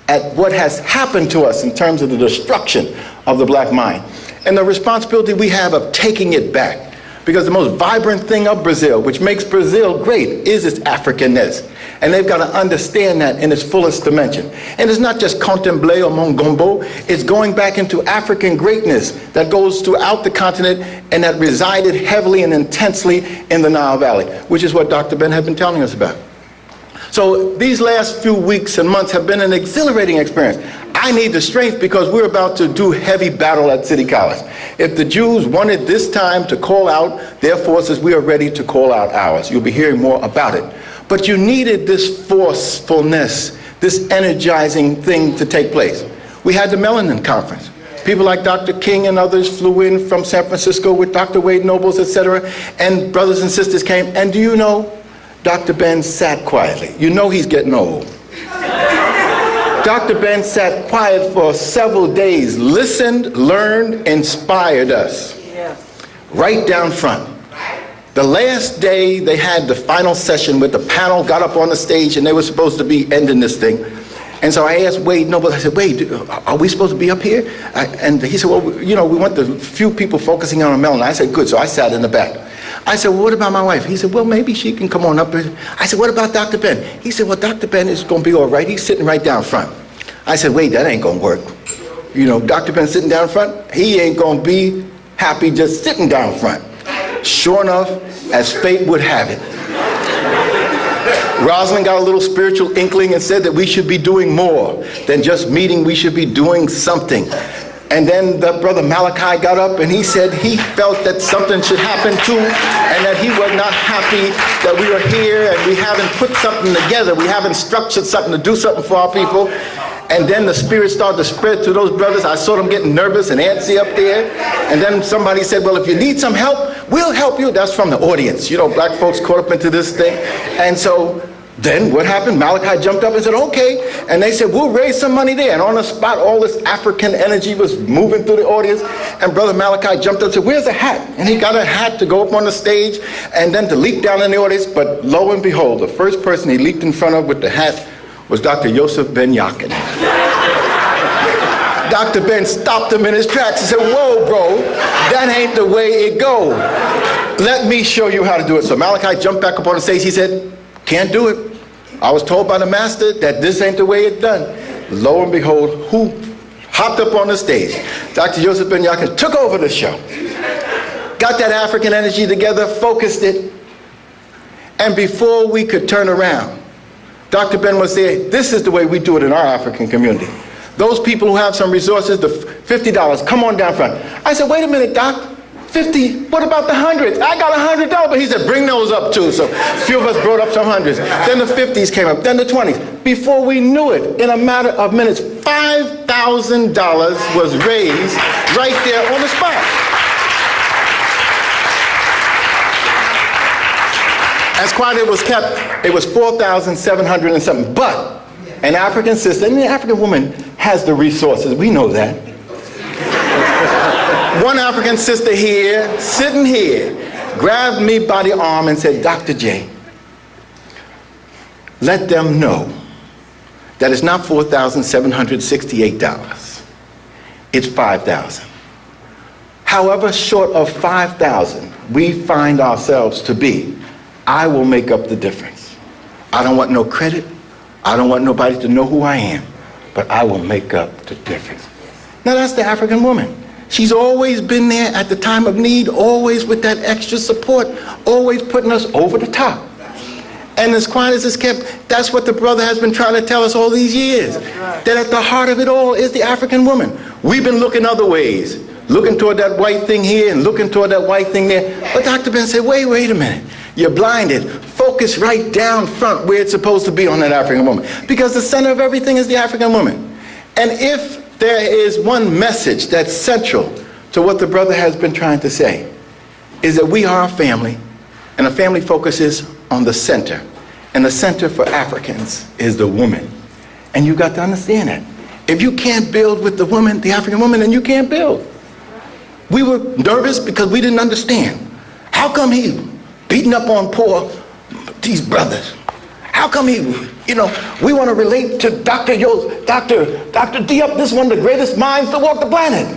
at what has happened to us in terms of the destruction of the black mind and the responsibility we have of taking it back. Because the most vibrant thing of Brazil, which makes Brazil great, is its Africanness. And they've got to understand that in its fullest dimension. And it's not just Contemplé or Mongombo, it's going back into African greatness that goes throughout the continent and that resided heavily and intensely in the Nile Valley, which is what Dr. Ben had been telling us about. So these last few weeks and months have been an exhilarating experience. I need the strength because we're about to do heavy battle at City College. If the Jews wanted this time to call out their forces, we are ready to call out ours. You'll be hearing more about it. But you needed this forcefulness, this energizing thing to take place. We had the Melanin Conference. People like Dr. King and others flew in from San Francisco with Dr. Wade Nobles, etc. And brothers and sisters came. And do you know, Dr. Ben sat quietly. You know he's getting old. Dr. Ben sat quiet for several days, listened, learned, inspired us. Right down front. The last day they had the final session with the panel, got up on the stage, and they were supposed to be ending this thing. And so I asked Wade Noble, I said, Wade, are we supposed to be up here? And he said, well, you know, we want the few people focusing on Melanin. I said, good. So I sat in the back. I said, well, what about my wife? He said, well, maybe she can come on up. I said, what about Dr. Ben? He said, well, Dr. Ben is going to be all right. He's sitting right down front. I said, wait, that ain't going to work. You know, Dr. Ben sitting down front, he ain't going to be happy just sitting down front. Sure enough, as fate would have it, Rosalind got a little spiritual inkling and said that we should be doing more than just meeting. We should be doing something. And then the brother Malachi got up and he said he felt that something should happen too, and that he was not happy that we were here and we haven't put something together. We haven't structured something to do something for our people. And then the spirit started to spread to those brothers. I saw them getting nervous and antsy up there. And then somebody said, well, if you need some help, we'll help you. That's from the audience. You know, black folks caught up into this thing. And so then what happened? Malachi jumped up and said, okay. And they said, we'll raise some money there. And on the spot, all this African energy was moving through the audience. And Brother Malachi jumped up and said, where's the hat? And he got a hat to go up on the stage and then to leap down in the audience. But lo and behold, the first person he leaped in front of with the hat was Dr. Yosef Ben Yakin. Dr. Ben stopped him in his tracks and said, whoa, bro, that ain't the way it go. Let me show you how to do it. So Malachi jumped back up on the stage. He said, can't do it. I was told by the master that this ain't the way it's done. Lo and behold, who hopped up on the stage? Dr. Joseph Ben Yakin took over the show. Got that African energy together, focused it. And before we could turn around, Dr. Ben was there. This is the way we do it in our African community. Those people who have some resources, the $50, come on down front. I said, wait a minute, Doc. 50, what about the hundreds? I got $100, but he said, bring those up too. So a few of us brought up some hundreds. Then the 50s came up, then the 20s. Before we knew it, in a matter of minutes, $5,000 was raised right there on the spot. As quiet it was kept, it was 4,700 and something. But an African sister, and the African woman has the resources, we know that. One African sister here, sitting here, grabbed me by the arm and said, Dr. J, let them know that it's not $4,768. It's $5,000. However short of $5,000 we find ourselves to be, I will make up the difference. I don't want no credit. I don't want nobody to know who I am, but I will make up the difference. Now that's the African woman. She's always been there at the time of need, always with that extra support, always putting us over the top. And as quiet as it's kept, that's what the brother has been trying to tell us all these years. That at the heart of it all is the African woman. We've been looking other ways, looking toward that white thing here and looking toward that white thing there. But Dr. Ben said, wait a minute. You're blinded. Focus right down front where it's supposed to be on that African woman. Because the center of everything is the African woman. And if there is one message that's central to what the brother has been trying to say, is that we are a family, and a family focuses on the center. And the center for Africans is the woman. And you got to understand that. If you can't build with the woman, the African woman, then you can't build. We were nervous because we didn't understand. How come he beating up on poor these brothers? How come he, we want to relate to Dr. Diop, this one of the greatest minds to walk the planet.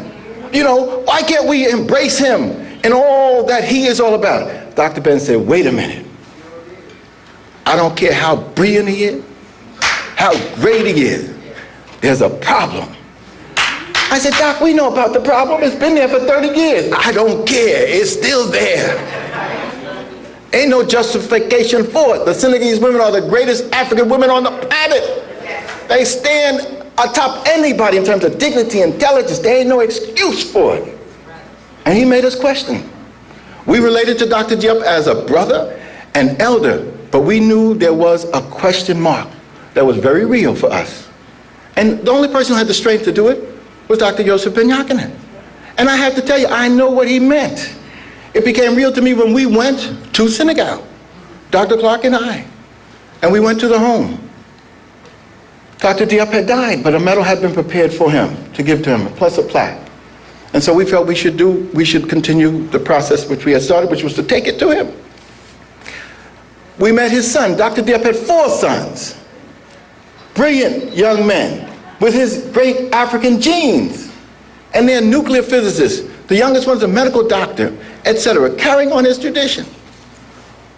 Why can't we embrace him and all that he is all about? Dr. Ben said, wait a minute. I don't care how brilliant he is, how great he is. There's a problem. I said, Doc, we know about the problem. It's been there for 30 years. I don't care. It's still there. Ain't no justification for it. The Senegalese women are the greatest African women on the planet. They stand atop anybody in terms of dignity, intelligence. There ain't no excuse for it. And he made us question. We related to Dr. Diop as a brother, an elder, but we knew there was a question mark that was very real for us. And the only person who had the strength to do it was Dr. Joseph Ben Yakin. And I have to tell you, I know what he meant. It became real to me when we went to Senegal, Dr. Clark and I, and we went to the home. Dr. Diop had died, but a medal had been prepared for him to give to him, plus a plaque. And so we felt we should continue the process which we had started, which was to take it to him. We met his son. Dr. Diop had 4 sons, brilliant young men with his great African genes, and they're nuclear physicists. The youngest one's a medical doctor, etc., carrying on his tradition.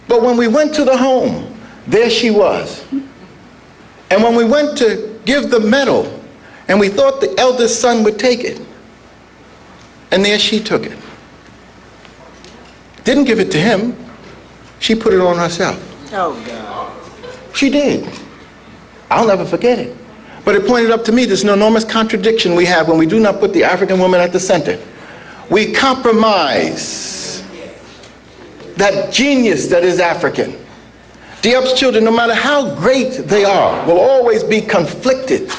But when we went to the home, there she was. And when we went to give the medal, and we thought the eldest son would take it, and there she took it. Didn't give it to him. She put it on herself. Oh, God. She did. I'll never forget it. But it pointed up to me this enormous contradiction we have when we do not put the African woman at the center. We compromise that genius that is African. Diop's children, no matter how great they are, will always be conflicted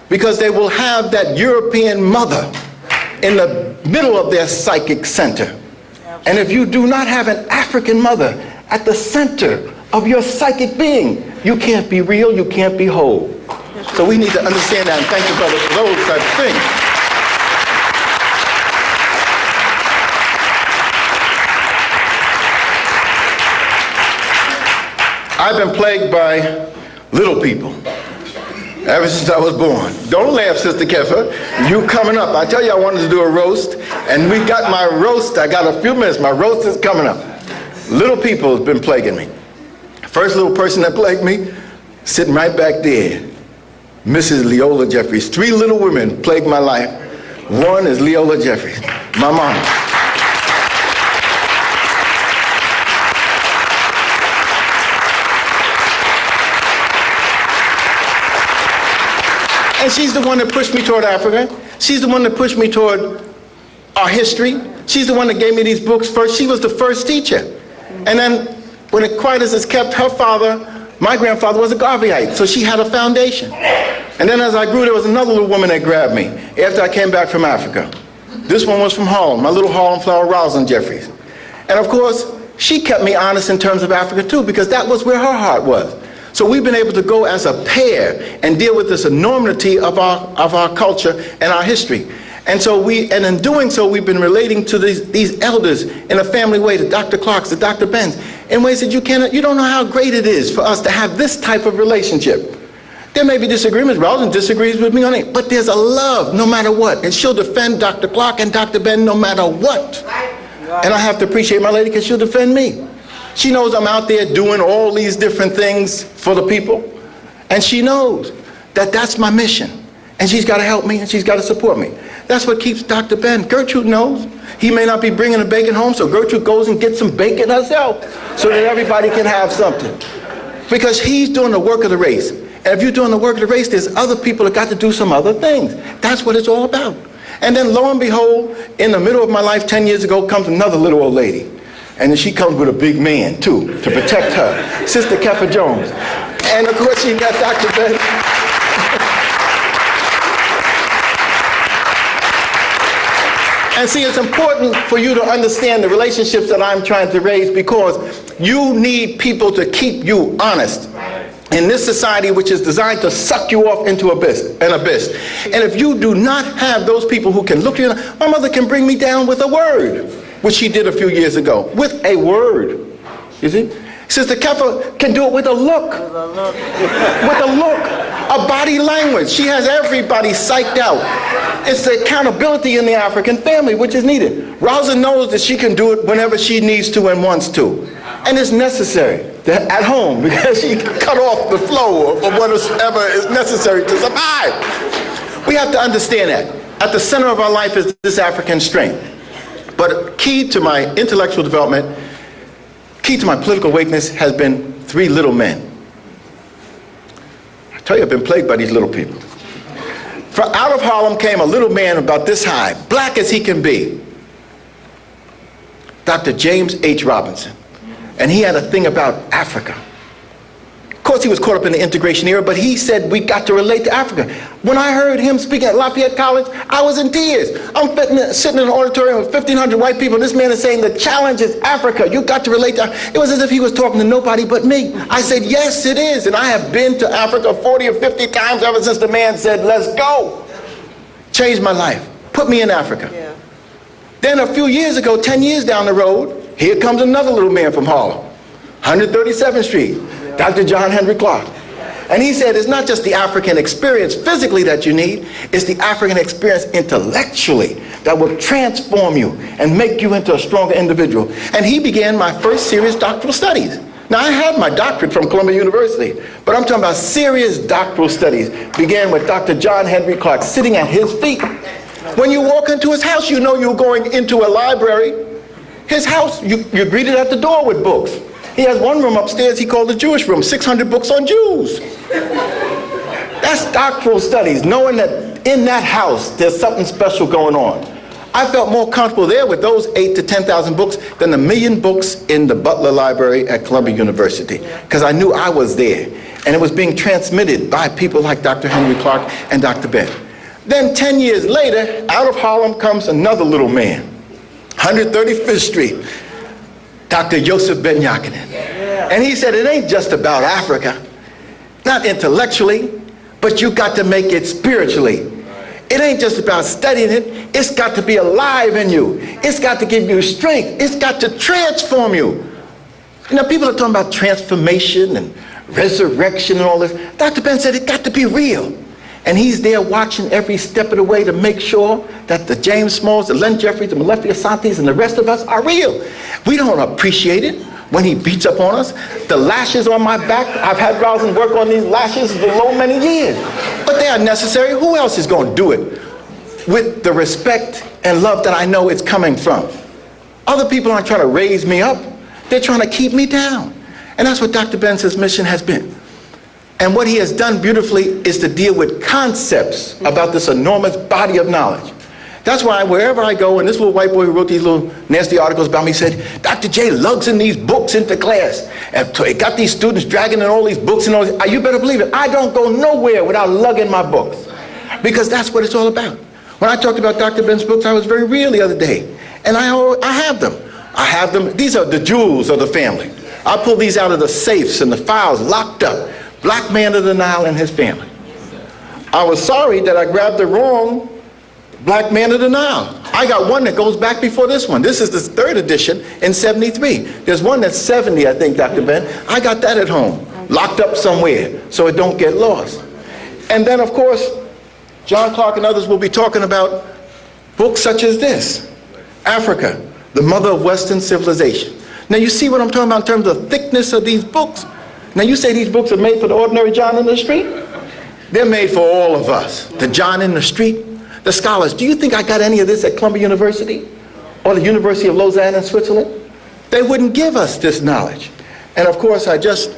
because they will have that European mother in the middle of their psychic center. And if you do not have an African mother at the center of your psychic being, you can't be real, you can't be whole. So we need to understand that, and thank you, brother, for those type of things. I've been plagued by little people. ever since I was born. Don't laugh, Sister Kefa. You coming up. I tell you I wanted to do a roast, and we got my roast. I got a few minutes. My roast is coming up. Little people have been plaguing me. First little person that plagued me, sitting right back there, Mrs. Leola Jeffries. 3 little women plagued my life. One is Leola Jeffries, my mama. And she's the one that pushed me toward Africa. She's the one that pushed me toward our history. She's the one that gave me these books first. She was the first teacher. And then when it quiet as it's kept, her father, my grandfather, was a Garveyite, so she had a foundation. And then as I grew, there was another little woman that grabbed me after I came back from Africa. This one was from Harlem, my little Harlem flower, Rosalind Jeffries. And of course, she kept me honest in terms of Africa too, because that was where her heart was. So we've been able to go as a pair and deal with this enormity of our culture and our history. And so and in doing so, we've been relating to these elders in a family way, to Dr. Clark's, to Dr. Ben's, in ways that you don't know how great it is for us to have this type of relationship. There may be disagreements. Rosalind disagrees with me on it, but there's a love no matter what. And she'll defend Dr. Clark and Dr. Ben no matter what. And I have to appreciate my lady because she'll defend me. She knows I'm out there doing all these different things for the people. And she knows that that's my mission. And she's got to help me and she's got to support me. That's what keeps Dr. Ben. Gertrude knows. He may not be bringing the bacon home, so Gertrude goes and gets some bacon herself so that everybody can have something. Because he's doing the work of the race. And if you're doing the work of the race, there's other people that got to do some other things. That's what it's all about. And then lo and behold, in the middle of my life 10 years ago comes another little old lady. And then she comes with a big man too, to protect her. Sister Kefa Jones. And of course she got Dr. Ben. And see, it's important for you to understand the relationships that I'm trying to raise, because you need people to keep you honest in this society which is designed to suck you off into an abyss. And if you do not have those people who can look you in, my mother can bring me down with a word, which she did a few years ago, with a word. You see? Sister Kefa can do it with a look. With a look. A body language. She has everybody psyched out. It's the accountability in the African family which is needed. Rosalind knows that she can do it whenever she needs to and wants to. And it's necessary at home, because she can cut off the flow of whatever is necessary to survive. We have to understand that. At the center of our life is this African strength. But key to my intellectual development, key to my political awakeness has been 3 little men. I tell you, I've been plagued by these little people. Out of Harlem came a little man about this high, black as he can be, Dr. James H. Robinson. And he had a thing about Africa. Of course, he was caught up in the integration era, but he said we got to relate to Africa. When I heard him speaking at Lafayette College, I was in tears. I'm sitting in an auditorium with 1,500 white people, and this man is saying the challenge is Africa. You got to relate to Africa. It was as if he was talking to nobody but me. I said, yes, it is. And I have been to Africa 40 or 50 times ever since the man said, let's go. Changed my life. Put me in Africa. Yeah. Then a few years ago, 10 years down the road, here comes another little man from Harlem, 137th Street, Dr. John Henry Clark. And he said, it's not just the African experience physically that you need, it's the African experience intellectually that will transform you and make you into a stronger individual. And he began my first serious doctoral studies. Now, I had my doctorate from Columbia University, but I'm talking about serious doctoral studies. Began with Dr. John Henry Clark, sitting at his feet. When you walk into his house, you know you're going into a library. His house, you're greeted at the door with books. He has one room upstairs he called the Jewish room, 600 books on Jews. That's doctoral studies, knowing that in that house there's something special going on. I felt more comfortable there with those 8,000 to 10,000 books than the 1,000,000 books in the Butler Library at Columbia University, because I knew I was there, and it was being transmitted by people like Dr. Henry Clark and Dr. Ben. Then 10 years later, out of Harlem comes another little man, 135th Street, Dr. Yosef Ben Yakinen. And he said, it ain't just about Africa, not intellectually, but you got to make it spiritually. It ain't just about studying it, it's got to be alive in you. It's got to give you strength. It's got to transform you. You know, people are talking about transformation and resurrection and all this. Dr. Ben said it got to be real. And he's there watching every step of the way to make sure that the James Smalls, the Len Jeffries, the Malefi Asantes, and the rest of us are real. We don't appreciate it when he beats up on us. The lashes on my back, I've had Rosin work on these lashes for many years. But they are necessary. Who else is going to do it with the respect and love that I know it's coming from? Other people aren't trying to raise me up. They're trying to keep me down. And that's what Dr. Benson's mission has been. And what he has done beautifully is to deal with concepts about this enormous body of knowledge. That's why wherever I go, and this little white boy who wrote these little nasty articles about me said, Dr. J lugs in these books into class. And so it got these students dragging in all these books and all this. You better believe it. I don't go nowhere without lugging my books. Because that's what it's all about. When I talked about Dr. Ben's books, I was very real the other day. And I have them. I have them. These are the jewels of the family. I pull these out of the safes and the files locked up. Black Man of the Nile and his family. I was sorry that I grabbed the wrong Black Man of the Nile. I got one that goes back before this one. This is the 3rd edition in 73. There's one that's 70, I think, Dr. Ben. I got that at home, locked up somewhere so it don't get lost. And then, of course, John Clark and others will be talking about books such as this, Africa, the Mother of Western Civilization. Now, you see what I'm talking about in terms of the thickness of these books? Now, you say these books are made for the ordinary John in the street? They're made for all of us. The John in the street, the scholars. Do you think I got any of this at Columbia University or the University of Lausanne in Switzerland? They wouldn't give us this knowledge. And of course, I just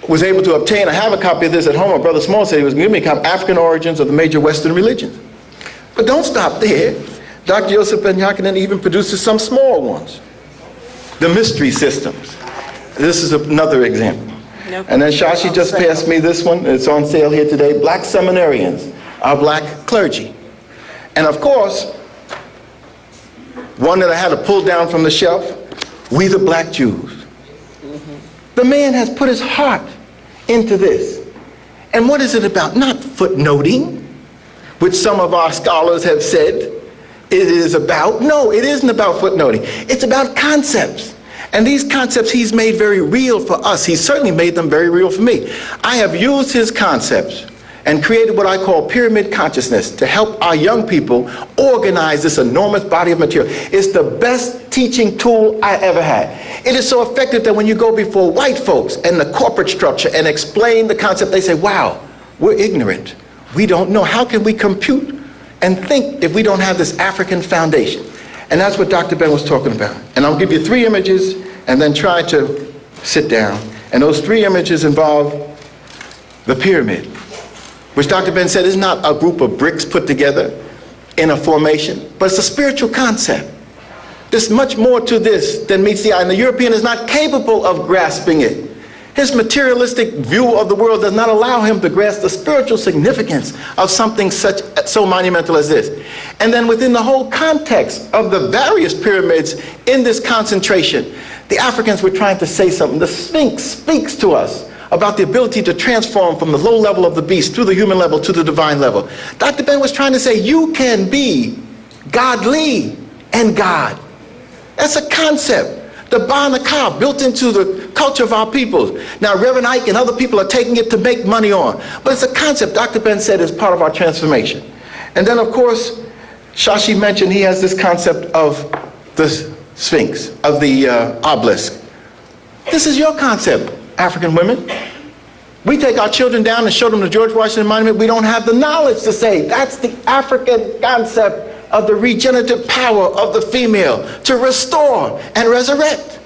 was able to obtain, I have a copy of this at home. My brother Small said he was going to give me a copy, African Origins of the Major Western Religions. But don't stop there. Dr. Joseph Ben-Jochannan even produces some small ones. The mystery systems. This is another example. Nope. And then Shashi just passed me this one. It's on sale here today. Black Seminarians, our black clergy. And of course, one that I had to pull down from the shelf, We the Black Jews. The man has put his heart into this. And what is it about? Not footnoting, which some of our scholars have said it is about. No, it isn't about footnoting. It's about concepts. And these concepts he's made very real for us. He's certainly made them very real for me. I have used his concepts and created what I call pyramid consciousness to help our young people organize this enormous body of material. It's the best teaching tool I ever had. It is so effective that when you go before white folks and the corporate structure and explain the concept, they say, wow, we're ignorant. We don't know. How can we compute and think if we don't have this African foundation? And that's what Dr. Ben was talking about. And I'll give you 3 images and then try to sit down. And those 3 images involve the pyramid, which Dr. Ben said is not a group of bricks put together in a formation, but it's a spiritual concept. There's much more to this than meets the eye, and the European is not capable of grasping it. His materialistic view of the world does not allow him to grasp the spiritual significance of something so monumental as this. And then within the whole context of the various pyramids in this concentration, the Africans were trying to say something. The Sphinx speaks to us about the ability to transform from the low level of the beast through the human level to the divine level. Dr. Ben was trying to say you can be godly and God. That's a concept. The Banaka built into the culture of our people. Now Reverend Ike and other people are taking it to make money on. But it's a concept Dr. Ben said is part of our transformation. And then of course, Shashi mentioned he has this concept of the Sphinx, of the obelisk. This is your concept, African women. We take our children down and show them the George Washington Monument. We don't have the knowledge to say that's the African concept of the regenerative power of the female to restore and resurrect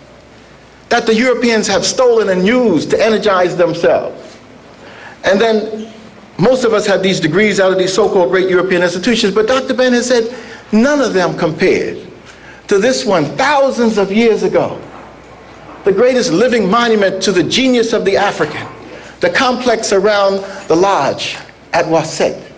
that the Europeans have stolen and used to energize themselves. And then most of us have these degrees out of these so-called great European institutions, but Dr. Ben has said none of them compared to this one thousands of years ago. The greatest living monument to the genius of the African, the complex around the lodge at Waset.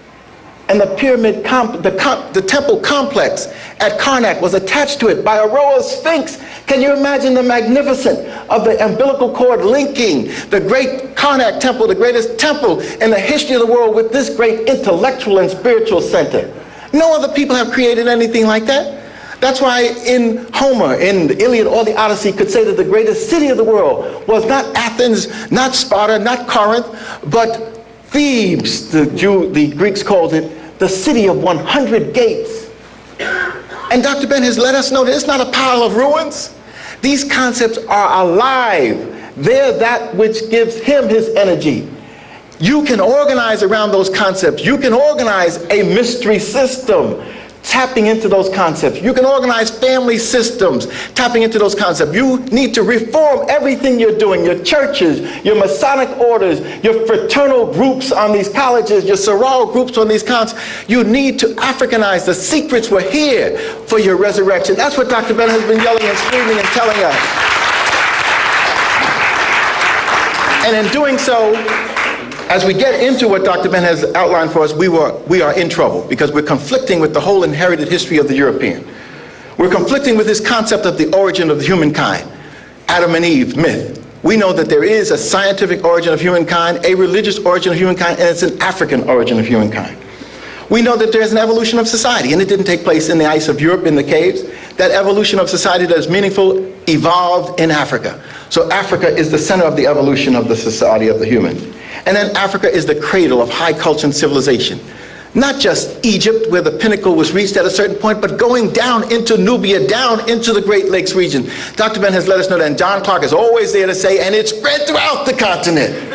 And the pyramid, the temple complex at Karnak was attached to it by a row of sphinx. Can you imagine the magnificence of the umbilical cord linking the great Karnak temple, the greatest temple in the history of the world, with this great intellectual and spiritual center? No other people have created anything like that. That's why in Homer, in the Iliad or the Odyssey, could say that the greatest city of the world was not Athens, not Sparta, not Corinth, but Thebes. The Greeks called it the city of 100 gates. And Dr. Ben has let us know that it's not a pile of ruins. These concepts are alive. They're that which gives him his energy. You can organize around those concepts. You can organize a mystery system tapping into those concepts. You can organize family systems tapping into those concepts. You need to reform everything you're doing, your churches, your Masonic orders, your fraternal groups on these colleges, your sorority groups on these concepts. You need to Africanize. The secrets were here for your resurrection. That's what Dr. Ben has been yelling and screaming and telling us. And in doing so, as we get into what Dr. Ben has outlined for us, we are in trouble because we're conflicting with the whole inherited history of the European. We're conflicting with this concept of the origin of humankind, Adam and Eve myth. We know that there is a scientific origin of humankind, a religious origin of humankind, and it's an African origin of humankind. We know that there's an evolution of society, and it didn't take place in the ice of Europe in the caves. That evolution of society that is meaningful evolved in Africa. So Africa is the center of the evolution of the society of the human. And then Africa is the cradle of high culture and civilization. Not just Egypt, where the pinnacle was reached at a certain point, but going down into Nubia, down into the Great Lakes region. Dr. Ben has let us know that, and John Clark is always there to say, and it spread throughout the continent.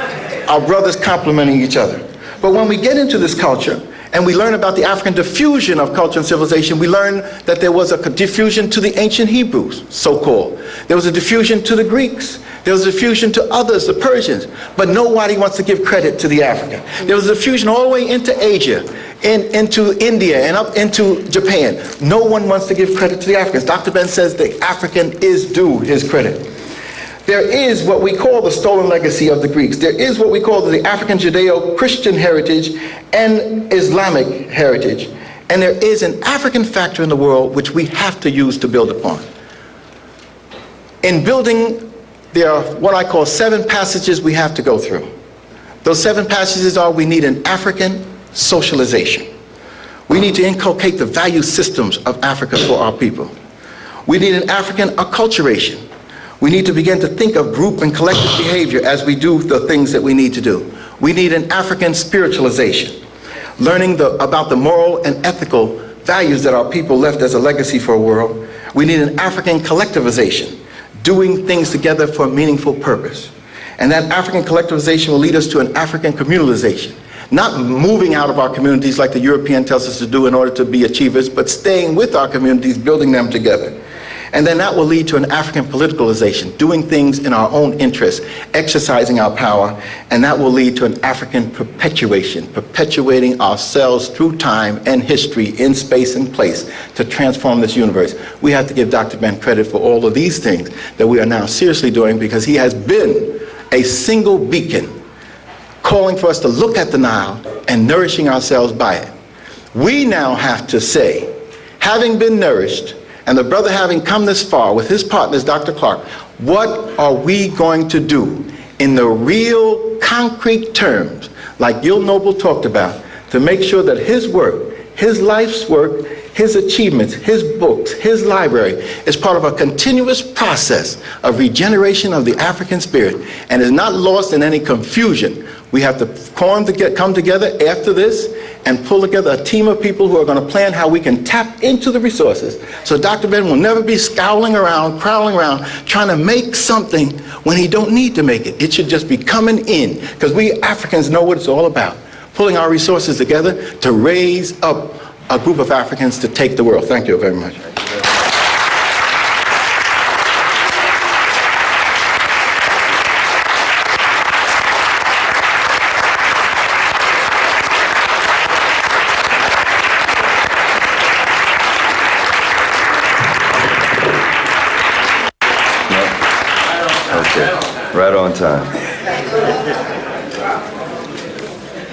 Our brothers complementing each other. But when we get into this culture, and we learn about the African diffusion of culture and civilization, we learn that there was a diffusion to the ancient Hebrews, so-called. There was a diffusion to the Greeks. There was a diffusion to others, the Persians. But nobody wants to give credit to the African. There was a diffusion all the way into Asia, into India, and up into Japan. No one wants to give credit to the Africans. Dr. Ben says the African is due his credit. There is what we call the stolen legacy of the Greeks. There is what we call the African Judeo-Christian heritage and Islamic heritage. And there is an African factor in the world which we have to use to build upon. In building, there are what I call 7 passages we have to go through. Those 7 passages are: we need an African socialization. We need to inculcate the value systems of Africa for our people. We need an African acculturation. We need to begin to think of group and collective behavior as we do the things that we need to do. We need an African spiritualization, learning about the moral and ethical values that our people left as a legacy for a world. We need an African collectivization, doing things together for a meaningful purpose. And that African collectivization will lead us to an African communalization, not moving out of our communities like the European tells us to do in order to be achievers, but staying with our communities, building them together. And then that will lead to an African politicalization, doing things in our own interest, exercising our power, and that will lead to an African perpetuation, perpetuating ourselves through time and history in space and place to transform this universe. We have to give Dr. Ben credit for all of these things that we are now seriously doing, because he has been a single beacon calling for us to look at the Nile and nourishing ourselves by it. We now have to say, having been nourished, and the brother having come this far with his partners, Dr. Clark, what are we going to do in the real concrete terms, like Gil Noble talked about, to make sure that his work, his life's work, his achievements, his books, his library is part of a continuous process of regeneration of the African spirit and is not lost in any confusion. We have to come together after this and pull together a team of people who are going to plan how we can tap into the resources. So Dr. Ben will never be scowling around, prowling around, trying to make something when he don't need to make it. It should just be coming in, because we Africans know what it's all about. Pulling our resources together to raise up a group of Africans to take the world. Thank you very much. Right on time.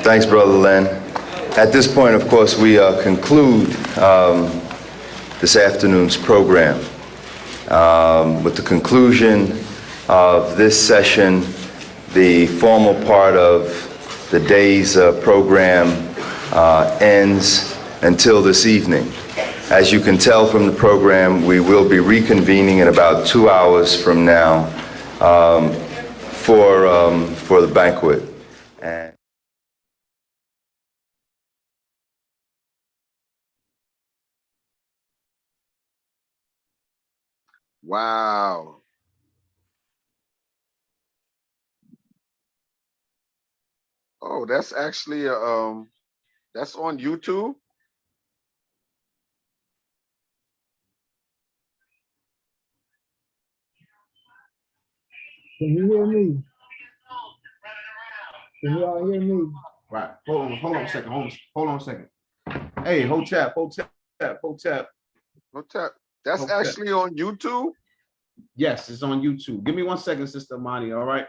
Thanks, Brother Len. At this point, of course, we conclude this afternoon's program. With the conclusion of this session, the formal part of the day's program ends until this evening. As you can tell from the program, we will be reconvening in about 2 hours from now for the banquet. And Wow. Oh, that's actually that's on YouTube. Can you hear me? Can y'all hear me? Right. Hold on a second. Hold on a second. Hey, Hotep. That's actually on YouTube. Yes, it's on YouTube. Give me 1 second, Sister Monty. All right.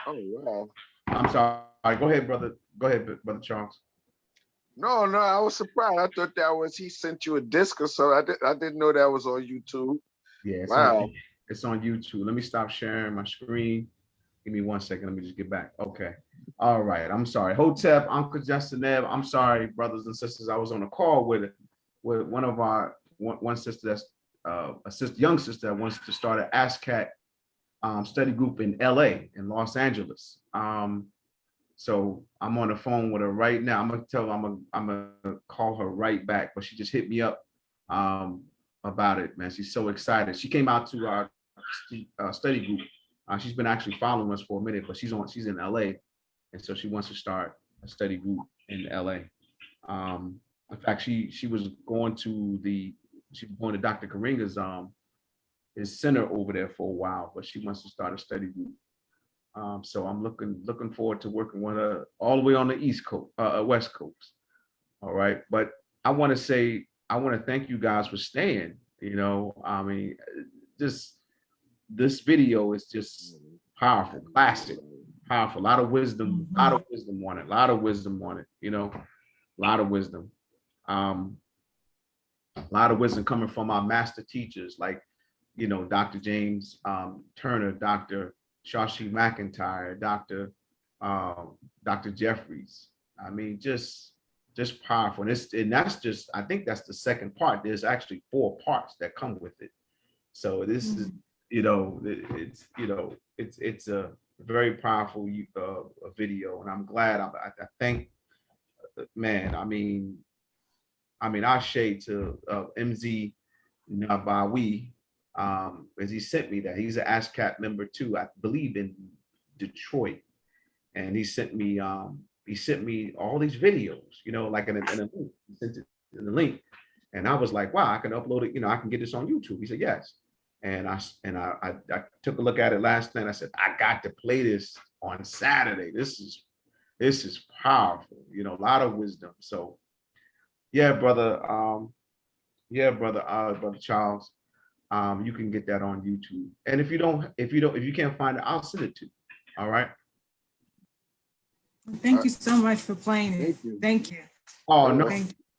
Oh wow. I'm sorry. Go ahead, brother. Go ahead, brother Charles. No, I was surprised. I thought that was he sent you a disc or so. I didn't know that was on YouTube. Yeah, Wow. it's on YouTube. Let me stop sharing my screen. Give me 1 second. Let me just get back. Okay. All right. I'm sorry. Hotep, Uncle Justin Neb. I'm sorry, brothers and sisters. I was on a call with one of our one sister that's young sister that wants to start an ASCAC study group in LA, in Los Angeles. So I'm on the phone with her right now. I'm gonna call her right back, but she just hit me up about it, man. She's so excited. She came out to our study group. She's been actually following us for a minute, but she's in LA, and so she wants to start a study group in LA. In fact, she was going to Dr. Karinga's his center over there for a while, but she wants to start a study group. So I'm looking forward to working with her all the way on the West Coast. All right, but I want to thank you guys for staying. You know, I mean, this video is just powerful, classic, powerful. A lot of wisdom on it. You know, a lot of wisdom. A lot of wisdom coming from our master teachers, like, you know, Dr. James Turner, Dr. Shashi McIntyre, Dr. Jeffries. I mean, just powerful. And that's just, I think that's the second part. There's actually 4 parts that come with it. So this is, you know, it's a very powerful video, and I'm glad. I think, man. I mean, I shade to MZ Nabawi, as he sent me that. He's an ASCAC member too, I believe, in Detroit, and he sent me all these videos, you know, like in a link. He sent it in the link, and I was like, wow, I can upload it, you know, I can get this on YouTube. He said yes, and I took a look at it last night. I said, I got to play this on Saturday. This is powerful, you know, a lot of wisdom. So yeah, brother Charles, you can get that on YouTube. And if you can't find it, I'll send it to you. All right. Thank you so much for playing it. Thank you. Oh no!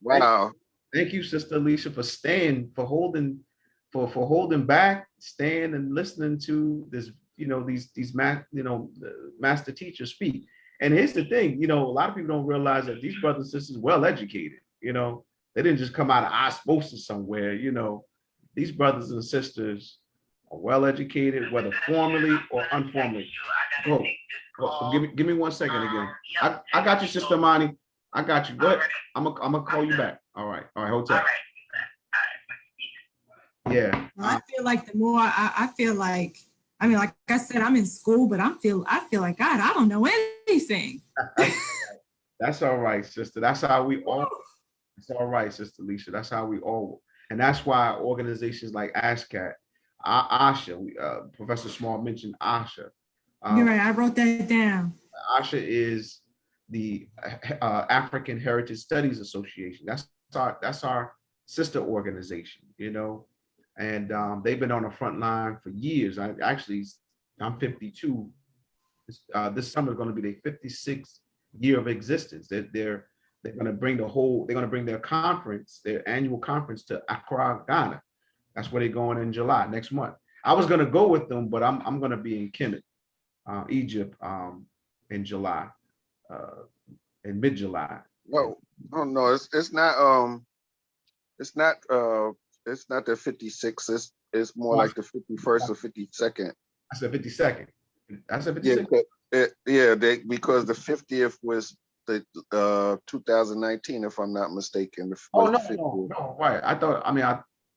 Wow. Thank you, Sister Alicia, for staying, for holding back, staying and listening to this. You know, these master teachers speak. And here's the thing, you know, a lot of people don't realize that these brothers and sisters well educated. You know, they didn't just come out of osmosis somewhere. You know, these brothers and sisters are well educated, whether formally or informally. Give me 1 second again. I got you, Sister Monty. I got you. Go ahead. I'm gonna call you back. All right, hold tight. Yeah. I feel like the more I feel like, I mean, like I said, I'm in school, but I feel like, God, I don't know anything. That's all right, sister. That's how we all. It's all right, Sister Alicia. That's how we all. And that's why organizations like ASCAC, ASHA, Professor Small mentioned ASHA. You're right. I wrote that down. ASHA is the African Heritage Studies Association. That's our sister organization, you know, and they've been on the front line for years. I'm 52. This summer is going to be their 56th year of existence. They're going to bring their conference, their annual conference, to Accra, Ghana. That's where they're going in July, next month. I was going to go with them, but I'm going to be in Kemet, Egypt, in July, in mid-July. No, it's not. It's not the 56th. It's more like the 51st or 52nd. I said 52nd. I said Yeah, 52nd. because the 50th was the 2019, if I'm not mistaken. Oh Was no, the 50th. no, right. I thought. I mean,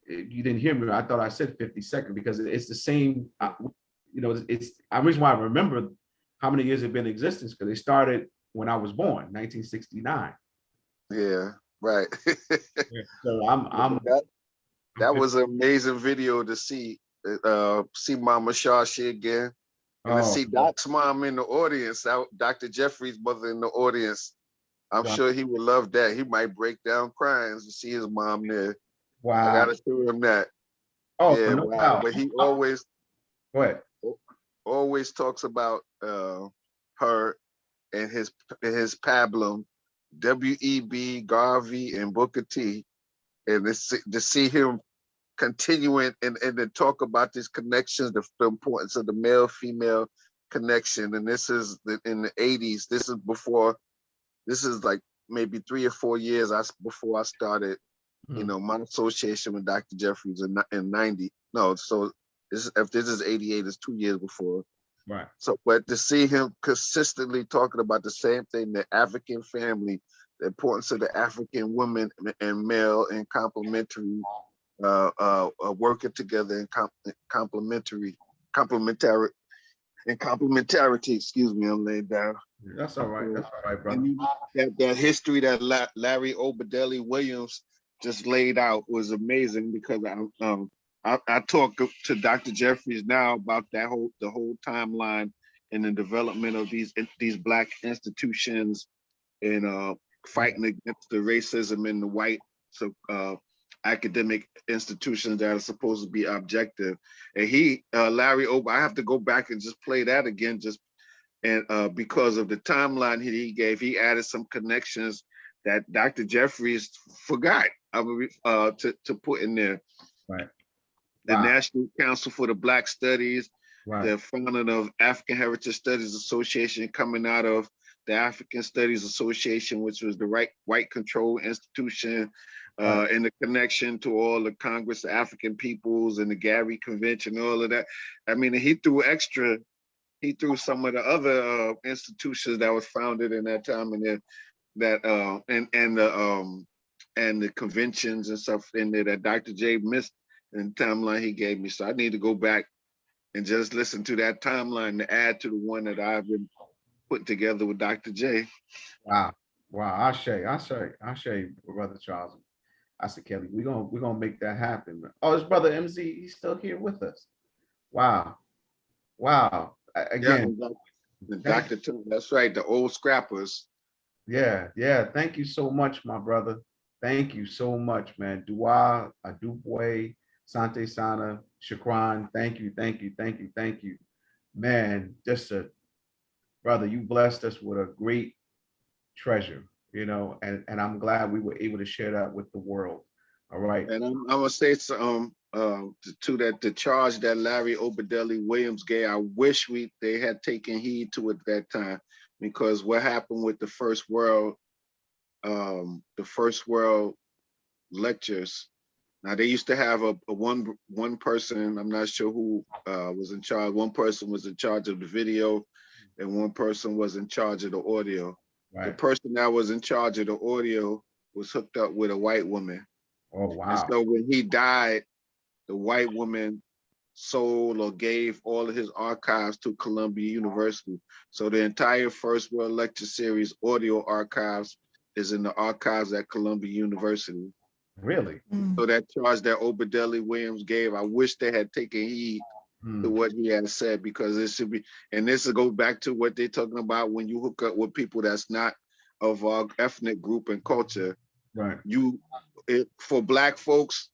you didn't hear me. I thought I said 52nd because it's the same. You know, it's. The reason why I remember how many years it been in existence because they started when I was born, 1969. Yeah, right. So I'm. That was an amazing video to see. See Mama Shashi again, and to see Doc's mom in the audience. Dr. Jeffrey's mother in the audience. I'm sure he would love that. He might break down crying to see his mom there. Wow. I gotta show him that. Oh, yeah, no wow. doubt. But he always always talks about her and his pablum, W.E.B., Garvey, and Booker T. And to see him continuing and then talk about these connections, the importance of the male-female connection. And this is in the 80s. This is like maybe 3 or 4 years before I started, you know, my association with Dr. Jeffries in 90. No, so if this is 88, it's 2 years before. Right. So, but to see him consistently talking about the same thing, the African family, the importance of the African woman and male and complementary, working together and complementarity. Excuse me, I'm laying down. That's all right. That's all right, brother. And that history that Larry Obadeli Williams just laid out was amazing because I talk to Dr. Jeffries now about the whole timeline and the development of these Black institutions and fighting against the racism in the white academic institutions that are supposed to be objective. And Larry I have to go back and just play that again, because of the timeline he gave, he added some connections that Dr. Jeffries forgot to put in there. Right. The National Council for the Black Studies, the founding of African Heritage Studies Association coming out of the African Studies Association, which was the white control institution, and the connection to all the Congress of African Peoples and the Gary Convention, all of that. I mean, he threw some of the other institutions that was founded in that time and the conventions and stuff in there that Dr. J missed in the timeline he gave me. So I need to go back and just listen to that timeline to add to the one that I've been putting together with Dr. J. Wow. I say, Brother Charles. I said, Kelly, we're gonna make that happen. Oh, his brother MZ, he's still here with us. Wow. Again. Yeah, Dr. Tim, that's right, the old scrappers. Yeah. Thank you so much, my brother. Thank you so much, man. Dua, Adubwe, Sante Sana, Shukran. Thank you. Man, brother, you blessed us with a great treasure, you know, and I'm glad we were able to share that with the world. All right. And I'm gonna say some to that the charge that Larry Obadeli Williams gave. I wish they had taken heed to it at that time, because what happened with the first world lectures. Now they used to have a one person. I'm not sure who was in charge. One person was in charge of the video, and one person was in charge of the audio. Right. The person that was in charge of the audio was hooked up with a white woman. Oh wow! And so when he died, the white woman sold or gave all of his archives to Columbia University. So the entire First World Lecture Series audio archives is in the archives at Columbia University. Really? So that charge that Obadeli Williams gave, I wish they had taken heed to what he had said, because it should be, and this will go back to what they're talking about when you hook up with people that's not of our ethnic group and culture. Right. For Black folks,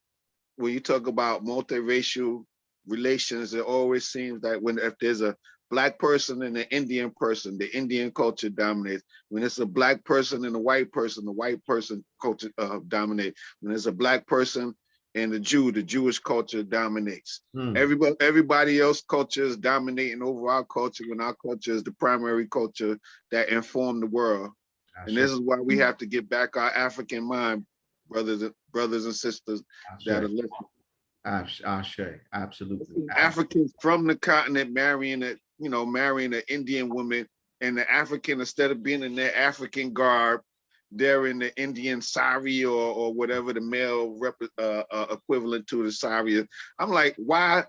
when you talk about multiracial relations, it always seems that if there's a Black person and an Indian person, the Indian culture dominates. When it's a Black person and a white person, the white person culture dominates. When it's a Black person and the Jewish culture dominates. Everybody else culture is dominating over our culture, when our culture is the primary culture that informed the world. And this is why we have to get back our African mind brothers and sisters that are listening. Ashe, absolutely. Africans from the continent marrying an Indian woman, and the African, instead of being in their African garb, they're in the Indian sari or whatever the male equivalent to the sari is. I'm like, why?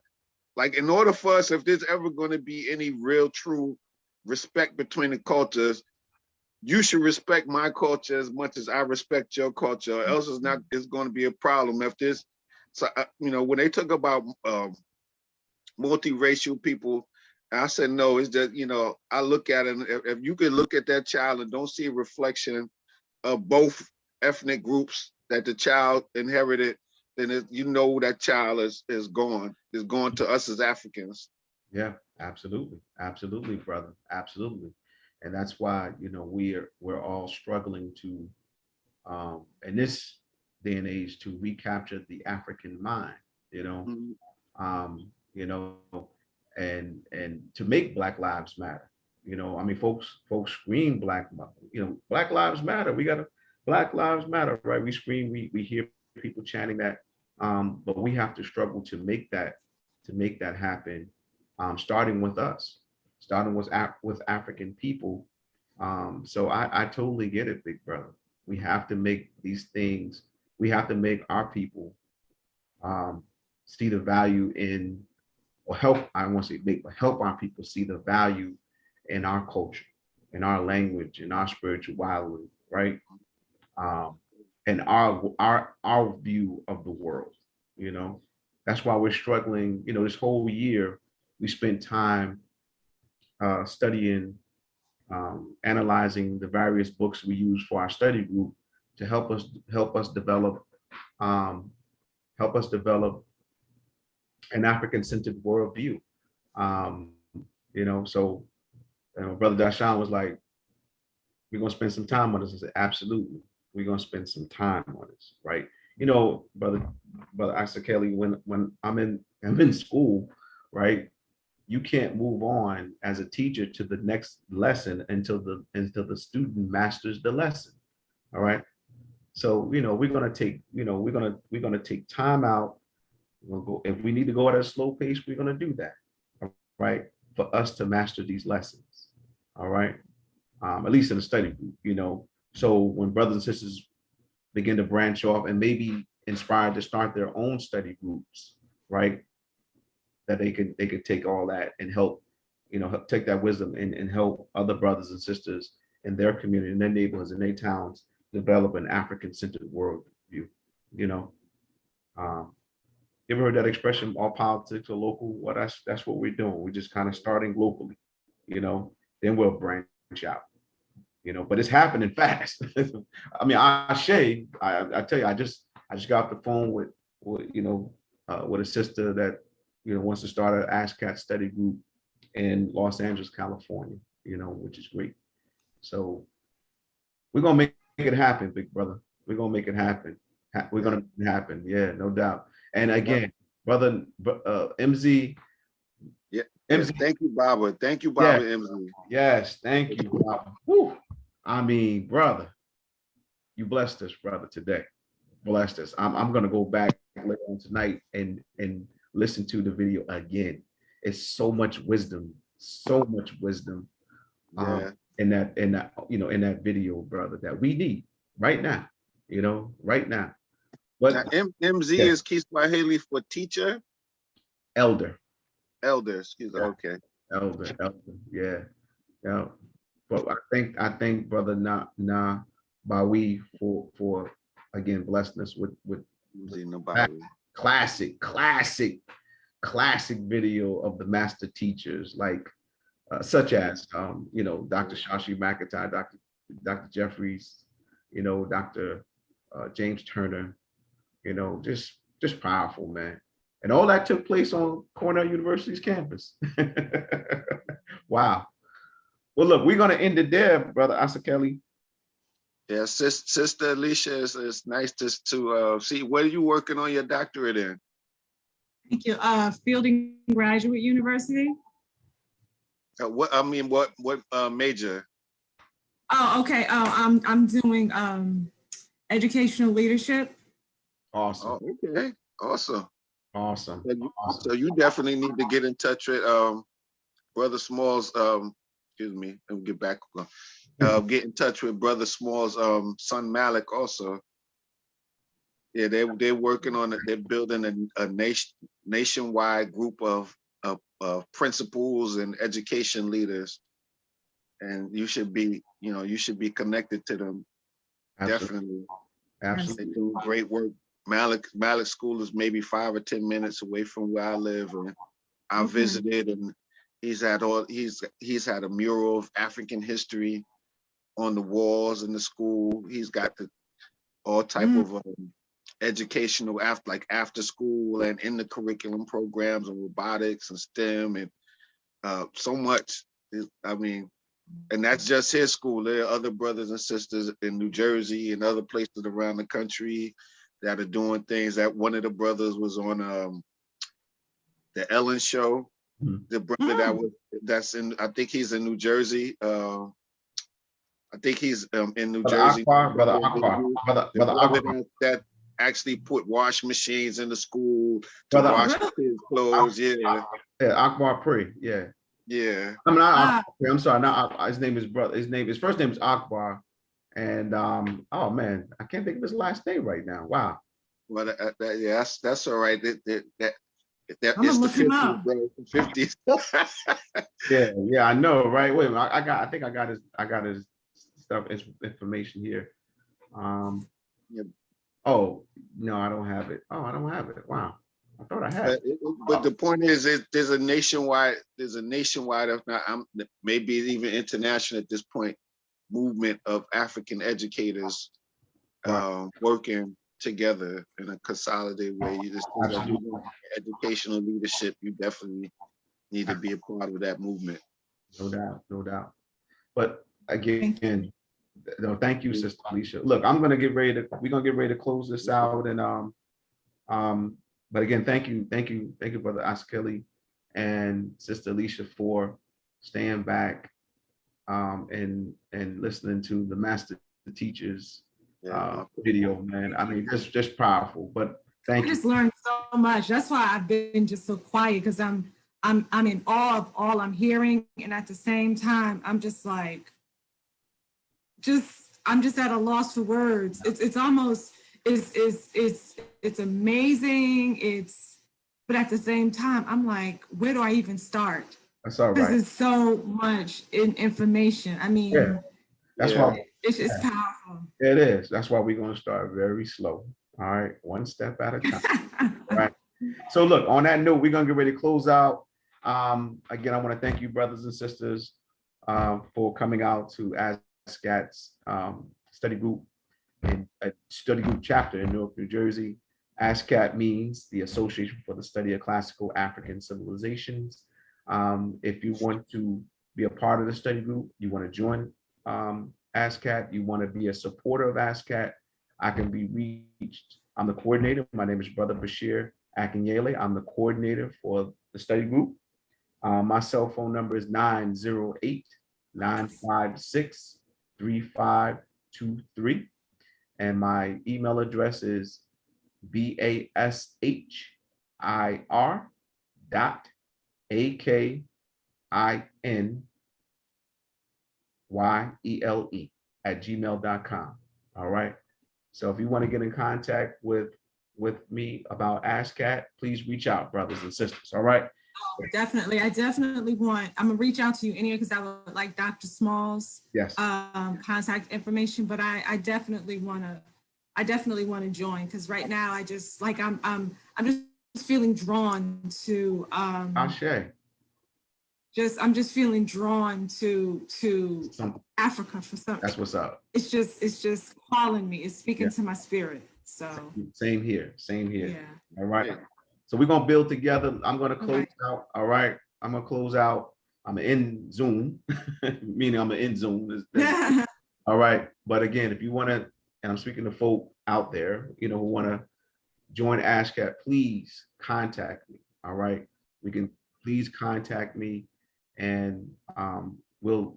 Like, in order for us, if there's ever going to be any real true respect between the cultures, you should respect my culture as much as I respect your culture, or else it's going to be a problem. If this, so when they talk about multiracial people, I said no. It's just I look at it. And if you could look at that child and don't see a reflection of both ethnic groups that the child inherited, then that child is gone to us as Africans. Yeah, absolutely, brother, absolutely. And that's why we're all struggling to in this day and age to recapture the African mind, and to make Black Lives Matter. I mean, folks scream Black Lives Matter. We got to Black Lives Matter, right? We scream, we hear people chanting that, but we have to struggle to make that happen, starting with us, starting with African people. So I totally get it, big brother. We have to make these things. We have to make our people see the value in, or help. I want to say make, but help our people see the value in our culture, in our language, in our spirituality, right? And our view of the world. That's why we're struggling. This whole year we spent time studying, analyzing the various books we use for our study group to help us develop an African-centered worldview. So Brother Dashawn was like, we're gonna spend some time on this. I said, absolutely, we're gonna spend some time on this, right? Brother Isaac Kelly, when I'm in school, right? You can't move on as a teacher to the next lesson until the student masters the lesson. All right. So we're gonna take time out. We'll go, if we need to go at a slow pace, we're gonna do that. All right, for us to master these lessons. All right. At least in the study group, So when brothers and sisters begin to branch off and maybe inspired to start their own study groups, right? That they could take all that and help, take that wisdom and help other brothers and sisters in their community, in their neighborhoods, in their towns, develop an African-centered worldview. You ever heard that expression, all politics are local? Well, that's what we're doing. We're just kind of starting locally, then we'll branch out, but it's happening fast. I mean, I tell you, I just got off the phone with a sister that wants to start an ASCAC study group in Los Angeles, California, which is great. So we're gonna make it happen, big brother. We're gonna make it happen. We're gonna make it happen. Yeah, no doubt. And again, brother MZ. Yeah. MZ. Thank you, Baba. Thank you, Baba. Yeah. MZ. Yes, thank you, Baba. Whew. I mean, brother, you blessed us, brother, today. Blessed us. I'm gonna go back later on tonight and listen to the video again. It's so much wisdom in that video, brother, that we need right now, right now. But now, MZ is Kiswahili for teacher? Elder, excuse me. Okay. Elder, yeah. But I think brother Na Bawi for again blessing us with classic video of the master teachers, like such as Dr. Shashi McIntyre, Dr. Jeffries, Dr. James Turner, just powerful, man. And all that took place on Cornell University's campus. Wow. Well, look, we're gonna end it there, brother Asa Kelly. Yeah, Sister Alicia, it's nice to see. What are you working on your doctorate in? Thank you. Fielding Graduate University. What major? Oh, okay. I'm doing educational leadership. Awesome. Oh, okay. Awesome. Awesome. So you definitely need to get in touch with Brother Small's excuse me, let me get back. Get in touch with Brother Small's son Malik also. Yeah, they're working on it. They're building a nationwide group of principals and education leaders, and you should be connected to them. Definitely. Absolutely. They do great work. Malik School is maybe 5 or 10 minutes away from where I live, and I visited, and he's had a mural of African history on the walls in the school. He's got all type of educational after school and in the curriculum programs and robotics and STEM and so much. I mean, and that's just his school. There are other brothers and sisters in New Jersey and other places around the country that are doing things. That one of the brothers was on the Ellen Show. The brother that's in, I think he's in New Jersey. I think he's in New Jersey. Brother Akbar. That actually put wash machines in the school to wash the kids' clothes. Yeah. Akbar Pre. Yeah. Yeah. I mean, I'm sorry. His name is brother. His first name is Akbar, and oh man, I can't think of his last name right now. Wow. Well, yeah, that's all right. That I'm is gonna the look him 50s, up. bro. The 50s. Yeah, I know, right? Wait a minute. I think I got his stuff, his information here. Oh no, I don't have it. Oh, I don't have it. Wow. I thought I had. But the point is, there's a nationwide, if not, maybe even international at this point, movement of African educators working together in a consolidated way. You just educational leadership. You definitely need to be a part of that movement. No doubt, no doubt. But again, no, thank you, Sister Alicia. Look, we're gonna get ready to close this out, and but again, thank you, Brother Askeli and Sister Alicia for staying back and listening to the master teachers video, man. I mean, just powerful. But thank you. I just learned so much. That's why I've been just so quiet, because I'm in awe of all I'm hearing, and at the same time, I'm just like, I'm just at a loss for words. It's almost it's amazing. But at the same time, I'm like, where do I even start? That's all right. Because it's so much information. I mean, that's why it's powerful. It is. That's why we're going to start very slow. All right, one step at a time. All right. So look, on that note, we're going to get ready to close out. Again, I want to thank you, brothers and sisters, for coming out to ASCAC's study group and a study group chapter in Newark, New Jersey. ASCAC means the Association for the Study of Classical African Civilizations. If you want to be a part of the study group, you want to join ASCAC, you want to be a supporter of ASCAC, I can be reached. I'm the coordinator. My name is Brother Bashir Akinyele. I'm the coordinator for the study group. My cell phone number is 908-956-3523. And my email address is BASHIR.AKINYELE@gmail.com. All right. So if you want to get in contact with me about ASCAC, please reach out, brothers and sisters. All right. Oh, definitely. I'm gonna reach out to you anyway, because I would like Dr. Small's contact information, but I definitely want to join, because right now I'm just feeling drawn to I'm just feeling drawn to Africa for something. That's what's up. It's just calling me. It's speaking to my spirit. So same here. Yeah. All right. So we're gonna build together. I'm gonna close out. All right. I'm gonna close out. I'm in Zoom, meaning I'm in Zoom. All right. But again, if you want to, and I'm speaking to folk out there, who want to join ASCAC, please contact me. All right. Please contact me, and we'll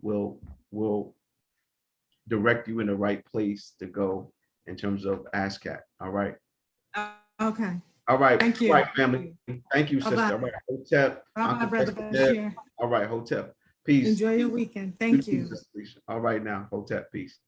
direct you in the right place to go in terms of ASCAC. All right. Okay. All right. Thank you. All right, family. Thank you, sister. Bye-bye. All right, Hotep. Bye-bye, Brother Uncle Bashir. All right, Hotep. Peace. Enjoy your weekend. Thank you. All right now, Hotep. Peace.